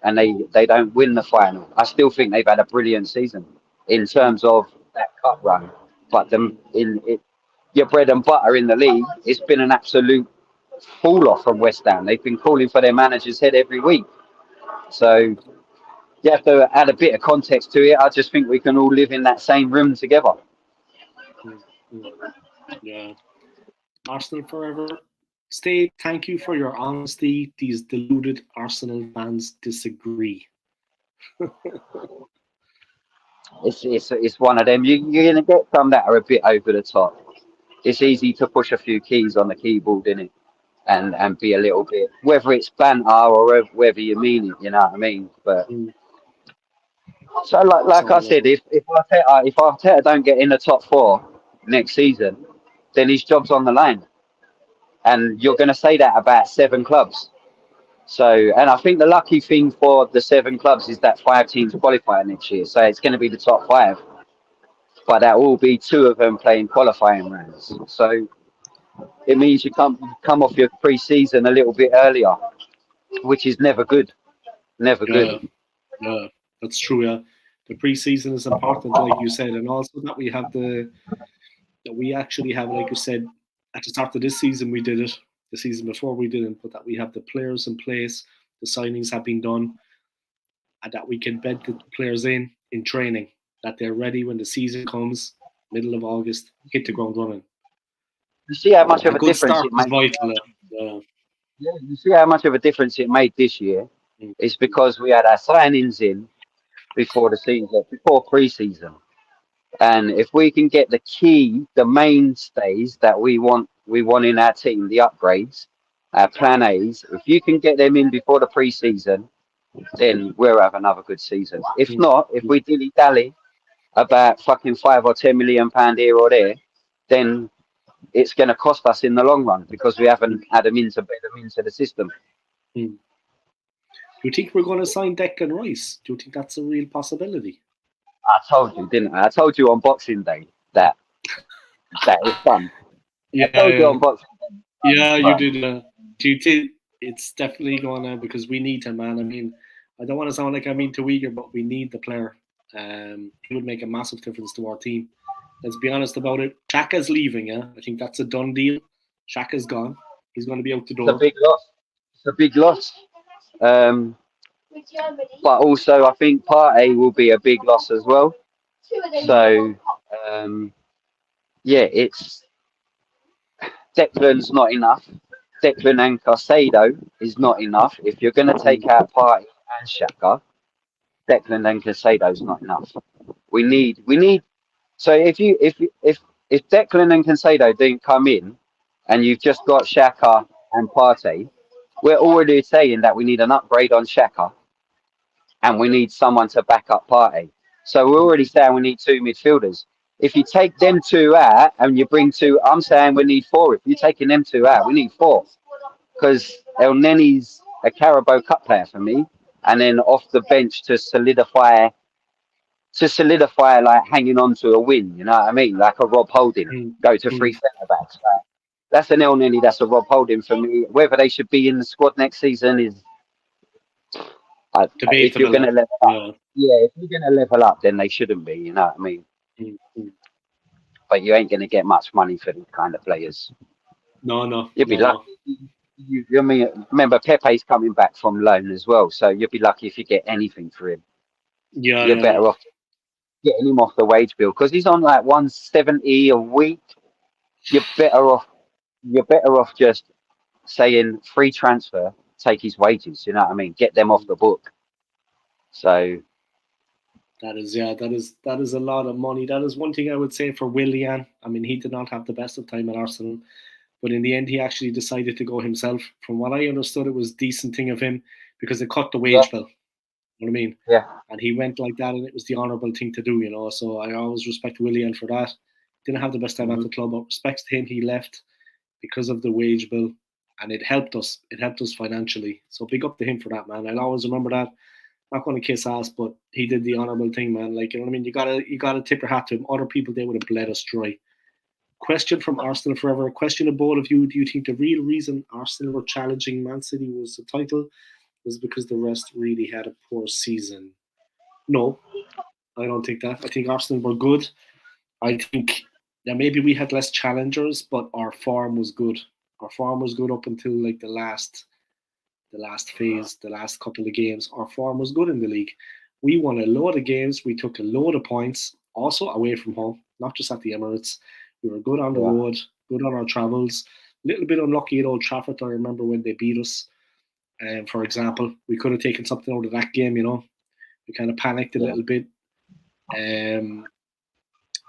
and they don't win the final, I still think they've had a brilliant season. in terms of that cup run. But your bread and butter in the league, it's been an absolute fall off from West Ham. They've been calling for their manager's head every week. So you have to add a bit of context to it. I just think we can all live in that same room together. Yeah. Arsenal forever. Steve, thank you for your honesty. These deluded Arsenal fans disagree. It's one of them. You're going to get some that are a bit over the top. It's easy to push a few keys on the keyboard, isn't it? And be a little bit, whether it's banter or whether you mean it, you know what I mean? But so like I said, if Arteta don't get in the top 4 next season, then his job's on the line. And you're going to say that about 7 clubs. So, and I think the lucky thing for the 7 clubs is that 5 teams qualify next year. So it's going to be the top 5. But that will be 2 of them playing qualifying rounds. So it means you come off your pre-season a little bit earlier, which is never good. Never good. Yeah, that's true. Yeah, the pre-season is important, like you said, and also that we actually have, like you said, at the start of this season we did it. The season before we didn't, but that we have the players in place, the signings have been done, and that we can bed the players in training, that they're ready when the season comes, middle of August, hit the ground running. You see how much of a good difference start it made. Vital. Yeah, you see how much of a difference it made this year. It's because we had our signings in before the season, before pre-season, and if we can get the mainstays that we want in our team, the upgrades, our plan A's, if you can get them in before the pre-season, then we'll have another good season. If not, if we dilly-dally about fucking £5 or £10 million here or there, then it's going to cost us in the long run because we haven't had them into the system. Do you think we're going to sign Declan Rice? Do you think that's a real possibility? I told you, didn't I? I told you on Boxing Day that it's fun. Yeah, I told you on Boxing Day. Yeah, you did. Do you think it's definitely going to, because we need him, man. I mean, I don't want to sound like I mean to Uyghur, but we need the player. He would make a massive difference to our team. Let's be honest about it. Xhaka's leaving, yeah? I think that's a done deal. Xhaka's gone. He's going to be out the door. It's a big loss. It's a big loss. But also, I think Partey will be a big loss as well. So, yeah, it's Declan's not enough. Declan and Caicedo is not enough. If you're going to take out Partey and Xhaka, Declan and Caicedo's not enough. We need. So if Declan and Caicedo didn't come in, and you've just got Xhaka and Partey, we're already saying that we need an upgrade on Xhaka, and we need someone to back up Partey. So we're already saying we need 2 midfielders. If you take them 2 out and you bring 2, I'm saying we need 4. If you're taking them 2 out, we need 4. Because El Neni's a Carabao Cup player for me. And then off the bench to solidify like hanging on to a win, you know what I mean? Like a Rob Holding, go to 3 centre-backs. Like, that's an El Neni, that's a Rob Holding for me. Whether they should be in the squad next season is... if you're going to level up, if you're going to level up, then they shouldn't be, you know what I mean? But you ain't going to get much money for these kind of players. No. You'll be lucky. I mean, remember, Pepe's coming back from loan as well, so you'll be lucky if you get anything for him. You're better off getting him off the wage bill because he's on like 170 a week. You're better off just saying free transfer, take his wages. You know what I mean? Get them off the book. So that is a lot of money. That is one thing I would say for Willian. I mean, he did not have the best of time at Arsenal, but in the end, he actually decided to go himself. From what I understood, it was a decent thing of him because it cut the wage bill. You know what I mean? Yeah. And he went like that, and it was the honourable thing to do, you know. So I always respect Willian for that. Didn't have the best time at the club, but respects to him, he left because of the wage bill, and it helped us. It helped us financially. So big up to him for that, man. I'll always remember that. Not going to kiss ass, but he did the honourable thing, man. Like, you know what I mean? You gotta tip your hat to him. Other people, they would have bled us dry. Question from Arsenal Forever. A question to both of you. Do you think the real reason Arsenal were challenging Man City was the title was because the rest really had a poor season? No. I don't think that. I think Arsenal were good. I think maybe we had less challengers, but our form was good. Our form was good up until like the last phase, the last couple of games. Our form was good in the league. We won a load of games. We took a load of points, also away from home, not just at the Emirates. We were good on the road, good on our travels. A little bit unlucky at Old Trafford. I remember when they beat us. For example, we could have taken something out of that game. You know, we kind of panicked a little bit.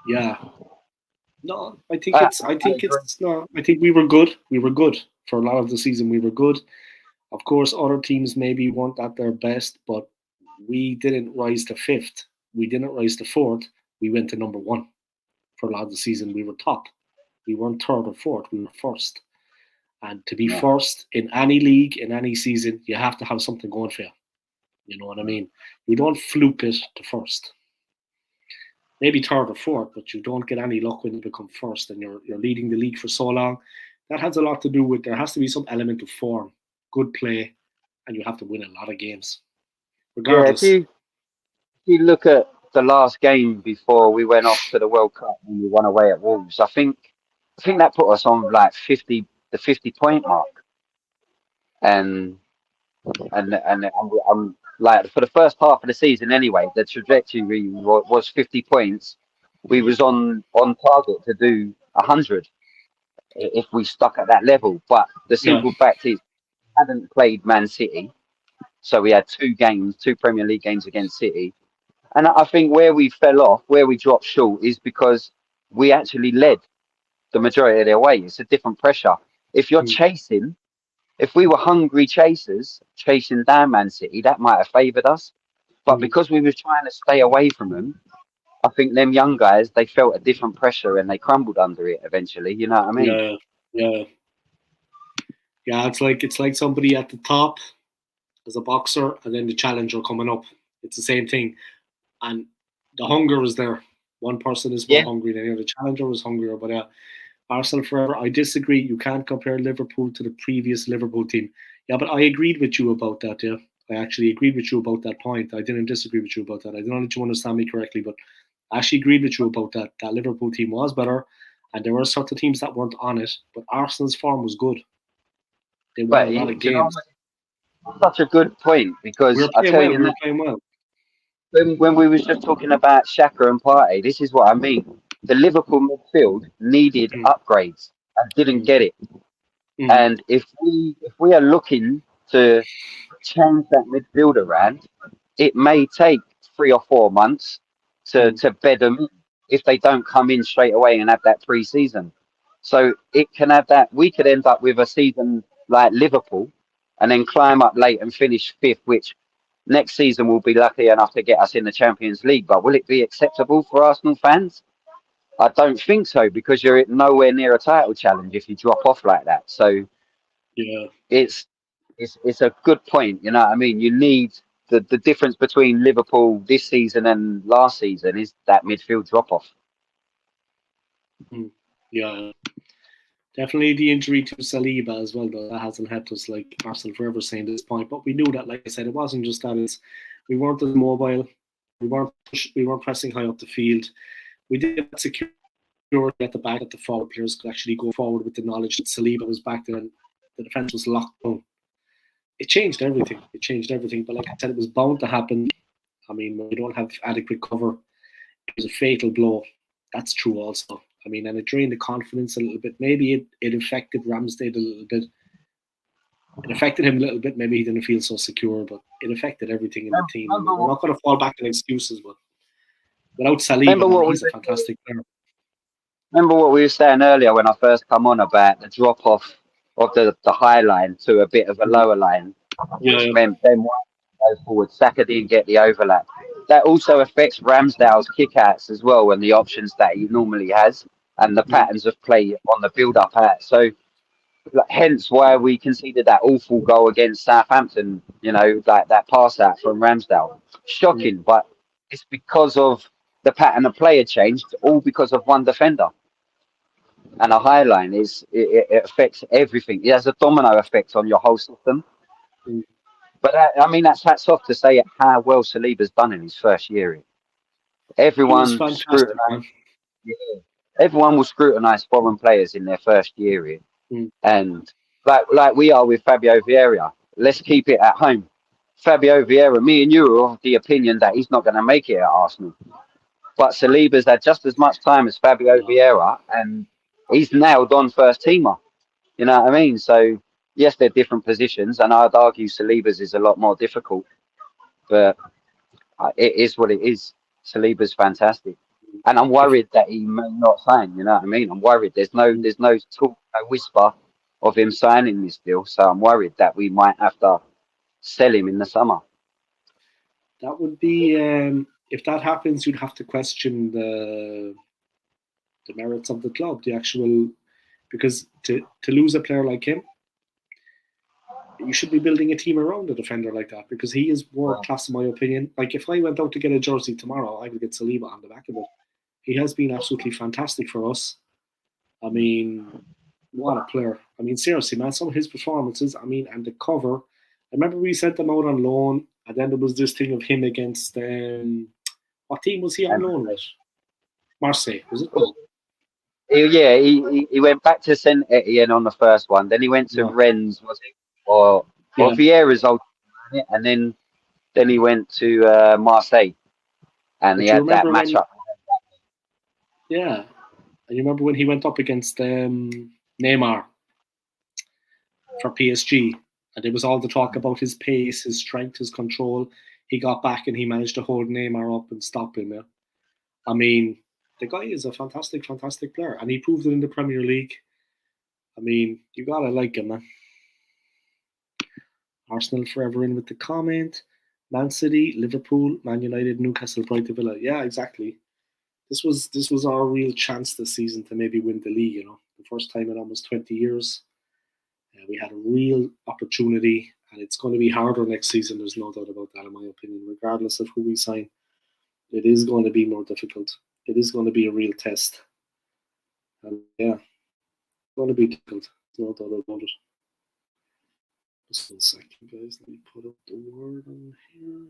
Yeah. No, I think we were good. We were good for a lot of the season. We were good. Of course, other teams maybe weren't at their best, but we didn't rise to fifth. We didn't rise to fourth. We went to number one for a lot of the season. We were top. We weren't third or fourth. We were first. And to be first in any league, in any season, you have to have something going for you. You know what I mean? You don't fluke it to first. Maybe third or fourth, but you don't get any luck when you become first and you're leading the league for so long. That has a lot to do with there has to be some element of form, good play, and you have to win a lot of games. Regardless. Yeah, if you look at the last game before we went off to the World Cup and we won away at Wolves, I think that put us on like the 50-point mark. And I'm like, for the first half of the season anyway, the trajectory was 50 points. We was on target to do 100 if we stuck at that level. But the simple fact is, we hadn't played Man City, so we had two Premier League games against City. And I think where we fell off, where we dropped short, is because we actually led the majority of their way. It's a different pressure. If you're chasing, if we were hungry chasers chasing down Man City, that might have favoured us. But because we were trying to stay away from them, I think them young guys, they felt a different pressure and they crumbled under it eventually. You know what I mean? Yeah. It's like somebody at the top as a boxer, and then the challenger coming up. It's the same thing, and the hunger was there. One person is more hungry than the other. The challenger was hungrier, but Arsenal forever. I disagree. You can't compare Liverpool to the previous Liverpool team. Yeah, but I agreed with you about that. Yeah, I actually agreed with you about that point. I didn't disagree with you about that. I don't know that you understand me correctly, but I actually agreed with you about that. That Liverpool team was better, and there were certain teams that weren't on it. But Arsenal's form was good. They won a lot of games. Such a good point, because we were playing well. When we was just talking about Xhaka and Partey, this is what I mean. The Liverpool midfield needed upgrades and didn't get it. And if we are looking to change that midfield around, it may take 3 or 4 months to bed them in if they don't come in straight away and have that pre-season. So it can have that. We could end up with a season like Liverpool and then climb up late and finish fifth, which next season will be lucky enough to get us in the Champions League. But will it be acceptable for Arsenal fans? I don't think so, because you're nowhere near a title challenge if you drop off like that. So it's a good point. You know what I mean? You need the difference between Liverpool this season and last season is that midfield drop off. Yeah. Definitely the injury to Saliba as well, though. That hasn't helped us, like Arsenal forever saying this point. But we knew that, like I said, it wasn't just that. We weren't as mobile. We weren't pressing high up the field. We did security at the back, that the forward players could actually go forward with the knowledge that Saliba was back there and the defence was locked down. It changed everything. But like I said, it was bound to happen. I mean, when we don't have adequate cover, it was a fatal blow. That's true also. I mean, and it drained the confidence a little bit. Maybe it affected Ramsdale a little bit. It affected him a little bit. Maybe he didn't feel so secure, but it affected everything in the team. I mean, we're not going to fall back on excuses, but without Saliba, he's a fantastic player. Remember what we were saying earlier when I first come on about the drop off of the high line to a bit of a lower line. Then go forward. Saka didn't get the overlap. That also affects Ramsdale's kickouts as well, and the options that he normally has, and the patterns of play on the build-up out. So, hence why we conceded that awful goal against Southampton. You know, like that pass out from Ramsdale. Shocking, but it's because of the pattern of play had changed, all because of one defender. And a high line it affects everything. It has a domino effect on your whole system. But I mean, that's hats off to say how well Saliba's done in his first year. was Everyone fantastic, man. scrutinise. Everyone will scrutinise foreign players in their first year here, and like we are with Fabio Vieira. Let's keep it at home. Fabio Vieira, me and you are of the opinion that he's not going to make it at Arsenal. But Saliba's had just as much time as Fabio Vieira, and he's nailed on first teamer. You know what I mean? So yes, they're different positions, and I'd argue Saliba's is a lot more difficult. But it is what it is. Saliba's fantastic, and I'm worried that he may not sign. You know what I mean? I'm worried. There's no talk, no whisper of him signing this deal. So I'm worried that we might have to sell him in the summer. That would be if that happens, you'd have to question the merits of the club, the actual, because to lose a player like him, you should be building a team around a defender like that, because he is world class in my opinion. Like if I went out to get a jersey tomorrow, I would get Saliba on the back of it. He has been absolutely fantastic for us. I mean, what a player. I mean, seriously, man, some of his performances, I mean, and the cover. I remember we sent them out on loan, and then there was this thing of him against what team was he on loan with? Marseille, was it? He went back to Saint Etienne on the first one. Then he went to Rennes, was it? Or Vieira's old, and then he went to Marseille, and But he you had that remember matchup. Yeah, and you remember when he went up against Neymar for PSG, and there was all the talk about his pace, his strength, his control. He got back and he managed to hold Neymar up and stop him. Yeah? I mean, the guy is a fantastic, fantastic player, and he proved it in the Premier League. I mean, you gotta like him, man. Arsenal forever in with the comment. Man City, Liverpool, Man United, Newcastle, Brighton, Villa. Yeah, exactly. This was our real chance this season to maybe win the league. You know, the first time in almost 20 years. We had a real opportunity, and it's going to be harder next season. There's no doubt about that, in my opinion. Regardless of who we sign, it is going to be more difficult. It is going to be a real test, and yeah, it's going to be difficult. No doubt about it. Just 1 second, guys. Let me put up the word on here.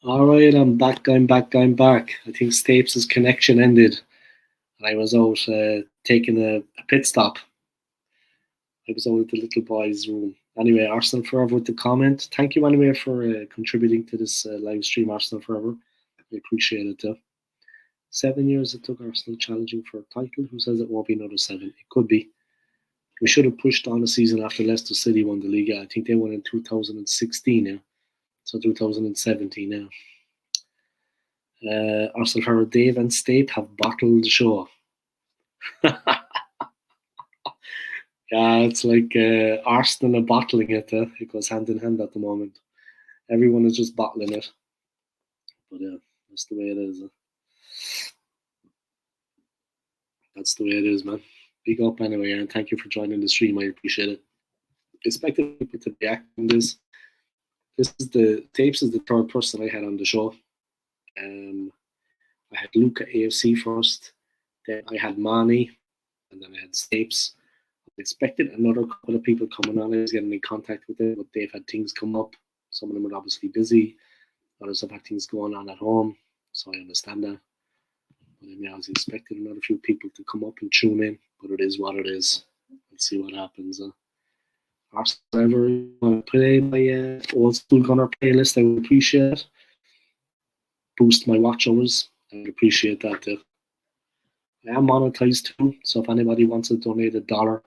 All right, I'm back. I'm back. I'm back. I think Stapes' connection ended, and I was out taking a pit stop. I was out at the little boy's room. Anyway, Arsenal Forever with the comment. Thank you anyway for contributing to this live stream, Arsenal Forever. I appreciate it. 7 years it took Arsenal challenging for a title. Who says it won't be another 7? It could be. We should have pushed on the season after Leicester City won the league. I think they won in 2016 now. So 2017 now. Arsenal Forever, Dave and Stape have bottled the show. Yeah, it's like Arsenal are bottling it. It goes hand in hand at the moment. Everyone is just bottling it. But yeah, that's the way it is. That's the way it is, man. Big up anyway, and thank you for joining the stream. I appreciate it. Expected people to be acting this. This is the Tapes is the third person I had on the show. I had Luca AFC first, then I had Mani, and then I had Stapes. I expected another couple of people coming on. I was getting in contact with them, but they've had things come up. Some of them were obviously busy. Others have had things going on at home, so I understand that. But I was expecting another few people to come up and tune in, but it is what it is. Let's see what happens. Arsenal ever want to play my old school gunner playlist? I would appreciate it. Boost my watch hours. I would appreciate that too. I am monetized too, so if anybody wants to donate $1,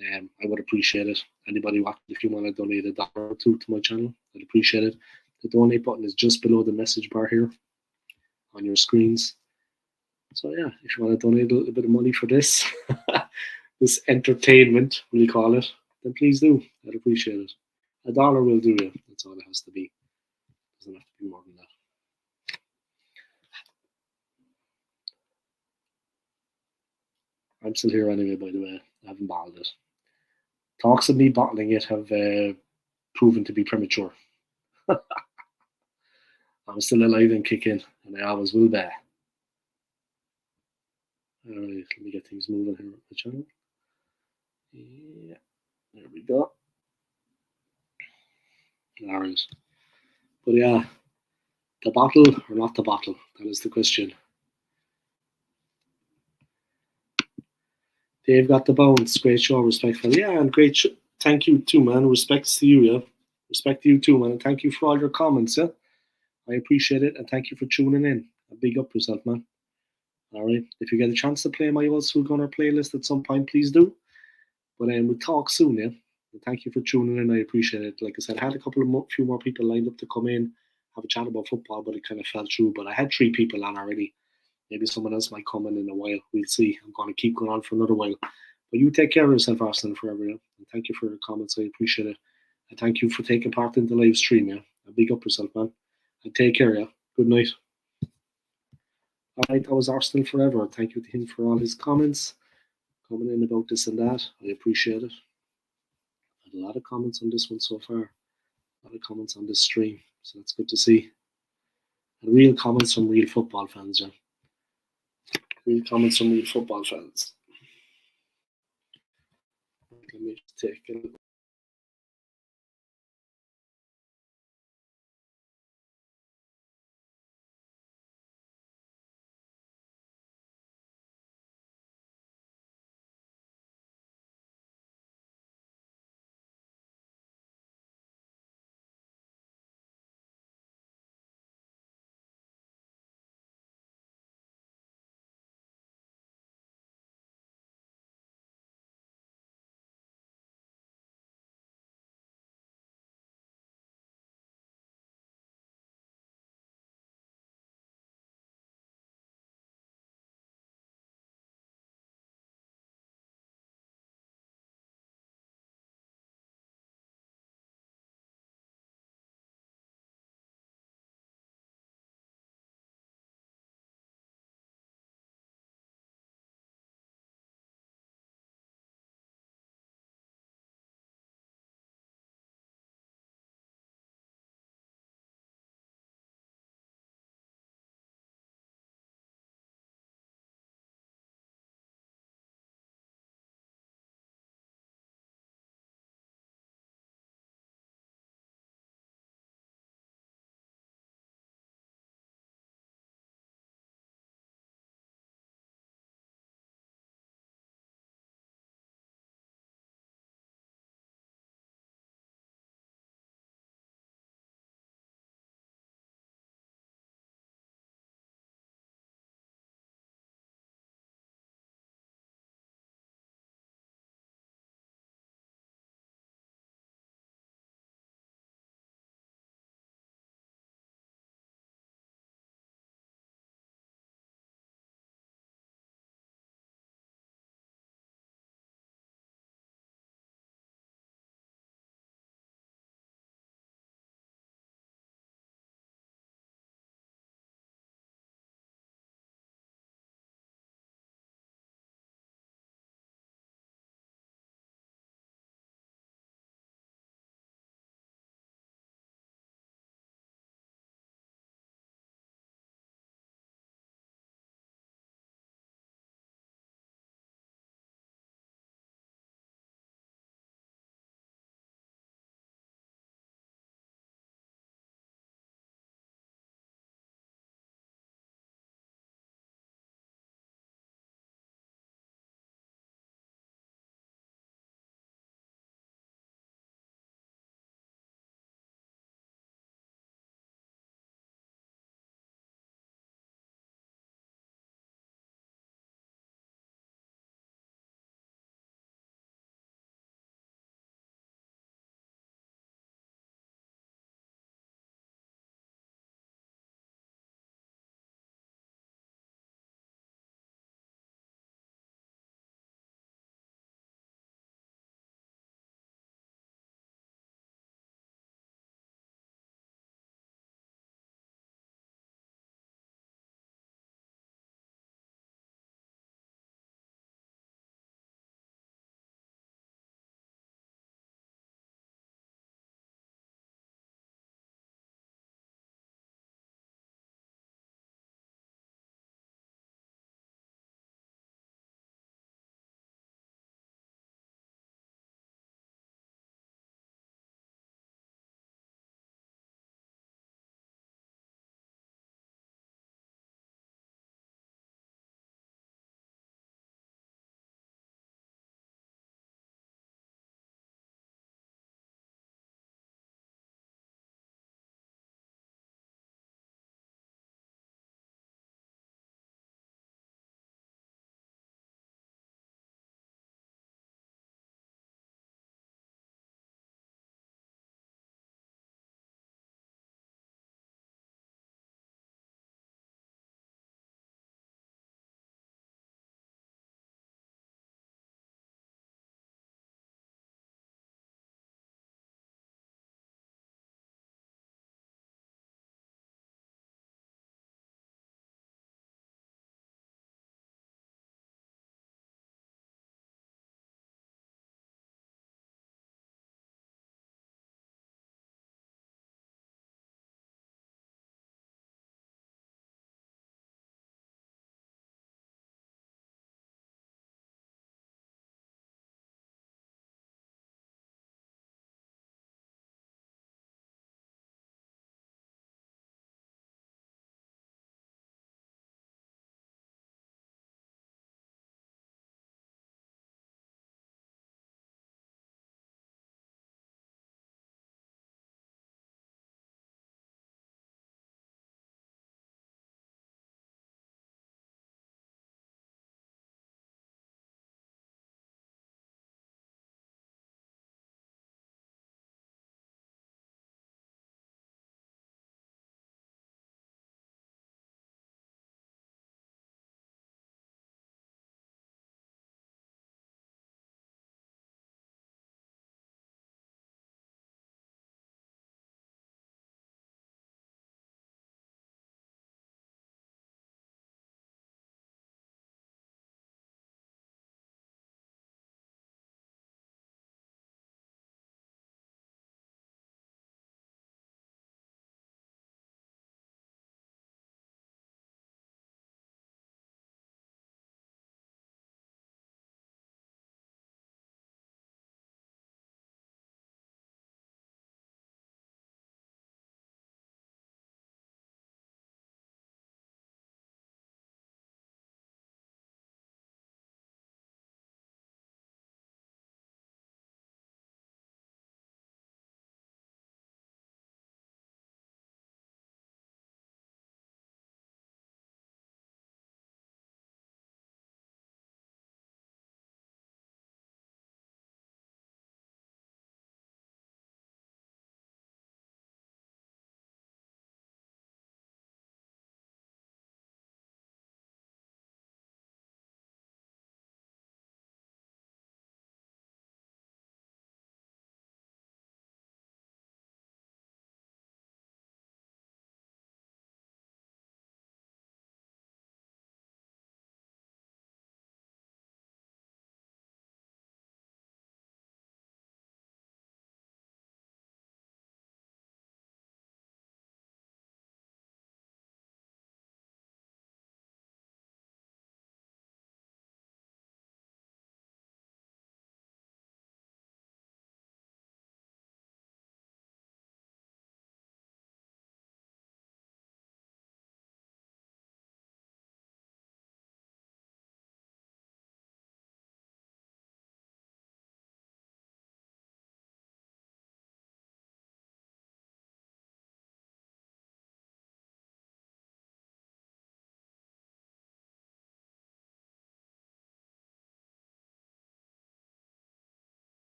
I would appreciate it. Anybody watching, if you want to donate $1 or two to my channel, I'd appreciate it. The donate button is just below the message bar here on your screens. So yeah, if you want to donate a little bit of money for this, this entertainment, we call it, then please do. I'd appreciate it. $1 will do you. That's all it has to be. It doesn't have to be more than that. I'm still here anyway, by the way. I haven't bottled it. Talks of me bottling it have proven to be premature. I'm still alive and kicking, and I always will be. Alright, let me get things moving here on the channel. Yeah, there we go. Alright. But yeah, the bottle or not the bottle? That is the question. Dave got the bounce. Great show, respectful. Yeah, and great. Thank you too, man. Respects to you, yeah. Respect to you too, man. And thank you for all your comments, yeah. I appreciate it, and thank you for tuning in. A big up yourself, man. All right. If you get a chance to play my old school gunner playlist at some point, please do. But we'll talk soon, yeah. And thank you for tuning in. I appreciate it. Like I said, I had a few more people lined up to come in, have a chat about football, but it kind of fell through. But I had 3 people on already. Maybe someone else might come in a while. We'll see. I'm going to keep going on for another while. But you take care of yourself, Arsenal, forever. Yeah? And thank you for your comments. I appreciate it. And thank you for taking part in the live stream. Yeah, and big up yourself, man. And take care. Yeah. Good night. All right, that was Arsenal forever. Thank you to him for all his comments coming in about this and that. I appreciate it. I had a lot of comments on this one so far. A lot of comments on this stream. So it's good to see. And real comments from real football fans, yeah. Real comments from real football fans. Let me just take a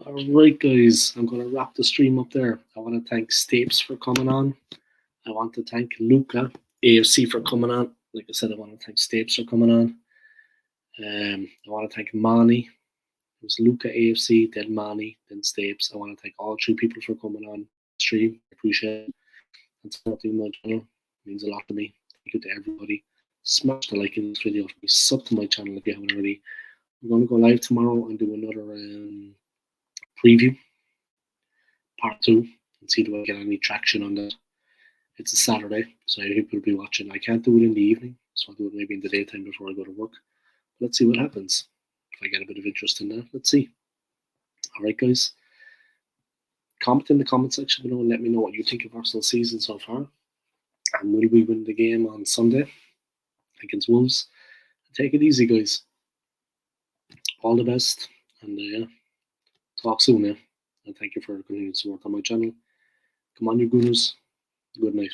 Alright guys, I'm going to wrap the stream up there. I want to thank Stapes for coming on. I want to thank Luca, AFC, for coming on. Like I said, I want to thank Stapes for coming on. I want to thank Mani. It was Luca, AFC, then Mani, then Stapes. I want to thank all 3 people for coming on the stream. I appreciate it. And supporting my channel. It means a lot to me. Thank you to everybody. Smash the like in this video. Sub to my channel if you haven't already. I'm going to go live tomorrow and do another preview, part 2, and see do I get any traction on that. It's a Saturday, so people will be watching. I can't do it in the evening, so I'll do it maybe in the daytime before I go to work. Let's see what happens. If I get a bit of interest in that, let's see. Alright guys, comment in the comment section below and let me know what you think of Arsenal's season so far. And will we win the game on Sunday against Wolves? Take it easy guys. All the best, and talk soon, and thank you for continuing support on my channel. Come on, you Gooners. Good night.